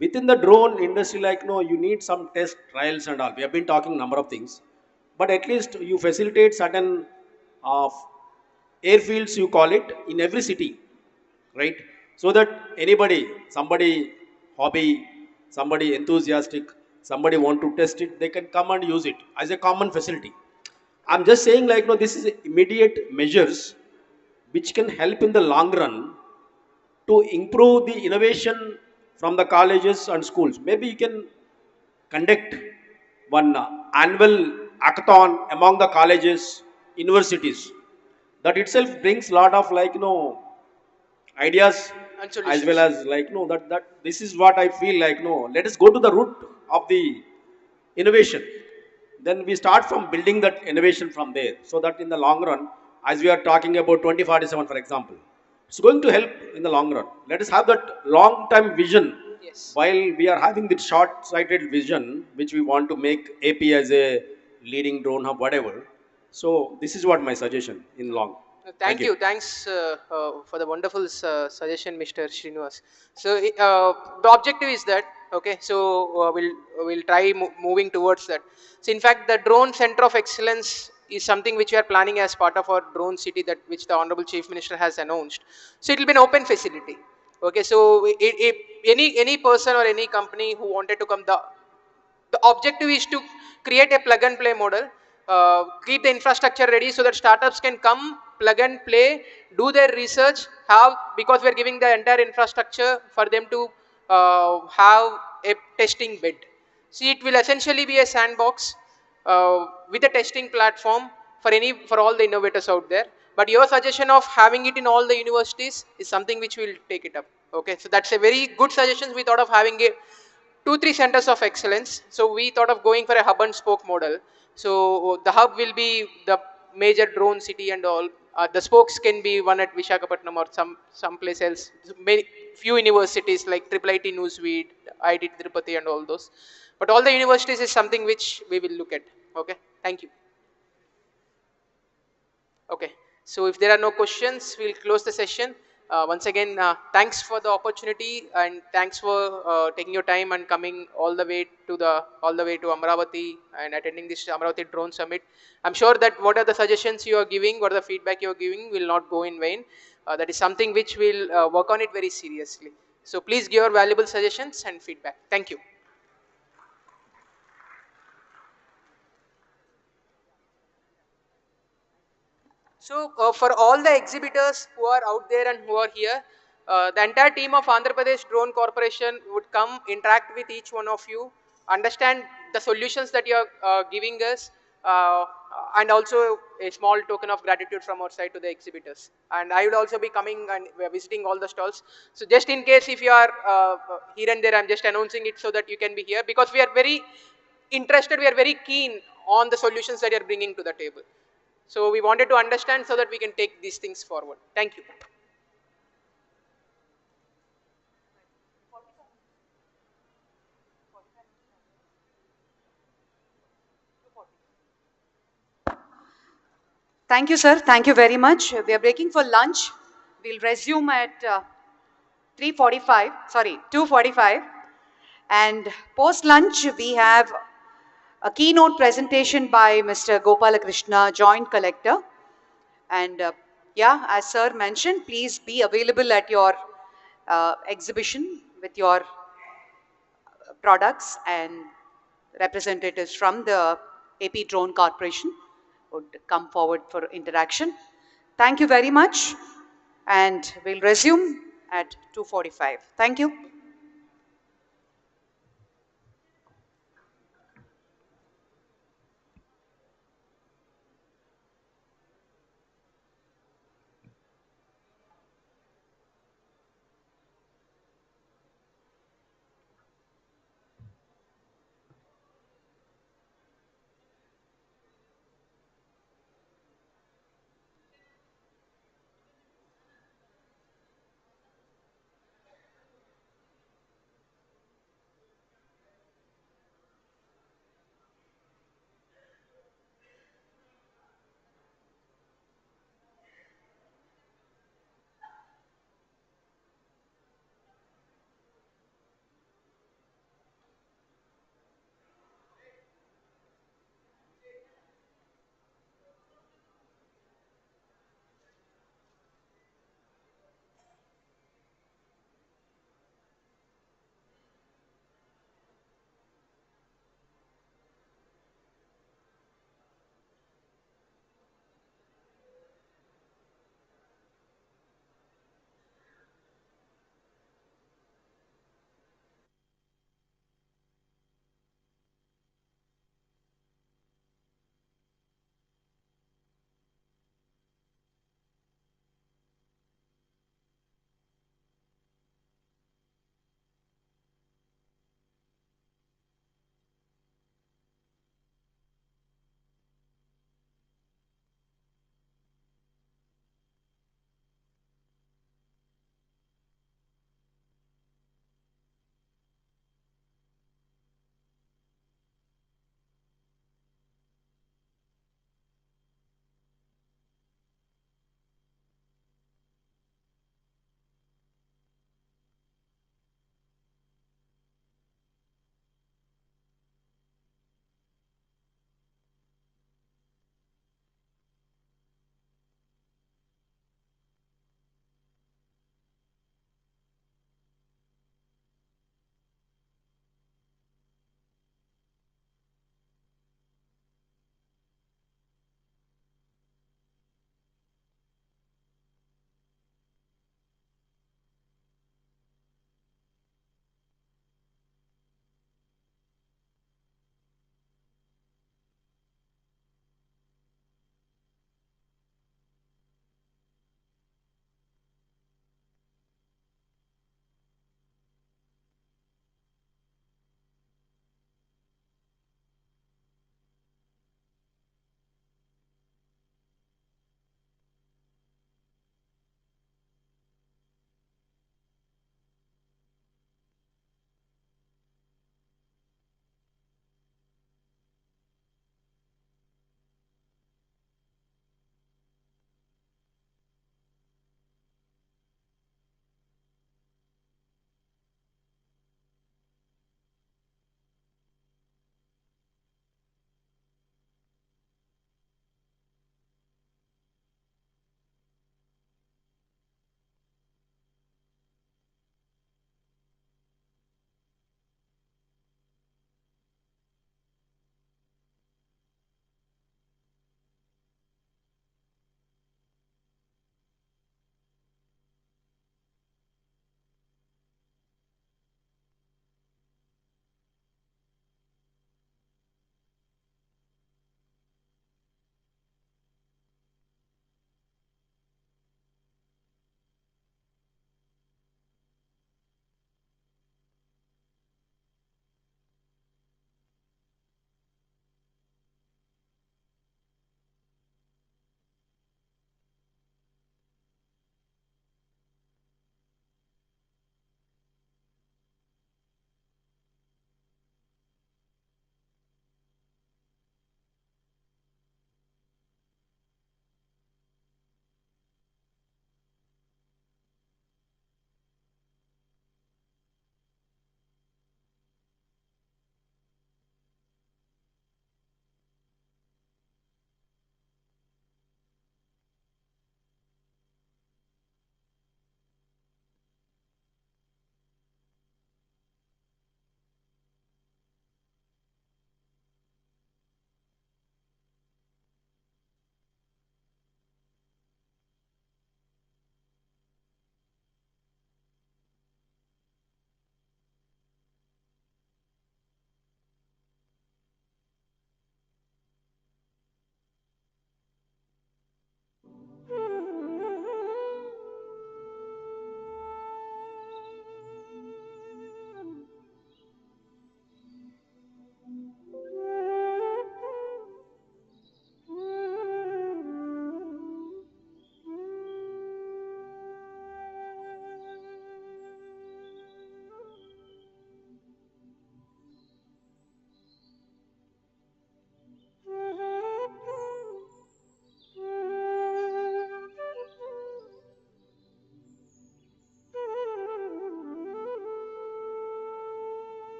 B: within the drone industry, like no, you need some test trials and all. We have been talking number of things, but at least you facilitate certain uh, airfields, you call it, in every city, right? So that anybody, somebody hobby, somebody enthusiastic, somebody want to test it, they can come and use it as a common facility. I'm just saying like no, this is immediate measures which can help in the long run to improve the innovation from the colleges and schools. Maybe you can conduct one annual hackathon among the colleges, universities. That itself brings lot of ideas,
G: And
B: as well
G: solutions.
B: as that this is what I feel like. No, let us go to the root of the innovation, then we start from building that innovation from there, so that in the long run, as we are talking about 2047, for example, it's going to help in the long run. Let us have that long term vision,
G: Yes.
B: while we are having this short sighted vision which we want to make AP as a leading drone hub, whatever. So this is what my suggestion in long. Thank
G: Thank
B: you.
G: you. Thanks for the wonderful suggestion, Mr. Srinivas. So the objective is that, okay. So we'll try moving towards that. So in fact, the drone center of excellence is something which we are planning as part of our drone city, that which the Honorable Chief Minister has announced. So it will be an open facility. Okay. So any person or any company who wanted to come, the objective is to create a plug and play model, keep the infrastructure ready so that startups can come, plug and play, do their research, have, because we are giving the entire infrastructure for them to have a testing bed. See, it will essentially be a sandbox with a testing platform for all the innovators out there. But your suggestion of having it in all the universities is something which we'll take it up. Okay, so that's a very good suggestion. We thought of having a 2 3 centers of excellence. So we thought of going for a hub and spoke model. So the hub will be the major drone city and all. The spokes can be one at Vishakhapatnam or some place else. Many few universities like Triple IT Newsweed, IT Tirupati and all those. But all the universities is something which we will look at. Okay, thank you. Okay, so if there are no questions, we'll close the session. Once again, thanks for the opportunity and thanks for taking your time and coming all the way to Amaravati and attending this Amaravati Drone Summit. I'm sure that what are the suggestions you are giving, what are the feedback you are giving will not go in vain. That is something which we'll work on it very seriously. So please give your valuable suggestions and feedback. Thank you. So for all the exhibitors who are out there and who are here, the entire team of Andhra Pradesh Drone Corporation would come, interact with each one of you, understand the solutions that you are giving us, and also a small token of gratitude from our side to the exhibitors. And I would also be coming and visiting all the stalls. So just in case if you are here and there, I'm just announcing it so that you can be here, because we are very interested, we are very keen on the solutions that you are bringing to the table. So we wanted to understand so that we can take these things forward. Thank you.
A: Thank you, sir. Thank you very much. We are breaking for lunch. We'll resume at 3:45, sorry, 2:45. And post lunch, we have a keynote presentation by Mr. Gopalakrishna, Joint Collector. And yeah, as sir mentioned, please be available at your exhibition with your products, and representatives from the AP Drone Corporation would come forward for interaction. Thank you very much, and we'll resume at 2:45. Thank you.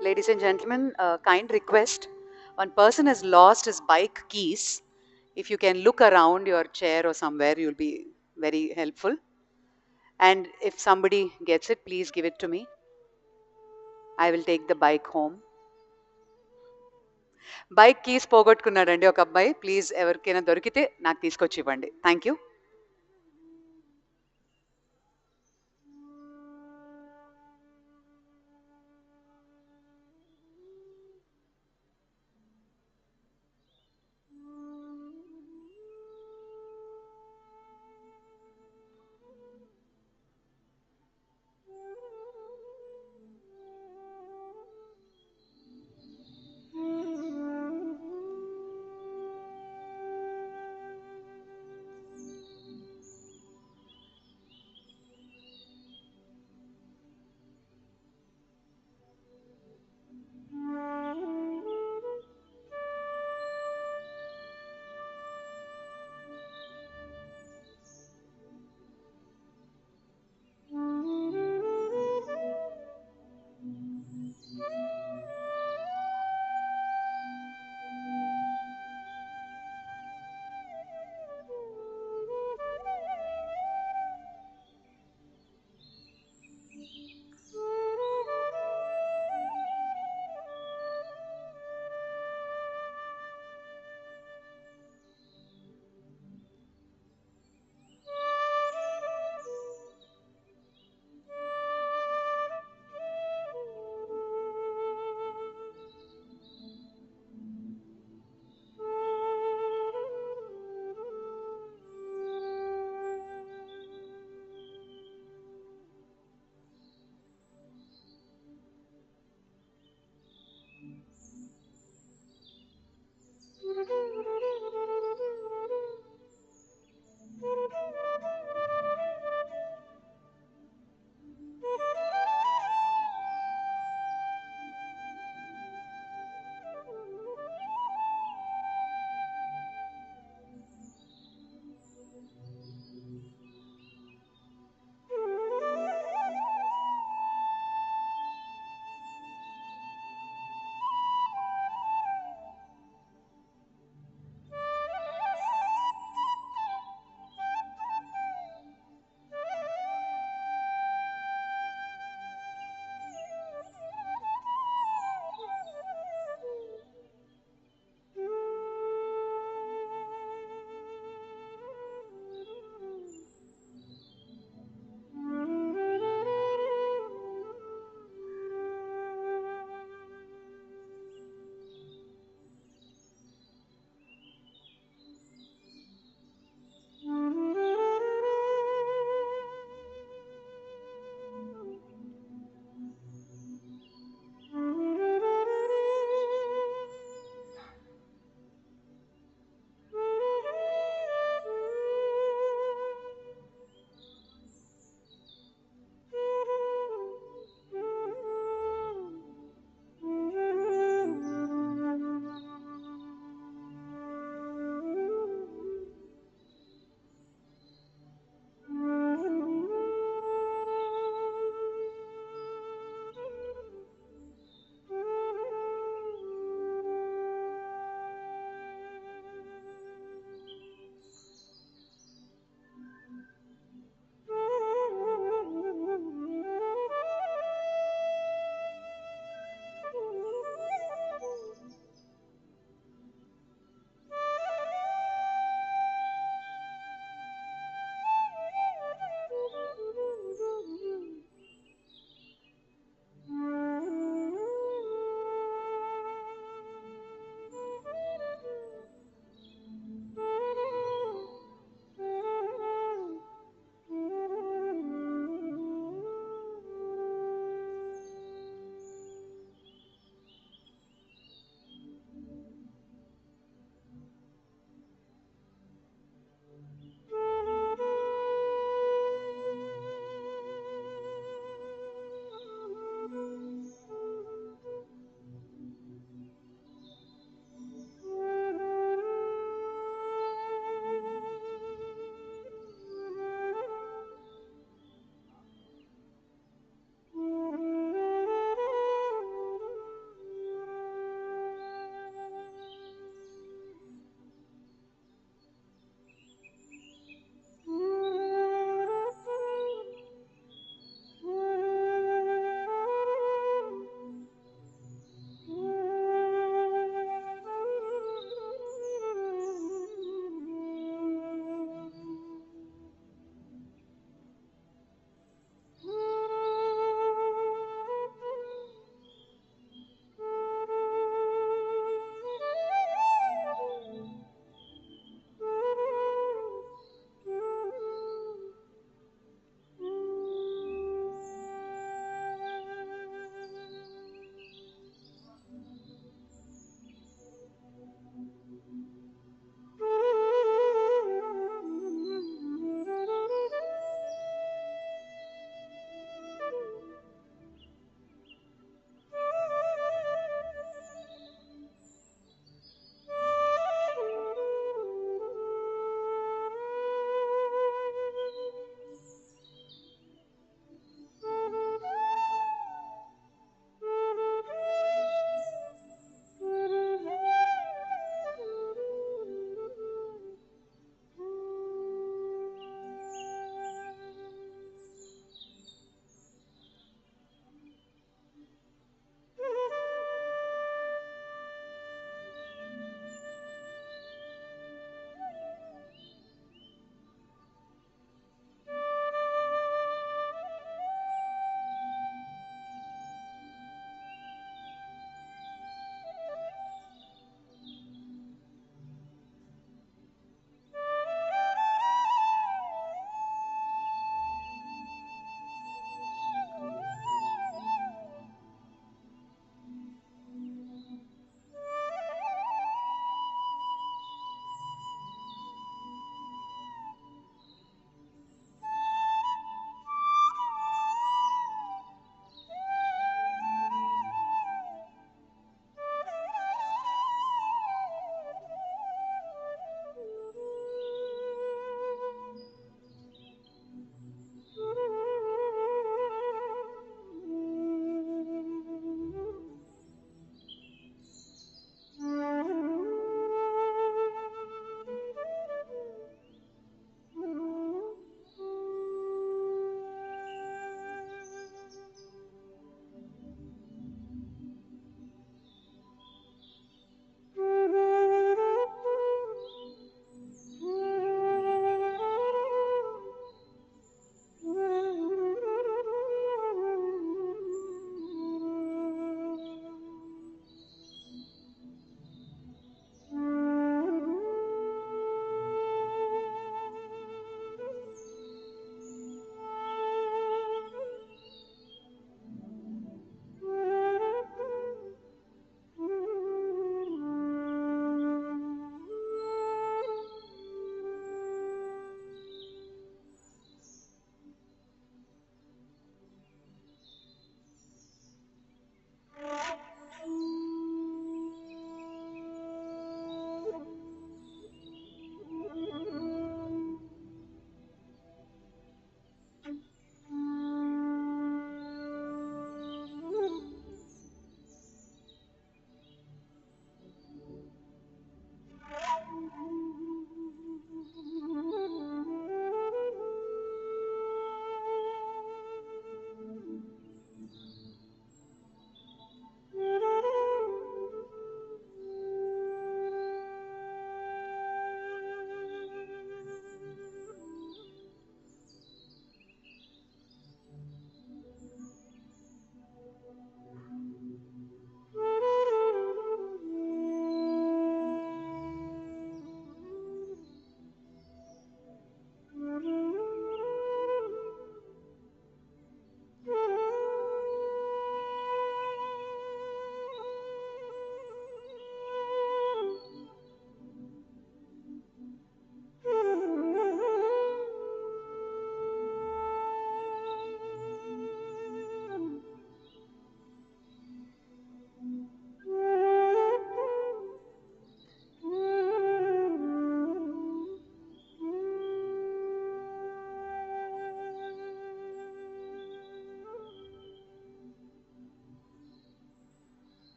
A: Ladies and gentlemen, a kind request. One person has lost his bike keys. If you can look around your chair or somewhere, you'll be very helpful. And if somebody gets it, please give it to me. I will take the bike home. Bike keys పోగొట్టుకున్నాడండి ఒక అబ్బాయి. Please ఎవరికైనా దొరికితే నాకు తీసుకొచ్చి ఇవ్వండి. Thank you.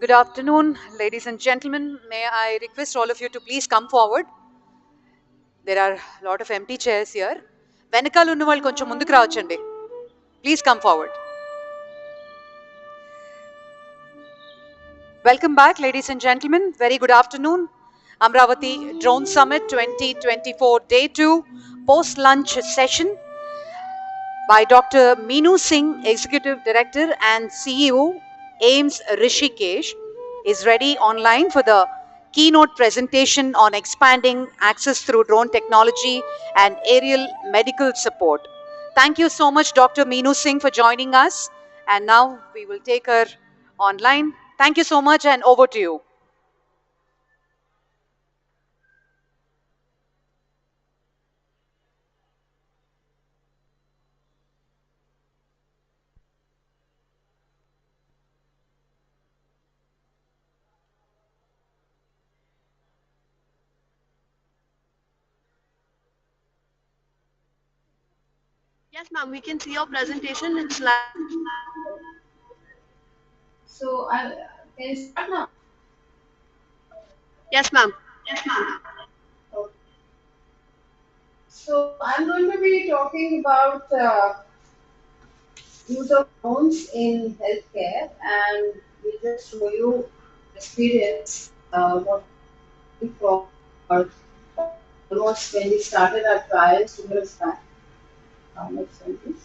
A: Good afternoon, ladies and gentlemen. May I request all of you to please come forward? There are a lot of empty chairs here. వెనకాల ఉన్న వాళ్ళు కొంచెం ముందుకు రావచ్చండి. Please come forward. Welcome back, ladies and gentlemen. Very good afternoon. Amaravati Drone Summit 2024 Day 2 post-lunch session by Dr. Meenu Singh, Executive Director and CEO, AIMS Rishikesh, is ready online for the keynote presentation on expanding access through drone technology and aerial medical support. Thank you so much, Dr. Meenu Singh, for joining us. And now we will take her online. Thank you so much, and over to you.
M: Yes, ma'am, we can see your presentation. It's live. So, can you start now? Yes, ma'am. Yes, ma'am. Okay. So, I'm going to be talking about use of drones in healthcare, and we just show you experience what we for almost when we started our trials 2 years back. Next one, please.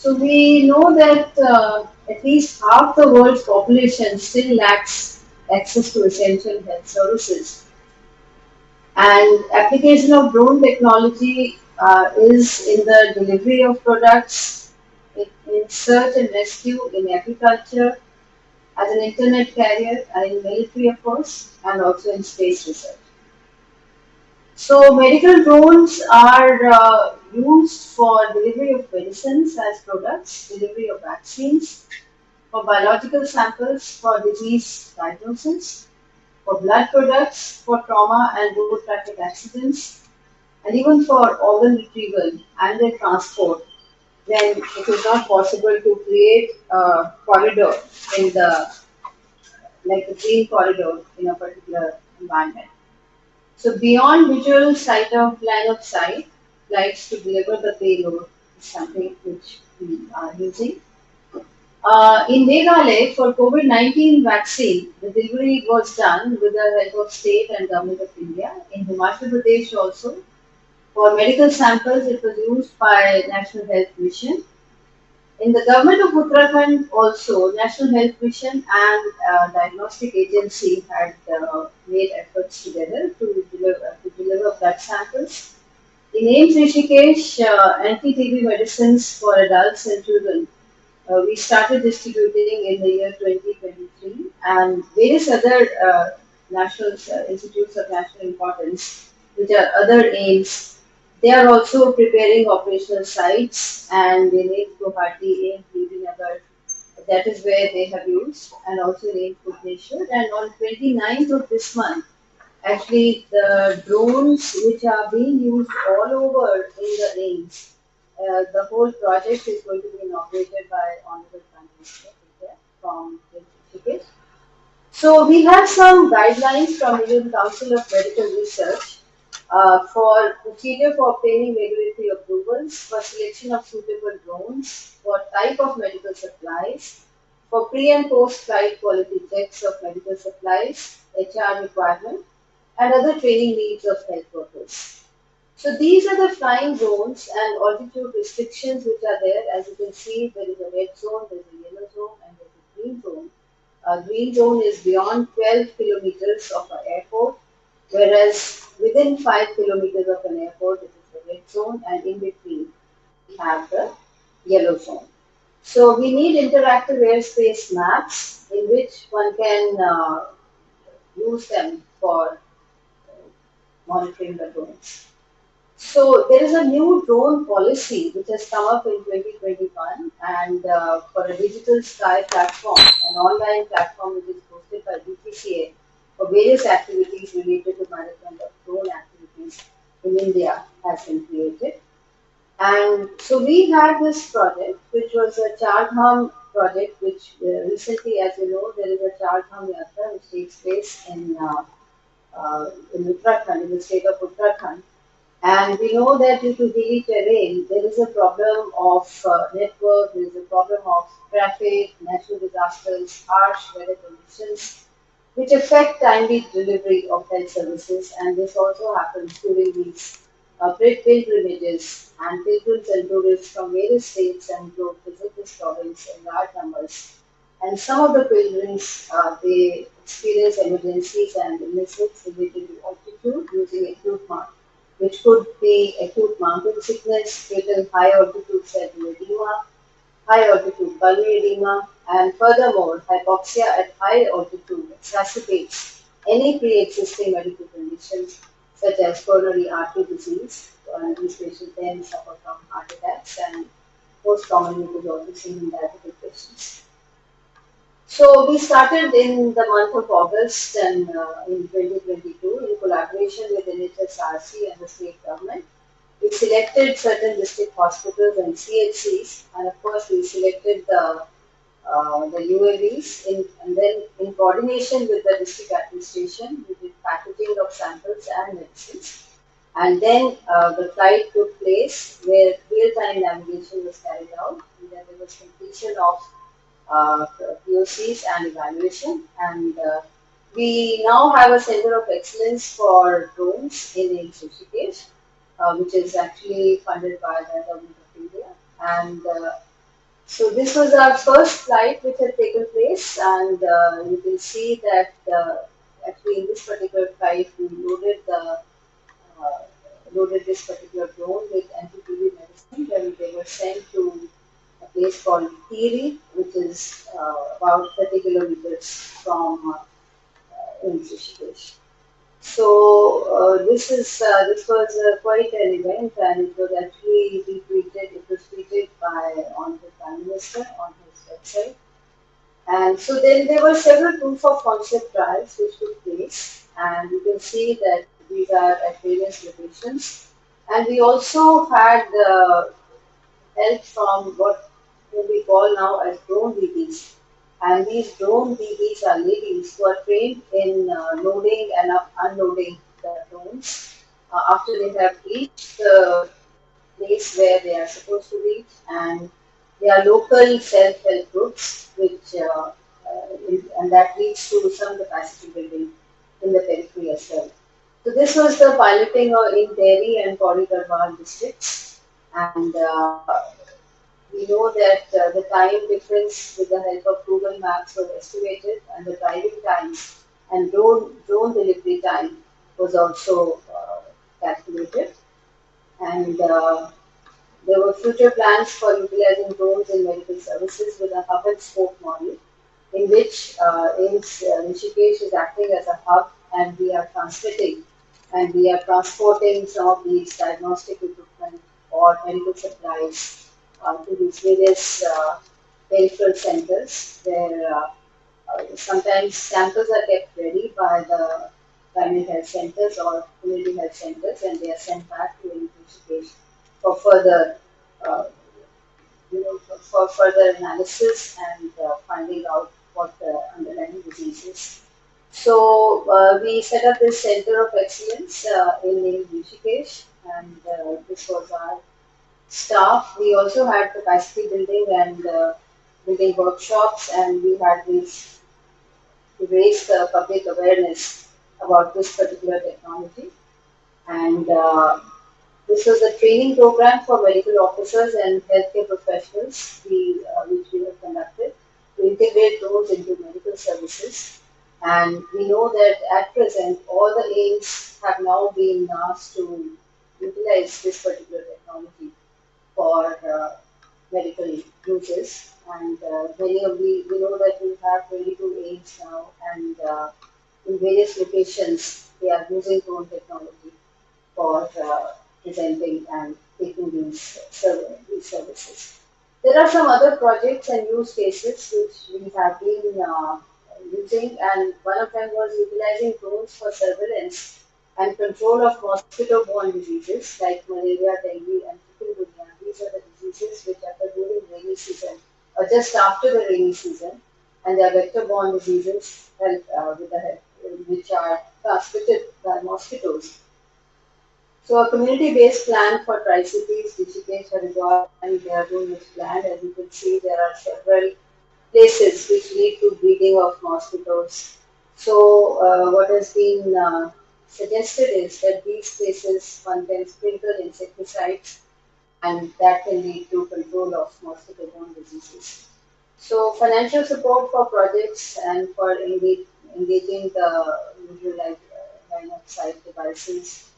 M: So we know that at least half the world's population still lacks access to essential health services. And application of drone technology is in the delivery of products, in search and rescue, in agriculture, as an internet carrier, and in military, of course, and also in space research. So medical drones are used for delivery of medicines as products, delivery of vaccines, for biological samples for disease diagnosis, for blood products, for trauma and road traffic accidents, and even for organ retrieval and their transport when it is not possible to create a corridor in the, like a green corridor in a particular environment. So beyond visual sight of line of sight, flights to deliver the payload is something which we are using. In Meghalaya, for COVID-19 vaccine, the delivery was done with the help of state and government of India. In Himachal Pradesh also, for medical samples, it was used by National Health Mission. In the government of Uttarakhand also, National Health Mission and Diagnostic Agency had made efforts together to deliver blood samples. In AIMS Rishikesh, anti-TB medicines for adults and children we started distributing in the year 2023, and various other national institutes of national importance, which are other aims. They are also preparing operational sites, and in AIMS Guwahati, AIMS Vijayawada, that is where they have used, and also in AIMS Bhubaneswar. And on 29th of this month, actually the drones which are being used all over in the AIMS, the whole project is going to be inaugurated by Honorable Prime Minister of India from Rishikesh. So we have some guidelines from Indian Council of Medical Research for procedure for obtaining regulatory approvals, for selection of suitable drones, for type of medical supplies, for pre and post flight quality checks of medical supplies, HR requirement, and other training needs of health workers. So these are the flying zones and altitude restrictions which are there. As you can see, there is a red zone, there is a yellow zone, and there is a green zone. Green zone is beyond 12 kilometers of an airport, whereas within 5 kilometers of an airport, it is the red zone, and in between, we have the yellow zone. So we need interactive airspace maps in which one can use them for monitoring the drones. So there is a new drone policy which has come up in 2021, and for a digital sky platform, an online platform which is hosted by DTCA for various activities related to management of drone activities in India has been created. And so we had this project which was a Chardham project which recently, as you know, there is a Char Dham Yatra which takes place in Uttarakhand, in the state of Uttarakhand. And we know that due to hilly terrain, there is a problem of network, there is a problem of traffic, natural disasters, harsh weather conditions, which affect timely delivery of health services. And this also happens during these pilgrimages, and pilgrims and tourists from various states and globe visit this province in large numbers. And some of the pilgrims, they experience emergencies and illnesses related to altitude using acute which could be acute mountain sickness, fatal high altitude cellular edema, high altitude pulmonary edema, and furthermore, hypoxia at high altitude exacerbates any pre-existing medical conditions such as coronary artery disease, and these patients then suffer from heart attacks, and most commonly it is also seen in diabetic patients. So we started in the month of August and in 2022 in collaboration with NHSRC and the state government. We selected certain district hospitals and CHCs, and of course we selected the UAVs, and then in coordination with the district administration, we did packaging of samples and medicines. And then the flight took place where real-time navigation was carried out, and then there was completion of POCs and evaluation. And we now have a center of excellence for drones in Rishikesh, which is actually funded by the government of India. And so this was our first flight which had taken place, and you can see that actually in this particular flight we uh, loaded this particular drone with anti-TB medicine, and they were sent to a place called Thiri, which is about 30 kilometers from in Rishikesh. So this was quite an event, and it was actually retweeted. It was tweeted by on the Prime Minister on his website. And so then there were several proof of concept trials which took place, and you can see that these are at various locations. And we also had help from what we call now as drone DBs. And these drone DBs are ladies who are trained in loading and unloading the drones after they have reached the place where they are supposed to reach, and they are local self-help groups, and that leads to some capacity building in the periphery as well. So this was the piloting in Delhi and Pauri Garhwal districts, and we know that the time difference with the help of Google Maps was estimated, and the driving times and drone delivery time was also calculated. And there were future plans for utilizing drones in medical services with a hub and spoke model, in which Rishikesh is acting as a hub, and we are transmitting and we are transporting some of these diagnostic equipment or medical supplies to these various peripheral centers where sometimes samples are kept ready by the primary health centers or community health centers, and they are sent back to Rishikesh for further uh, for further analysis and finding out what the underlying disease is. So we set up this center of excellence in Rishikesh, and this was our staff. We also had capacity building and building workshops, and we had these to raise the public awareness about this particular technology. And this was a training program for medical officers and healthcare professionals, which we have conducted to integrate those into medical services. And we know that at present, all the aims have now been asked to utilize this particular technology for medical uses. And many of we know that we have 22 aims now, and in various locations, they are using drone technology for presenting and taking these services. There are some other projects and use cases which we have been using, and one of them was utilizing drones for surveillance and control of mosquito-borne diseases like malaria, dengue, and chikungunya. These are the diseases which occur during rainy season just after the rainy season, and their vector-borne diseases which are transmitted by mosquitoes. So a community-based plan for Tri-Cities, Rishikesh, Haridwar and Dehradun is planned. As you can see, there are several places which lead to breeding of mosquitoes. So what has been suggested is that these places one can sprinkle insecticides and that can lead to control of mosquito-borne diseases. So financial support for projects and for engaging the usual line of sight devices,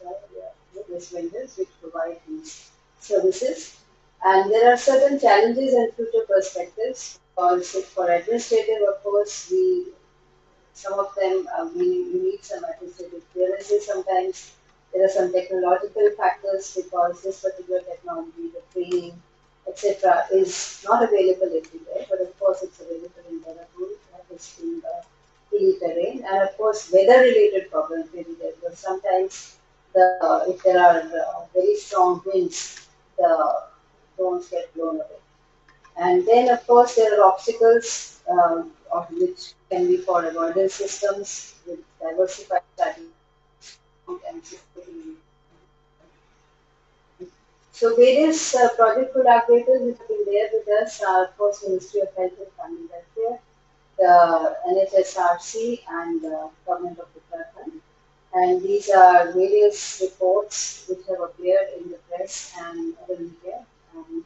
M: various vendors which provide these services. And there are certain challenges and future perspectives. Also, for administrative, of course, some of them we need some administrative clearances sometimes. There are some technological factors because this particular technology, the training, etc., is not available everywhere, but of course it's available in Dehradun, that is in the hilly terrain, and of course weather-related problems may be there because sometimes if there are very strong winds, the drones get blown away. And then, of course, there are obstacles of which can be for avoidance systems with diversified strategies and security. So various project collaborators which have been there with us are, of course, Ministry of Health and Family Welfare, the NHSRC, and the Government of Uttarakhand. And these are various reports which have appeared in the press and other media, and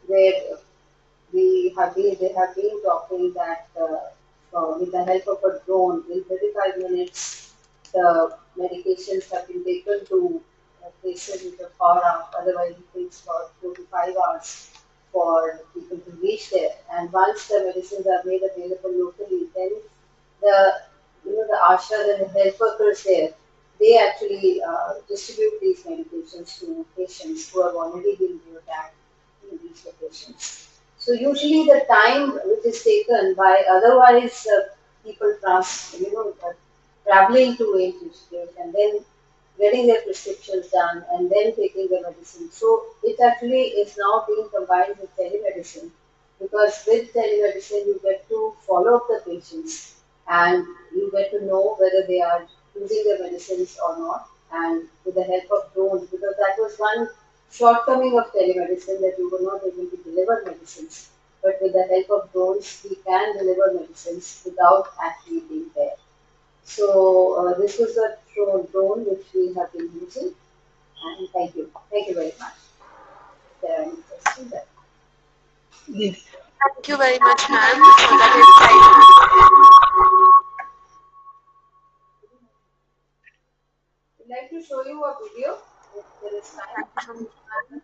M: where they have been talking that with the help of a drone, in 35 minutes, the medications have been taken to places which are far out. Otherwise, it takes about 4 to 5 hours for people to reach there. And once the medicines are made available locally, then the the ashas and the health workers there, they actually distribute these medications to patients who have already been tagged in these locations. So usually the time which is taken by otherwise people traveling to Rishikesh and then getting their prescriptions done and then taking the medicine. So it actually is now being combined with telemedicine because with telemedicine you get to follow up the patients and you get to know whether they are using their medicines or not and with the help of drones because that was one shortcoming of telemedicine that you were not able to deliver medicines. But with the help of drones, we can deliver medicines without actually being there. So this was the drone which we have been using. And thank you. Thank you very much. If there are any questions.
N: Yes. Thank you very much, ma'am, for that insight.
M: I'd like to show you a video if there is time.
N: Thank you so much, ma'am.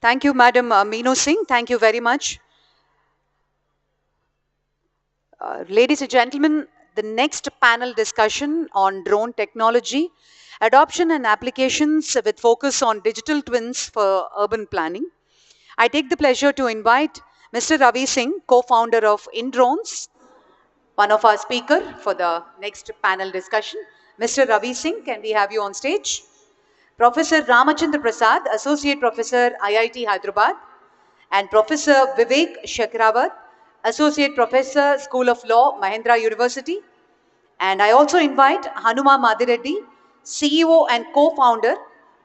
A: Thank you, Madam Meenu Singh. Thank you very much. Ladies and gentlemen, the next panel discussion on drone technology, adoption and applications with focus on digital twins for urban planning. I take the pleasure to invite Mr. Ravi Singh, co-founder of InDrones, one of our speaker for the next panel discussion. Mr. Ravi Singh, can we have you on stage? Professor Ramachandra Prasad, Associate Professor, IIT Hyderabad, and Professor Vivek Shekrawat, Associate Professor, School of Law, Mahindra University. And I also invite Hanuma Madireddy, CEO and co-founder,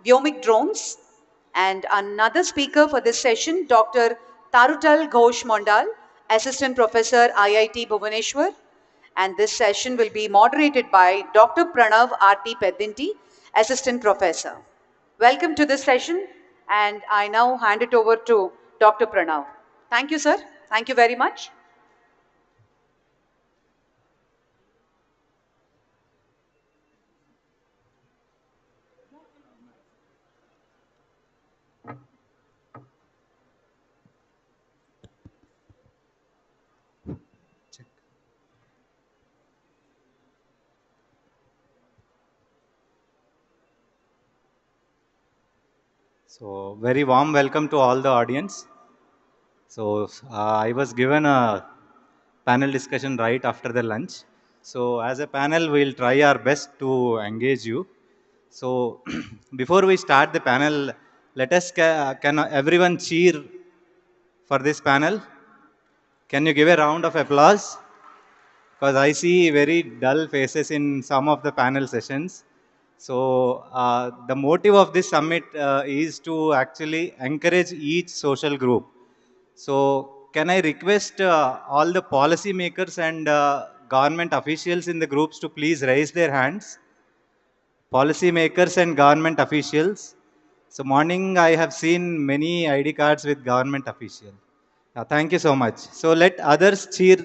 A: Vyomic Drones. And another speaker for this session, Dr. Tarutal Ghosh Mondal, Assistant Professor, IIT Bhubaneswar. And this session will be moderated by Dr. Pranav R.T. Peddinti, Assistant Professor. Welcome to this session, and I now hand it over to Dr. Pranav. Thank you, sir. Thank you very much.
H: So, very warm welcome to all the audience. So, I was given a panel discussion right after the lunch. So, as a panel, we'll try our best to engage you. So, before we start the panel, let us can everyone cheer for this panel? Can you give a round of applause? Because I see very dull faces in some of the panel sessions. So, the motive of this summit is to actually encourage each social group. So, can I request all the policy makers and government officials in the groups to please raise their hands? Policy makers and government officials. So, morning I have seen many ID cards with government officials. Thank you so much. So, let others cheer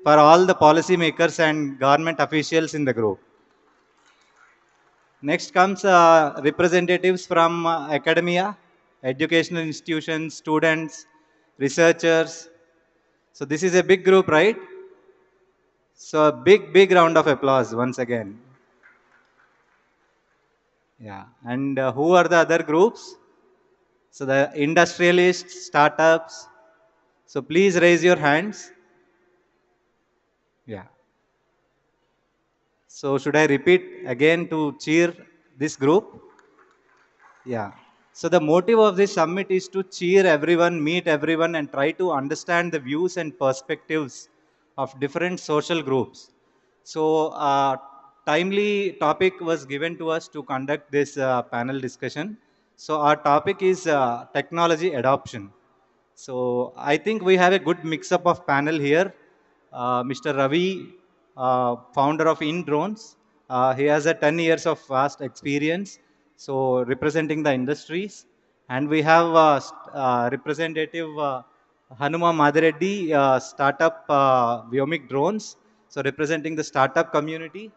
H: for all the policy makers and government officials in the group. Next comes representatives from academia, educational institutions, students, researchers. So this is a big group, right? So a big round of applause once again. Yeah. And who are the other groups? So the industrialists, startups. So please raise your hands. Yeah. So should I repeat again to cheer this group? Yeah. So the motive of this summit is to cheer everyone, meet everyone, and try to understand the views and perspectives of different social groups. So timely topic was given to us to conduct this panel discussion. So our topic is technology adoption. So I think we have a good mix-up of panel here. Mr. Ravi, founder of InDrones, he has a 10 years of vast experience, so representing the industries. And we have representative Hanuma Madhireddy, startup Vyomic Drones, so representing the startup community.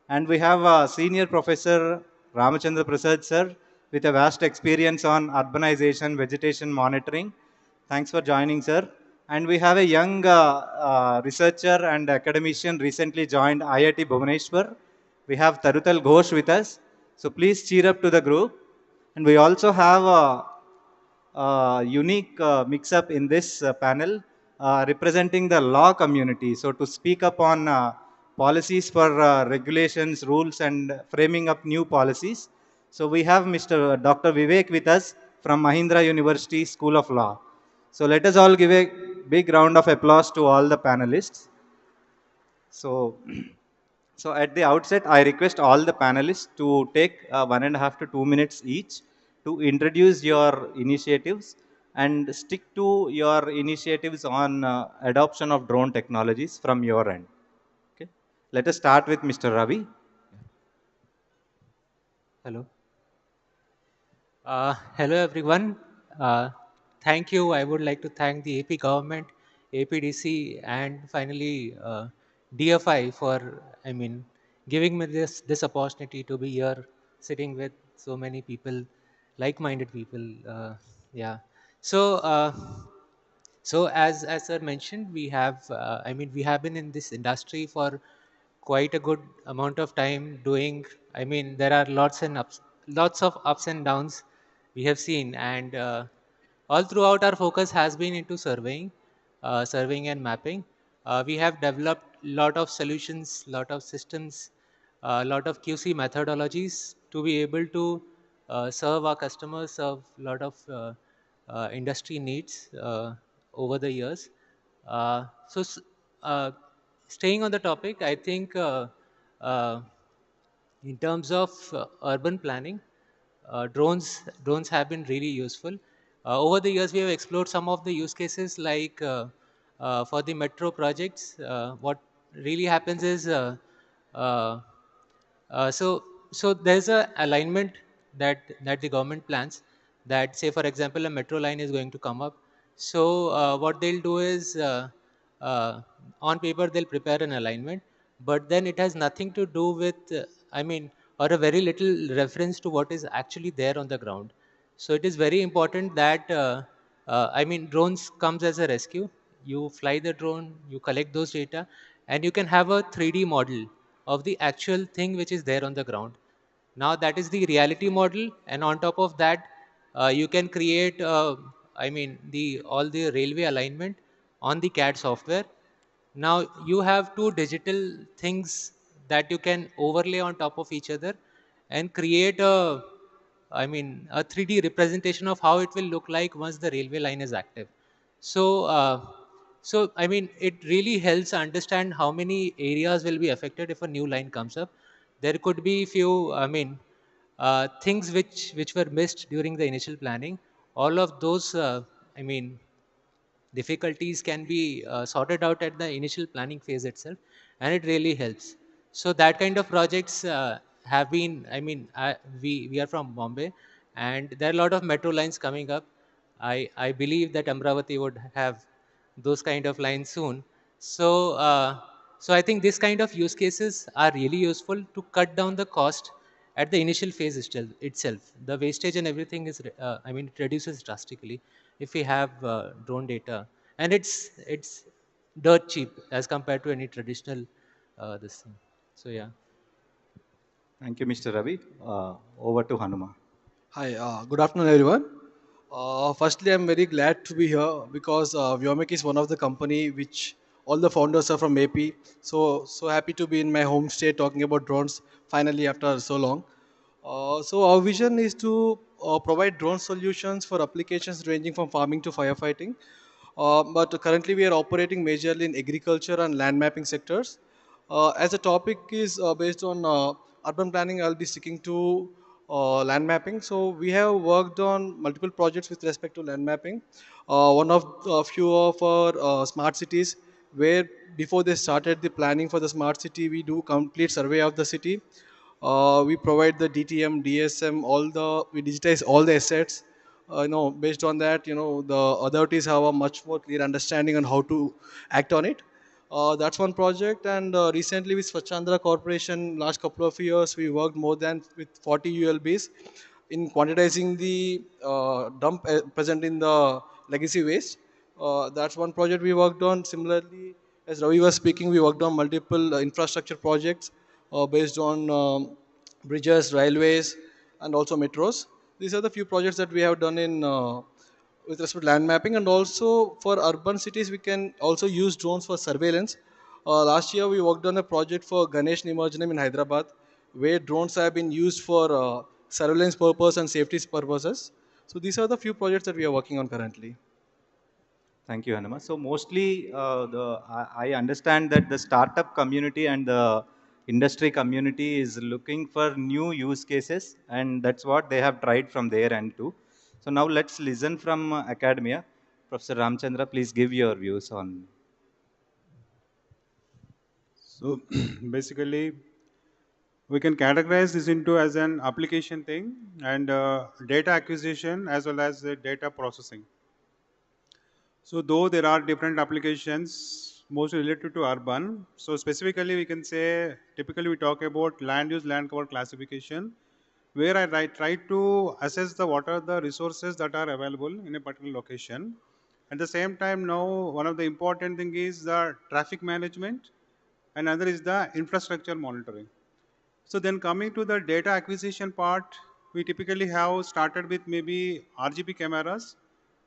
H: And we have senior professor Ramachandra Prasad sir with a vast experience on urbanization, vegetation monitoring. Thanks for joining, sir. And we have a young researcher and academician recently joined IIT Bhubaneswar. We have Tarutal Ghosh with us. So please cheer up to the group. And we also have a unique mix-up in this panel representing the law community. So to speak up on policies for regulations, rules, and framing up new policies. So we have Mr. Dr. Vivek with us from Mahindra University School of Law. So let us all give a big round of applause to all the panelists. So, so at the outset, I request all the panelists to take 1.5 to 2 minutes each to introduce your initiatives and stick to your initiatives on adoption of drone technologies from your end. Okay. Let us start with Mr. Ravi.
Q: Hello. Hello, everyone. Thank you. I would like to thank the AP government, APDC, and finally DFI for, giving me this opportunity to be here, sitting with so many people, like-minded people. Yeah. So, as sir mentioned, we have, we have been in this industry for quite a good amount of time doing. There are lots of ups and downs we have seen, and all throughout our focus has been into surveying and mapping. We have developed lot of solutions, lot of systems, lot of QC methodologies to be able to serve our customers, serve lot of industry needs over the years. So, staying on the topic, I think in terms of urban planning, drones have been really useful. Over the years, we have explored some of the use cases like for the metro projects. What really happens is uh, so there's a alignment that the government plans, that say for example a metro line is going to come up. So what they'll do is uh, on paper they'll prepare an alignment, but then it has nothing to do with or a very little reference to what is actually there on the ground. So it is very important that drones comes as a rescue. You fly the drone, you collect those data, and you can have a 3D model of the actual thing which is there on the ground. Now that is the reality model, and on top of that, you can create, I mean, the all the railway alignment on the CAD software. Now you have two digital things that you can overlay on top of each other and create a, I mean, a 3D representation of how it will look like once the railway line is active. So, I mean, it really helps understand how many areas will be affected if a new line comes up. There could be few, I mean, things which were missed during the initial planning. All of those, I mean, difficulties can be sorted out at the initial planning phase itself, and it really helps. So that kind of projects have been, I mean, we are from Bombay, and there are a lot of metro lines coming up. I believe that Amravati would have those kind of lines soon. So so I think this kind of use cases are really useful to cut down the cost at the initial phase itself. The wastage and everything is, I mean, it reduces drastically if we have drone data, and it's dirt cheap as compared to any traditional this thing. So yeah.
H: Thank you, Mr. Ravi. Over to Hanuma.
I: Hi, good afternoon, everyone. Firstly, I'm very glad to be here because Viomic is one of the company which all the founders are from AP. So happy to be in my home state talking about drones finally after so long. So our vision is to provide drone solutions for applications ranging from farming to firefighting. But currently we are operating majorly in agriculture and land mapping sectors. As the topic is based on urban planning, I'll be sticking to land mapping. So we have worked on multiple projects with respect to land mapping. One of a few of our smart cities where before they started the planning for the smart city, we do complete survey of the city. We provide the DTM, DSM, we digitize all the assets. Based on that, the authorities have a much more clear understanding on how to act on it. That's one project, and recently with Swachandra Corporation, last couple of years, we worked more than with 40 ULBs in quantitizing the dump present in the legacy waste. That's one project we worked on. Similarly, as Ravi was speaking, we worked on multiple infrastructure projects based on bridges, railways, and also metros. These are the few projects that we have done in with respect to land mapping, and also for urban cities, we can also use drones for surveillance. Last year, we worked on a project for Ganesh Nimarjanam in Hyderabad, where drones have been used for surveillance purpose and safety purposes. So these are the few projects that we are working on currently.
H: Thank you, Hanuma. So mostly, I understand that the startup community and the industry community is looking for new use cases, and that's what they have tried from their end too. So now let's listen from academia. Professor Ramchandra, please give your views on.
R: So basically, we can categorize this into as an application thing and data acquisition as well as data processing. So though there are different applications mostly related to urban, so specifically we can say typically we talk about land use land cover classification, where I try to assess what are the resources that are available in a particular location. At the same time, now one of the important thing is the traffic management, and another is the infrastructure monitoring. So then coming to the data acquisition part, we typically have started with maybe RGB cameras,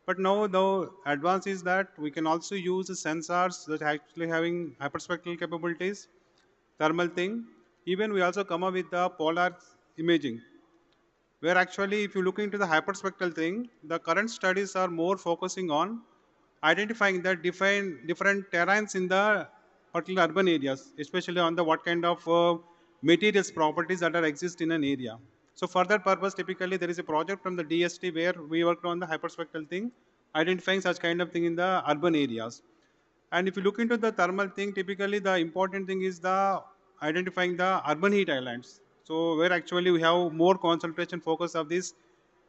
R: but now the advance is that we can also use the sensors that actually having hyperspectral capabilities, thermal thing. Even we also come up with the polar imaging, where actually if you look into the hyperspectral thing, the current studies are more focusing on identifying the different terrains in the particular urban areas, especially on the what kind of materials properties that are exist in an area. So for that purpose, typically there is a project from the DST where we worked on the hyperspectral thing, identifying such kind of thing in the urban areas. And if you look into the thermal thing, typically the important thing is the identifying the urban heat islands. So where actually we have more concentration focus of this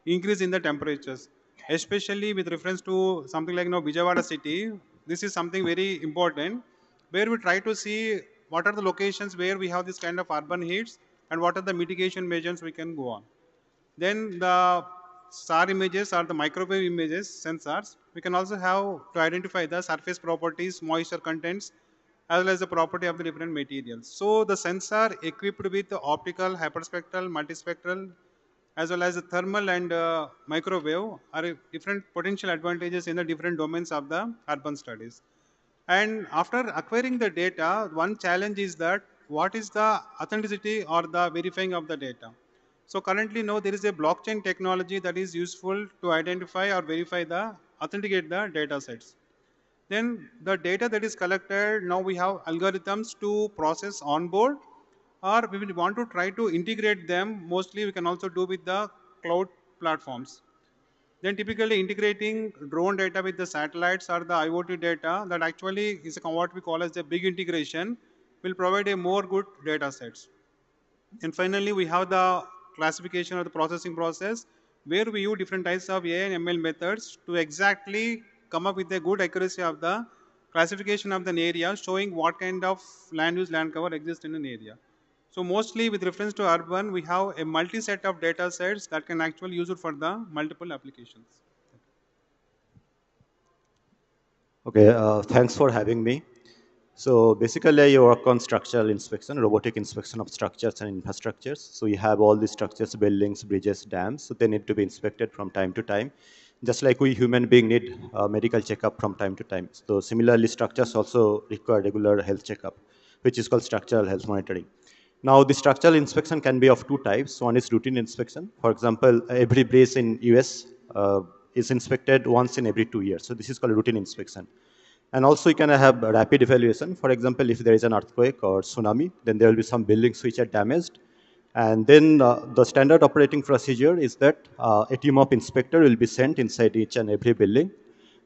R: increase in the temperatures, especially with reference to something like Vijayawada city. This is something very important, where we try to see what are the locations where we have this kind of urban heats and what are the mitigation measures we can go on. Then the SAR images or the microwave images sensors, we can also have to identify the surface properties, moisture contents, as well as the property of the different materials. So the sensor equipped with the optical, hyperspectral, multispectral, as well as the thermal and microwave are different potential advantages in the different domains of the urban studies. And after acquiring the data, one challenge is that what is the authenticity or the verifying of the data. So currently now there is a blockchain technology that is useful to identify or verify the authenticate the data sets. Then the data that is collected, now we have algorithms to process on board, or we will want to try to integrate them. Mostly we can also do with the cloud platforms. Then typically integrating drone data with the satellites or the IoT data that actually is what we call as the big integration will provide a more good data sets. And finally, we have the classification or the processing process where we use different types of AI and ML methods to exactly come up with a good accuracy of the classification of an area, showing what kind of land use, land cover exists in an area. So mostly with reference to urban, we have a multi-set of data sets that can actually use it for the multiple applications.
E: Okay, thanks for having me. So basically, I work on structural inspection, robotic inspection of structures and infrastructures. So you have all these structures, buildings, bridges, dams. So they need to be inspected from time to time, just like we human being need medical checkup from time to time. So similarly, structures also require regular health checkup, which is called structural health monitoring. Now, the structural inspection can be of two types. One is routine inspection. For example, every bridge in US is inspected once in every 2 years. So this is called routine inspection. And also you can have a rapid evaluation. For example, if there is an earthquake or tsunami, then there will be some buildings which are damaged. And then the standard operating procedure is that a team of inspector will be sent inside each and every building.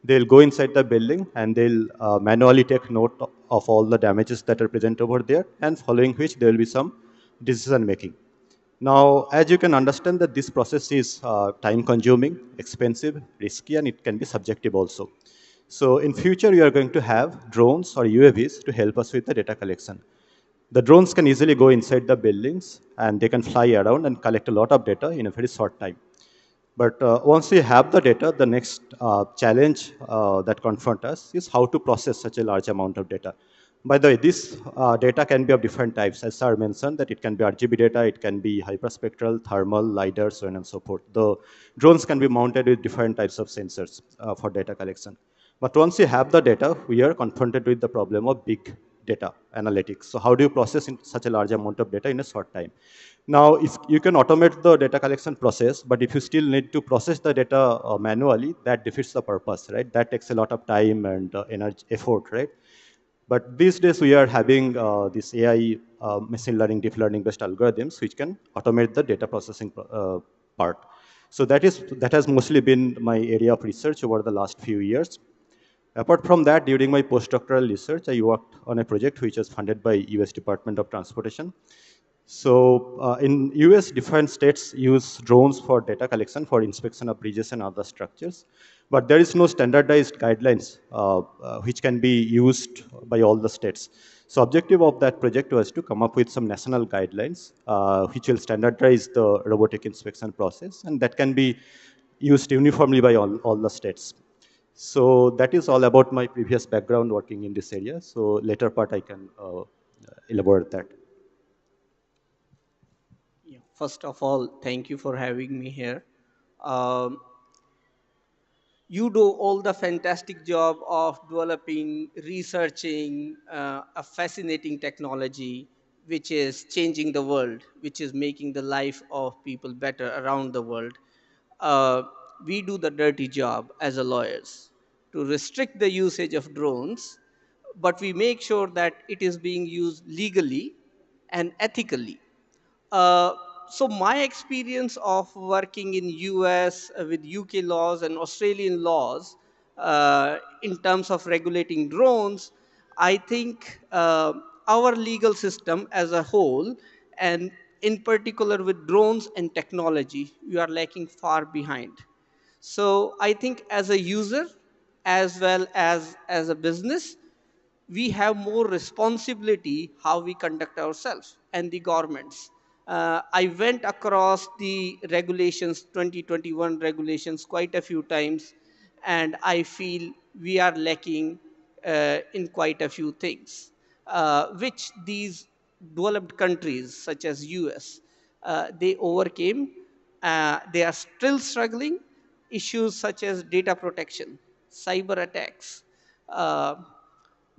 E: They'll go inside the building and they'll manually take note of all the damages that are present over there, and following which there will be some decision making. Now, as you can understand that this process is time consuming, expensive, risky, and it can be subjective also. So in future, we are going to have drones or UAVs to help us with the data collection. The drones can easily go inside the buildings and they can fly around and collect a lot of data in a very short time. But once we have the data, the next challenge that confront us is how to process such a large amount of data. By the way, this data can be of different types. As Sir mentioned, that it can be RGB data, it can be hyperspectral, thermal, LiDAR, so on and so forth. The drones can be mounted with different types of sensors for data collection. But once you have the data, we are confronted with the problem of big data analytics. So how do you process in such a large amount of data in a short time? Now, if you can automate the data collection process, but if you still need to process the data manually, that defeats the purpose, right? That takes a lot of time and energy, effort, right? But these days we are having this AI, machine learning, deep learning based algorithms, which can automate the data processing part. So that has mostly been my area of research over the last few years. Apart from that, during my postdoctoral research, I worked on a project which was funded by US Department of Transportation. So in US, different states use drones for data collection for inspection of bridges and other structures. But there is no standardized guidelines which can be used by all the states. So objective of that project was to come up with some national guidelines which will standardize the robotic inspection process, and that can be used uniformly by all the states. So that is all about my previous background working in this area. So later part I can elaborate that.
S: First of all, thank you for having me here. Um, you do all the fantastic job of developing, researching a fascinating technology which is changing the world, which is making the life of people better around the world. Uh, we do the dirty job as a lawyers to restrict the usage of drones, but we make sure that it is being used legally and ethically. uh, so my experience of working in US with UK laws and Australian laws in terms of regulating drones, I think our legal system as a whole, and in particular with drones and technology, we are lacking far behind. So I think as a user, as well as a business, we have more responsibility how we conduct ourselves, and the governments. I went across the regulations, 2021 regulations, quite a few times, and I feel we are lacking in quite a few things, which these developed countries such as US, they overcame. they are still struggling. Issues such as data protection, cyber attacks. Uh,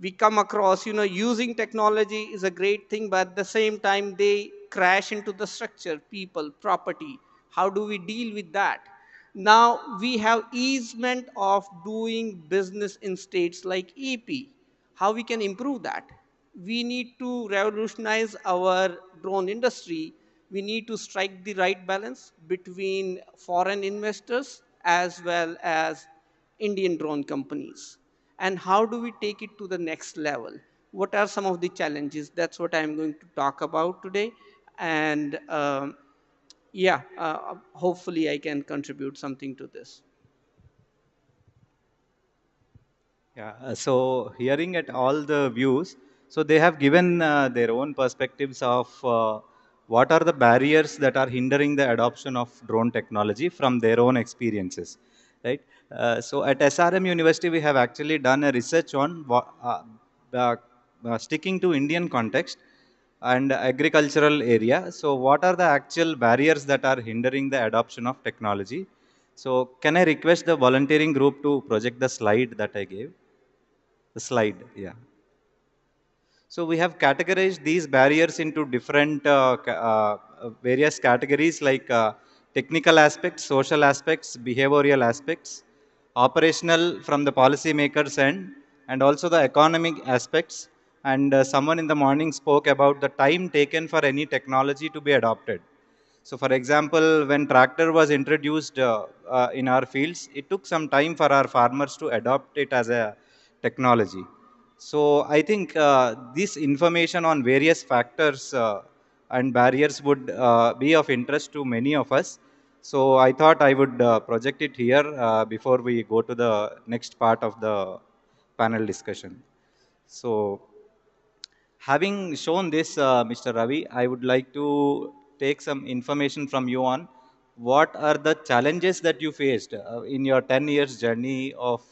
S: we come across, using technology is a great thing, but at the same time, they crash into the structure, people, property. How do we deal with that? Now, we have easement of doing business in states like EP. How we can improve that? We need to revolutionize our drone industry. We need to strike the right balance between foreign investors as well as Indian drone companies. And how do we take it to the next level? What are some of the challenges? That's what I'm going to talk about today. And yeah, hopefully I can contribute something to this.
H: Yeah, so hearing at all the views, so they have given their own perspectives of what are the barriers that are hindering the adoption of drone technology from their own experiences, right? So at SRM University, we have actually done a research on uh, sticking to Indian context and agricultural area. So what are the actual barriers that are hindering the adoption of technology? So can I request the volunteering group to project the slide that I gave? The slide, yeah. So we have categorized these barriers into different various categories like technical aspects, social aspects, behavioral aspects, operational from the policymakers end, and also the economic aspects. And someone in the morning spoke about the time taken for any technology to be adopted. So for example, when tractor was introduced in our fields, it took some time for our farmers to adopt it as a technology. So I think this information on various factors and barriers would be of interest to many of us. So I thought I would project it here before we go to the next part of the panel discussion. So having shown this, Mr. Ravi, I would like to take some information from you on what are the challenges that you faced in your 10 years journey of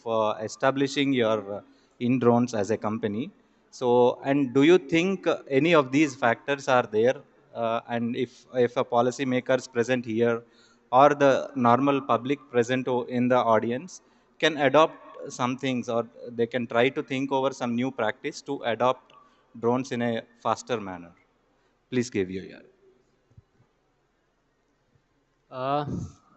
H: establishing your in drones as a company. So, and do you think any of these factors are there? And if a policymaker is present here or the normal public present in the audience can adopt some things, or they can try to think over some new practice to adopt drones in a faster manner. Please give your yeah.
Q: Uh,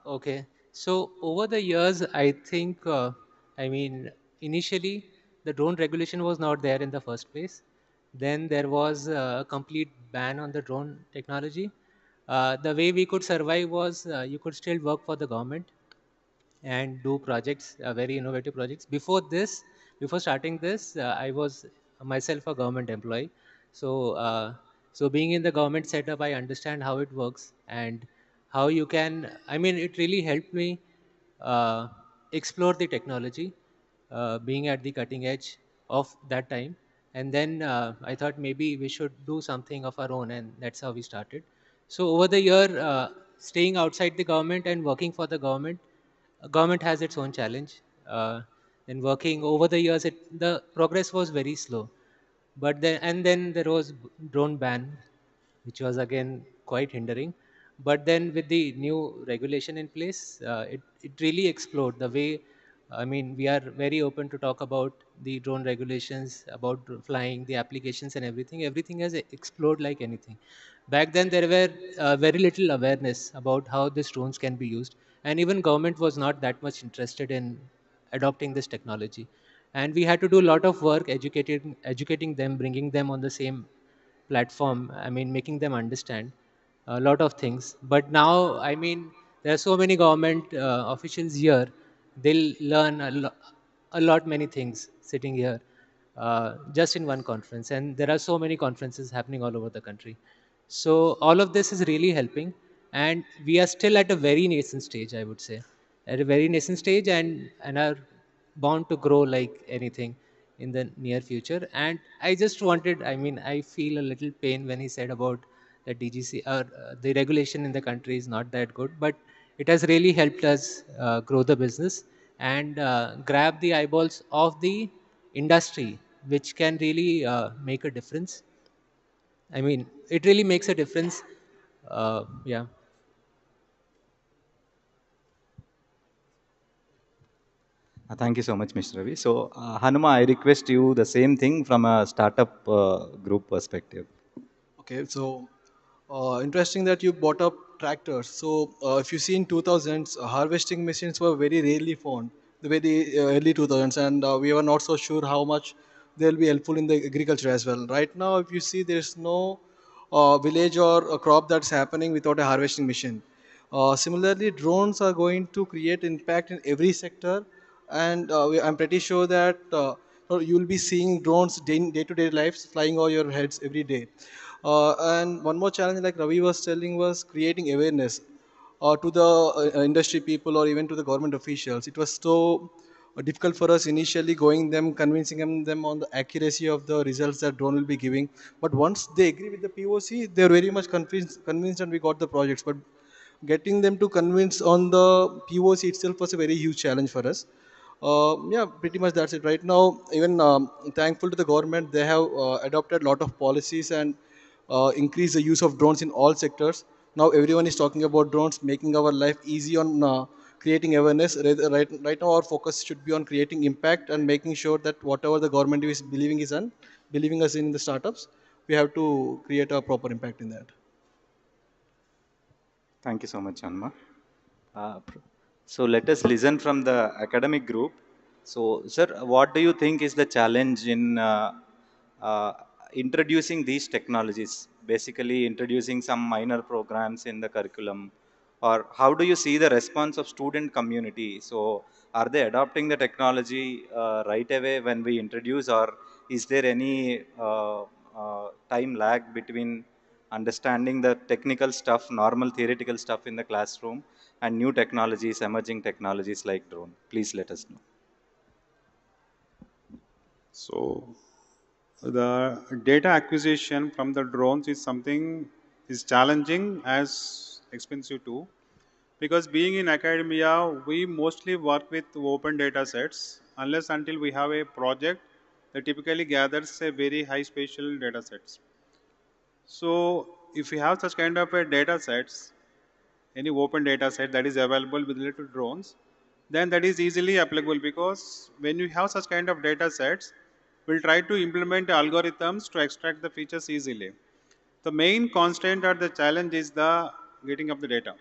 Q: okay. So over the years, I think, I mean, initially the drone regulation was not there in the first place. Then there was a complete ban on the drone technology. The way we could survive was you could still work for the government and do projects, very innovative projects. Before starting this, I was myself a government employee. So being in the government setup, I understand how it works and how you can. I mean, it really helped me uh, explore the technology, being at the cutting edge of that time. And then I thought maybe we should do something of our own, and that's how we started. So over the year, staying outside the government and working for the government, government has its own challenge. In working over the years, the progress was very slow. But then there was drone ban, which was again quite hindering. But then with the new regulation in place, it really explored the way. I mean, we are very open to talk about the drone regulations, about flying, the applications and everything. Everything has explored like anything. Back then, there were very little awareness about how these drones can be used, and even government was not that much interested in adopting this technology. And we had to do a lot of work educating them, bringing them on the same platform. I mean, making them understand a lot of things. But now, I mean, there are so many government officials here. They'll learn a lot many things sitting here just in one conference. And there are so many conferences happening all over the country. So all of this is really helping. And we are still at a very nascent stage, I would say, at a very nascent stage, and are bound to grow like anything in the near future. And I just wanted, I mean, I feel a little pain when he said about the DGC or the regulation in the country is not that good, but it has really helped us grow the business and grab the eyeballs of the industry, which can really make a difference. I mean, it really makes a difference. Yeah.
H: Thank you so much, Mr. Ravi. So, Hanuma, I request you the same thing from a startup group perspective.
I: Okay, so interesting that you brought up tractors. So if you see in 2000s, harvesting machines were very rarely found, the very early 2000s, and we were not so sure how much they'll be helpful in the agriculture as well. Right now, if you see, there's no village or a crop that's happening without a harvesting machine. Similarly, drones are going to create impact in every sector, and I'm pretty sure that you'll be seeing drones day-to-day lives flying over your heads every day. And one more challenge, like Ravi was telling, was creating awareness to the industry people or even to the government officials. It was so difficult for us initially going them, convincing them on the accuracy of the results that drone will be giving. But once they agree with the POC, they're very much convinced, and we got the projects. But getting them to convince on the POC itself was a very huge challenge for us. Yeah, pretty much that's it. Right now, even thankful to the government, they have adopted a lot of policies and increased the use of drones in all sectors. Now everyone is talking about drones, making our life easy on creating awareness. Right now, our focus should be on creating impact and making sure that whatever the government is believing us in the startups, we have to create a proper impact in that.
H: Thank you so much, Hanuma. So let us listen from the academic group. So, sir, what do you think is the challenge in uh, introducing these technologies? Basically, introducing some minor programs in the curriculum, or how do you see the response of student community? So, are they adopting the technology right away when we introduce, or is there any time lag between understanding the technical stuff, normal theoretical stuff in the classroom, and new technologies, emerging technologies like drone? Please let us know.
R: So the data acquisition from the drones is something is challenging as expensive too, because being in academia, we mostly work with open data sets unless until we have a project that typically gathers a very high spatial data sets. So if we have such kind of a data sets, any open data set that is available with related to drones, then that is easily applicable, because when you have such kind of data sets, we'll try to implement algorithms to extract the features easily. The main constraint or the challenge is the getting of the data.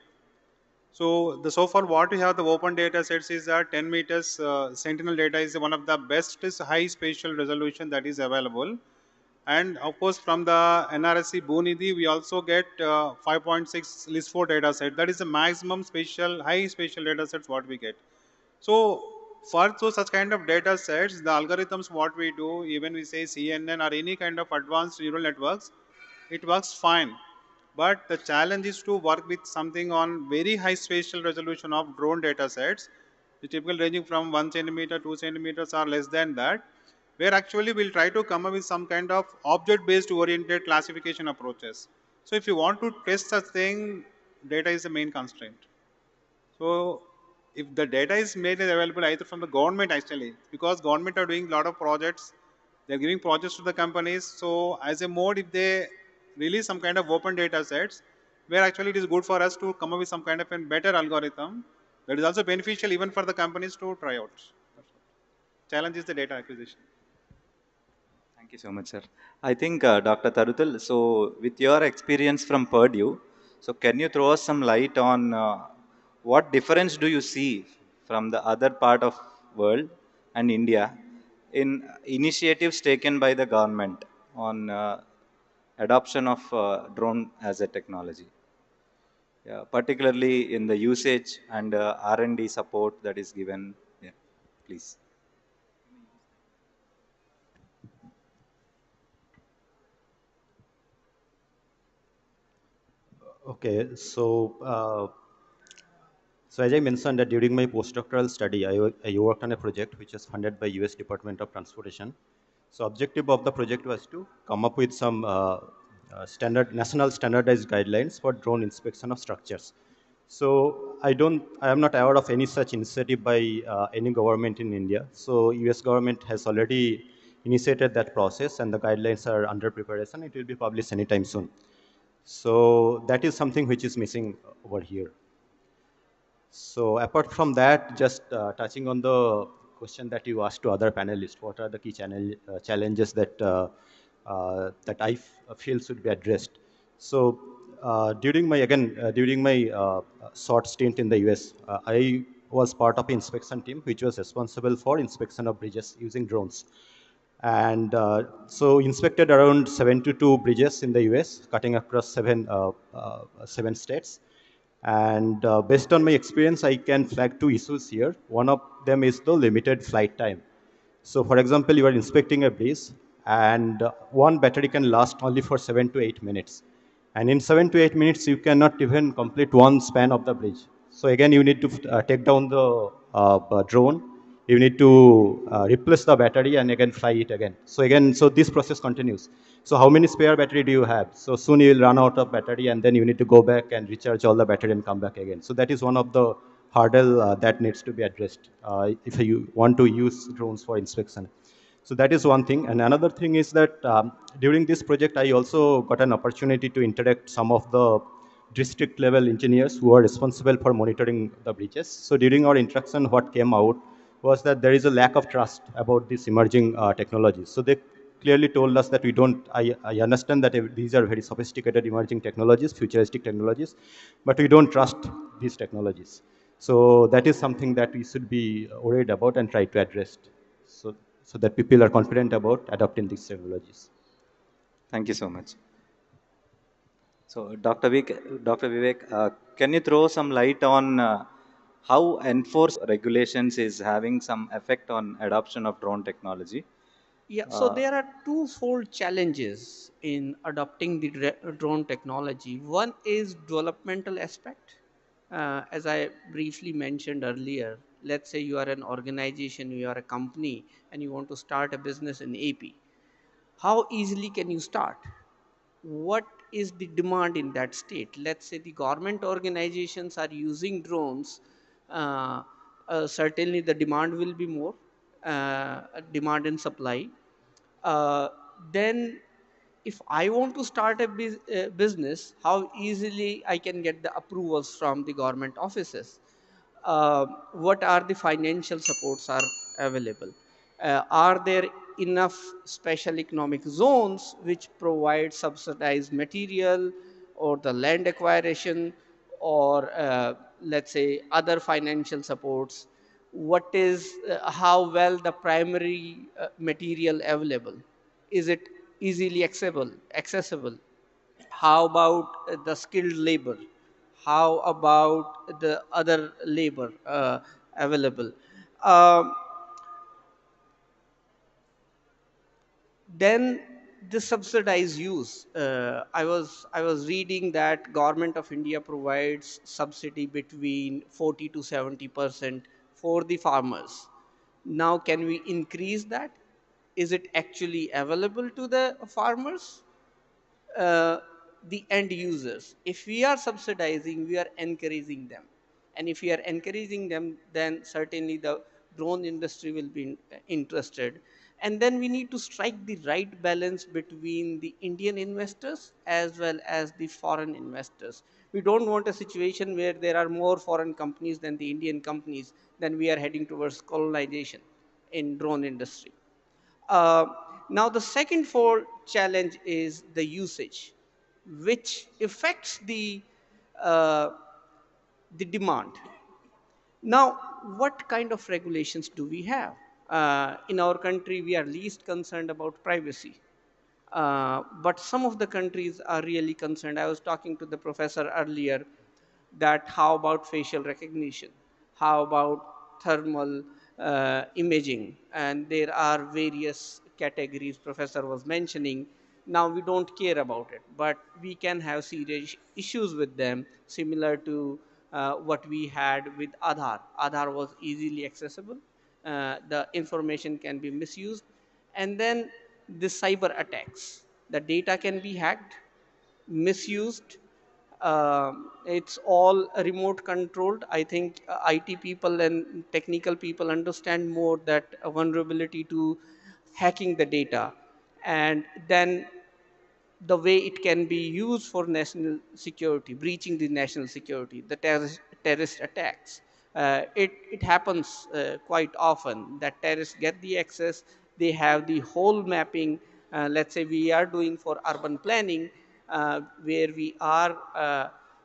R: So far what we have the open data sets is 10 meters sentinel data is one of the best high spatial resolution that is available. And of course, from the NRSC Boonidhi, we also get 5.6 LIS4 data set. That is the maximum spatial, high spatial data sets what we get. So for such kind of data sets, the algorithms what we do, even we say CNN or any kind of advanced neural networks, it works fine. But the challenge is to work with something on very high spatial resolution of drone data sets, the typical ranging from 1 centimeter, 2 centimeters or less than that, where actually we'll try to come up with some kind of object-based oriented classification approaches. So if you want to test such thing, data is the main constraint. So if the data is made available either from the government actually, because government are doing a lot of projects, they're giving projects to the companies. So as a mode, if they release some kind of open data sets, where actually it is good for us to come up with some kind of a better algorithm that is also beneficial even for the companies to try out. Challenge is the data acquisition.
H: Thank you so much, sir. I think Dr. Tarutal, so with your experience from Purdue, so can you throw us some light on what difference do you see from the other part of world and India in initiatives taken by the government on adoption of drone as a technology? Yeah, particularly in the usage and R&D support that is given. Yeah, please.
E: Okay, so as I mentioned that during my postdoctoral study, I worked on a project which is funded by US Department of Transportation. So objective of the project was to come up with some national standardized guidelines for drone inspection of structures. So I am not aware of any such initiative by any government in India. So US government has already initiated that process and the guidelines are under preparation. It will be published anytime soon. So that is something which is missing over here. So apart from that, just touching on the question that you asked to other panelists. What are the key challenges that feel should be addressed? So during my short stint in the US, I was part of an inspection team which was responsible for inspection of bridges using drones. And so inspected around 72 bridges in the US, cutting across seven states. And based on my experience, I can flag two issues here. One of them is the limited flight time. So for example, you are inspecting a bridge and one battery can last only for 7 to 8 minutes. And in 7 to 8 minutes, you cannot even complete one span of the bridge. So again, you need to take down the drone. You need to replace the battery and again fly it again. So this process continues. So how many spare battery do you have? So soon you will run out of battery and then you need to go back and recharge all the battery and come back again. So that is one of the hurdle that needs to be addressed if you want to use drones for inspection. So that is one thing. And another thing is that during this project, I also got an opportunity to interact some of the district level engineers who are responsible for monitoring the bridges. So during our interaction, what came out was that there is a lack of trust about these emerging technologies. So they clearly told us that I understand that these are very sophisticated emerging technologies, futuristic technologies, but we don't trust these technologies. So that is something that we should be worried about and try to address. So that people are confident about adopting these technologies.
H: Thank you so much. So, Dr. Vivek, can you throw some light on how regulations is having some effect on adoption of drone technology?
S: Yeah, so there are twofold challenges in adopting the drone technology. One is developmental aspect. As I briefly mentioned earlier, let's say you are an organization, you are a company, and you want to start a business in AP. How easily can you start? What is the demand in that state? Let's say the government organizations are using drones. Certainly the demand will be more, demand and supply. uh, then if I want to start a business, how easily I can get the approvals from the government offices? What are the financial supports are available? Are there enough special economic zones which provide subsidized material or the land acquisition, or let's say other financial supports? What is how well the primary material available? Is it easily accessible? How about the skilled labor? How about the other labor available? Um, then the subsidized use. I was reading that Government of India provides subsidy between 40 to 70% for the farmers. Now, can we increase that? Is it actually available to the farmers? uh, the end users. If we are subsidizing, we are encouraging them. And if we are encouraging them, then certainly the drone industry will be interested. And then we need to strike the right balance between the Indian investors as well as the foreign investors. We don't want a situation where there are more foreign companies than the Indian companies, then we are heading towards colonization in drone industry. Uh, Now, the second challenge is the usage, which affects uh, the demand. Now, what kind of regulations do we have? In our country, we are least concerned about privacy. But some of the countries are really concerned. I was talking to the professor earlier that how about facial recognition? How about thermal imaging? And there are various categories professor was mentioning. Now we don't care about it, but we can have serious issues with them, similar to what we had with Aadhaar. Aadhaar was easily accessible. The information can be misused. And then the cyber attacks. The data can be hacked, misused. It's all remote controlled. I think IT people and technical people understand more that vulnerability to hacking the data, and then the way it can be used for national security, breaching the national security, the terrorist attacks. It happens quite often that terrorists get the access, they have the whole mapping. Let's say we are doing for urban planning, where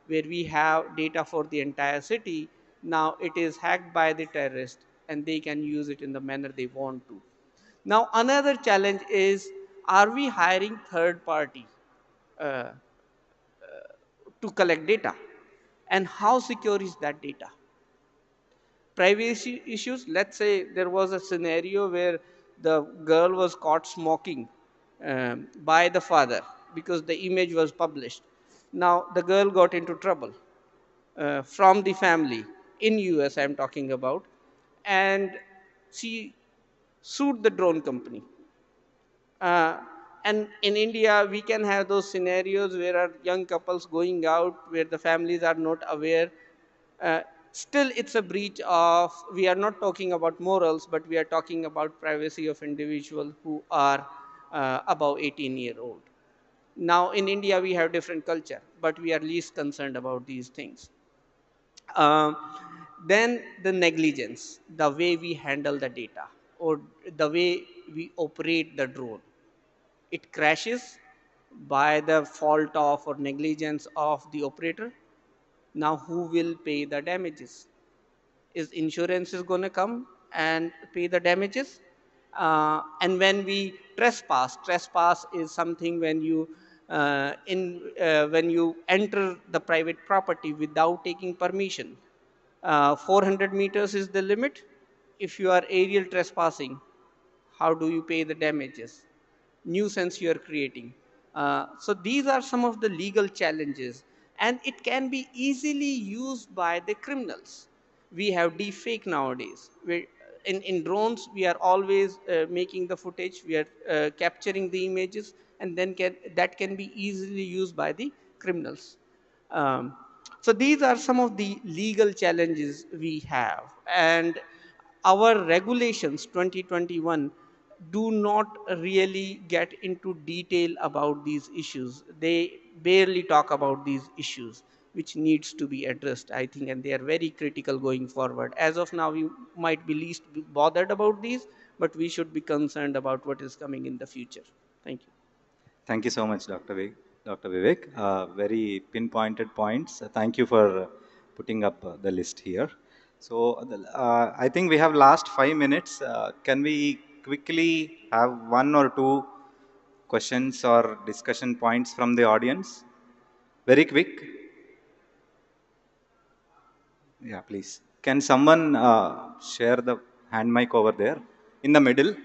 S: where we have data for the entire city. Now it is hacked by the terrorist and they can use it in the manner they want to. Now another challenge is, are we hiring third party uh, to collect data, and how secure is that data? Privacy issues, let's say there was a scenario where the girl was caught smoking by the father because the image was published. Now the girl got into trouble from the family in US, I'm talking about, and she sued the drone company. uh, and in India, we can have those scenarios where are young couples going out where the families are not aware. Uh, Still, it's a breach of, we are not talking about morals, but we are talking about privacy of individuals who are above 18-year-old. Now, in India, we have different culture, but we are least concerned about these things. Um, then the negligence, the way we handle the data or the way we operate the drone, it crashes by the fault of or negligence of the operator. Now who will pay the damages? Is insurance is going to come and pay the damages? And when we trespass is something when you when you enter the private property without taking permission. 400 meters is the limit. If you are aerial trespassing, how do you pay the damages? Nuisance you are creating. So these are some of the legal challenges, and it can be easily used by the criminals. We have deepfake nowadays. In drones, we are always making the footage, we are capturing the images, and then that can be easily used by the criminals. Um, so these are some of the legal challenges we have, and our regulations 2021 do not really get into detail about these issues. They barely talk about these issues, which needs to be addressed, I think, and they are very critical going forward. As of now, we might be least bothered about these, but we should be concerned about what is coming in the future. Thank you.
H: Thank you so much, Dr. Vivek. Very pinpointed points. Thank you for putting up the list here. So I think we have last 5 minutes. Can we quickly have one or two questions or discussion points from the audience? Very quick. Yeah, please. Can someone share the hand mic over there in the middle?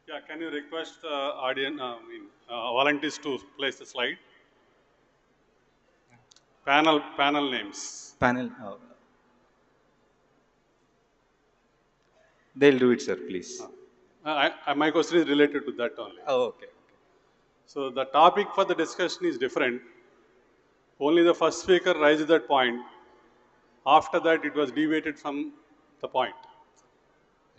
C: Yeah, can you request volunteers to place the slide? Panel names.
H: Panel. They'll do it, sir, please.
C: My question is related to that only.
H: Oh, okay.
C: So the topic for the discussion is different. Only the first speaker raised that point. After that, it was deviated from the point.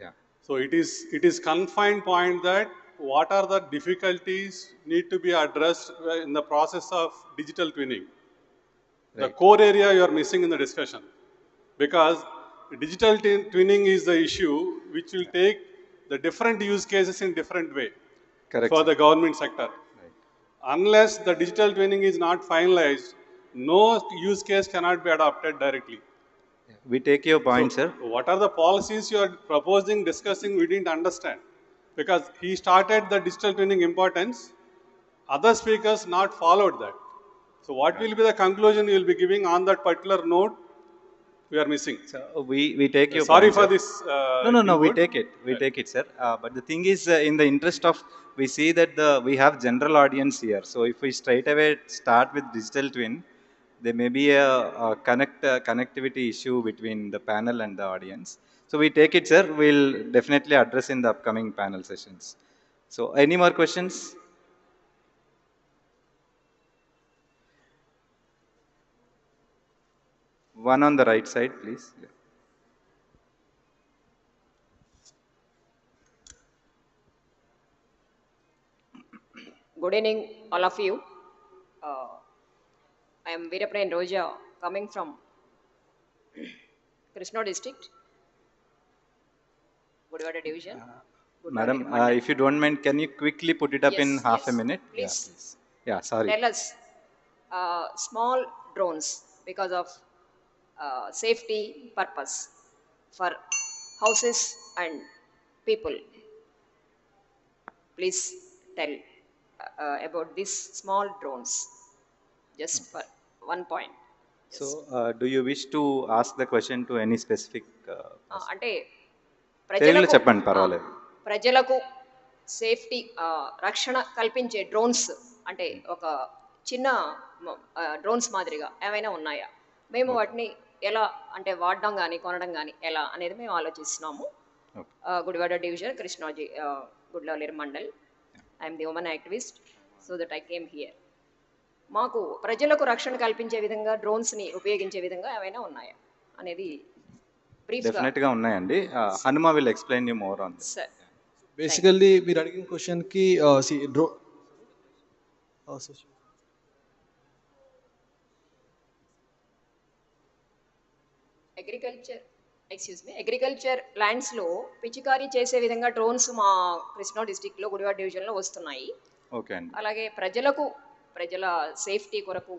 H: Yeah.
C: So it is confined point that what are the difficulties need to be addressed in the process of digital twinning. The
H: Right.
C: core area you are missing in the discussion, because digital twinning is the issue which will take the different use cases in different way.
H: Correct,
C: for
H: sir.
C: the government sector.
H: Right.
C: Unless the digital twinning is not finalized, no use case cannot be adopted directly.
H: We take your point,
C: So,
H: sir.
C: what are the policies you are proposing, discussing, we didn't understand. Because he started the digital twinning importance, other speakers not followed that. So, what will be the conclusion you will be giving on that particular note? We are missing.
H: So we take your
C: Sorry
H: point,
C: for
H: sir.
C: this.
H: No. We
C: input.
H: take it. We take it, sir. But the thing is, in the interest of, we see that we have general audience here. So if we straight away start with digital twin, there may be a connectivity issue between the panel and the audience. So we take it, sir. We'll definitely address in the upcoming panel sessions. So any more questions? One on the right side, please. Yeah.
D: Good evening, all of you. Uh, I am Veeraprayan Roja, coming from Krishna district, Gudivada division, Gudivada
H: Madam,
D: mandal.
H: if you don't mind, can you quickly put it up in
D: Yes,
H: half a
D: yes.
H: minute? Yeah,
D: Please
H: please. Yeah, sorry.
D: tell us small drones because of safety purpose for houses and people. Please tell about these small drones, just for one point.
H: So, do you wish to ask the question to any specific
D: అంటే
H: తెలుగులో
D: ప్రజలకు
H: చెప్పండి పర్వాలేదు.
D: ప్రజలకు safety రక్షణ కల్పించే drones అంటే ఒక చిన్న డ్రోన్స్ మాదిరిగా ఏమైనా ఉన్నాయా, మేము వాటిని ఎలా అంటే వాడడం కానీ కొనడం కానీ ఎలా అనేది మేము ఆలోచిస్తున్నాము. Gudivada division Krishnaji Gudlavalleru mandal. I'm the women activist, so that I came here. మాకు ప్రజలకు రక్షణ కల్పించే విధంగా డ్రోన్స్ని ఉపయోగించే విధంగా ఏమైనా ఉన్నాయా అనేది బ్రీఫ్గా.
H: డెఫినెట్గా ఉన్నాయండి. Hanuma will explain you more on this.
D: Sir
I: basically మీరు అడిగిన క్వశ్చన్కి
D: అగ్రికల్చర్ ల్యాండ్స్లో పిచికారీ చేసే విధంగా డ్రోన్స్ మా కృష్ణా డిస్టిక్లో గుడివాడ డివిజన్లో వస్తున్నాయి.
H: ఓకే అండి.
D: అలాగే ప్రజల సేఫ్టీ కొరకు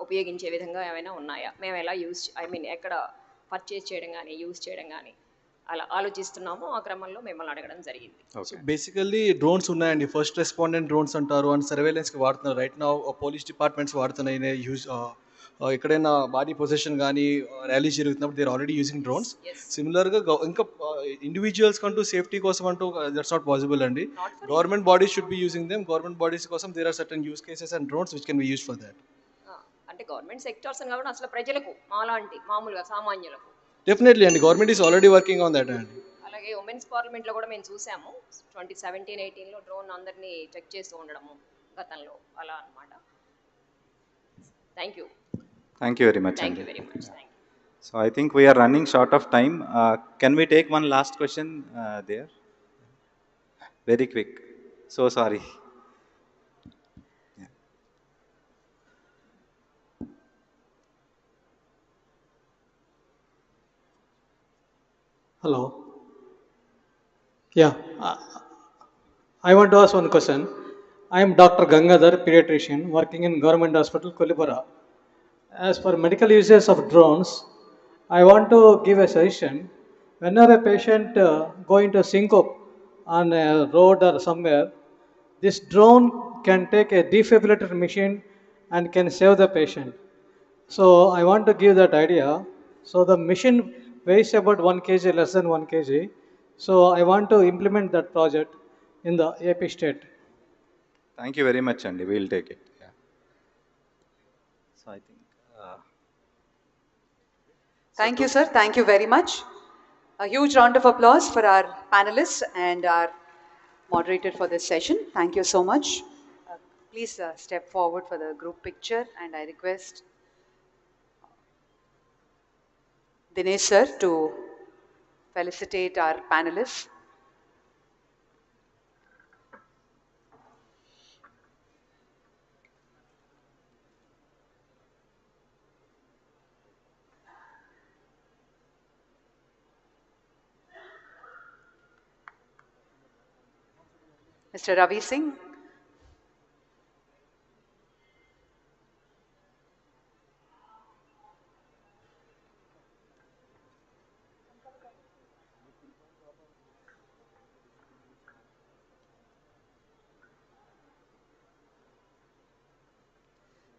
D: ఉపయోగించే విధంగా ఏమైనా ఉన్నాయా, మేము ఎలా ఎక్కడ పర్చేజ్ చేయడం కానీ యూజ్ చేయడం కానీ అలా ఆలోచిస్తున్నాము. ఆ క్రమంలో మిమ్మల్ని అడగడం జరిగింది.
I: బేసికల్లీ డ్రోన్స్ ఉన్నాయండి. ఫస్ట్ రెస్పాండెంట్ డ్రోన్స్ అంటారు అండ్ సర్వేలెన్స్కి వాడుతున్నారు. రైట్ నా పోలీస్ డిపార్ట్మెంట్స్ వాడుతున్నాయి. ఎక్కడైనా భారీ పొజిషన్ కానీ ర్యాలీస్ జరుగుతున్నప్పుడు they are already using drones. సిమిలర్గా ఇంకా ఇండివిజువల్స్ కంటూ సేఫ్టీ కోసం అంటూ దట్స్ నాట్ పాసిబుల్ అండి. Government bodies should be using them. Government bodies కోసం there are certain use cases and drones which can be use for that.
D: అంటే government sectors కాబట్టి అసలు ప్రజలకు మాలాంటి మామూలుగా సామాన్యులకు
I: డెఫినెట్లీ అండి, government is already working on that అండి.
D: అలాగే ఉమెన్స్ పార్లమెంట్లో కూడా మేము చూసాము 2017-18లో డ్రోన్ అందరినీ చెక్ చేస్తూ ఉండడము గతంలో అలా అనమాట. Thank you.
H: Thank you very much.
D: Thank you very much. Thank you.
H: So, I think we are running short of time. Can we take one last question there? Very quick. So sorry. Yeah.
T: Hello. Yeah. I want to ask one question. I am Dr. Gangadhar, pediatrician, working in Government Hospital, Kolipara. As for medical uses of drones, I want to give a suggestion. Whenever a patient going to syncope on a road or somewhere, this drone can take a defibrillator machine and can save the patient. So I want to give that idea. So the machine weighs about 1 kg, less than 1 kg. So I want to implement that project in the AP state.
H: Thank you very much, Andy. We will take it. Yeah. So I think.
A: Thank you, sir. Thank you very much. A huge round of applause for our panelists and our moderator for this session. Thank you so much. Please step forward for the group picture, and I request Dinesh sir to felicitate our panelists. Mr. Ravi Singh.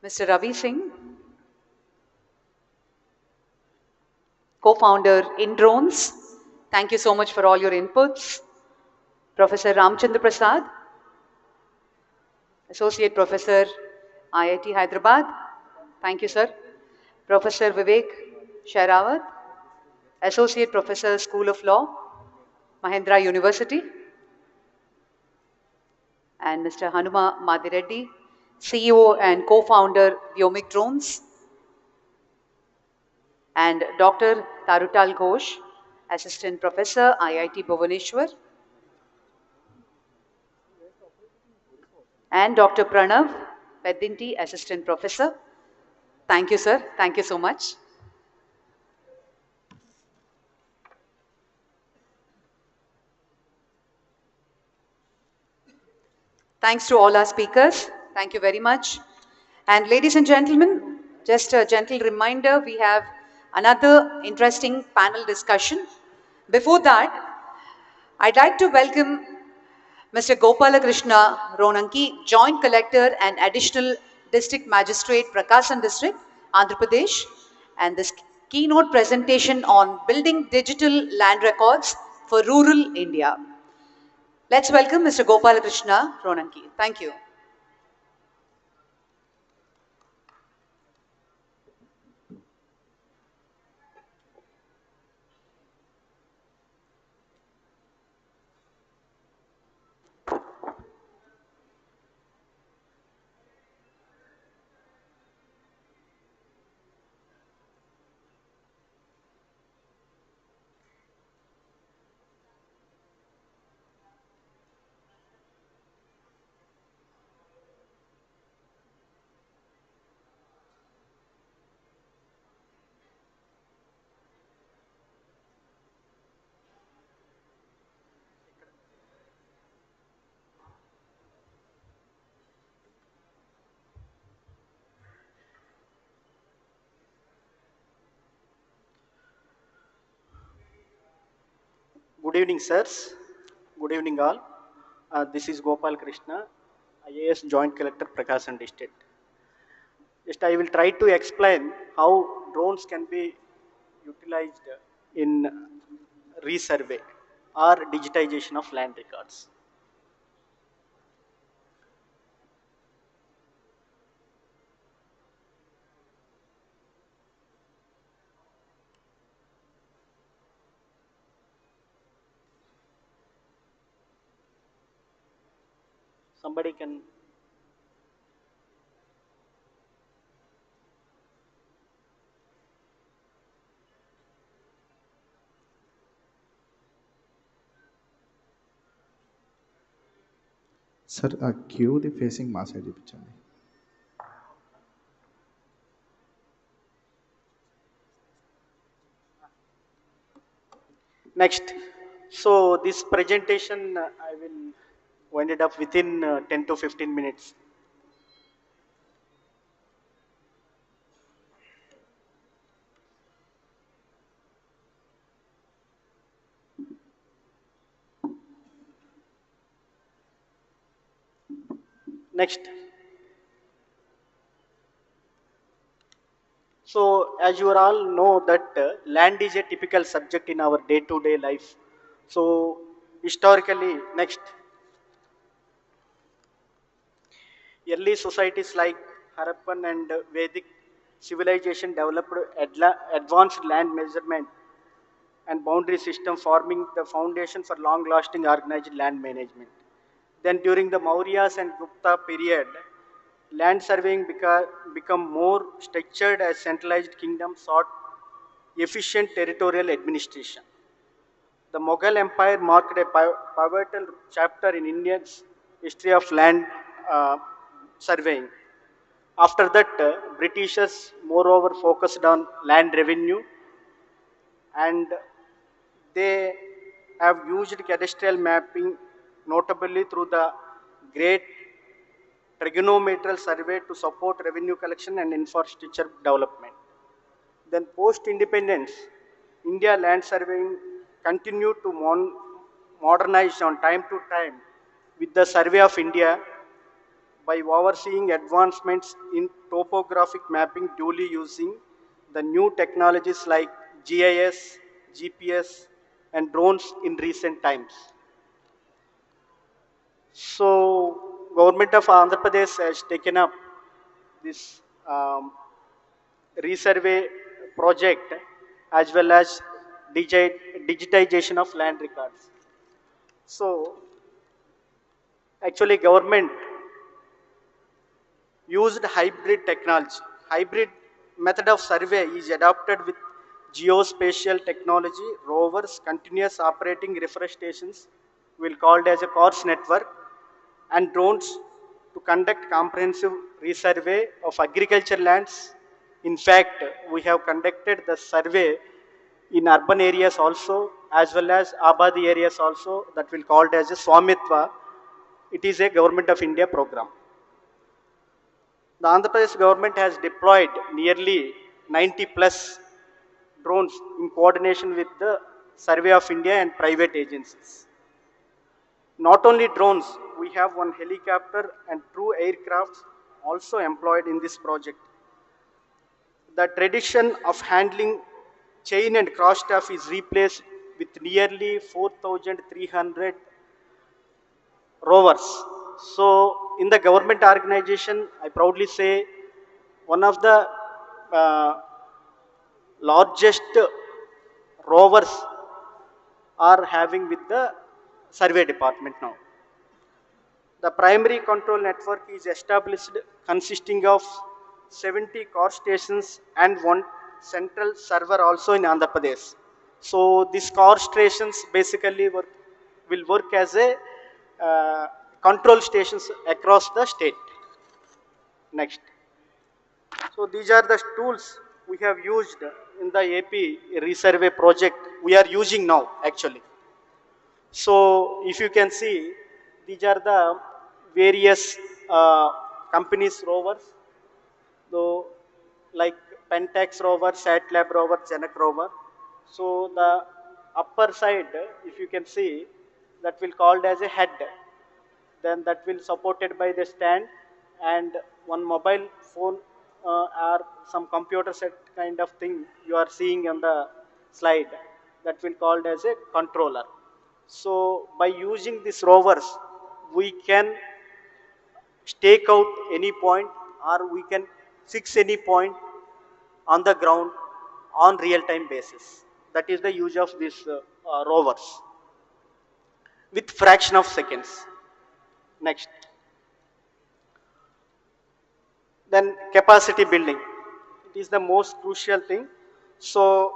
A: Mr. Ravi Singh, co-founder in Drones. Thank you so much for all your inputs. Professor Ramchandra Prasad, Associate Professor, IIT Hyderabad. Thank you, sir. Professor Vivek Shairawat, Associate Professor, School of Law, Mahendra University. And Mr. Hanuma Madireddy, CEO and co-founder, Vyomic Drones. And Dr. Tarutal Ghosh, Assistant Professor, IIT Bhubaneswar. and Dr. Pranav Peddinti, Assistant Professor. Thank you, sir. Thank you so much. Thanks to all our speakers. Thank you very much. And ladies and gentlemen, just a gentle reminder, we have another interesting panel discussion. Before that, I'd like to welcome Mr. Gopalakrishna Ronanki, Joint Collector and Additional District Magistrate, Prakasam District, Andhra Pradesh, and this keynote presentation on building digital land records for rural India. Let's welcome Mr. Gopalakrishna Ronanki. Thank you.
J: Good evening, sirs. Good evening, all. This is Gopal Krishna, IAS Joint Collector, Prakasam District. Just I will try to explain how drones can be utilized in resurvey or digitization of land records. Somebody can.
W: Sir ఆ క్యూది facing మా side చూపించండి.
J: Next, so this presentation I will wind it up within 10 to 15 minutes. Next. So, as you all know that land is a typical subject in our day-to-day life. So, historically, next, early societies like Harappan and Vedic civilization developed advanced land measurement and boundary system, forming the foundation for long-lasting organized land management. Then during the Mauryas and Gupta period, land surveying become more structured as centralized kingdoms sought efficient territorial administration. The Mughal Empire marked a pivotal chapter in India's history of land surveying. After that, Britishers moreover focused on land revenue, and they have used cadastral mapping notably through the Great Trigonometral Survey to support revenue collection and infrastructure development. Then post-independence, India land surveying continued to modernize on time to time with the Survey of India by overseeing advancements in topographic mapping duly using the new technologies like GIS, GPS, and drones in recent times. So, government of Andhra Pradesh has taken up this resurvey project as well as digitization of land records. So, actually government used hybrid technology. Hybrid method of survey is adopted with geospatial technology, rovers, continuous operating refresh stations, will called as a CORS network, and drones to conduct comprehensive resurvey of agriculture lands. In fact, we have conducted the survey in urban areas also, as well as Abadi areas also, that will called as a Swamitva. It is a Government of India program. The Andhra Pradesh government has deployed nearly 90 plus drones in coordination with the Survey of India and private agencies. Not only drones, we have one helicopter and two aircrafts also employed in this project. The tradition of handling chain and cross staff is replaced with nearly 4,300 rovers. So, in the government organization, I proudly say one of the largest rovers are having with the survey department now. The primary control network is established consisting of 70 core stations and one central server also in Andhra Pradesh. So these core stations basically will work as a control stations across the state. Next. So these are the tools we have used in the AP resurvey project we are using now actually. So if you can see, these are the various companies rovers, though like Pentax rover, SatLab rover, Janak rover. So the upper side, if you can see, that will called as a head. Then that will supported by the stand and one mobile phone or some computer set kind of thing you are seeing on the slide. That will called as a controller. So by using these rovers, we can stake out any point or we can fix any point on the ground on real-time basis. That is the use of these rovers with fraction of seconds. Next. Then capacity building. It is the most crucial thing. So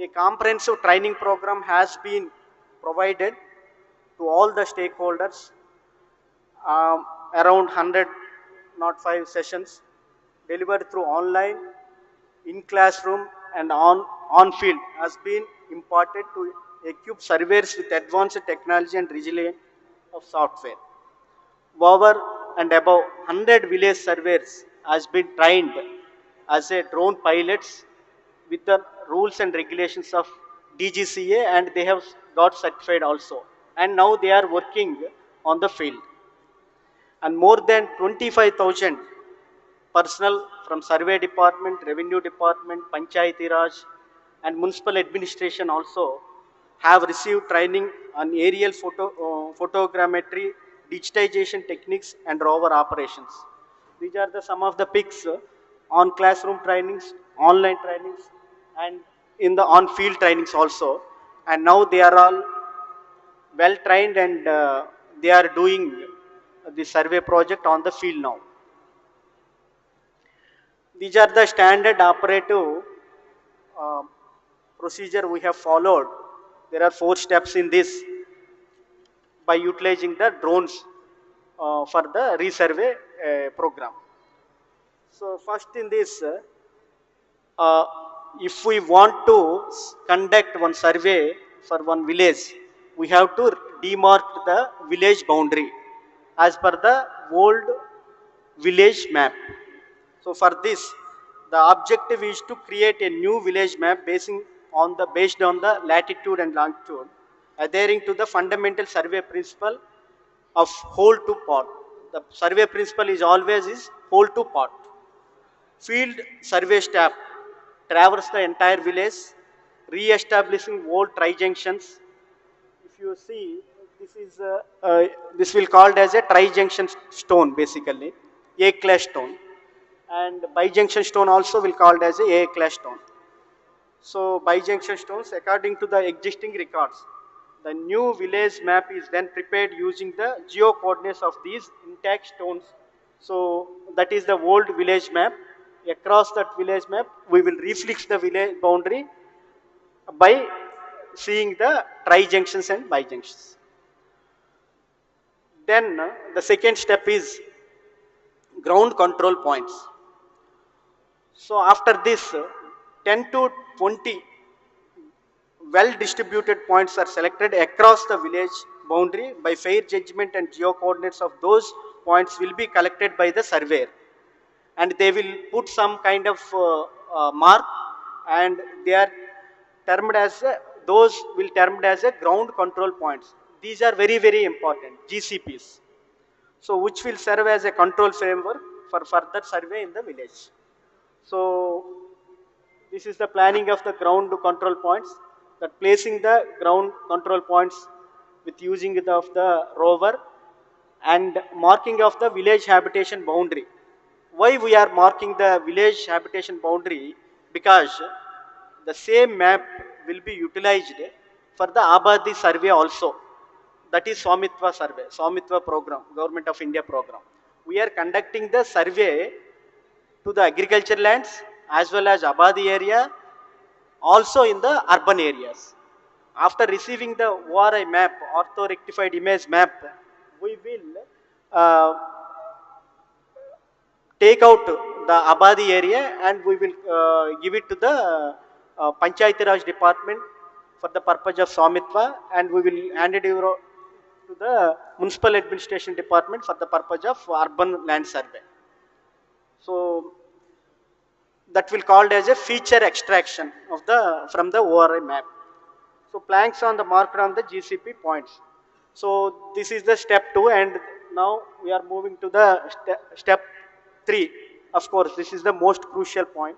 J: a comprehensive training program has been provided to all the stakeholders, around 100, not 5 sessions, delivered through online, in classroom and on field has been imparted to equip surveyors with advanced technology and resilience of software. Over and above 100 village surveyors has been trained as a drone pilots with the rules and regulations of DGCA and they have got certified also. And now they are working on the field. And more than 25,000 personnel from survey department, revenue department, panchayati raj and municipal administration also have received training on aerial photogrammetry, digitization techniques and rover operations. These are the some of the pics on classroom trainings, online trainings and in the on-field trainings also. And now they are all well trained and they are doing the survey project on the field now. These are the standard operative procedure we have followed. There are 4 steps in this by utilizing the drones for the resurvey program. So first in this, if we want to conduct one survey for one village, we have to demark the village boundary as per the old village map. So for this, the objective is to create a new village map based on the latitude and longitude, adhering to the fundamental survey principle of whole to part. The survey principle is always whole to part. Field survey staff traverse the entire village, re-establishing old tri-junctions. If you see, this will called as a tri-junction stone basically, A-class stone. And bijunction stone also will called as a class stone. So bijunction stones according to the existing records. The new village map is then prepared using the geo coordinates of these intact stones. So that is the old village map. Across that village map, we will reflex the village boundary by seeing the tri-junctions and bijunctions. Then the second step is ground control points. So after this, 10 to 20 well distributed points are selected across the village boundary by fair judgment, and geo coordinates of those points will be collected by the surveyor, and they will put some kind of mark, and they are termed as those will termed as a ground control points. These are very, very important GCPs, so which will serve as a control framework for further survey in the village. So this is the planning of the ground control points, that placing the ground control points with using of the rover, and marking of the village habitation boundary. Why we are marking the village habitation boundary? Because the same map will be utilized for the Abadi survey also. That is Swamitva survey, Swamitva program, Government of India program. We are conducting the survey to the agriculture lands as well as Abadi area, also in the urban areas. After receiving the ORI map, ortho rectified image map, we will take out the Abadi area, and we will give it to the Panchayati Raj department for the purpose of Swamitva, and we will hand it over to the municipal administration department for the purpose of urban land survey. So that will called as a feature extraction of the from the ORI map. So planks on the marked on the GCP points. So this is the step 2, and now we are moving to the step 3. Of course, this is the most crucial point.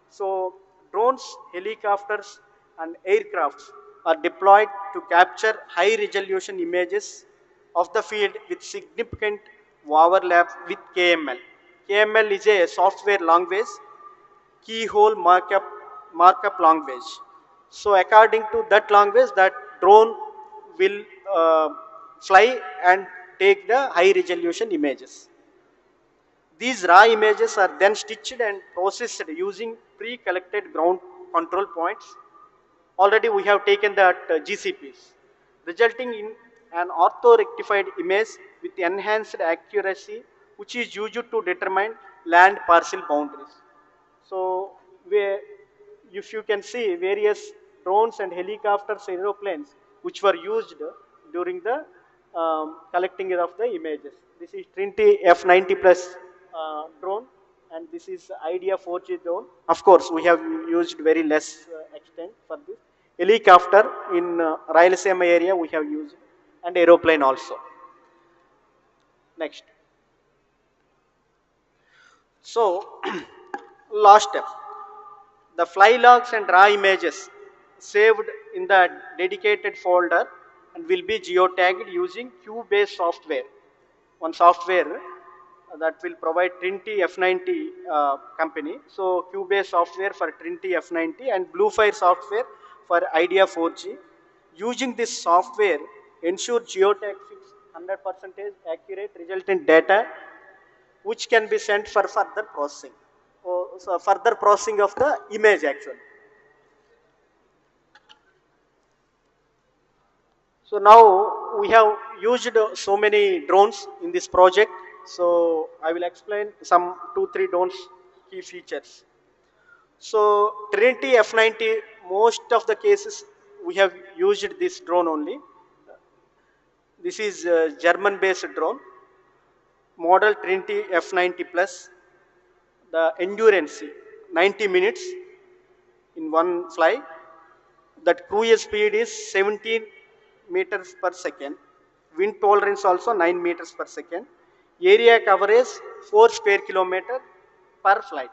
J: So drones, helicopters and aircrafts are deployed to capture high resolution images of the field with significant overlap with KML. KML is a software language, keyhole markup language. So according to that language, that drone will fly and take the high resolution images. These raw images are then stitched and processed using pre-collected ground control points. Already we have taken that GCPs, resulting in an ortho-rectified image with enhanced accuracy, which is used to determine land parcel boundaries. So if you can see various drones and helicopters, aeroplanes, which were used during the collecting of the images. This is Trinity F90 plus drone, and this is Idea 4G drone. Of course, we have used very less extent for this. Helicopter in Rayalaseema area we have used, and aeroplane also. Next. So, last step. The fly logs and raw images saved in the dedicated folder and will be geotagged using Q-based software. One software that will provide Trinity F90 company. So Q-based software for Trinity F90 and Bluefire software for Idea 4G. Using this software, ensure geotag fix 100% accurate resultant data, which can be sent for further processing. So further processing of the image actually. So now we have used so many drones in this project. So I will explain some 2-3 drones key features. So Trinity F90, most of the cases we have used this drone only. This is a German based drone, model Trinity F90 plus. The endurance 90 minutes in one fly. That cruise speed is 17 meters per second. Wind tolerance also 9 meters per second. Area coverage 4 square kilometer per flight.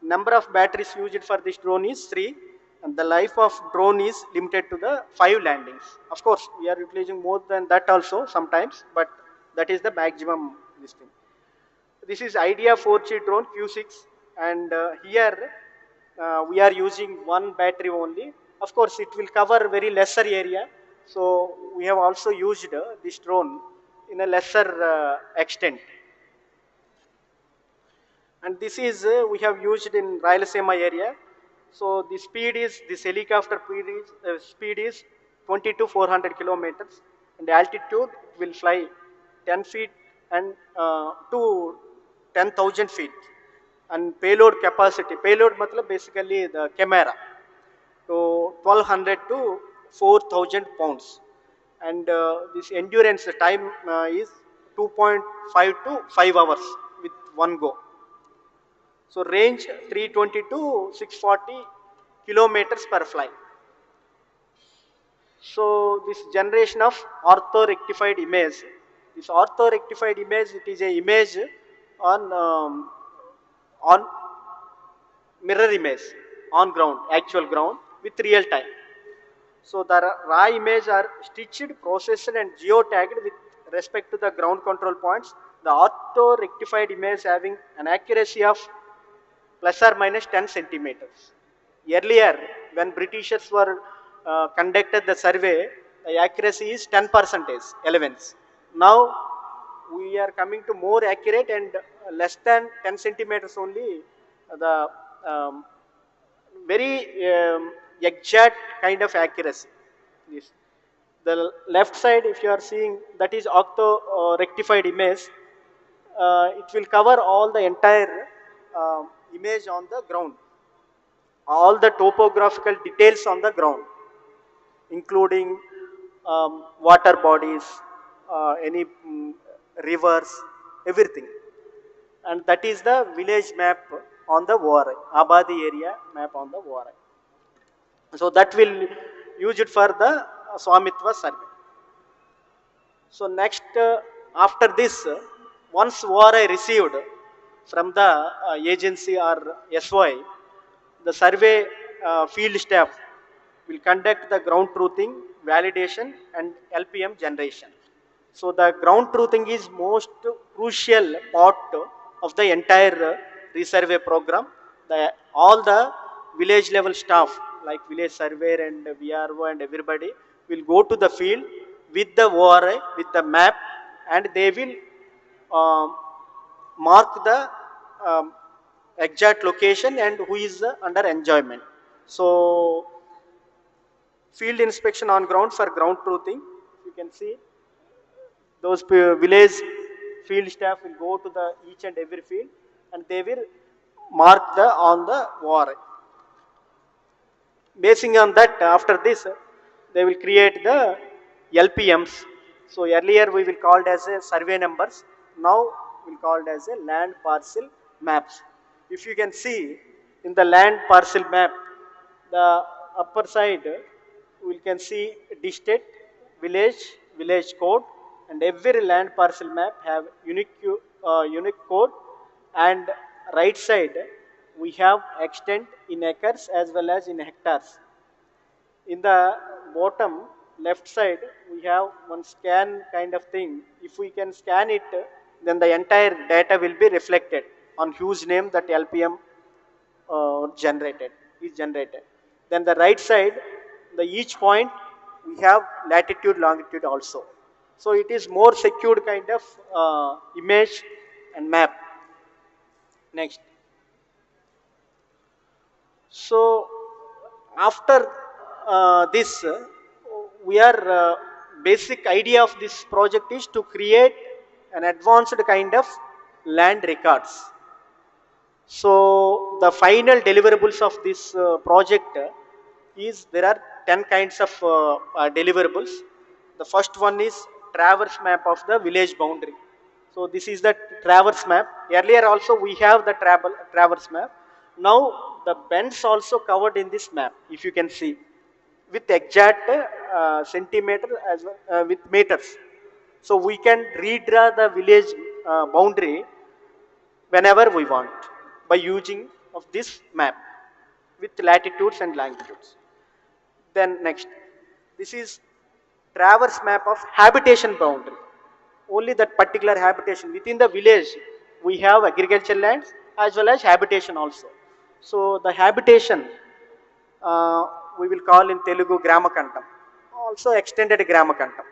J: Number of batteries used for this drone is 3, and the life of drone is limited to the 5 landings. Of course, we are utilizing more than that also sometimes, but that is the maximum listing. This is Idea 4G drone Q6, and here we are using one battery only. Of course, it will cover very lesser area, so we have also used this drone in a lesser extent. And this is we have used in Rayalaseema area. So the speed is, this helicopter speed is 20 to 400 kilometers, and the altitude will fly 10 feet and to 10,000 feet. And payload capacity, payload matlab basically the camera, to 1200 to 4000 pounds. And this endurance time is 2.5 to 5 hours with one go. So range 320 to 640 kilometers per flight. So this generation of ortho-rectified image, this ortho-rectified image, it is a image on mirror image on ground, actual ground with real time. So the raw image are stitched, processed and geotagged with respect to the ground control points. The ortho-rectified image having an accuracy of plus or minus 10 centimeters. Earlier, when Britishers were conducted the survey, the accuracy is 10 percentage, 11s. Now, we are coming to more accurate and less than 10 centimeters only, the very exact kind of accuracy. This. The left side, if you are seeing, that is octo rectified image. It will cover all the entire image on the ground, all the topographical details on the ground, including water bodies, any rivers, everything. And that is the village map on the ORI, Abadi area map on the ORI. So that will use it for the Swamitva survey. So next, after this, once ORI received from the agency or SY, the survey field staff will conduct the ground truthing, validation and LPM generation. So the ground truthing is most crucial part of the entire resurvey program. All the village level staff like village surveyor and VRO and everybody will go to the field with the ORI, with the map, and they will mark the exact location and who is under enjoyment. So field inspection on ground for ground truthing, you can see those village field staff will go to the each and every field and they will mark on the ORI. Basing on that, after this, they will create the LPMs. So earlier we will called as a survey numbers. Now we will called as a land parcel maps. If you can see in the land parcel map, the upper side we can see district, village, village code, and every land parcel map have unique code. And right side we have extent in acres as well as in hectares. In the bottom left side we have one scan kind of thing. If we can scan it, then the entire data will be reflected on whose name that LPM is generated. Then the right side, the each point we have latitude, longitude also. So it is more secured kind of image and map. Next. So after this, we are basic idea of this project is to create an advanced kind of land records. So the final deliverables of this project is there are 10 kinds of deliverables. The first one is traverse map of the village boundary. So this is the traverse map. Earlier also we have the traverse map. Now the bends also covered in this map, if you can see, with exact centimeter as well, with meters. So we can redraw the village boundary whenever we want by using of this map with latitudes and longitudes. Then next, this is traverse map of habitation boundary. Only that particular habitation within the village we have agricultural lands as well as habitation also. So the habitation we will call in Telugu Gramakantam, also extended Gramakantam.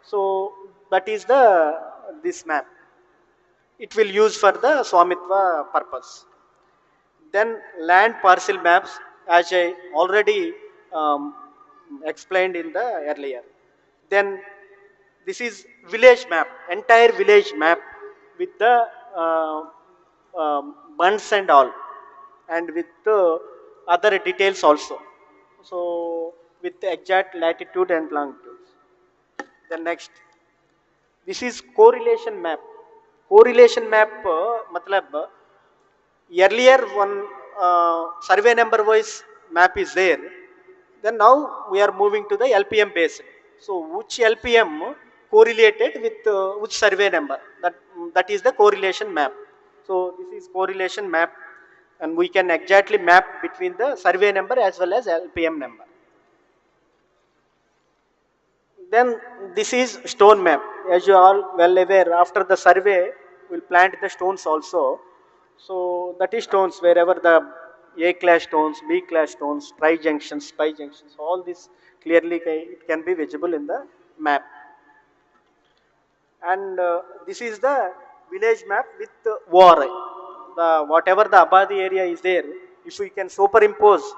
J: So that is this map. It will use for the Swamitva purpose. Then land parcel maps, as I already explained in the earlier. Then this is village map, entire village map with the bunds and all, and with other details also. So with the exact latitude and longitude. The next, this is correlation map. Correlation map, matlab, earlier one survey number wise map is there. Then now we are moving to the LPM based. So which LPM correlated with which survey number? That is the correlation map. So this is correlation map, and we can exactly map between the survey number as well as LPM number. Then this is stone map. As you are all well aware, after the survey, we'll plant the stones also. So that is stones wherever the A class stones, B class stones, tri junctions, pi junctions, all this clearly it can be visible in the map. And this is the village map with ORI. The whatever the Abadi area is there, if we can superimpose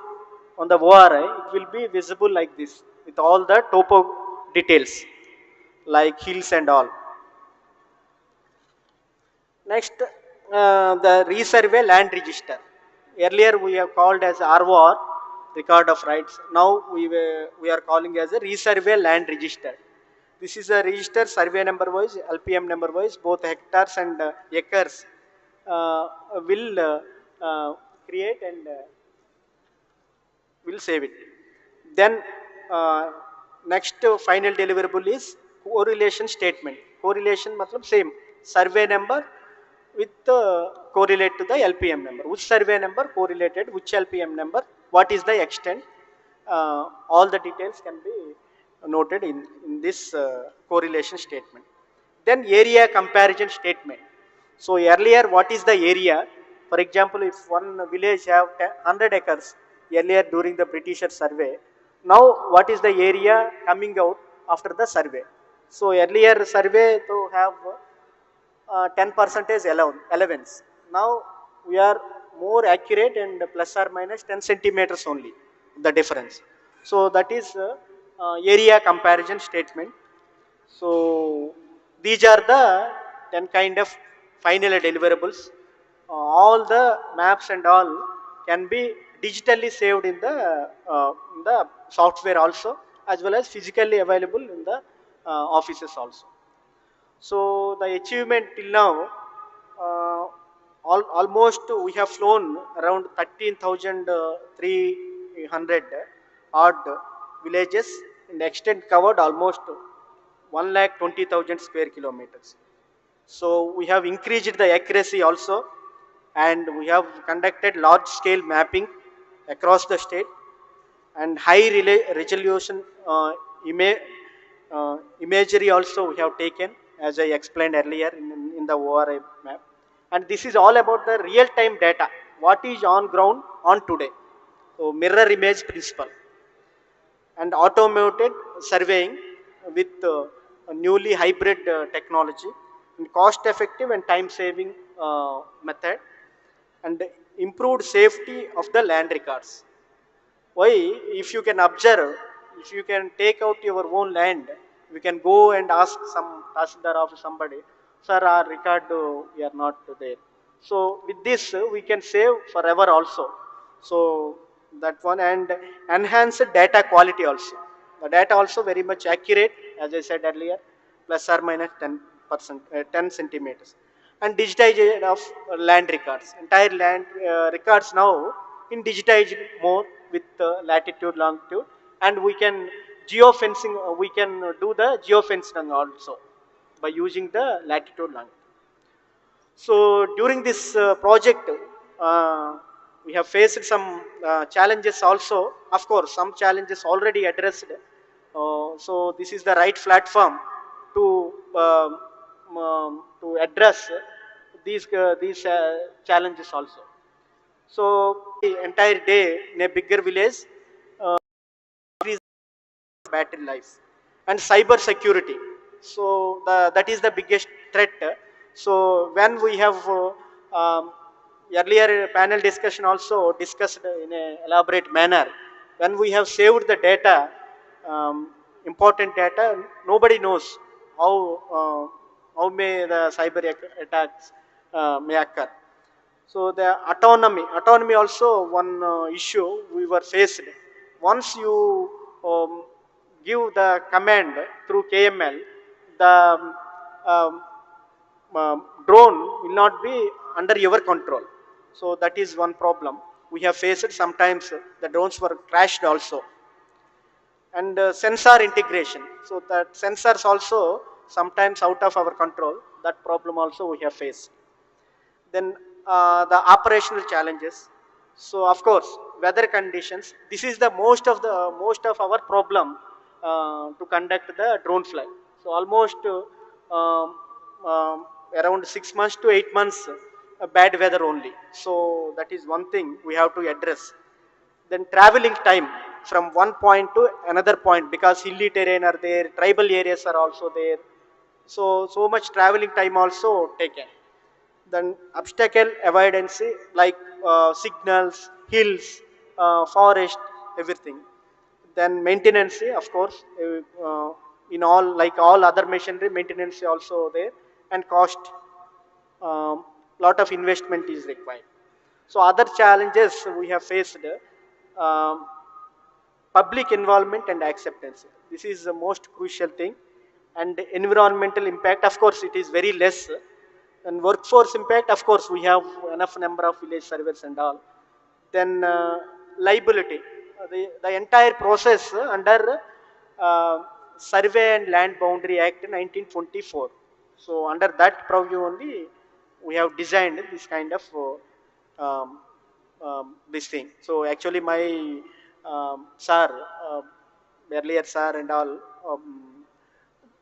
J: on the ORI, it will be visible like this with all the topo details like hills and all. Next, the resurvey land register. Earlier we have called as ROR, record of rights. Now we are calling as a resurvey land register. This is a register survey number wise, LPM number wise, both hectares and acres will create and will save it. Then next final deliverable is correlation statement. Correlation matlab same survey number with correlate to the LPM number. Which survey number correlated, which LPM number, what is the extent, all the details can be noted in this correlation statement. Then area comparison statement. So earlier what is the area? For example, if one village have 100 acres earlier during the Britisher survey, now what is the area coming out after the survey? So earlier survey to have 10% allowance. Now we are more accurate and plus or minus 10 centimeters only, the difference. So that is area comparison statement. So these are the 10 kind of final deliverables. All the maps and all can be digitally saved in the software also, as well as physically available in the offices also. So the achievement till now, almost we have flown around 13,300 odd villages, and extent covered almost 1,20,000 square kilometers. So we have increased the accuracy also, and we have conducted large scale mapping across the state, and high resolution imagery also we have taken, as I explained earlier in the ORI map. And this is all about the real time data, what is on ground on today. So mirror image principle and automated surveying with newly hybrid technology and cost effective and time saving method, and improved safety of the land records. Why? If you can observe, if you can take out your own land, we can go and ask some Tahsildar of somebody, sir, our record we are not there. So with this, we can save forever also. So that one, and enhance data quality also. The data also very much accurate, as I said earlier, plus or minus 10%, 10 centimeters. And digitization of land records. Entire land records now in digitized more with latitude, longitude, and we can geofencing, we can do the geofencing also by using the latitude, longitude. So during this project, we have faced some challenges also. Of course, some challenges already addressed. So this is the right platform to address these challenges also. So the entire day in a bigger village, battery life and cyber security. So that is the biggest threat. So when we have earlier panel discussion also discussed in an elaborate manner, when we have saved the data, important data, nobody knows how may the cyber attacks may occur. So the autonomy also one issue we were faced. Once you give the command through KML, the drone will not be under your control. So that is one problem we have faced. Sometimes the drones were crashed also. And sensor integration. So that sensors also sometimes out of our control. That problem also we have faced. Then the operational challenges. So of course, weather conditions. This is the most of our problem to conduct the drone flight. So almost around 6 months to 8 months bad weather only. So that is one thing we have to address. Then traveling time from one point to another point, because hilly terrain are there, tribal areas are also there. So much traveling time also taken. Then obstacle avoidance like signals, hills, forest, everything. Then maintenance, of course, in all like all other machinery, maintenance also there, and cost. Lot of investment is required. So other challenges we have faced, um, public involvement and acceptance. This is the most crucial thing. And environmental impact, of course, it is very less. And workforce impact, of course, we have enough number of village surveys and all. Then liability, the entire process under Survey and Land Boundary Act 1924. So under that purview only, we have designed this kind of this thing. So actually, my sir, earlier sir and all,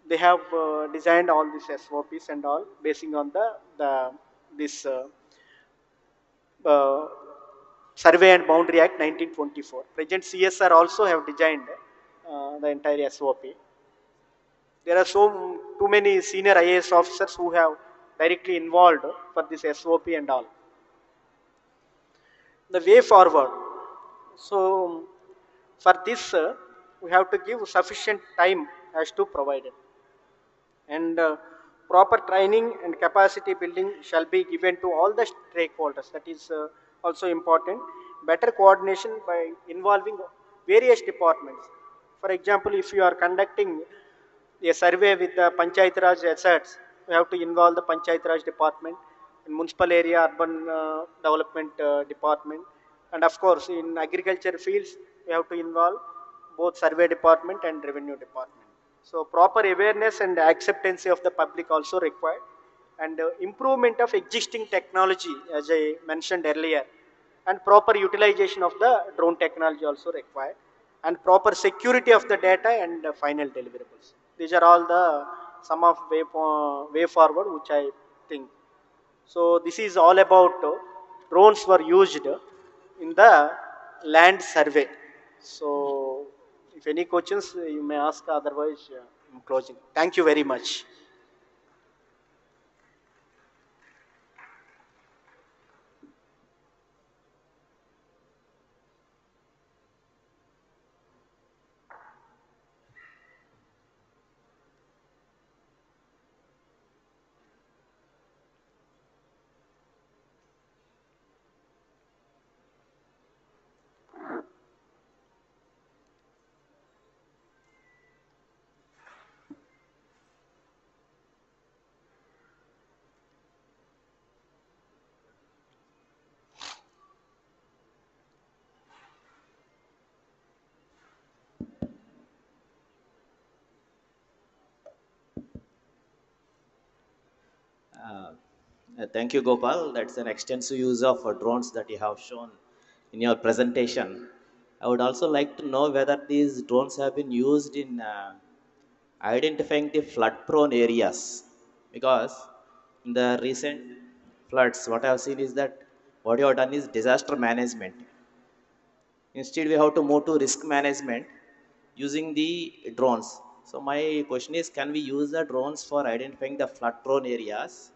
J: they have designed all these SOPs and all, basing on the this uh, Survey and Boundary Act 1924. Present CSR also have designed the entire SOP. There are too many senior IAS officers who have directly involved for this SOP and all. The way forward. So for this, we have to give sufficient time as to provided, and proper training and capacity building shall be given to all the stakeholders. That is also important. Better coordination by involving various departments. For example, if you are conducting a survey with the Panchayat Raj assets, we have to involve the Panchayat Raj department, in municipal area, urban development department, and of course in agriculture fields, we have to involve both survey department and revenue department. So proper awareness and acceptance of the public also required, and improvement of existing technology, as I mentioned earlier, and proper utilization of the drone technology also required, and proper security of the data and final deliverables. These are all the some of way forward which I think. So this is all about drones were used in the land survey. So if any questions you may ask, otherwise I'm closing. Thank you very much.
P: Thank you, Gopal. That's an extensive use of drones that you have shown in your presentation. I would also like to know whether these drones have been used in identifying the flood-prone areas, because in the recent floods, what I have seen is that what you have done is disaster management. Instead, we have to move to risk management using the drones. So my question is, can we use the drones for identifying the flood-prone areas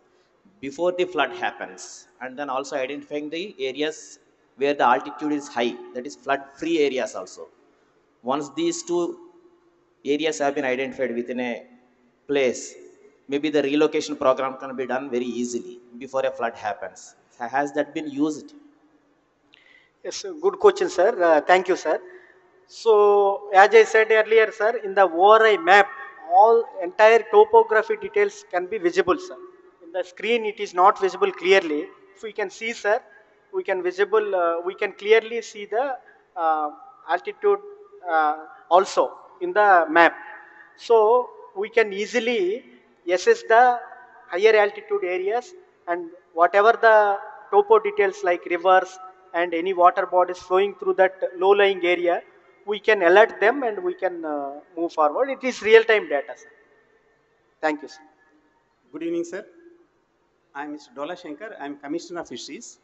P: before the flood happens, and then also identifying the areas where the altitude is high, that is flood-free areas also? Once these two areas have been identified within a place, maybe the relocation program can be done very easily before a flood happens. Has that been used?
J: Yes, good question, sir. Thank you, sir. So, as I said earlier, sir, in the ORI map, all entire topography details can be visible, sir. In the screen, it is not visible clearly. If we can see, sir, we can clearly see the altitude also in the map. So, we can easily assess the higher altitude areas and whatever the topo details like rivers and any water bodies flowing through that low-lying area, we can alert them and we can move forward. It is real-time data, sir. Thank you, sir.
K: Good evening, sir. I am Mr. Dola Shankar. I am Commissioner of Fisheries.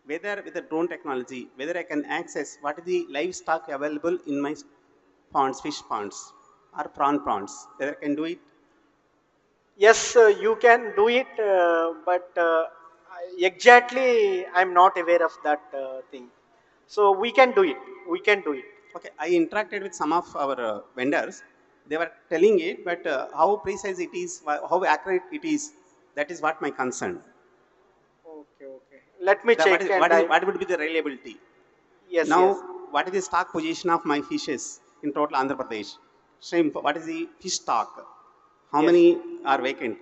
K: Whether with the drone technology, whether I can access what is the livestock available in my ponds, fish ponds, or prawn ponds, whether I can do it.
J: Yes, you can do it, but exactly I'm not aware of that thing. So we can do it. We can do it.
K: Okay, I interacted with some of our vendors. They were telling it, but how precise it is, how accurate it is, that is what my concern.
J: Okay, okay. Let me check.
K: What would be the reliability?
J: Yes,
K: now,
J: yes.
K: what is the stock position of my fishes in total Andhra Pradesh? Shrimp, what is the fish stock? How
J: Yes.
K: many are vacant?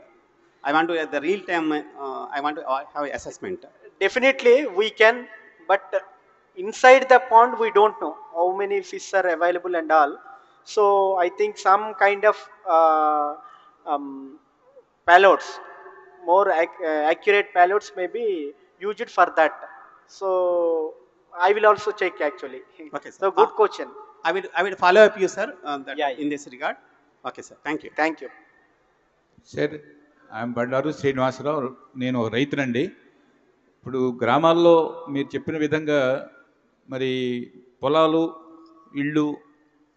K: I want to, at the real time, I want to have an assessment.
J: Definitely we can, but inside the pond we don't know how many fish are available and all. So I think some kind of payloads, more accurate payloads may be used for that. So I will also check actually.
K: Okay, sir.
J: So good question.
K: I will follow up you, sir, in this regard. Okay, sir. Thank you.
J: Thank you.
U: Sir I'm Bandaru Srinivasarao, నేను ఒక రైతునండి. ఇప్పుడు గ్రామాల్లో మీరు చెప్పిన విధంగా మరి పొలాలు, ఇళ్ళు,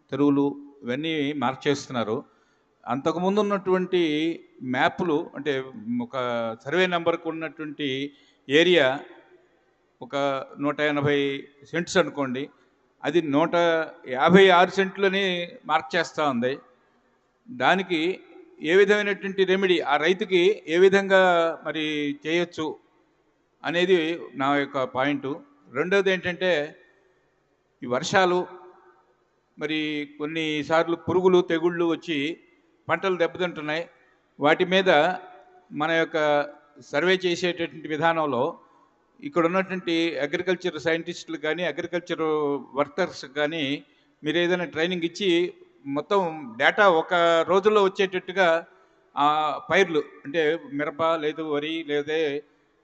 U: చెరువులు ఇవన్నీ మార్చేస్తున్నారు. అంతకుముందు ఉన్నటువంటి మ్యాప్లు అంటే ఒక సర్వే నెంబర్కు ఉన్నటువంటి ఏరియా ఒక 180 సెంట్స్ అనుకోండి, అది 156 సెంట్లని మార్క్ చేస్తూ ఉంది. దానికి ఏ విధమైనటువంటి రెమెడీ ఆ రైతుకి ఏ విధంగా మరి చేయొచ్చు అనేది నా యొక్క పాయింట్. రెండవది ఏంటంటే ఈ వర్షాలు మరి కొన్నిసార్లు పురుగులు తెగుళ్ళు వచ్చి పంటలు దెబ్బతింటున్నాయి. వాటి మీద మన యొక్క సర్వే చేసేటటువంటి విధానంలో ఇక్కడ ఉన్నటువంటి అగ్రికల్చర్ సైంటిస్టులు కానీ అగ్రికల్చర్ వర్కర్స్ కానీ మీరు ఏదైనా ట్రైనింగ్ ఇచ్చి మొత్తం డేటా ఒక రోజుల్లో వచ్చేటట్టుగా పైర్లు అంటే మిరప లేదు వరి లేదా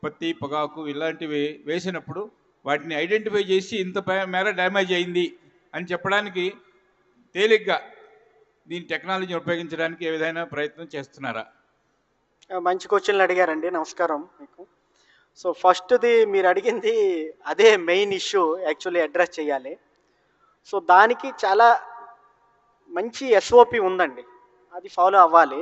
U: పత్తి పొగాకు ఇలాంటివి వేసినప్పుడు వాటిని ఐడెంటిఫై చేసి ఇంత మేర డ్యామేజ్ అయింది అని చెప్పడానికి తేలిగ్గా దీని టెక్నాలజీని ఉపయోగించడానికి ఏ విధమైన ప్రయత్నం చేస్తున్నారా?
J: మంచి క్వశ్చన్లు అడిగారండి. నమస్కారం మీకు. సో ఫస్ట్ది మీరు అడిగింది అదే మెయిన్ ఇష్యూ యాక్చువల్లీ అడ్రస్ చేయాలి. సో దానికి చాలా మంచి ఎస్ఓపి ఉందండి, అది ఫాలో అవ్వాలి.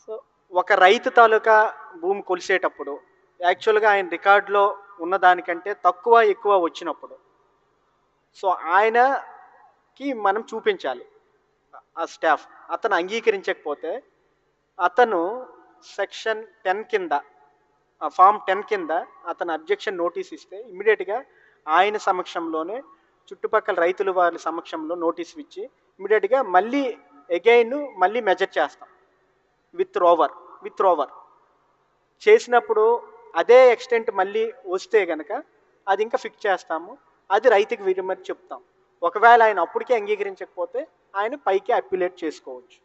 J: సో ఒక రైతు తాలూకా భూమి కొలిసేటప్పుడు యాక్చువల్గా ఆయన రికార్డులో ఉన్న దానికంటే తక్కువ ఎక్కువ వచ్చినప్పుడు సో ఆయనకి మనం చూపించాలి. ఆ స్టాఫ్ అతను అంగీకరించకపోతే అతను సెక్షన్ 10 కింద ఫామ్ 10 కింద అతను అబ్జెక్షన్ నోటీస్ ఇస్తే ఇమ్మీడియట్గా ఆయన సమక్షంలోనే చుట్టుపక్కల రైతులు వాళ్ళ సమక్షంలో నోటీస్ ఇచ్చి ఇమ్మీడియట్గా మళ్ళీ మళ్ళీ మెజర్ చేస్తాం విత్ రోవర్ చేసినప్పుడు అదే ఎక్స్టెంట్ మళ్ళీ వస్తే కనుక అది ఇంకా ఫిక్స్ చేస్తాము. అది రైతుకి విడిమని చెప్తాం. ఒకవేళ ఆయన అప్పటికే అంగీకరించకపోతే ఆయన పైకి అప్యులేట్ చేసుకోవచ్చు.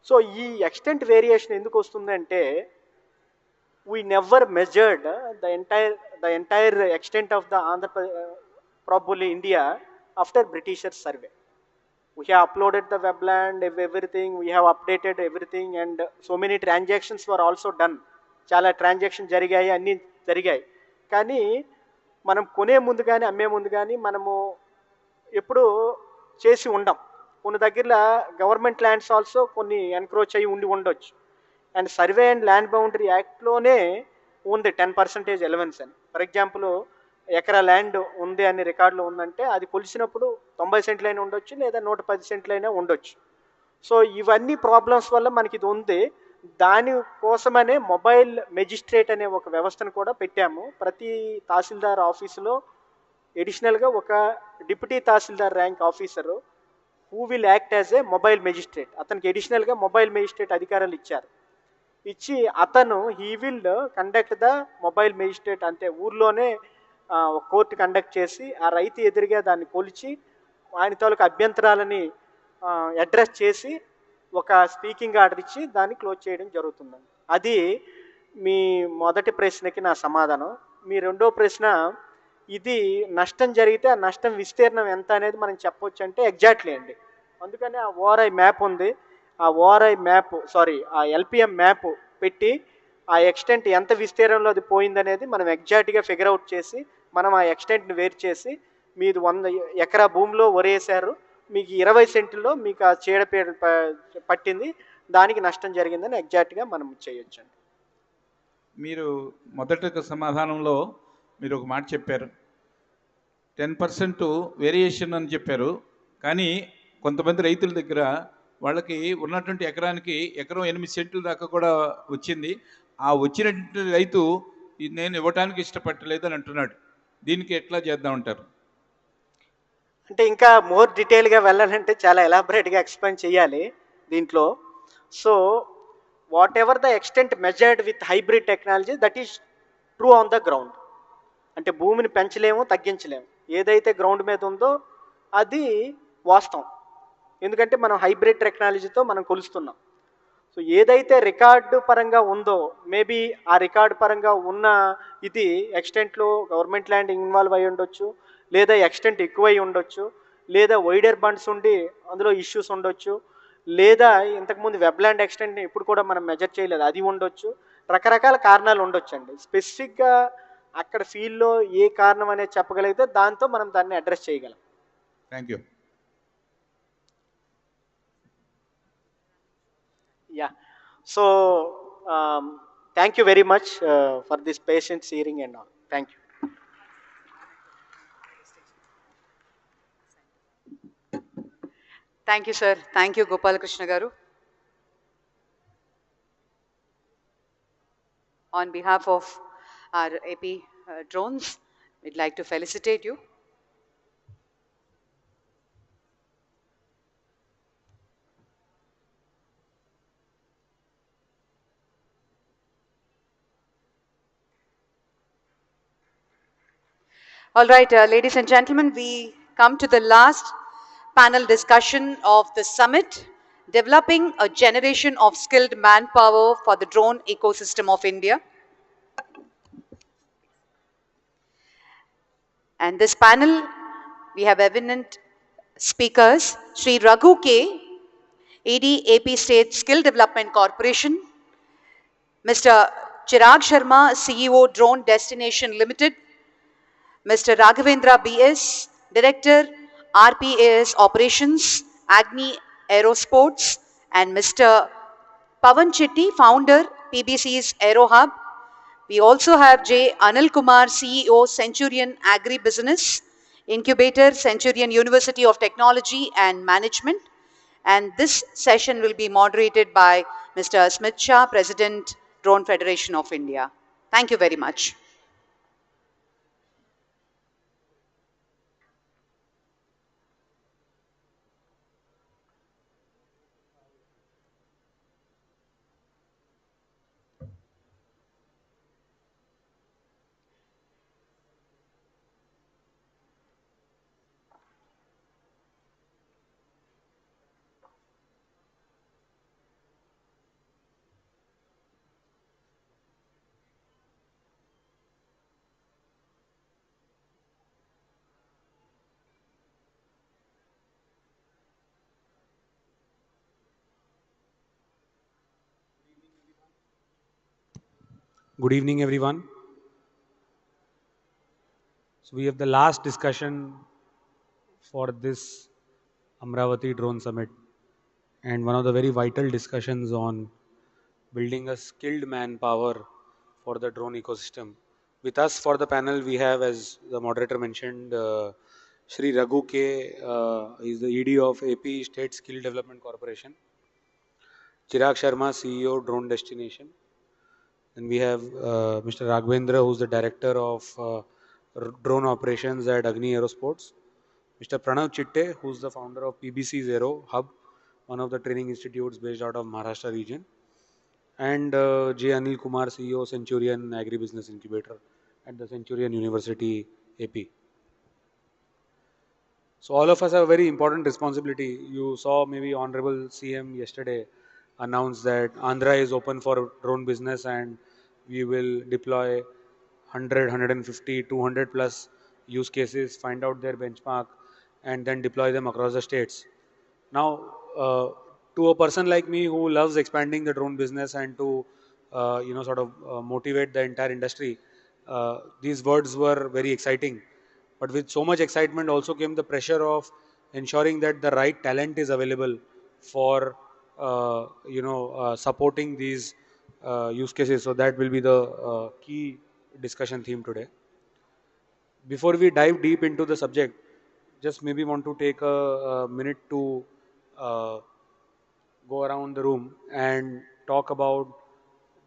J: సో ఈ ఎక్స్టెంట్ వేరియేషన్ ఎందుకు వస్తుందంటే we never measured the entire extent of the probably India after Britishers survey. We have uploaded the webland, everything, we have updated everything, and so many transactions were also done. చాలా transaction జరిగాయి, అన్నీ జరిగాయి. కానీ మనం కొనే ముందు కానీ అమ్మే ముందు కానీ మనము ఎప్పుడు చేసి ఉండం. కొన్ని దగ్గర గవర్నమెంట్ ల్యాండ్స్ ఆల్సో కొన్ని ఎన్క్రోచ్ అయ్యి ఉండొచ్చు. And survey and land boundary యాక్ట్లోనే ఉంది 10% ఎలవెన్స్ అని. ఫర్ ఎగ్జాంపుల్ ఎకరా ల్యాండ్ ఉంది అని రికార్డులో ఉందంటే అది కొలిసినప్పుడు 90 సెంట్లైనా ఉండొచ్చు లేదా 110 సెంట్లైనా ఉండొచ్చు. సో ఇవన్నీ ప్రాబ్లమ్స్ వల్ల మనకి ఇది ఉంది. దానికోసమనే మొబైల్ మెజిస్ట్రేట్ అనే ఒక వ్యవస్థను కూడా పెట్టాము. ప్రతి తహసీల్దార్ ఆఫీసులో ఎడిషనల్గా ఒక deputy tahsildar rank officer who will act as a mobile magistrate, అతనికి ఎడిషనల్గా మొబైల్ మెజిస్ట్రేట్ అధికారాలు ఇచ్చారు. ఇచ్చి అతను he will conduct the mobile magistrate, అంతే ఊర్లోనే ఒక కోర్టు కండక్ట్ చేసి ఆ రైతు ఎదురుగా దాన్ని కొలిచి ఆయన తాలూకు అభ్యంతరాలని అడ్రస్ చేసి ఒక స్పీకింగ్ ఆర్డర్ ఇచ్చి దాన్ని క్లోజ్ చేయడం జరుగుతుందండి. అది మీ మొదటి ప్రశ్నకి నా సమాధానం. మీ రెండో ప్రశ్న, ఇది నష్టం జరిగితే ఆ నష్టం విస్తీర్ణం ఎంత అనేది మనం చెప్పవచ్చు అంటే ఎగ్జాక్ట్లీ అండి. అందుకని ఆ ఓఆర్ఐ మ్యాప్ ఉంది, ఆ ఓఆర్ఐ మ్యాప్ ఆ ఎల్పిఎం మ్యాప్ పెట్టి ఆ ఎక్స్టెంట్ ఎంత విస్తీర్ణంలో అది పోయిందనేది మనం ఎగ్జాక్ట్గా ఫిగర్ అవుట్ చేసి మనం ఆ ఎక్స్టెంట్ని వేరు చేసి మీది 100 ఎకరా భూమిలో వరేసారు, మీకు 20 సెంట్లో మీకు ఆ చీడపీడ పట్టింది, దానికి నష్టం జరిగిందని ఎగ్జాక్ట్గా మనం చేయొచ్చండి.
U: మీరు మొదటి సమాధానంలో మీరు ఒక మాట చెప్పారు, 10% వేరియేషన్ అని చెప్పారు. కానీ కొంతమంది రైతుల దగ్గర వాళ్ళకి ఉన్నటువంటి ఎకరానికి ఎకరం 8 సెంట్ల దాకా కూడా వచ్చింది. ఆ వచ్చినటువంటి రైతు నేను ఇవ్వటానికి ఇష్టపడలేదు అని అంటున్నాడు. దీనికి ఎట్లా చేద్దామంటారు?
J: అంటే ఇంకా మోర్ డీటెయిల్గా వెళ్ళాలంటే చాలా ఎలాబరేట్గా ఎక్స్ప్లెయిన్ చేయాలి దీంట్లో. So what ever the extent measured with hybrid technology that is true on the ground. అంటే భూమిని పెంచలేము, తగ్గించలేము. ఏదైతే గ్రౌండ్ మీద ఉందో అది వాస్తవం, ఎందుకంటే మనం హైబ్రిడ్ టెక్నాలజీతో మనం కొలుస్తున్నాం. సో ఏదైతే రికార్డు పరంగా ఉందో మేబీ ఆ రికార్డు పరంగా ఉన్న ఇది ఎక్స్టెంట్లో గవర్నమెంట్ ల్యాండ్ ఇన్వాల్వ్ అయి ఉండొచ్చు, లేదా ఎక్స్టెంట్ ఎక్కువై ఉండొచ్చు, లేదా వైడర్ బండ్స్ ఉండి అందులో ఇష్యూస్ ఉండొచ్చు, లేదా ఇంతకుముందు వెబ్ల్యాండ్ ఎక్స్టెంట్ని ఇప్పుడు కూడా మనం మెజర్ చేయలేదు అది ఉండొచ్చు. రకరకాల కారణాలు ఉండొచ్చండి. స్పెసిఫిక్గా అక్కడ ఫీల్డ్లో ఏ కారణం అనేది చెప్పగలిగితే దాంతో మనం దాన్ని అడ్రస్ చేయగలం.
U: Thank you.
J: Yeah. So, thank you very much for this patient hearing and all. Thank you.
A: Thank you, sir. Thank you, Gopal Krishna Garu. On behalf of our AP drones, we'd like to felicitate you. All right, ladies and gentlemen, we come to the last panel discussion of the summit, Developing a Generation of Skilled Manpower for the Drone Ecosystem of India. And this panel, we have eminent speakers, Sri Raghu K, AD AP State Skill Development Corporation, Mr. Chirag Sharma, CEO Drone Destination Limited, Mr. Raghavendra BS, Director, RPAS Operations, Agni Aerosports, and Mr. Pavan Chitty, Founder, PBC's Aero Hub. We also have J. Anil Kumar, CEO, Centurion Agri-Business Incubator, Centurion University of Technology and Management. And this session will be moderated by Mr. Smith Shah, President, Drone Federation of India. Thank you very much.
F: Good evening, everyone. So we have the last discussion for this Amaravati Drone Summit, and one of the very vital discussions on building a skilled manpower for the drone ecosystem. With us for the panel, we have, as the moderator mentioned, Shri Raghu K. He is the ED of AP State Skill Development Corporation. Chirag Sharma, CEO, Drone Destination. Then we have Mr. Raghavendra, who's the Director of Drone Operations at Agni Aerosports. Mr. Pranav Chitte, who's the founder of PBC Zero Hub, one of the training institutes based out of Maharashtra region. And J. Anil Kumar, CEO, Centurion Agribusiness Incubator at the Centurion University, AP. So all of us have a very important responsibility. You saw maybe Honorable CM yesterday announce that Andhra is open for drone business and we will deploy 100, 150, 200 plus use cases, find out their benchmark and then deploy them across the states. Now, to a person like me who loves expanding the drone business and to, sort of motivate the entire industry, these words were very exciting. But with so much excitement also came the pressure of ensuring that the right talent is available for, supporting these use cases. So that will be the key discussion theme today. Before we dive deep into the subject, just maybe want to take a minute to uh, go around the room and talk about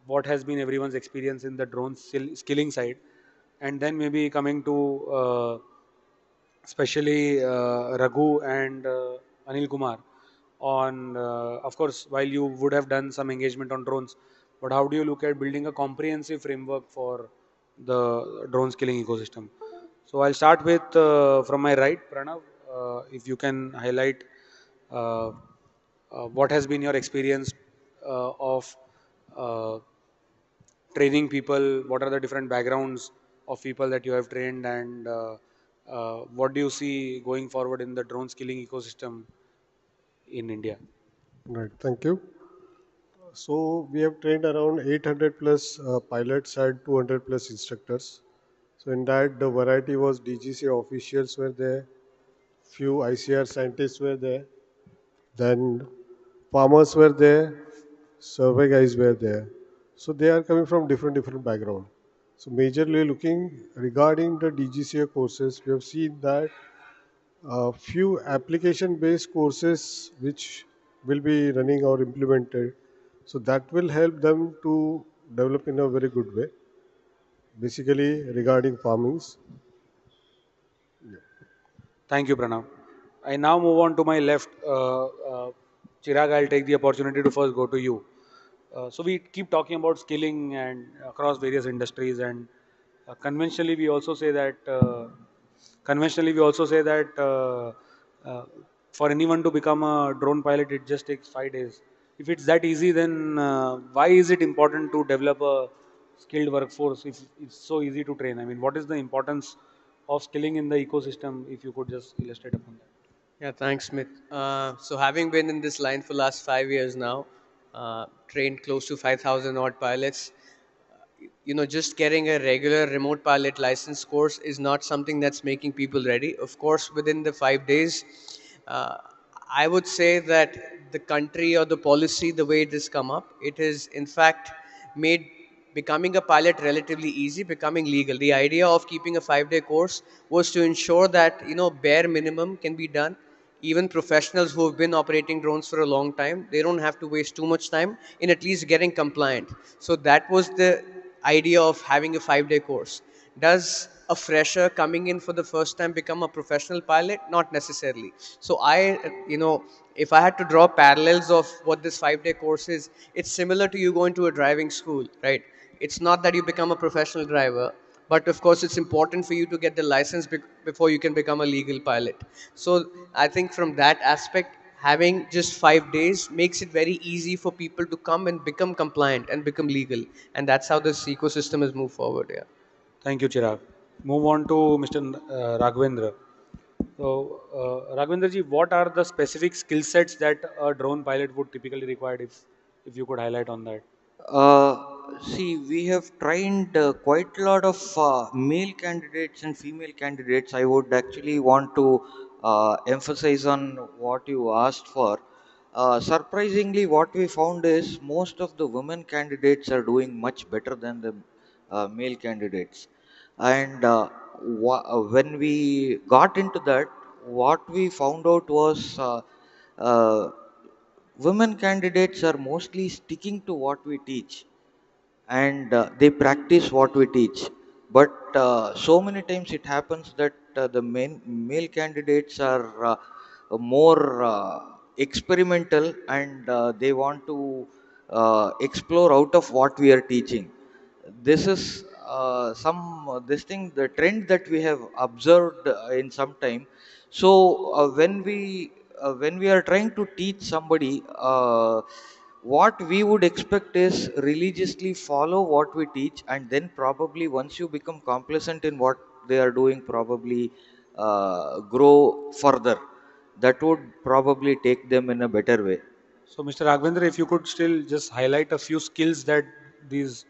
F: what has been everyone's experience in the drone skilling side, and then maybe coming to especially Raghu and Anil Kumar on, of course, while you would have done some engagement on drones, but how do you look at building a comprehensive framework for the drone skilling ecosystem? So I'll start with from my right, Pranav. If you can highlight uh, what has been your experience of uh, training people, what are the different backgrounds of people that you have trained, and what do you see going forward in the drone skilling ecosystem in India?
L: Right, thank you. So we have trained around 800 plus pilots and 200 plus instructors. So in that, the variety was DGC officials were there, few ICR scientists were there, then farmers were there, survey guys were there. So they are coming from different background. So majorly looking regarding the DGCA courses, we have seen that few application-based courses which will be running or implemented. So that will help them to develop in a very good way. Basically regarding farmings.
F: Thank you, Pranav. I now move on to my left. Chirag, I'll take the opportunity to first go to you. So we keep talking about skilling and across various industries, and conventionally we also say that for anyone to become a drone pilot, it just takes 5 days. If it's that easy, then why is it important to develop a skilled workforce if it's so easy to train? I mean, what is the importance of skilling in the ecosystem? If you could just illustrate upon that.
O: Yeah, thanks, Smith. So having been in this line for last 5 years now, trained close to 5,000 odd pilots, just getting a regular remote pilot license course is not something that's making people ready. Of course, within the 5 days, uh, I would say that the country or the policy, the way it has come up, it has in fact made becoming a pilot relatively easy, becoming legal. The idea of keeping a 5 day course was to ensure that, bare minimum can be done. Even professionals who have been operating drones for a long time, they don't have to waste too much time in at least getting compliant. So that was the idea of having a 5 day course. Does a fresher coming in for the first time become a professional pilot? Not necessarily. So if I had to draw parallels of what this 5 day course is, it's similar to you going to a driving school, right? It's not that you become a professional driver, but of course it's important for you to get the license before you can become a legal pilot. So I think from that aspect, having just 5 days makes it very easy for people to come and become compliant and become legal, and that's how this ecosystem has moved forward. Yeah.
F: Thank you, Chirag. Move on to Mr. Raghavendra. So, Raghavendra ji, what are the specific skill sets that a drone pilot would typically require? If you could highlight on that.
V: See, we have trained quite a lot of male candidates and female candidates. I would actually want to emphasize on what you asked for. Surprisingly, what we found is most of the women candidates are doing much better than the male candidates. And when we got into that, what we found out was uh, women candidates are mostly sticking to what we teach, and they practice what we teach. But so many times it happens that the male candidates are more experimental, and they want to explore out of what we are teaching. This is this thing, the trend that we have observed in some time. So when we are trying to teach somebody, what we would expect is religiously follow what we teach, and then probably once you become complacent in what they are doing, probably grow further. That would probably take them in a better way.
F: So, Mr. Raghavendra, if you could still just highlight a few skills that these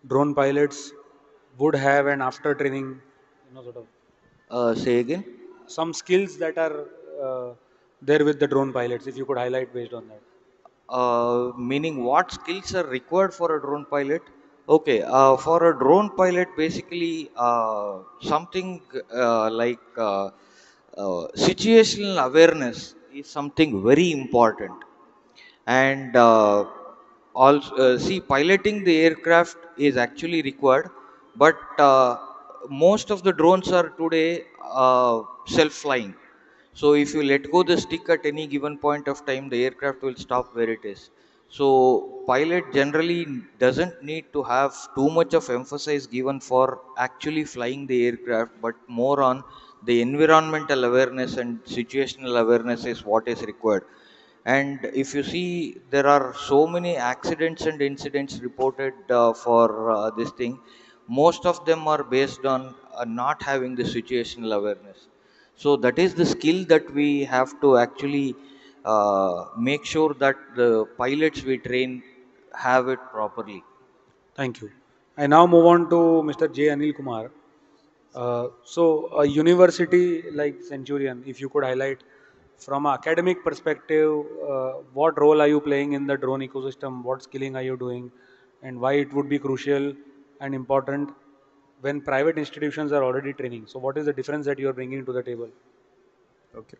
F: drone pilots would have, and after training, sort of
V: Say again.
F: some skills that are there with the drone pilots, if you could highlight based on that.
V: Meaning what skills are required for a drone pilot? Okay, for a drone pilot, basically something situational awareness is something very important. And also, see, piloting the aircraft is actually required, but most of the drones are today self-flying. So if you let go the stick at any given point of time, the aircraft will stop where it is. So pilot generally doesn't need to have too much of emphasis given for actually flying the aircraft, but more on the environmental awareness and situational awareness is what is required. And if you see, there are so many accidents and incidents reported for this thing. Most of them are based on not having the situational awareness. So that is the skill that we have to actually make sure that the pilots we train have it properly.
F: Thank you. I now move on to Mr. J. Anil Kumar. So, a university like Centurion, if you could highlight from an academic perspective, what role are you playing in the drone ecosystem? What skilling are you doing? And why it would be crucial and important when private institutions are already training? So, what is the difference that you are bringing to the table?
B: Okay.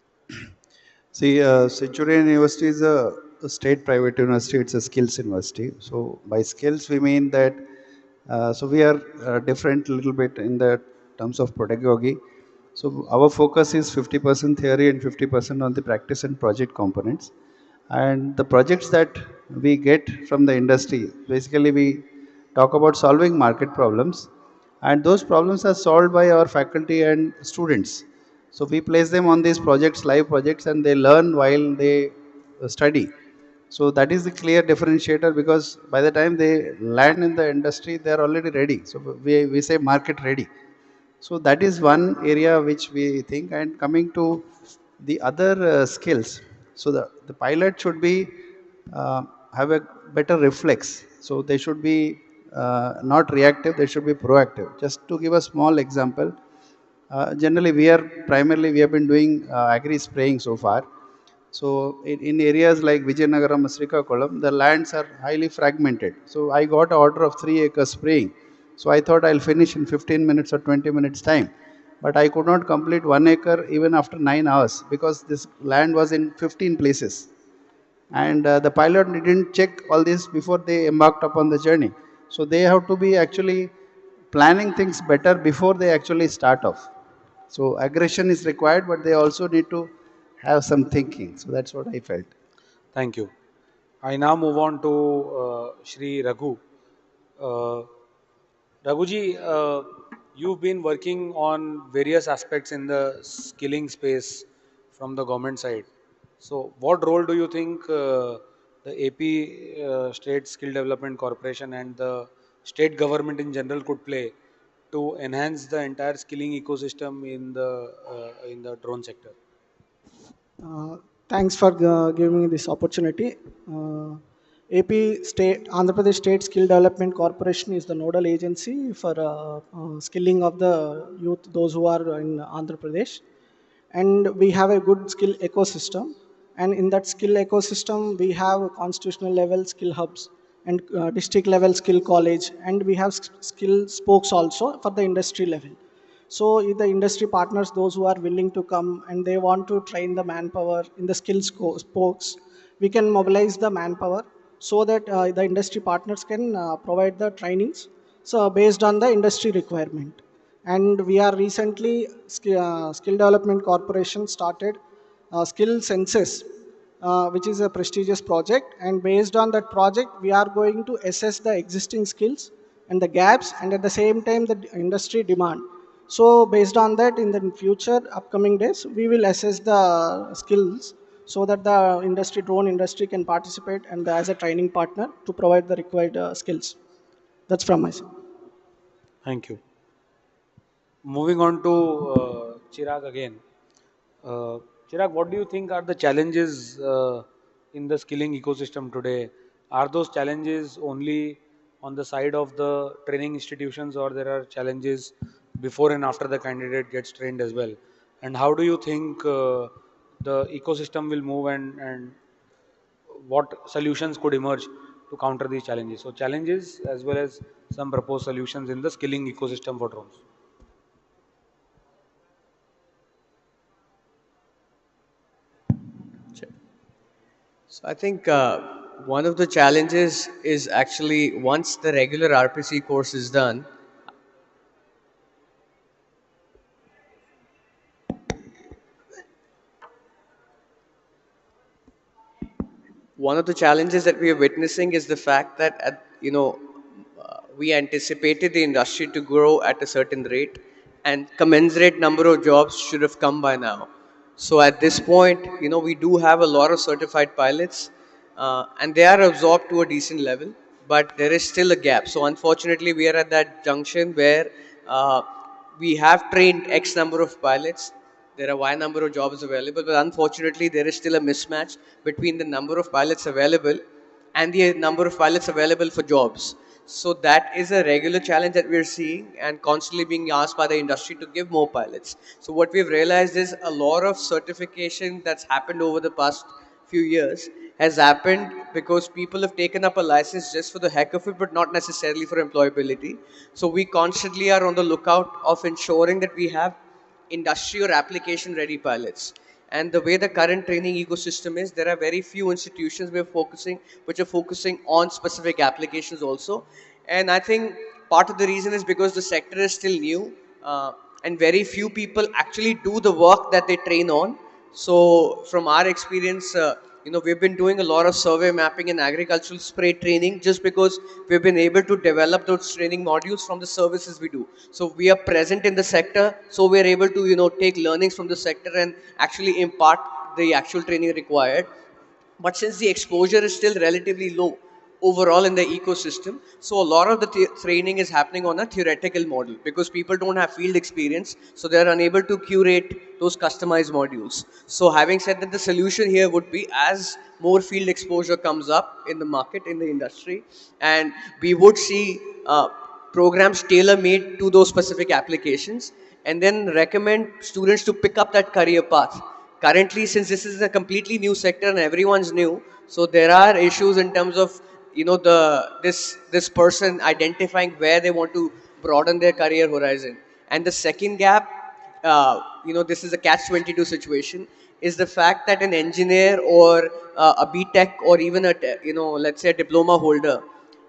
B: See, Centurion University is a state private university. It's a skills university. So by skills we mean that so we are different a little bit in the terms of pedagogy. So our focus is 50% theory and 50% on the practice and project components. And the projects that we get from the industry, basically we talk about solving market problems, and those problems are solved by our faculty and students. So we place them on these projects, live projects, and they learn while they study. So that is the clear differentiator, because by the time they land in the industry, they are already ready. So we say market ready. So that is one area which we think. And coming to the other skills, so the pilot should be have a better reflex. So they should be not reactive, they should be proactive. Just to give a small example, generally we have been doing agri spraying so far. So in areas like Vijayawada, Srikakulam, the lands are highly fragmented. So I got an order of 3 acres spraying. So I thought I'll finish in 15 minutes or 20 minutes time. But I could not complete 1 acre even after 9 hours, because this land was in 15 places. And the pilot didn't check all this before they embarked upon the journey. So they have to be actually planning things better before they actually start off. So aggression is required, but they also need to have some thinking. So that's what I felt.
F: Thank you. I now move on to Shri Raghu. Uh, Raghuji, you've been working on various aspects in the skilling space from the government side. So, what role do you think the AP State Skill Development Corporation and the state government in general could play to enhance the entire skilling ecosystem in the drone sector?
G: Thanks for giving me this opportunity. AP State, Andhra Pradesh State Skill Development Corporation is the nodal agency for skilling of the youth, those who are in Andhra Pradesh. And we have a good skill ecosystem. And in that skill ecosystem, we have constitutional level skill hubs and district level skill college. And we have skill spokes also for the industry level. So if the industry partners, those who are willing to come and they want to train the manpower in the skills spokes, we can mobilize the manpower so that the industry partners can provide the trainings so based on the industry requirement. And we are recently skill development corporation started skill census, which is a prestigious project, and based on that project we are going to assess the existing skills and the gaps, and at the same time the industry demand. So based on that, in the future upcoming days we will assess the skills so that the industry, drone industry, can participate and as a training partner to provide the required skills. That's from my side.
F: Thank you. Moving on to Chirag again. Uh, Chirag, what do you think are the challenges in the skilling ecosystem today? Are those challenges only on the side of the training institutions, or there are challenges before and after the candidate gets trained as well? And how do you think the ecosystem will move, and what solutions could emerge to counter these challenges? So challenges as well as some proposed solutions in the skilling ecosystem for drones.
O: So I think one of the challenges is actually once the regular RPC course is done, one of the challenges that we are witnessing is the fact that we anticipated the industry to grow at a certain rate, and commensurate number of jobs should have come by now. So at this point, we do have a lot of certified pilots, and they are absorbed to a decent level, but there is still a gap. So unfortunately, we are at that junction where we have trained X number of pilots, there are Y number of jobs available, but unfortunately there is still a mismatch between the number of pilots available and the number of pilots available for jobs. So that is a regular challenge that we're seeing and constantly being asked by the industry to give more pilots. So what we've realized is a lot of certification that's happened over the past few years has happened because people have taken up a license just for the heck of it, but not necessarily for employability. So we constantly are on the lookout of ensuring that we have industry or application ready pilots. And the way the current training ecosystem is, there are very few institutions which are focusing on specific applications also. And I think part of the reason is because the sector is still new, and very few people actually do the work that they train on. So from our experience, we've been doing a lot of survey mapping and agricultural spray training just because we've been able to develop those training modules from the services we do. So we are present in the sector, so we're able to, take learnings from the sector and actually impart the actual training required. But since the exposure is still relatively low overall in the ecosystem, so a lot of the training is happening on a theoretical model because people don't have field experience, so they're unable to curate those customized modules. So having said that, the solution here would be, as more field exposure comes up in the market, in the industry, and we would see programs tailor-made to those specific applications, and then recommend students to pick up that career path. Currently, since this is a completely new sector and everyone's new, so there are issues in terms of this person identifying where they want to broaden their career horizon. And the second gap, this is a catch-22 situation, is the fact that an engineer or a BTech or even let's say a diploma holder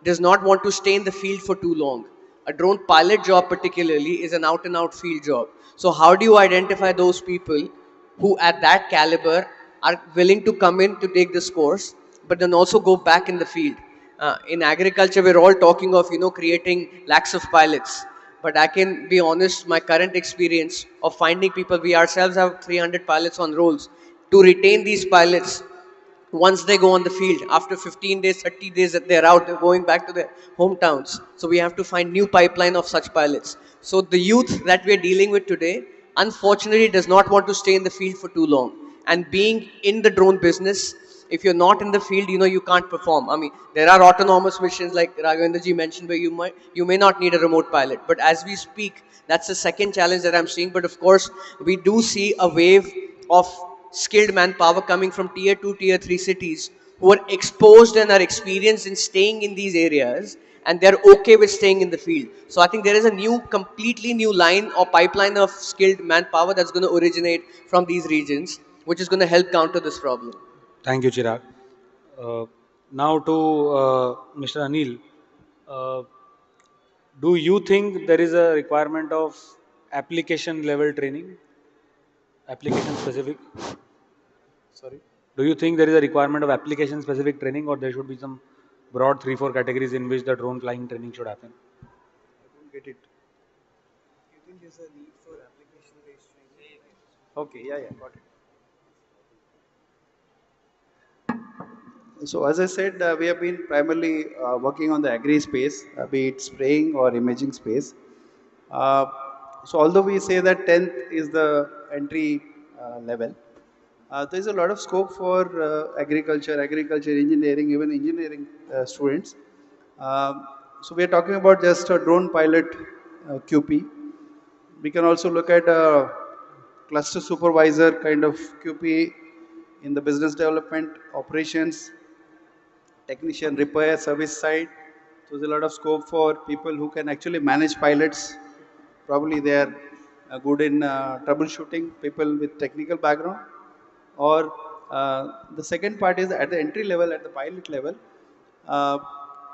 O: does not want to stay in the field for too long. A drone pilot job particularly is an out-and-out field job. So how do you identify those people who at that caliber are willing to come in to take this course, but then also go back in the field? In agriculture, we're all talking of, creating lakhs of pilots. But I can be honest, my current experience of finding people, we ourselves have 300 pilots on rolls. To retain these pilots, once they go on the field, after 15 days, 30 days that they're out, they're going back to their hometowns. So we have to find new pipeline of such pilots. So the youth that we're dealing with today, unfortunately, does not want to stay in the field for too long. And being in the drone business, if you're not in the field, you can't perform. I mean, there are autonomous missions like Raghavendraji mentioned where you may not need a remote pilot. But as we speak, that's the second challenge that I'm seeing. But of course, we do see a wave of skilled manpower coming from tier 2, tier 3 cities who are exposed and are experienced in staying in these areas, and they're okay with staying in the field. So I think there is a completely new line or pipeline of skilled manpower that's going to originate from these regions, which is going to help counter this problem.
F: Thank you, Chirag. Uh, Now to Mr. Anil. Uh, do you think there is a requirement of application level training, application specific? Sorry. Do you think there is a requirement of application specific training, or there should be some broad 3-4 categories in which the drone flying training should happen?
B: I don't get it. You think there's a need for application-based training? Okay, yeah, got it. So as I said, we have been primarily working on the agri space, be it spraying or imaging space. Uh, so although we say that 10th is the entry level, there is a lot of scope for agriculture engineering, even engineering students. So we are talking about just a drone pilot QP. We can also look at a cluster supervisor kind of QP in the business development, operations, technician, repair, service side. So there's a lot of scope for people who can actually manage pilots. Probably they are good in troubleshooting, people with technical background. Or the second part is at the entry level, at the pilot level, uh,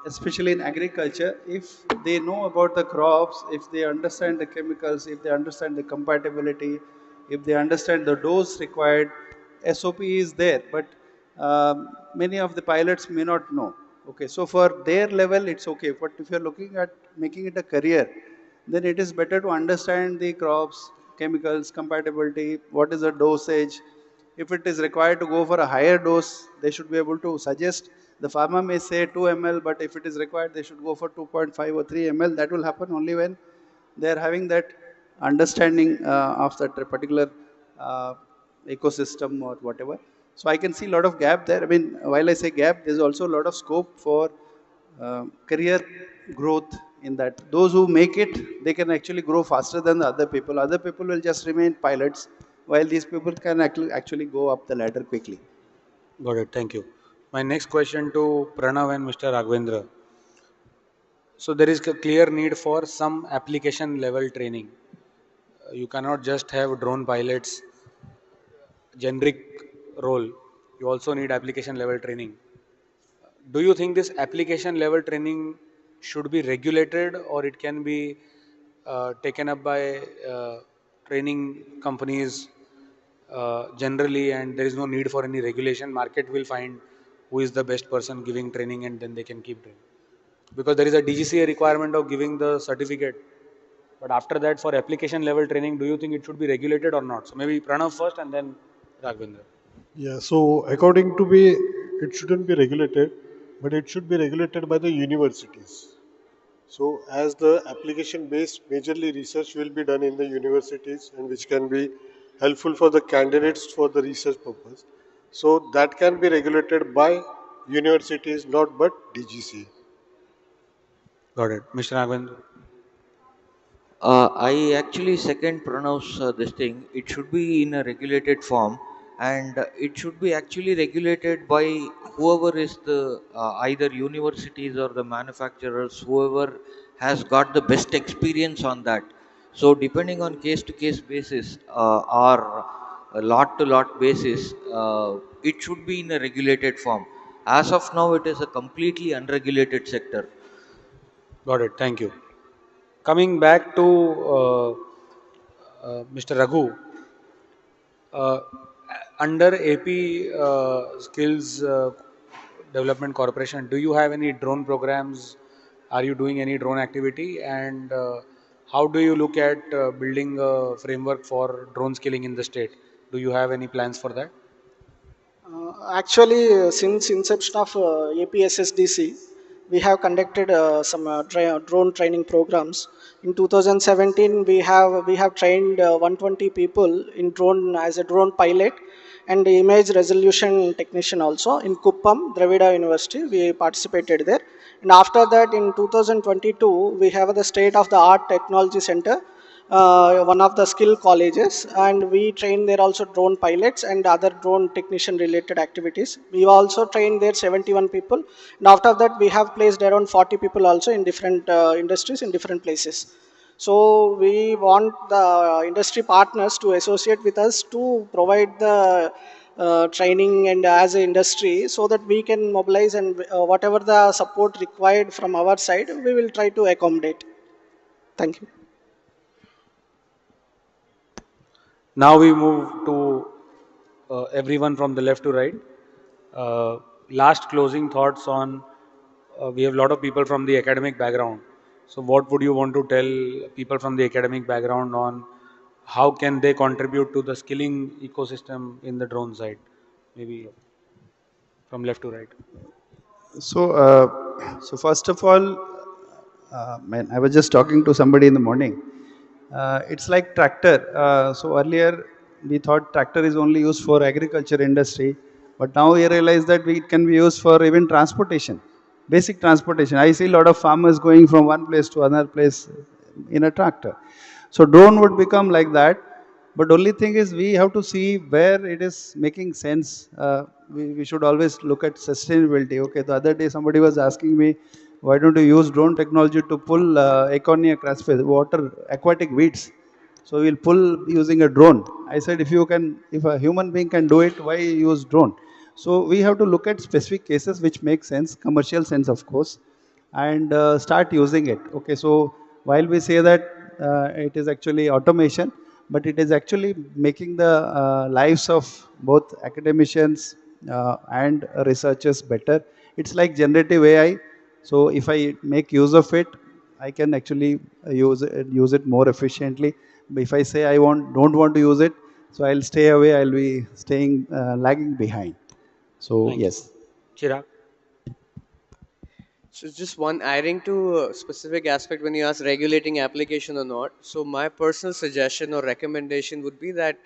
B: especially in agriculture, if they know about the crops, if they understand the chemicals, if they understand the compatibility, if they understand the dose required, SOP is there, but many of the pilots may not know. Okay, so for their level, it's okay. But if you're looking at making it a career, then it is better to understand the crops, chemicals, compatibility, what is the dosage. If it is required to go for a higher dose, they should be able to suggest. The farmer may say 2 ml, but if it is required, they should go for 2.5 or 3 ml. That will happen only when they are having that understanding of that particular uh, ecosystem or whatever. So I can see a lot of gap there. I mean, while I say gap, there's also a lot of scope for career growth in that. Those who make it, they can actually grow faster than the other people. Other people will just remain pilots, while these people can actually go up the ladder quickly.
F: Got it. Thank you. My next question to Pranav and Mr. Raghavendra. So there is a clear need for some application level training. You cannot just have drone pilots generic role. You also need application level training. Do you think this application level training should be regulated, or it can be taken up by training companies generally, and there is no need for any regulation? Market will find who is the best person giving training, and then they can keep doing. Because there is a DGCA requirement of giving the certificate. But after that, for application level training, do you think it should be regulated or not? So maybe Pranav first and then Raghavendra.
L: Yeah, so according to me, it shouldn't be regulated, but it should be regulated by the universities. So as the application-based majorly research will be done in the universities and which can be helpful for the candidates for the research purpose. So that can be regulated by universities, not but DGC.
F: Got it. Mr. Raghavendra.
V: I actually second Pranav's this thing. It should be in a regulated form, and it should be actually regulated by whoever is the either universities or the manufacturers, whoever has got the best experience on that. So, depending on case to case basis or a lot to lot basis, it should be in a regulated form. As of now, it is a completely unregulated sector.
F: Got it. Thank you. Coming back to Mr. Raghu, uh, under AP Skills Development Corporation, do you have any drone programs? Are you doing any drone activity? And how do you look at building a framework for drone skilling in the state? Do you have any plans for that?
G: Actually, since inception of APSSDC, we have conducted some drone training programs. In 2017, we have trained 120 people in drone as a drone pilot and image resolution technician also in Kuppam, Dravida University. We participated there. And after that, in 2022, we have the state of the art technology center, one of the skill colleges, and we train there also drone pilots and other drone technician related activities. We also trained there 71 people, and after that we have placed around 40 people also in different industries in different places. So we want the industry partners to associate with us to provide the training and as an industry, so that we can mobilize, and whatever the support required from our side, we will try to accommodate. Thank you.
F: Now we move to everyone from the left to right. Uh, Last closing thoughts on, we have a lot of people from the academic background. So what would you want to tell people from the academic background on how can they contribute to the skilling ecosystem in the drone side? Maybe from left to right.
B: So first of all, man, I was just talking to somebody in the morning. It's like tractor. So earlier we thought tractor is only used for agriculture industry, but now we realize that it can be used for even transportation, basic transportation. I see a lot of farmers going from one place to another place in a tractor. So drone would become like that. But only thing is we have to see where it is making sense. We should always look at sustainability. Okay, the other day somebody was asking me, why don't you use drone technology to pull Econia crassfish, water, aquatic weeds? So we'll pull using a drone. I said, if a human being can do it, why use drone? So we have to look at specific cases which make sense, commercial sense of course, and start using it. Okay, so while we say that it is actually automation, but it is actually making the lives of both academicians and researchers better. It's like generative AI. So if I make use of it, I can actually use it more efficiently. But if I say don't want to use it, so I'll stay away. I'll be staying lagging behind. So
F: Thank you.
B: yes.
F: Chirag.
O: So just one adding to a specific aspect when you ask regulating application or not. So my personal suggestion or recommendation would be that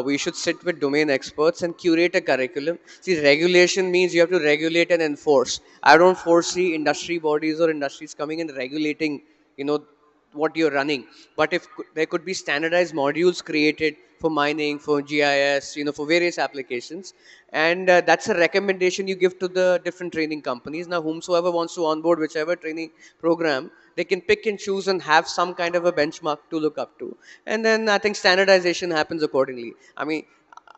O: we should sit with domain experts and curate a curriculum. See, regulation means you have to regulate and enforce. I don't foresee industry bodies or industries coming and regulating, you know, what you're running. But if there could be standardized modules created for mining, for GIS, for various applications, and that's a recommendation you give to the different training companies. Now, whomsoever wants to onboard whichever training program, they can pick and choose and have some kind of a benchmark to look up to. And then I think standardization happens accordingly. I mean,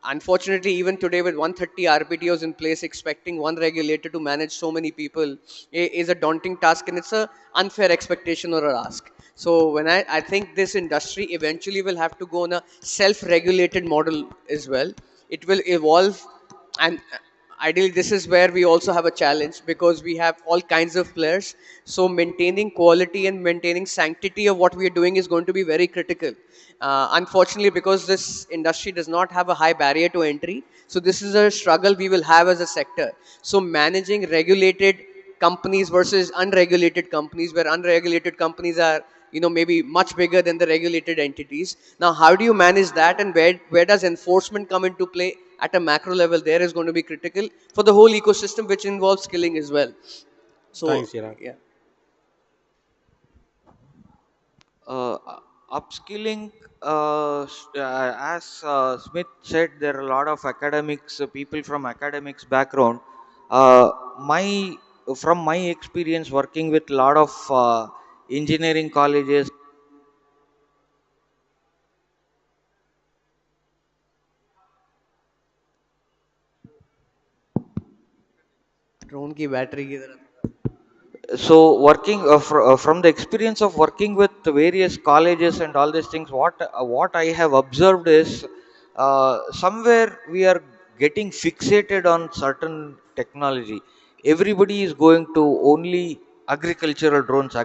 O: unfortunately, even today with 130 RPTOs in place, expecting one regulator to manage so many people is a daunting task, and it's a unfair expectation or a ask. So when I think this industry eventually will have to go on a self-regulated model as well. It will evolve, and ideally this is where we also have a challenge because we have all kinds of players. So maintaining quality and maintaining sanctity of what we are doing is going to be very critical. Unfortunately, because this industry does not have a high barrier to entry, so this is a struggle we will have as a sector. So managing regulated companies versus unregulated companies, where unregulated companies are maybe much bigger than the regulated entities. Now, how do you manage that, and where does enforcement come into play at a macro level? There is going to be critical for the whole ecosystem, which involves skilling as well. So
F: Thanks, Chirag.
O: yeah.
V: uh, Upskilling, as Smith said, there are a lot of academics, people from academics background. My From my experience working with a lot of engineering colleges.
O: Drone की battery की तरह
V: So working from the experience of working with various colleges and all these things, what I have observed is somewhere we are getting fixated on certain technology. Everybody is going to only agricultural drones.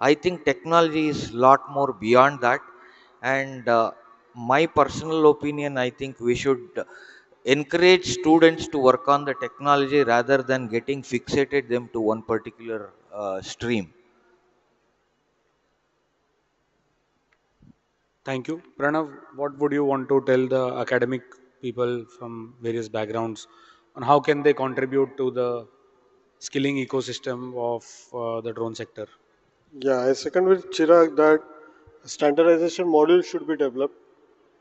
V: I think technology is lot more beyond that. And my personal opinion, I think we should encourage students to work on the technology rather than getting fixated them to one particular stream.
F: Thank you. Pranav, what would you want to tell the academic people from various backgrounds on how can they contribute to the skilling ecosystem of the drone sector?
L: Yeah, I second with Chirag that standardization module should be developed,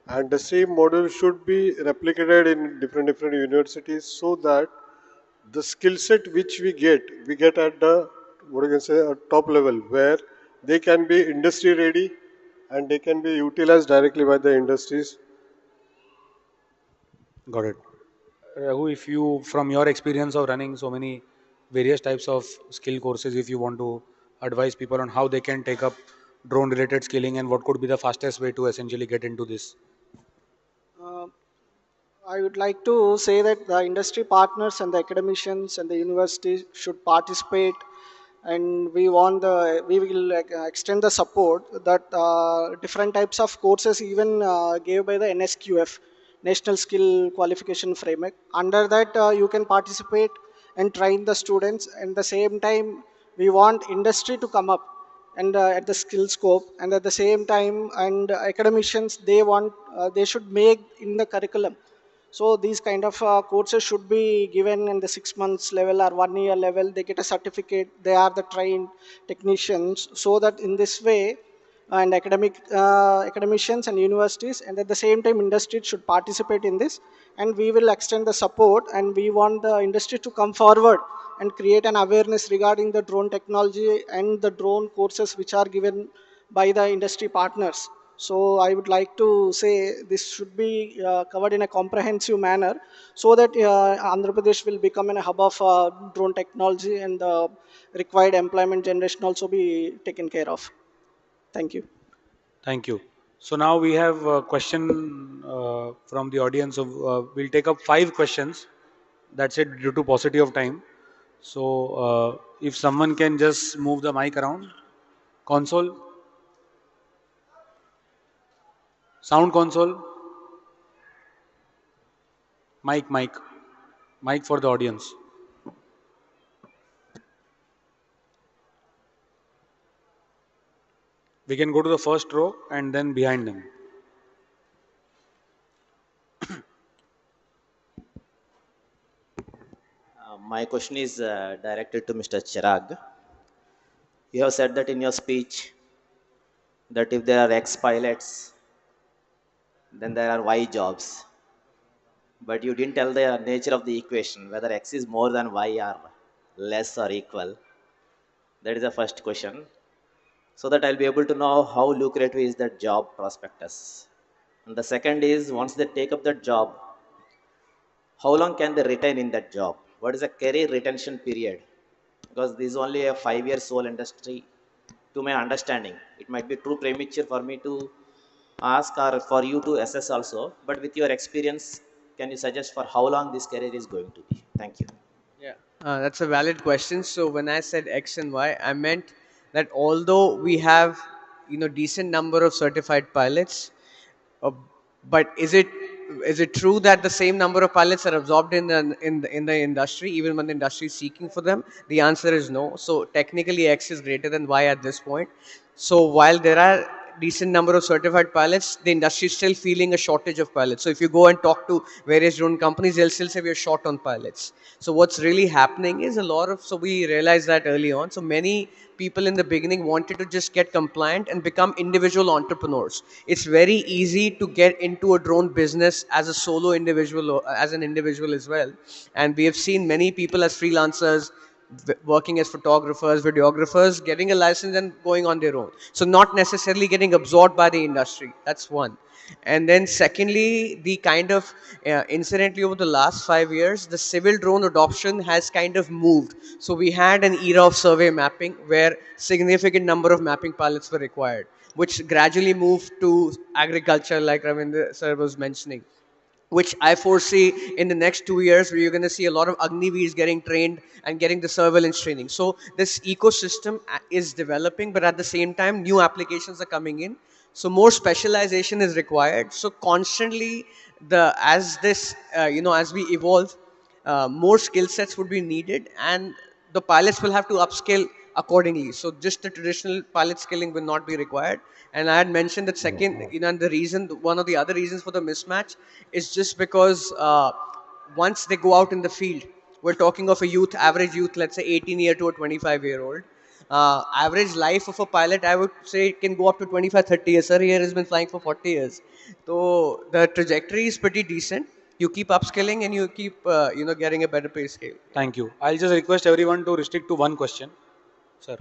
L: and the same module should be replicated in different universities, so that the skill set which we get at the, what you can say, a top level, where they can be industry ready and they can be utilized directly by the industries.
F: Got it. Raghu, if you, from your experience of running so many various types of skill courses, if you want to advise people on how they can take up drone related skilling and what could be the fastest way to essentially get into this?
G: Uh, I would like to say that the industry partners and the academicians and the universities should participate, and we will like, extend the support that different types of courses even gave by the NSQF, National Skill Qualification Framework. Under that, you can participate and train the students. And the same time, we want industry to come up and at the skill scope, and at the same time, and academicians they should make in the curriculum. So these kind of courses should be given in the 6 months level or 1 year level. They get a certificate. They are the trained technicians. So that in this way, and academicians and universities, and at the same time, industry should participate in this. And we will extend the support. And we want the industry to come forward and create an awareness regarding the drone technology and the drone courses which are given by the industry partners. So I would like to say this should be covered in a comprehensive manner, so that Andhra Pradesh will become a hub of drone technology, and the required employment generation also be taken care of. Thank you.
F: Thank you. So now we have a question from the audience. We'll take up 5 questions. That's it due to paucity of time. So if someone can just move the mic around. Console. Sound console. Mic, mic. Mic for the audience. We can go to the first row and then behind them.
P: My question is directed to Mr. Chirag. You have said that in your speech that if there are X pilots, then there are Y jobs. But you didn't tell the nature of the equation, whether X is more than Y or less or equal. That is the first question. So that I'll be able to know how lucrative is that job prospectus. And the second is, once they take up that job, how long can they retain in that job? What is the career retention period? Because this is only a 5 years old industry to my understanding. It might be too premature for me to ask or for you to assess also, but with your experience, can you suggest for how long this career is going to be? Thank you.
O: Yeah, that's a valid question. So when I said X and Y, I meant that although we have, decent number of certified pilots, uh, but is it true that the same number of pilots are absorbed in the industry even when the industry is seeking for them? The answer is no. So technically, X is greater than Y at this point. So while there are decent number of certified pilots, the industry is still feeling a shortage of pilots. So if you go and talk to various drone companies, they'll still say we are short on pilots. So what's really happening is so we realized that early on. So many people in the beginning wanted to just get compliant and become individual entrepreneurs. It's very easy to get into a drone business as a solo individual, or as an individual as well. And we have seen many people as freelancers, working as photographers, videographers, getting a license and going on their own. So not necessarily getting absorbed by the industry. That's one. And then secondly, the kind of incidentally over the last 5 years, the civil drone adoption has kind of moved. So we had an era of survey mapping where significant number of mapping pilots were required, which gradually moved to agriculture, like Ravindra sir was mentioning, which I foresee in the next 2 years, where you're going to see a lot of Agniveers getting trained and getting the surveillance training. So this ecosystem is developing, but at the same time, new applications are coming in. So more specialization is required. So constantly, as we evolve, more skill sets would be needed, and the pilots will have to upskill accordingly. So just the traditional pilot skilling will not be required. And I had mentioned that second, and one of the other reasons for the mismatch is just because once they go out in the field, we're talking of average youth, let's say 18-year to a 25-year-old. Average life of a pilot, I would say, it can go up to 25, 30 years. Sir here has been flying for 40 years. So the trajectory is pretty decent. You keep upskilling and you keep, getting a better pay scale.
F: Thank you. I'll just request everyone to restrict to one question. Sir.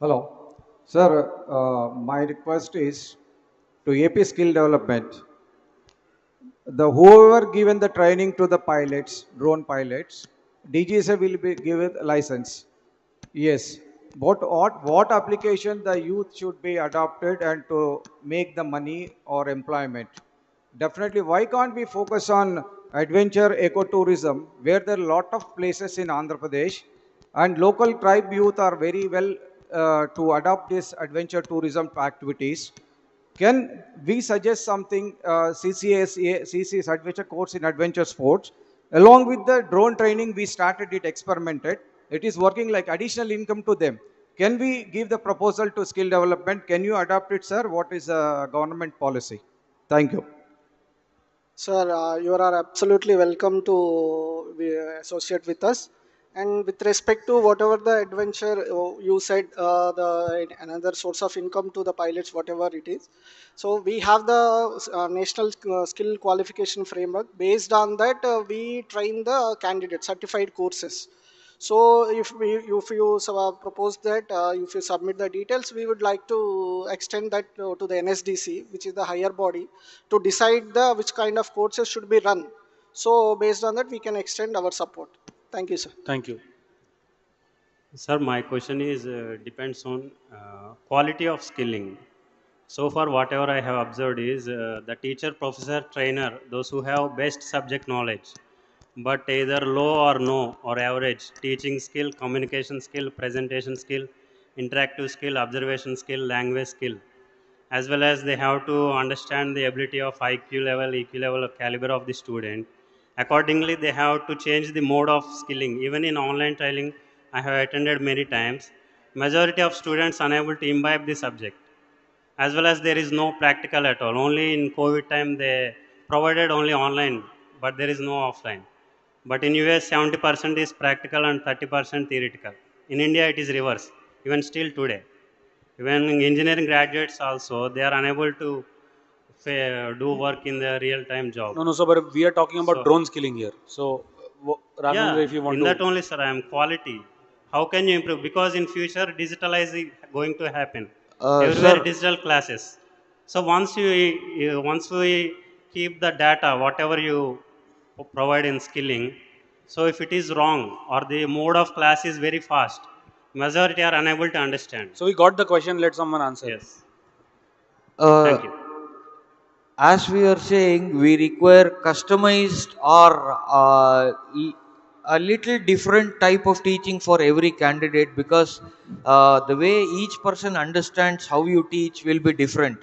M: Hello. Sir, my request is to AP skill development. The whoever given the training to the pilots, drone pilots, DGSA will be given license. Yes. What application the youth should be adopted and to make the money or employment? Definitely, why can't we focus on adventure ecotourism, where there are a lot of places in Andhra Pradesh, and local tribe youth are very well to adopt this adventure tourism activities. Can we suggest something, CC's adventure course in adventure sports? Along with the drone training, we started it, experimented. It is working like additional income to them. Can we give the proposal to skill development? Can you adopt it, sir? What is the government policy? Thank you.
G: Sir, you are absolutely welcome to associate with us. And with respect to whatever the adventure you said, the another source of income to the pilots, whatever it is. So we have the national skill qualification framework. Based on that, we train the candidate certified courses. So if you propose that, if you submit the details, we would like to extend that to the NSDC, which is the higher body, to decide the which kind of courses should be run. So based on that, we can extend our support. Thank you, sir.
F: Thank you.
N: Sir, my question is depends on quality of skilling. So far, whatever I have observed is the teacher, professor, trainer, those who have best subject knowledge, but either low or no or average teaching skill, communication skill, presentation skill, interactive skill, observation skill, language skill, as well as they have to understand the ability of IQ level, EQ level, or caliber of the student. Accordingly, they have to change the mode of skilling. Even in online training, I have attended many times. Majority of students unable to imbibe the subject, as well as there is no practical at all. Only in COVID time they provided only online, but there is no offline. But in US, 70% is practical and 30% theoretical. In India, it is reverse. Even still today, even engineering graduates also, they are unable to do work in the real time job.
F: No, no, so but we are talking about
N: So
F: drone skilling here. So, Raghavendra, if
N: yeah,
F: you want
N: in
F: to.
N: that only, sir, I am quality. How can you improve? Because in future, digitalizing going to happen. Everywhere
V: Sir,
N: digital classes. So once we keep the data, whatever you provide in skilling, so if it is wrong or the mode of class is very fast, majority are unable to understand.
F: So we got the question. Let someone answer.
N: Yes.
V: uh,
N: Thank you.
V: as we are saying, we require customized or a little different type of teaching for every candidate, because the way each person understands how you teach will be different.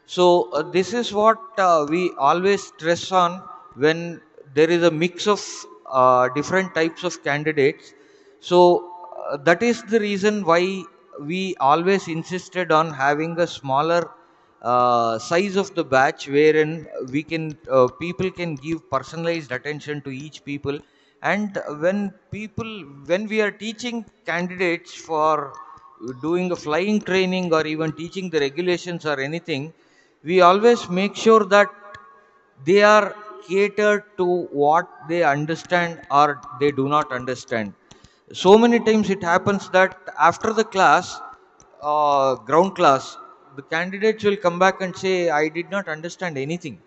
V: So this is what we always stress on when there is a mix of different types of candidates. So that is the reason why we always insisted on having a smaller size of the batch, wherein we can people can give personalized attention to each people. And when we are teaching candidates for doing a flying training or even teaching the regulations or anything, we always make sure that they are catered to what they understand or they do not understand. So many times it happens that after the class, ground class, the candidates will come back and say, I did not understand anything.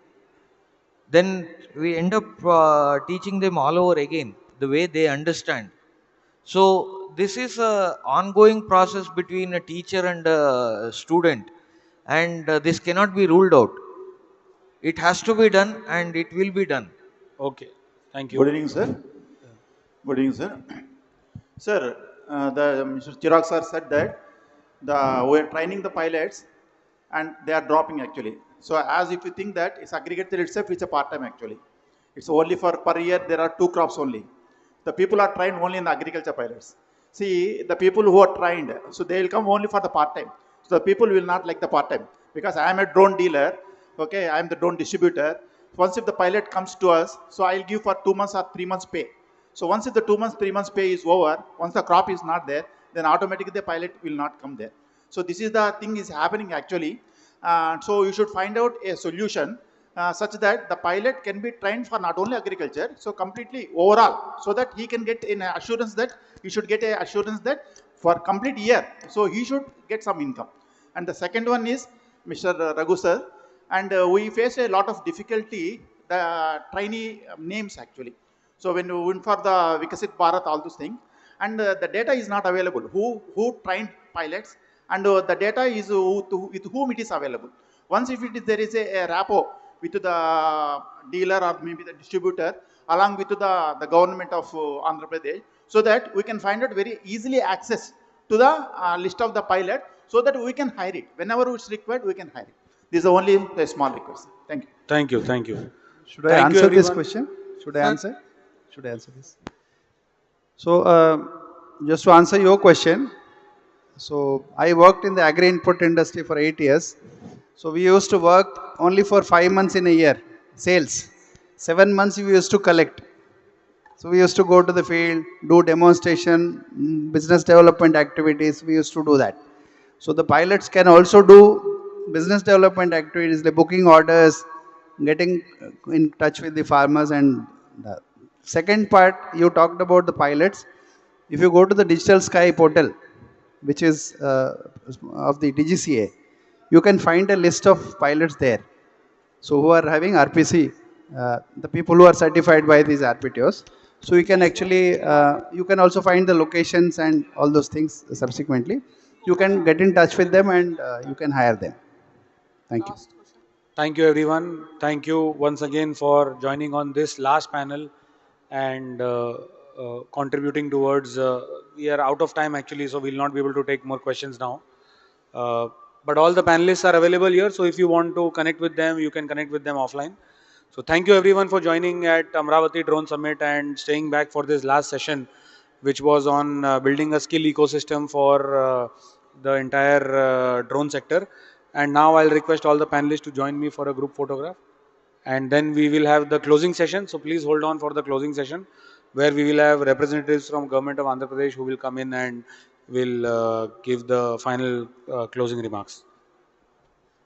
V: Then we end up teaching them all over again the way they understand. So this is a ongoing process between a teacher and a student, and this cannot be ruled out. It has to be done, and it will be done.
F: Okay. Thank you.
W: Good evening, sir. Good evening, sir. Sir, Mr. Chirag sir said that we are training the pilots and they are dropping actually. So as if you think that it's agriculture itself, it's a part-time actually. It's only for per year, there are 2 crops only. The people are trained only in the agriculture pilots. See, the people who are trained, so they will come only for the part-time. So the people will not like the part-time. Because I am a drone dealer, okay, I am the drone distributor. Once if the pilot comes to us, so I'll give for 2 months or 3 months pay. So once if the 2 months, 3 months pay is over, once the crop is not there, then automatically the pilot will not come there. So this is the thing is happening actually. So you should find out a solution such that the pilot can be trained for not only agriculture, so completely overall, so that he can get an assurance that he should get a assurance that for complete year, so he should get some income. And the second one is Mr. Raghu sir, and we face a lot of difficulty the trainee names actually. So when you went for the Vikasit Bharat, all those things, and the data is not available. Who trained pilots, and the data is with whom it is available. Once if it is, there is a rapport with the dealer or maybe the distributor along with the government of Andhra Pradesh, so that we can find out very easily access to the list of the pilot, so that we can hire it. Whenever it's required, we can hire it. This is only a small request. Thank you.
F: Thank you. Thank you.
B: Should I
F: Thank you,
B: answer this
F: everyone.
B: question? Should I answer? Should I answer this? So, just to answer your question, so I worked in the agri input industry for 8 years. So we used to work only for 5 months in a year, sales. 7 months we used to collect. So we used to go to the field, do demonstration, business development activities. We used to do that. So the pilots can also do business development activities, like booking orders, getting in touch with the farmers. And the second part, you talked about the pilots. If you go to the Digital Sky portal, which is of the DGCA, you can find a list of pilots there. So who are having RPC, the people who are certified by these RPTOs. So you can actually, you can also find the locations and all those things subsequently. You can get in touch with them and you can hire them. Thank you.
F: Thank you, everyone. Thank you once again for joining on this last panel and contributing towards. We are out of time actually, so we'll not be able to take more questions now. But all the panelists are available here, so if you want to connect with them, you can connect with them offline. So thank you everyone for joining at Amaravati Drone Summit and staying back for this last session, which was on building a skill ecosystem for the entire drone sector. And now I'll request all the panelists to join me for a group photograph. And then we will have the closing session. So please hold on for the closing session, where we will have representatives from Government of Andhra Pradesh who will come in and will give the final closing remarks.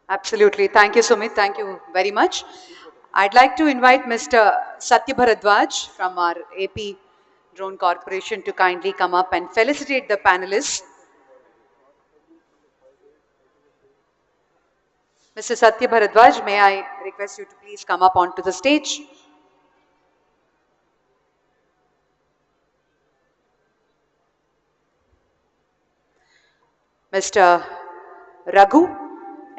A: Absolutely. Thank you, Sumit. Thank you very much. I'd like to invite Mr. Satya Bharadwaj from our AP Drone Corporation to kindly come up and felicitate the panelists. Mr. Satya Bharadwaj, may I request you to please come up onto the stage? Mr. Raghu,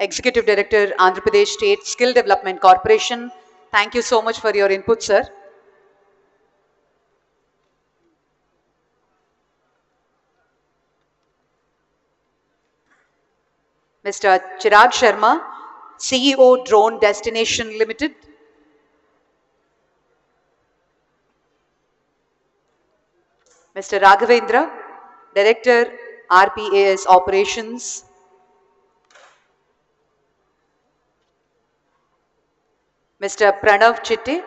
A: Executive Director, Andhra Pradesh State Skill Development Corporation. Thank you so much for your input, sir. Mr. Chirag Sharma, CEO, Drone Destination Limited. Mr. Raghavendra, Director, RPAS Operations. Mr. Pranav Chitte,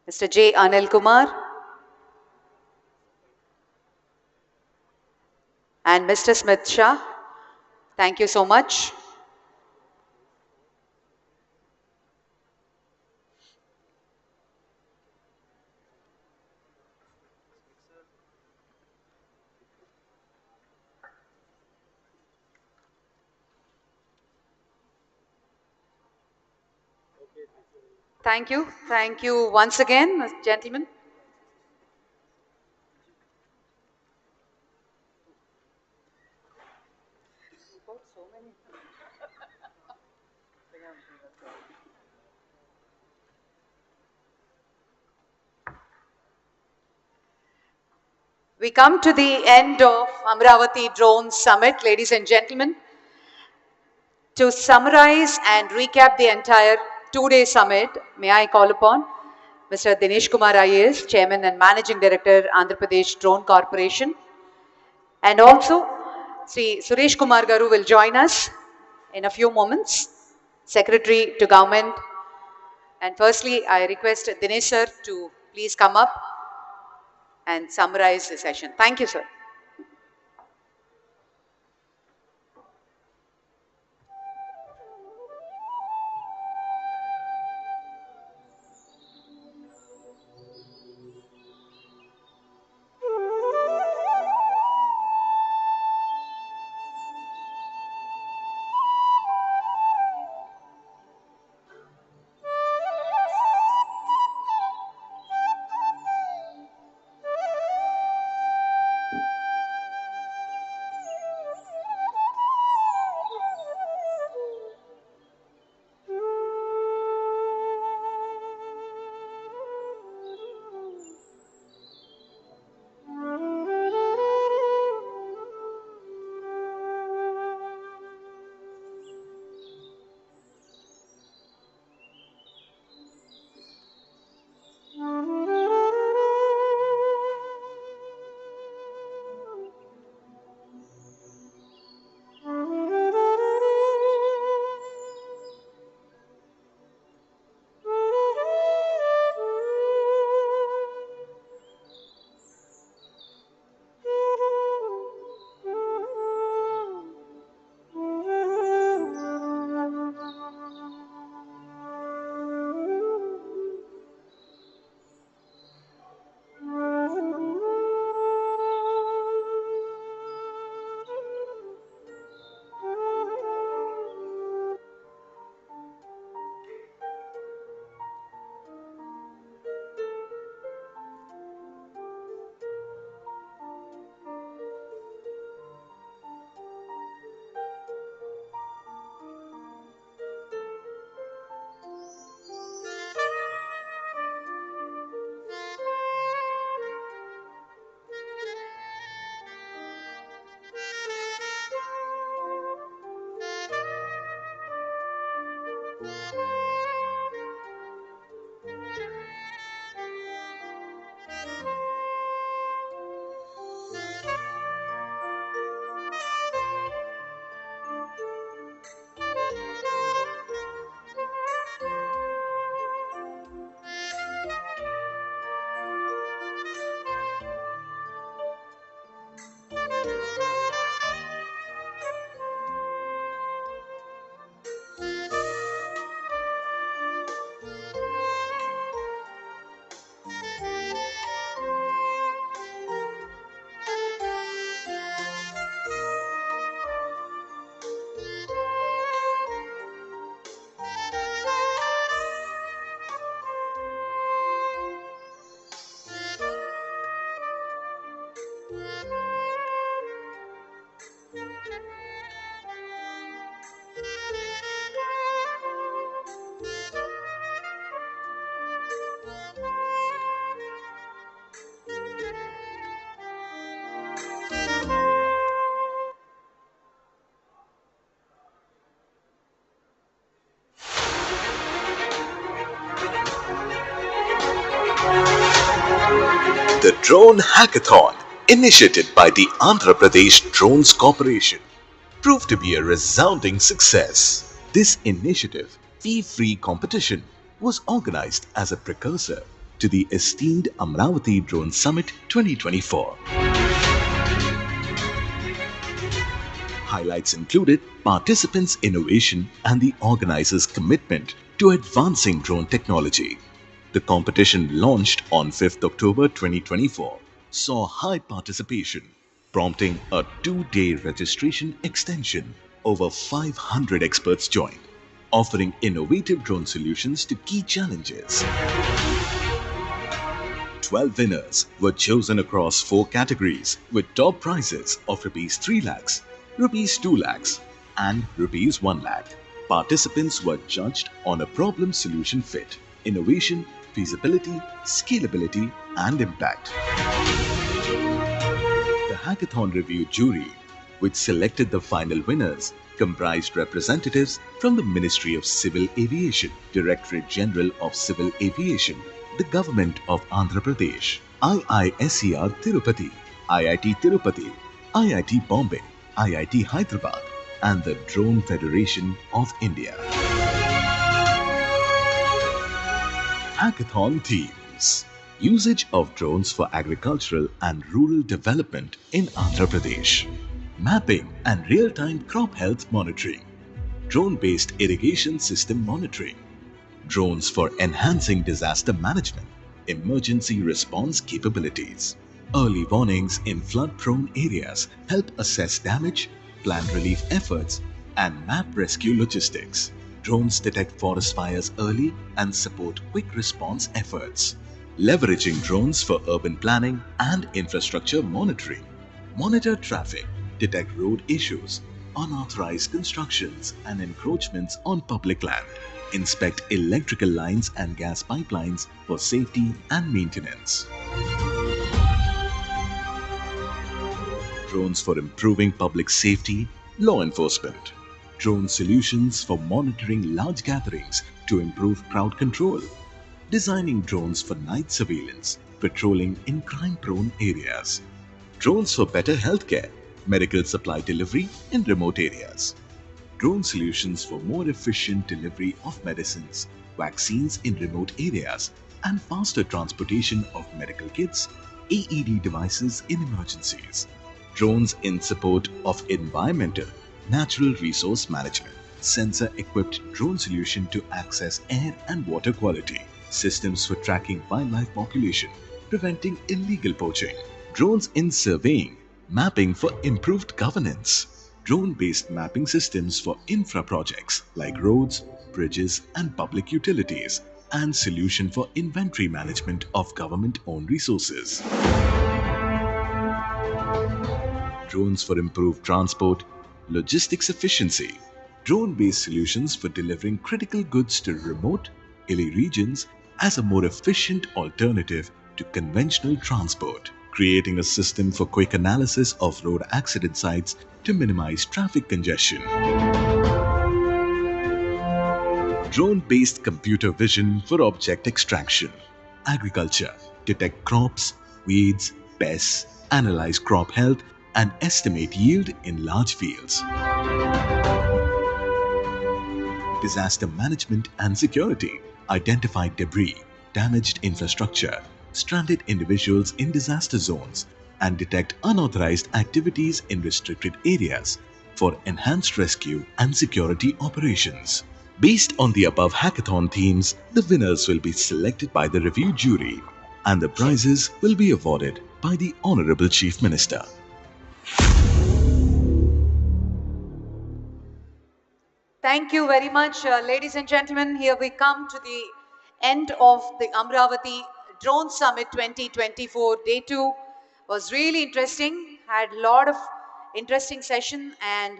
A: Mr. J. Anil Kumar, and Mr. Smith Shah. Thank you so much. Thank you. Thank you once again, gentlemen. We come to the end of Amaravati Drone Summit, ladies and gentlemen. To summarize and recap the entire two-day summit, may I call upon Mr. Dinesh Kumar IAS, Chairman and Managing Director, Andhra Pradesh Drone Corporation. And also, Sri Suresh Kumar Garu will join us in a few moments, Secretary to Government. And firstly, I request Dinesh sir to please come up and summarize the session. Thank you, sir.
E: The Drone Hackathon, initiated by the Andhra Pradesh Drones Corporation, proved to be a resounding success. This initiative, fee-free competition, was organized as a precursor to the esteemed Amaravati Drone Summit 2024. Highlights included participants' innovation and the organizers' commitment to advancing drone technology. The competition launched on 5th October 2024 saw high participation, prompting a 2-day registration extension. Over 500 experts joined, offering innovative drone solutions to key challenges. 12 winners were chosen across 4 categories with top prizes of Rs 3 lakhs, Rs 2 lakhs and Rs 1 lakh. Participants were judged on a problem solution fit, innovation, feasibility, scalability and impact. The Hackathon Review Jury, which selected the final winners, comprised representatives from the Ministry of Civil Aviation, Directorate General of Civil Aviation, the Government of Andhra Pradesh, IISER Tirupati, IIT Tirupati, IIT Bombay, IIT Hyderabad, and the Drone Federation of India. Hackathon themes: usage of drones for agricultural and rural development in Andhra Pradesh, mapping and real-time crop health monitoring, drone-based irrigation system monitoring, drones for enhancing disaster management, emergency response capabilities. Early warnings in flood-prone areas help assess damage, plan relief efforts, and map rescue logistics. Drones detect forest fires early and support quick response efforts. Leveraging drones for urban planning and infrastructure monitoring. Monitor traffic, detect road issues, unauthorized constructions and encroachments on public land. Inspect electrical lines and gas pipelines for safety and maintenance. Drones for improving public safety, law enforcement. Drone solutions for monitoring large gatherings to improve crowd control. Designing drones for night surveillance, patrolling in crime-prone areas. Drones for better healthcare, medical supply delivery in remote areas. Drone solutions for more efficient delivery of medicines, vaccines in remote areas, and faster transportation of medical kits, AED devices in emergencies. Drones in support of environmental, natural resource management. Sensor-equipped drone solution to access air and water quality. Systems for tracking wildlife population, preventing illegal poaching. Drones in surveying, mapping for improved governance. Drone-based mapping systems for infra projects like roads, bridges and public utilities, and solution for inventory management of government-owned resources. Drones for improved transport, logistics efficiency. Drone-based solutions for delivering critical goods to remote, hilly regions as a more efficient alternative to conventional transport. Creating a system for quick analysis of road accident sites to minimize traffic congestion. Drone-based computer vision for object extraction. Agriculture. Detect crops, weeds, pests, analyze crop health, and estimate yield in large fields. Disaster management and security. Identify debris, damaged infrastructure, stranded individuals in disaster zones, and detect unauthorized activities in restricted areas for enhanced rescue and security operations. Based on the above hackathon themes, the winners will be selected by the review jury and the prizes will be awarded by the Honorable Chief Minister.
A: Thank you very much, ladies and gentlemen. Here we come to the end of the Amaravati Drone Summit 2024 Day 2. Was really interesting. Had a lot of interesting session, and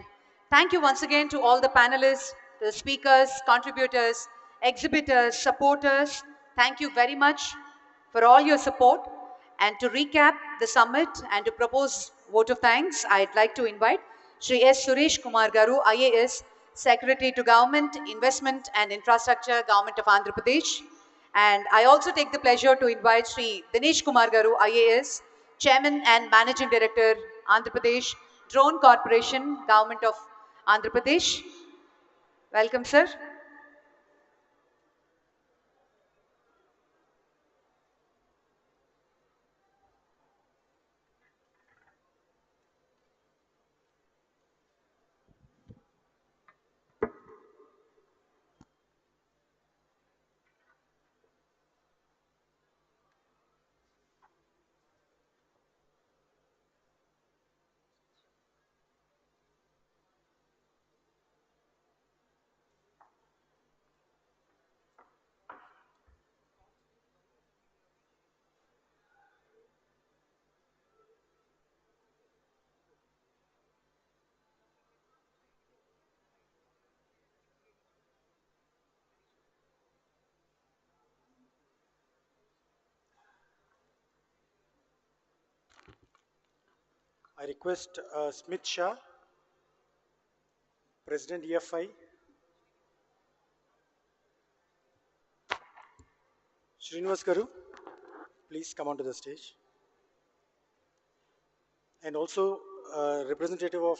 A: thank you once again to all the panelists, the speakers, contributors, exhibitors, supporters. Thank you very much for all your support. And to recap the summit and to propose vote of thanks, I'd like to invite Shri S. Suresh Kumar Garu, IAS, Secretary to Government, Investment and Infrastructure, Government of Andhra Pradesh. And I also take the pleasure to invite Shri Dinesh Kumar Garu, IAS, Chairman and Managing Director, Andhra Pradesh Drone Corporation, Government of Andhra Pradesh. Welcome, sir.
J: I request Smith Shah, President EFI, Srinivas Garu, please come onto the stage. And also representative of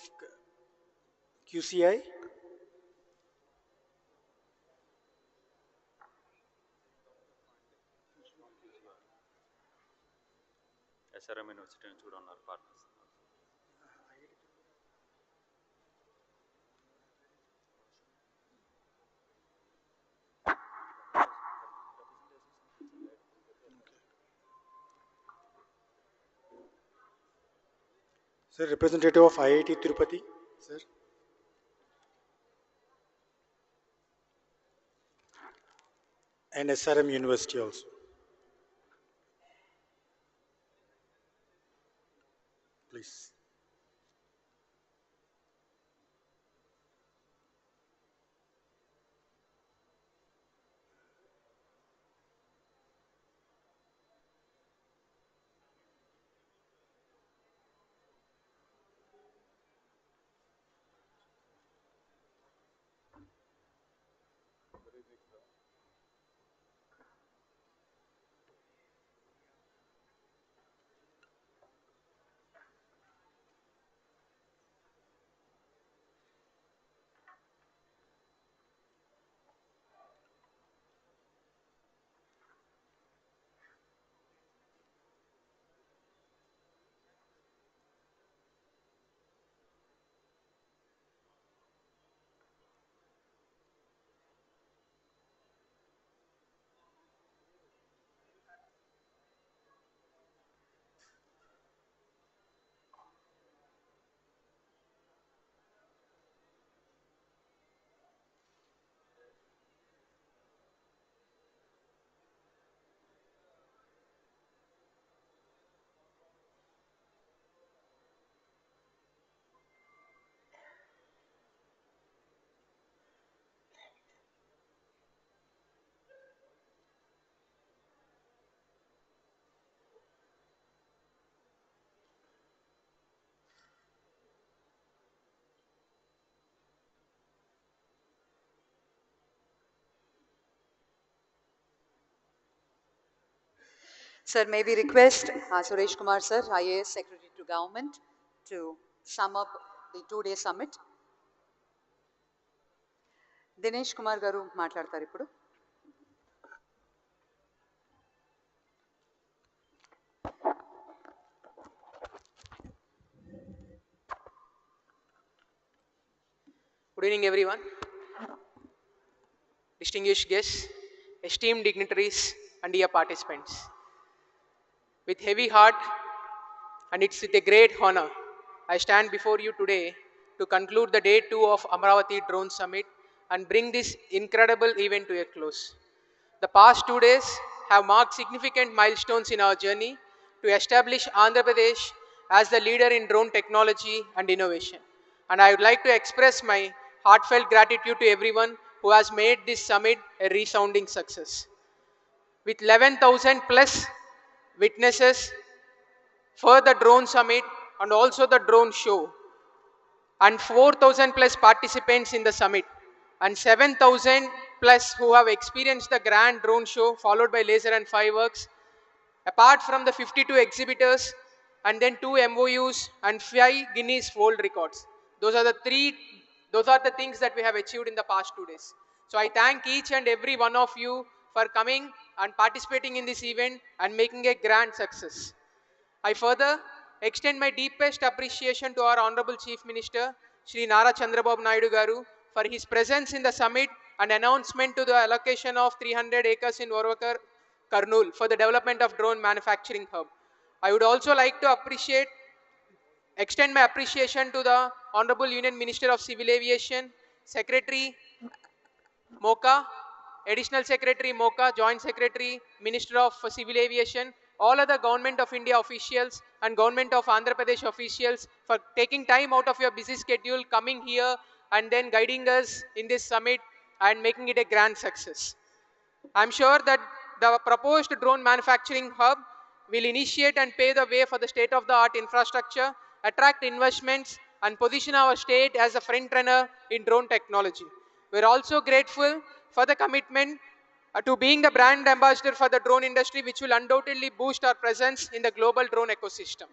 J: QCI,
Q: SRM University నుంచి కూడా ఉన్నారు partners.
J: sir, representative of IIT Tirupati, sir. And SRM University also. Please.
A: Sir, may we request Suresh Kumar sir, IAS Secretary to Government, to sum up the two-day summit. Dinesh Kumar garu మాట్లాడతారు ఇప్పుడు.
R: Good evening, everyone. Distinguished guests, esteemed dignitaries, and dear participants. With heavy heart, and it's with a great honor, I stand before you today to conclude the Day 2 of Amaravati Drone Summit and bring this incredible event to a close. The past 2 days have marked significant milestones in our journey to establish Andhra Pradesh as the leader in drone technology and innovation. And I would like to express my heartfelt gratitude to everyone who has made this summit a resounding success. With 11,000 plus witnesses for the drone summit and also the drone show, and 4,000 plus participants in the summit, and 7,000 plus who have experienced the grand drone show followed by laser and fireworks, apart from the 52 exhibitors and then 2 MOUs and 5 Guinness World Records. Those are the things that we have achieved in the past 2 days. So I thank each and every one of you for coming and participating in this event and making a grand success. I further extend my deepest appreciation to our Honorable Chief Minister, Shri Nara Chandrababu Naidu Garu, for his presence in the summit and announcement to the allocation of 300 acres in Vorvakar, Kurnool for the development of drone manufacturing hub. I would also like to extend my appreciation to the Honorable Union Minister of Civil Aviation, Secretary Moka, Additional Secretary Moka, Joint Secretary, Minister of Civil Aviation, all other Government of India officials and Government of Andhra Pradesh officials for taking time out of your busy schedule, coming here and then guiding us in this summit and making it a grand success. I'm sure that the proposed drone manufacturing hub will initiate and pave the way for the state-of-the-art infrastructure, attract investments, and position our state as a front-runner in drone technology. We're also grateful for the commitment to being the brand ambassador for the drone industry, which will undoubtedly boost our presence in the global drone ecosystem.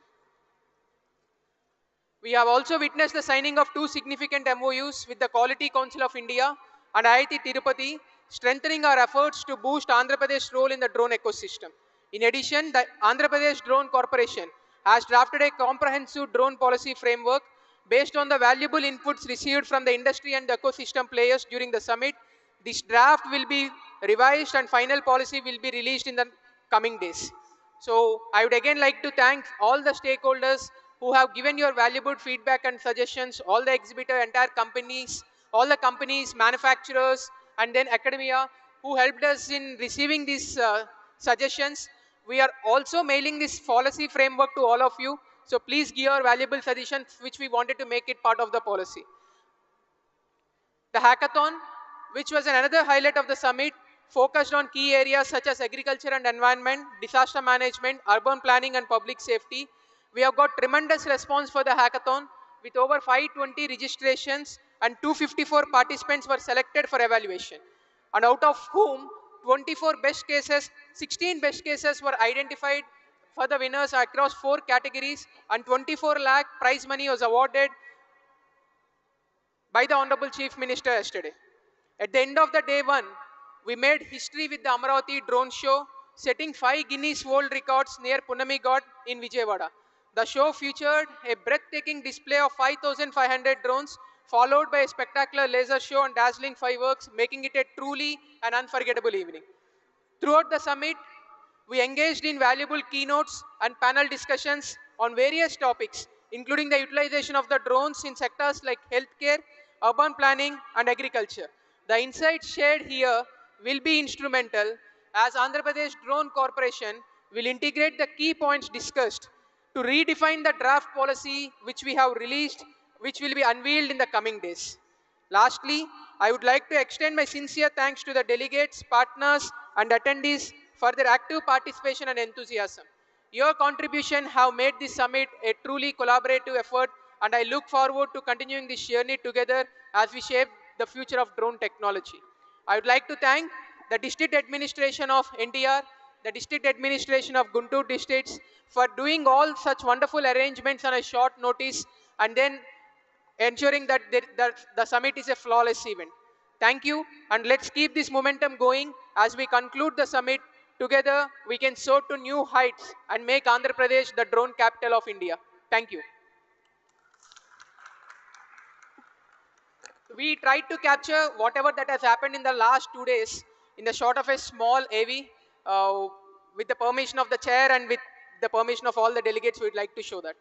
R: We have also witnessed the signing of 2 significant MOUs with the Quality Council of India and IIT Tirupati, strengthening our efforts to boost Andhra Pradesh's role in the drone ecosystem. In addition, the Andhra Pradesh Drone Corporation has drafted a comprehensive drone policy framework based on the valuable inputs received from the industry and the ecosystem players during the summit. This draft will be revised and final policy will be released in the coming days. So I would again like to thank all the stakeholders who have given your valuable feedback and suggestions, all the exhibitor, entire companies, all the companies, manufacturers, and then academia who helped us in receiving these suggestions. We are also mailing this policy framework to all of you. So please give your valuable suggestions, which we wanted to make it part of the policy. The hackathon, which was another highlight of the summit, focused on key areas such as agriculture and environment, disaster management, urban planning and public safety. We have got tremendous response for the hackathon with over 520 registrations and 254 participants were selected for evaluation. And out of whom 24 best cases, 16 best cases were identified for the winners across 4 categories and 24 lakh prize money was awarded by the Honorable Chief Minister yesterday. At the end of the day 1, we made history with the Amaravati drone show, setting 5 Guinness World Records near Punami Ghat in Vijayawada. The show featured a breathtaking display of 5,500 drones, followed by a spectacular laser show and dazzling fireworks, making it a truly an unforgettable evening. Throughout the summit, we engaged in valuable keynotes and panel discussions on various topics, including the utilization of the drones in sectors like healthcare, urban planning, and agriculture. The insights shared here will be instrumental as Andhra Pradesh Drone Corporation will integrate the key points discussed to redefine the draft policy which we have released, which will be unveiled in the coming days. Lastly, I would like to extend my sincere thanks to the delegates, partners, and attendees for their active participation and enthusiasm. Your contribution have made this summit a truly collaborative effort, and I look forward to continuing this journey together as we shape the future of drone technology. I would like to thank the District Administration of NTR, the District Administration of Guntur districts for doing all such wonderful arrangements on a short notice and then ensuring that the summit is a flawless event. Thank you, and let's keep this momentum going as we conclude the summit. Together, we can soar to new heights and make Andhra Pradesh the drone capital of India. Thank you. We tried to capture whatever that has happened in the last 2 days in the short of a small AV with the permission of the chair and with the permission of all the delegates. We'd like to show that.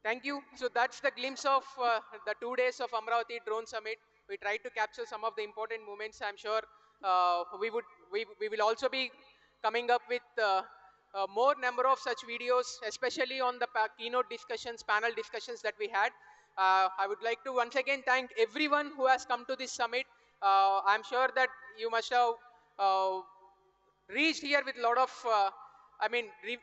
R: Thank you. So that's the glimpse of the 2 days of Amaravati Drone Summit. We tried to capture some of the important moments. I'm sure we will also be coming up with more number of such videos, especially on the keynote discussions, panel discussions that we had. I would like to once again thank everyone who has come to this summit. I'm sure that you must have uh, reached here with a lot of,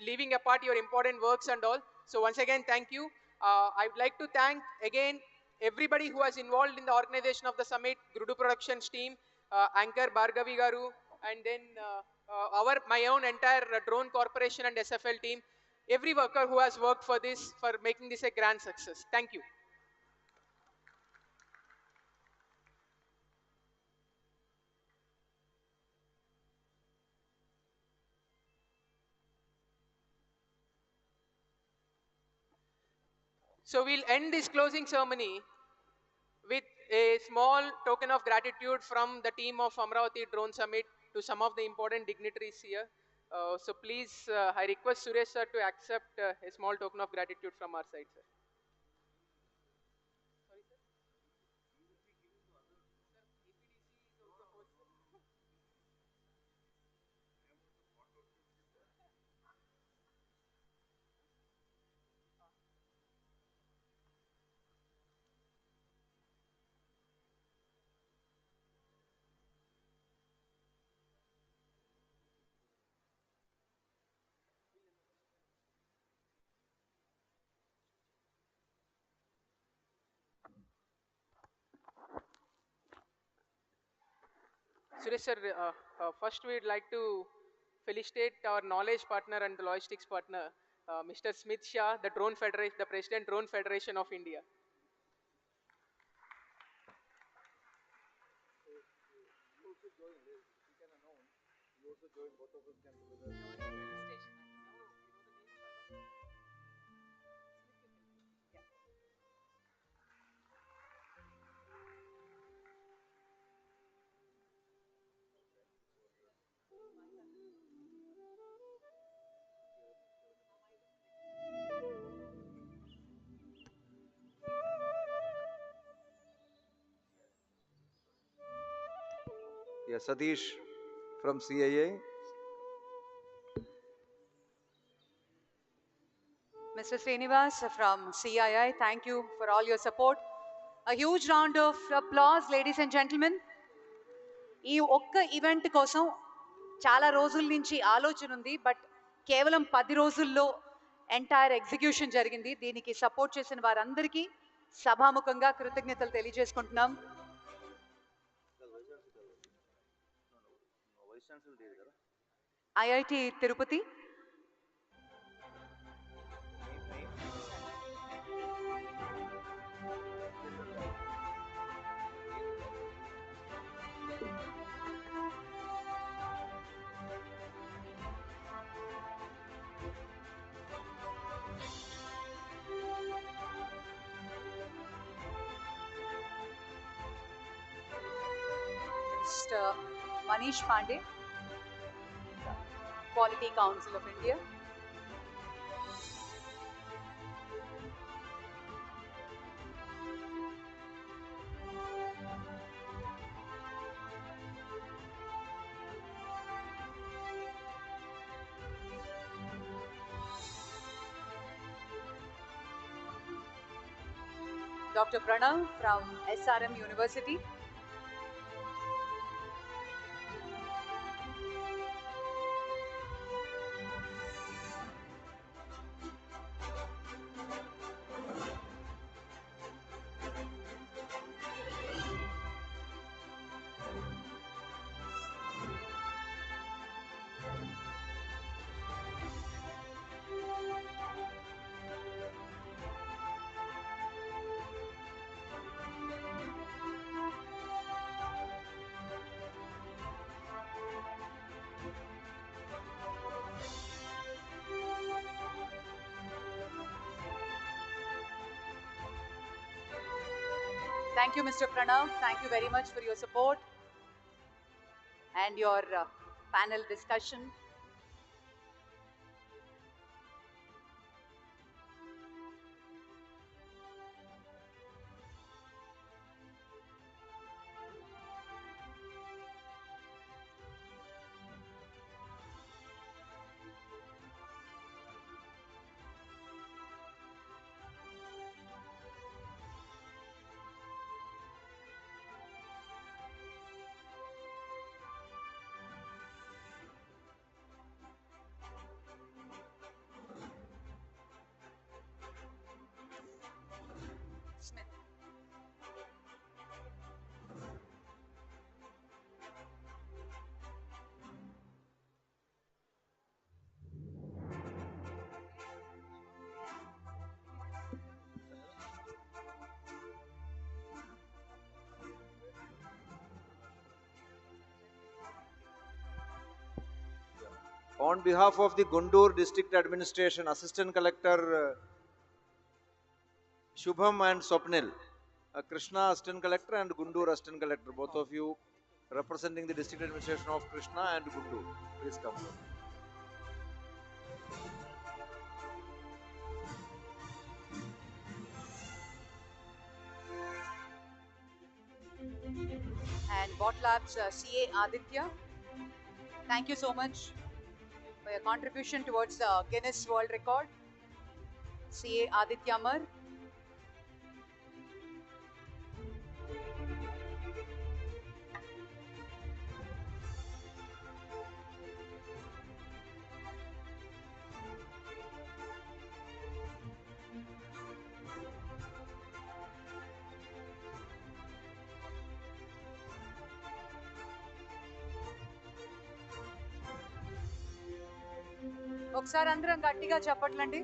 R: leaving apart your important works and all. So once again, thank you. I would like to thank again everybody who was involved in the organization of the summit, Grudu Productions team, Anchor Bhargavi Garu, and then my own entire drone corporation and SFL team, every worker who has worked for this, for making this a grand success. Thank you. So we'll end this closing ceremony with a small token of gratitude from the team of Amaravati Drone Summit to some of the important dignitaries here. So please, I request Suresh sir to accept a small token of gratitude from our side, sir. Suresh sir, first we'd like to felicitate our knowledge partner and the logistics partner, Mr. Smith Shah, the Drone Federation, the President Drone Federation of India.
M: Yeah, Satish from CIA.
A: Mr. Srinivas from CII, thank you for all your support. A huge round of applause, ladies and gentlemen. ఈ ఒక్క event కోసం చాలా రోజుల నుంచి ఆలోచన ఉంది, but కేవలం 10 రోజుల్లో ఎంటైర్ ఎగ్జిక్యూషన్ జరిగింది. దీనికి సపోర్ట్ చేసిన వారందరికీ సభాముఖంగా కృతజ్ఞతలు తెలియజేసుకుంటున్నాం. IIT Tirupati, Mr. Manish Pandey, Quality Council of India. Dr. Pranav from SRM University. Thank you, Mr. Pranav. Thank you very much for your support and your panel discussion.
M: On behalf of the Guntur District Administration, Assistant Collector Shubham and Swapnil, Krishna Assistant Collector and Guntur Assistant Collector, both of you representing the District Administration of Krishna and Guntur, please come.
A: And Bot Labs CA Aditya, thank you so much for your contribution towards the Guinness World Record. CA Aditya Amar. ఒకసారి అందరం గట్టిగా చప్పట్లండి.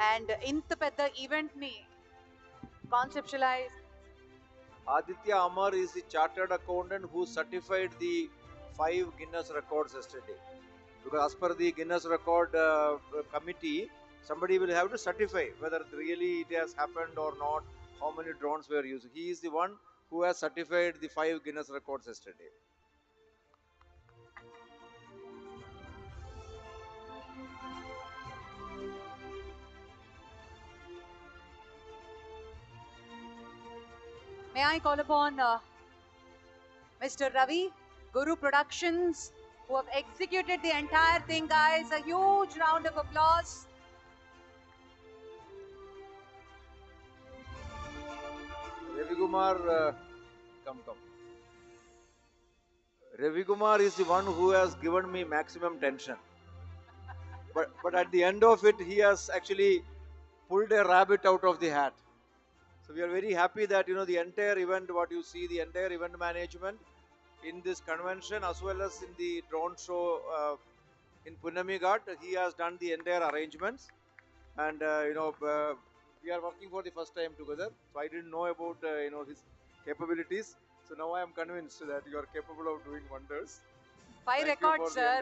A: And ఇంత పెద్ద event ని conceptualise
M: Aditya Amar is the chartered accountant who certified the 5 Guinness records yesterday. Because as per the Guinness record committee, somebody will have to certify whether really it has happened or not, how many drones were used. He is the one who has certified the 5 Guinness records yesterday.
A: May I call upon Mr. Ravi, Guru Productions, who have executed the entire thing, guys. A huge round of applause.
M: Ravi Kumar, come. Ravi Kumar is the one who has given me maximum tension. But at the end of it, he has actually pulled a rabbit out of the hat. So we are very happy that the entire event, what you see, the entire event management in this convention as well as in the drone show in Punami Ghat, he has done the entire arrangements, and we are working for the first time together. So I didn't know about his capabilities. So now I am convinced that you are capable of doing wonders.
A: 5 records, sir.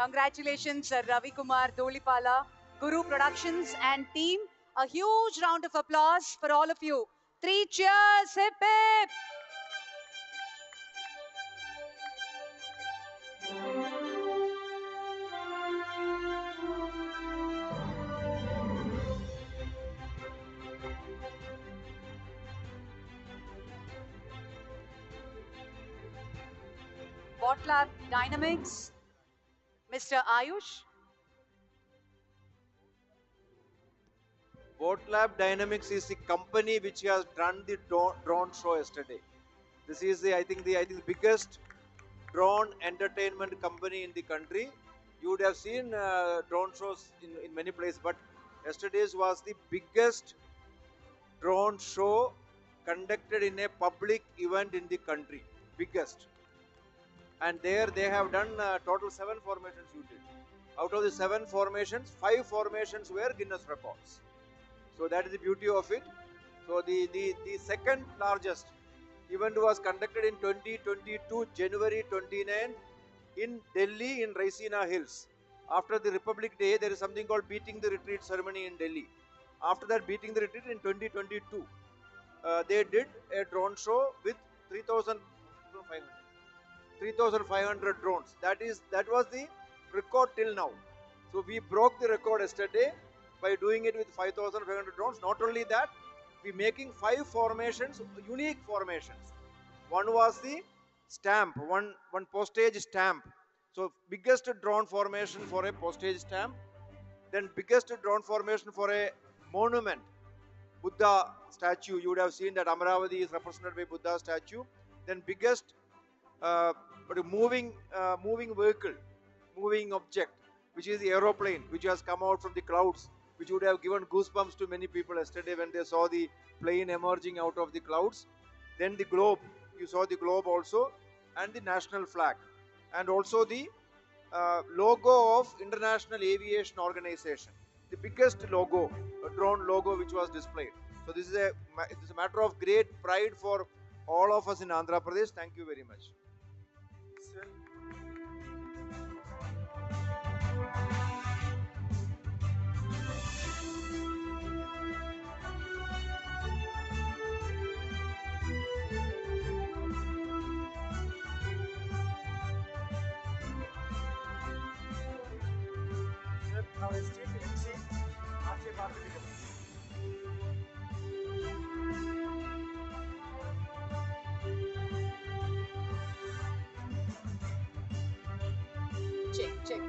A: Congratulations, Sir Ravi Kumar Dolipala, Guru Productions and team. A huge round of applause for all of you. 3 cheers, hip hip. Bot Lab Dynamics, Mr. Ayush.
M: Bot Lab Dynamics is the company which has done the drone show yesterday. This is I think the biggest drone entertainment company in the country. You would have seen drone shows in many places, but yesterday's was the biggest drone show conducted in a public event in the country. Biggest. And there they have done total 7 formations you did. Out of the 7 formations, 5 formations were Guinness records. So that is the beauty of it. So the second largest event was conducted in 2022 January 29 in Delhi in Raisina Hills. After the Republic Day, there is something called Beating the Retreat ceremony in Delhi. After that Beating the Retreat in 2022, they did a drone show with 3,500 drones. That was the record till now. So we broke the record yesterday by doing it with 5,500 drones. Not only that, we making 5 formations, unique formations. One was the stamp, one postage stamp. So biggest drone formation for a postage stamp. Then biggest drone formation for a monument, Buddha statue. You would have seen that Amaravati is represented by Buddha statue. Then biggest moving vehicle, moving object, which is the aeroplane, which has come out from the clouds, which would have given goosebumps to many people yesterday when they saw the plane emerging out of the clouds. Then the globe, you saw the globe also, and the national flag, and also the
C: logo of International Aviation Organization, the biggest logo, a drone logo which was displayed. So this is a matter of great pride for all of us in Andhra Pradesh. Thank you very much.
J: Our esteemed MC, R.J. Bhargavi garu.
A: Check.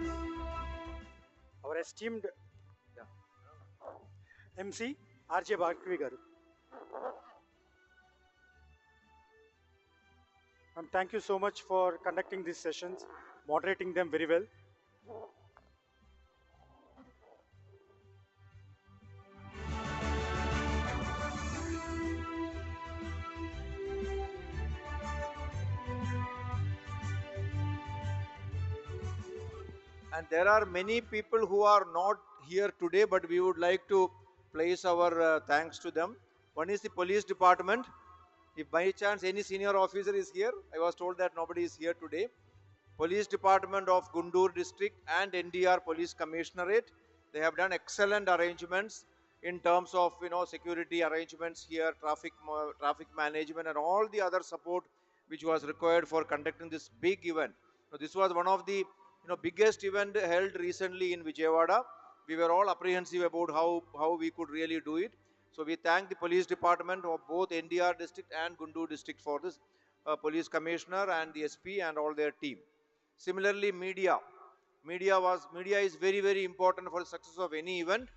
J: Our esteemed MC, R.J. Bhargavi garu. Thank you so much for conducting these sessions, moderating them very well.
C: And there are many people who are not here today, but we would like to place our thanks to them. One is the police department. If by chance any senior officer is here, I was told that nobody is here today. Police Department of Guntur district and NDR Police Commissionerate, they have done excellent arrangements in terms of security arrangements here, traffic management, and all the other support which was required for conducting this big event. So this was one of the biggest event held recently in Vijayawada. We were all apprehensive about how we could really do it. So we thank the police department of both NDR district and Guntur district for this, police commissioner and the SP and all their team. Similarly, media is very, very important for the success of any event.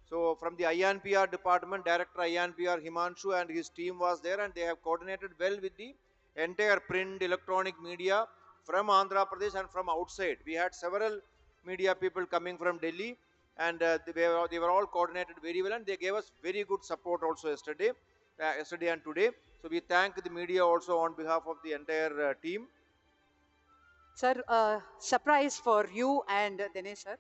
C: So from the INPR department, Director INPR Himanshu and his team was there, and they have coordinated well with the entire print electronic media from Andhra Pradesh and from outside. We had several media people coming from Delhi, and they were all coordinated very well, and they gave us very good support also yesterday and today. So we thank the media also on behalf of the entire team.
A: Sir, surprise for you and Dinesh sir.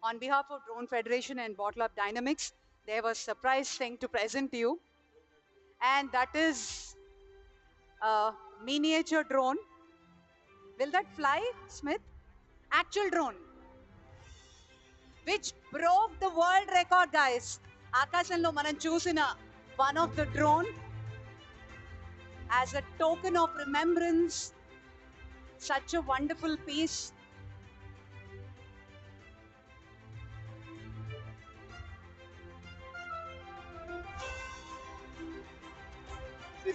A: On behalf of Drone Federation and Bottle Up Dynamics, they have a surprise thing to present to you. And that is a miniature drone. Will that fly, Smith? Actual drone. Which broke the world record, guys. Akashanlo manam chusina one of the drone as a token of remembrance. Such a wonderful piece.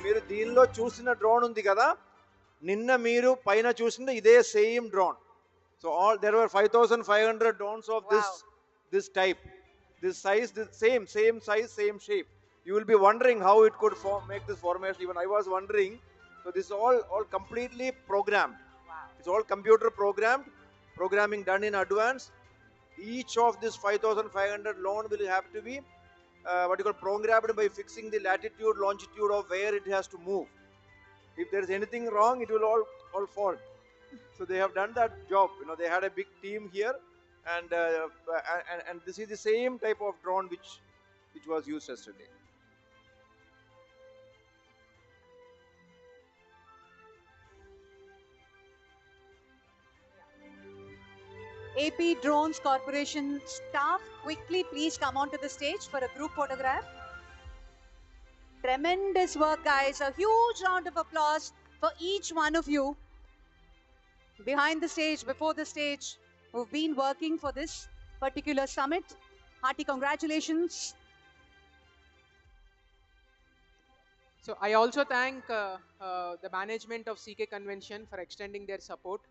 C: మీరు దీనిలో చూసిన drone ఉంది కదా, నిన్న మీరు పైన చూసిన ఇదే same drone. So all there were 5,500 drones of this type, this size, this same size, same shape. You will be wondering how it could make this formation. Even I was wondering. So this is all completely programmed. It's all computer programmed, programming done in advance. Each of this 5,500 drone will have to be programmed by fixing the latitude, longitude of where it has to move. If there is anything wrong, it will all fall. So they have done that job. They had a big team here, and this is the same type of drone which was used yesterday.
A: AP Drones Corporation staff, quickly please come onto the stage for a group photograph. Tremendous work, guys. A huge round of applause for each one of you behind the stage, before the stage, who've been working for this particular summit. Hearty congratulations.
R: So I also thank the management of CK Convention for extending their support.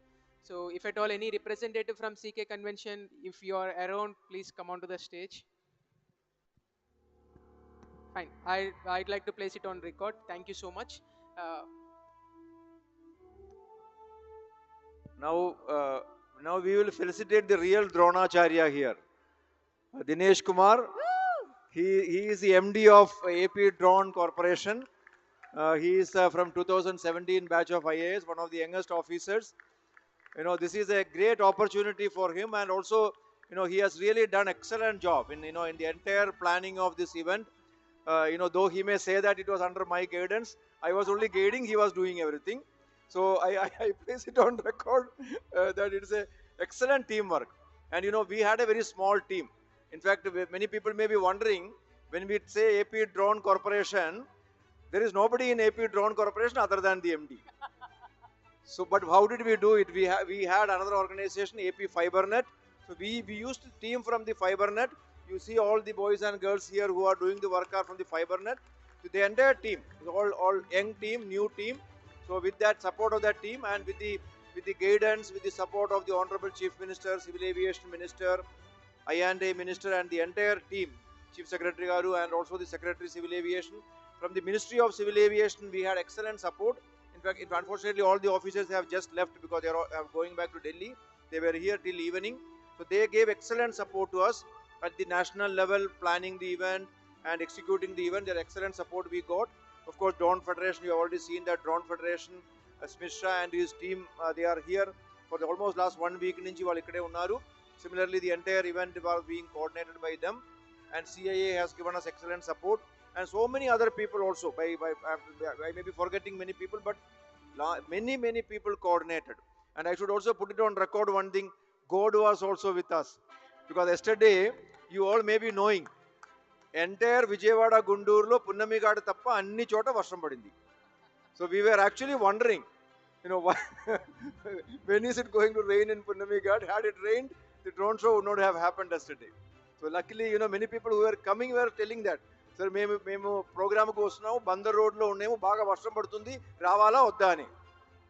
R: So if at all any representative from CK Convention, if you are around, please come onto the stage. Fine. I'd like to place it on record. Thank you so much.
C: Now we will felicitate the real Dronacharya here. Dinesh Kumar. He is the MD of AP Drone Corporation. He is from 2017 batch of IAS, one of the youngest officers. This is a great opportunity for him, and also, he has really done excellent job in the entire planning of this event. Though he may say that it was under my guidance, I was only guiding, he was doing everything. So I place it on record that it's a excellent teamwork. And we had a very small team. In fact, many people may be wondering, when we say AP Drone Corporation, there is nobody in AP Drone Corporation other than the MD. So, but how did we do it? We had another organization, AP FiberNet. So we used a team from the FiberNet. You see all the boys and girls here who are doing the work are from the FiberNet. So the entire team, all young team, new team. So with that support of that team and with the guidance, with the support of the Honorable Chief Minister, Civil Aviation Minister, I&A Minister, and the entire team, Chief Secretary Garu and also the Secretary Civil Aviation. From the Ministry of Civil Aviation, we had excellent support. In fact, unfortunately, all the officers have just left because they are going back to Delhi. They were here till evening. So they gave excellent support to us at the national level, planning the event and executing the event. Their excellent support we got. Of course, Drone Federation, you have already seen that Drone Federation, Smith Shah and his team, they are here for the almost last 1 week. Similarly, the entire event was being coordinated by them, and CIA has given us excellent support, and so many other people also. I may be forgetting many people, but many people coordinated. And I should also put it on record one thing: God was also with us, because yesterday you all may be knowing, entire Vijayawada Gundurlo Punnami Gada Tappa Anni Chota Varsham Padindi. So we were actually wondering, why, when is it going to rain in Punnami Ghat? Had it rained, the drone show would not have happened yesterday. So luckily, many people who were coming were telling that, sir, మేము ప్రోగ్రామ్కి వస్తున్నాము, బందర్ రోడ్లో ఉన్నాము, బాగా వర్షం పడుతుంది, రావాలా వద్దా అని.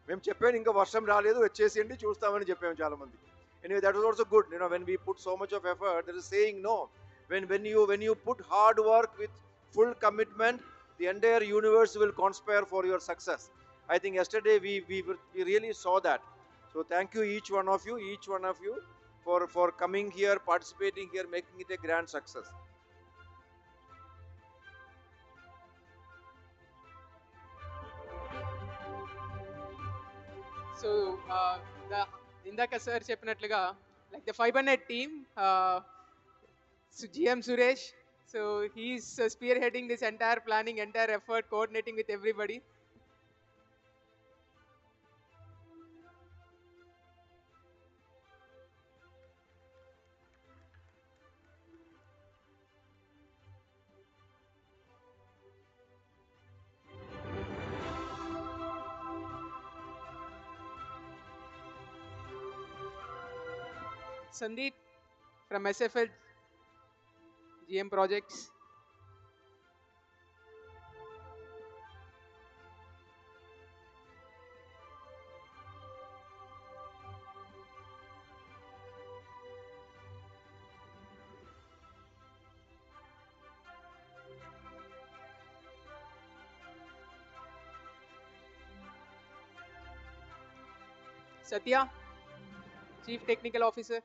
C: మేము చెప్పాను, ఇంకా వర్షం రాలేదు, వచ్చేసేయండి, చూస్తామని చెప్పాము చాలా మంది. Anyway, that was also good. When we put so much of effort, there is saying no. When you put hard work with full commitment, the entire universe will conspire for your success. I think yesterday we really saw that. So thank you each one of you for coming here, participating here, making it a grand success.
R: So the ఇందాక sir చెప్పినట్లుగా like the FiberNet team, GM Suresh, so he's spearheading this entire planning, entire effort, coordinating with everybody. Sandeep from SFL GM Projects. Satya, Chief Technical Officer.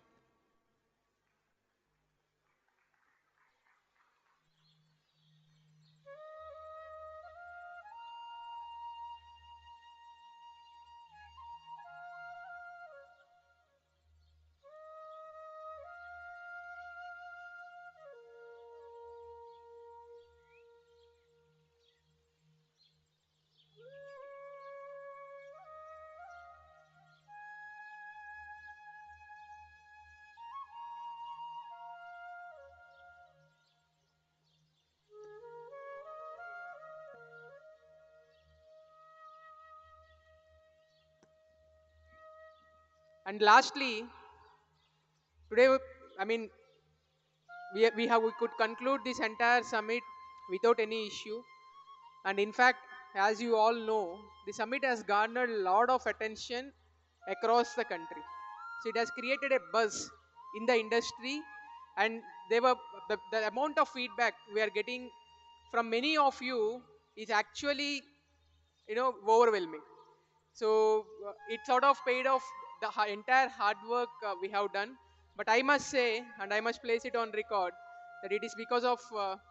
R: And lastly, today, I mean, we could conclude this entire summit without any issue. And in fact, as you all know, the summit has garnered a lot of attention across the country. So it has created a buzz in the industry, and the amount of feedback we are getting from many of you is actually, overwhelming. So it sort of paid off the entire hard work we have done. But I must say, and I must place it on record, that it is because of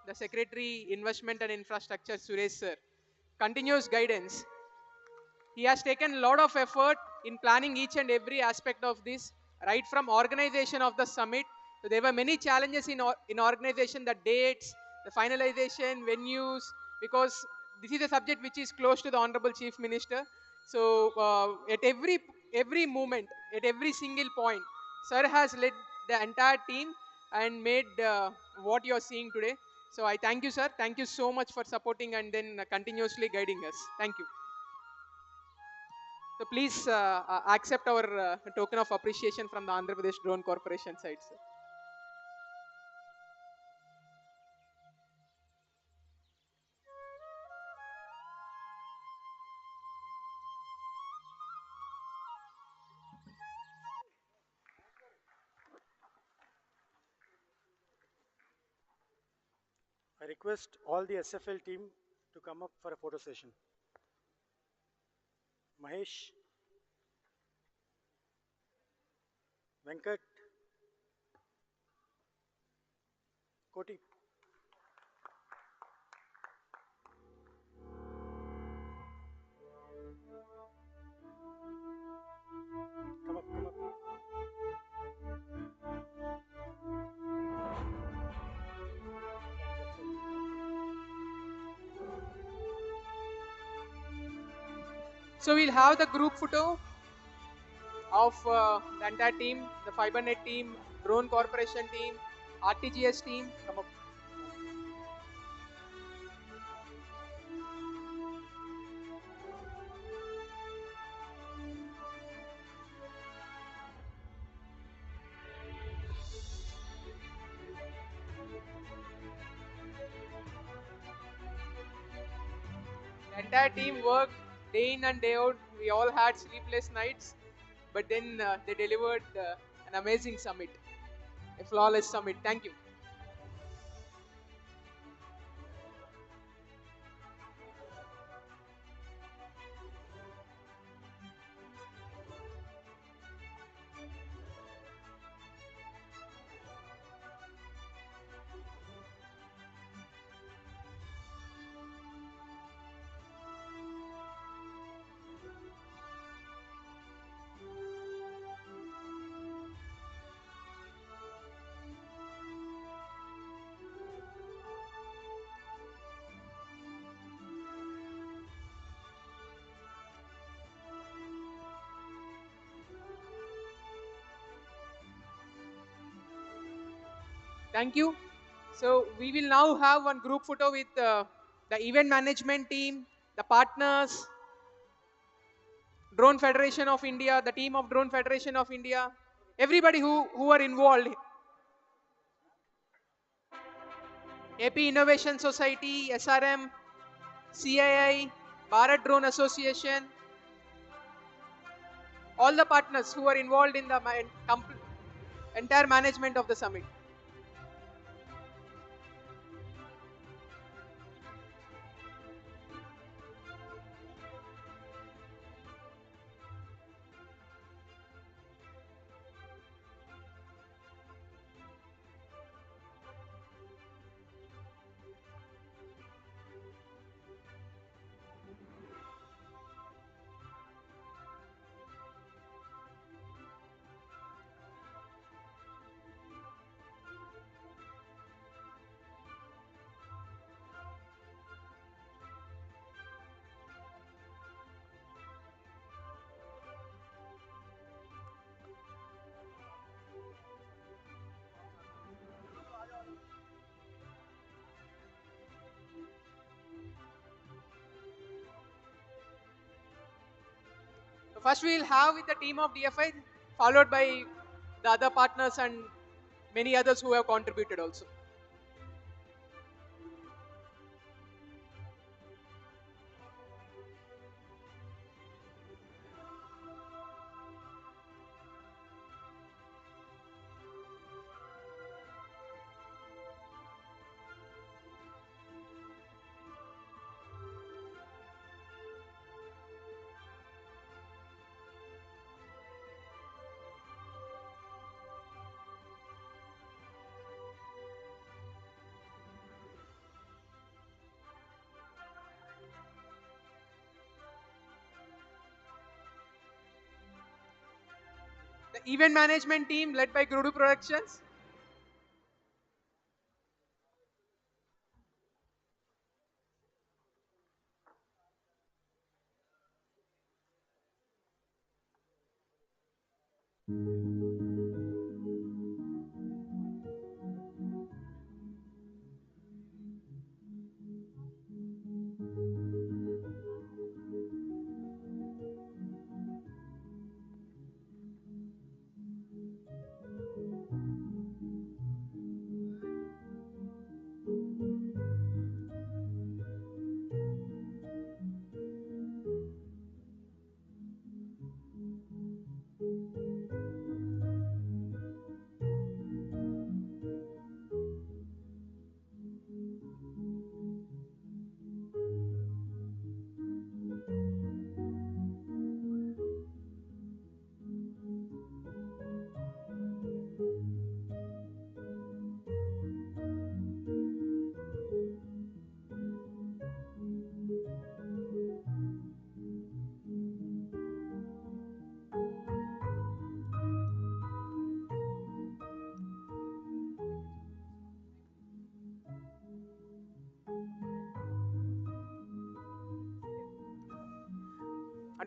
R: the Secretary Investment and Infrastructure, Suresh sir, continuous guidance. He has taken a lot of effort in planning each and every aspect of this, right from organization of the summit. So there were many challenges in organization, the dates, the finalization, venues, because this is a subject which is close to the Honorable Chief Minister. So at every moment, at every single point, Sir has led the entire team and made what you are seeing today. So I thank you, sir. Thank you so much for supporting and then continuously guiding us. Thank you. So please accept our token of appreciation from the Andhra Pradesh Drone Corporation side, sir.
J: I request all the SFL team to come up for a photo session. Mahesh, Venkat, Koti. Come up, come up.
R: So we'll have the group photo of the entire team, the FiberNet team, Drone Corporation team, RTGS team. Come up. The entire team worked day in and day out. We all had sleepless nights, but then they delivered an amazing summit, a flawless summit. Thank you. Thank you. So we will now have one group photo with the event management team, the partners, Drone Federation of India, the team of Drone Federation of India, everybody who are involved. AP Innovation Society, SRM, CII, Bharat Drone Association, all the partners who are involved in the entire management of the summit. So first we will have with the team of DFI, followed by the other partners and many others who have contributed also. event management team led by Grudu Productions.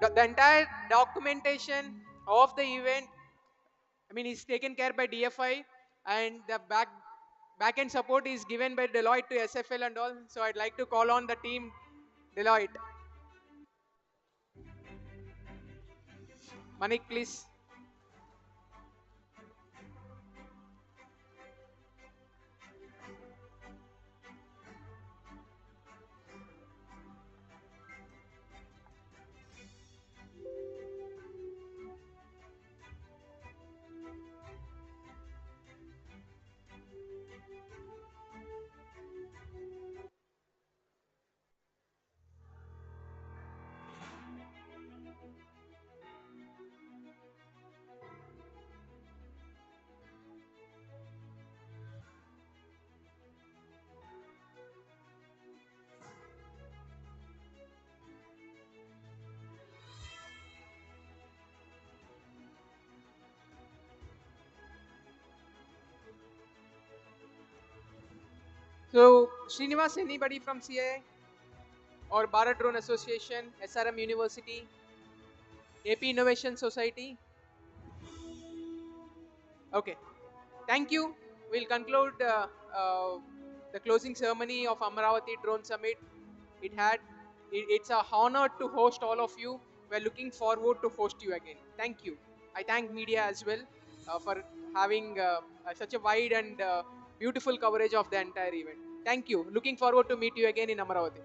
R: And the entire documentation of the event, I mean, is taken care by DFI, and the back-end support is given by Deloitte to SFL and all. So I'd like to call on the team Deloitte. Manik, please. So, Srinivas, anybody from CIA or Bharat Drone Association, SRM University, AP Innovation Society? Okay. Thank you. We'll conclude the closing ceremony of Amaravati Drone Summit. It's a honor to host all of you. We're looking forward to host you again. Thank you. I thank media as well for having such a wide and beautiful coverage of the entire event. Thank you. Looking forward to meet you again in Amaravati.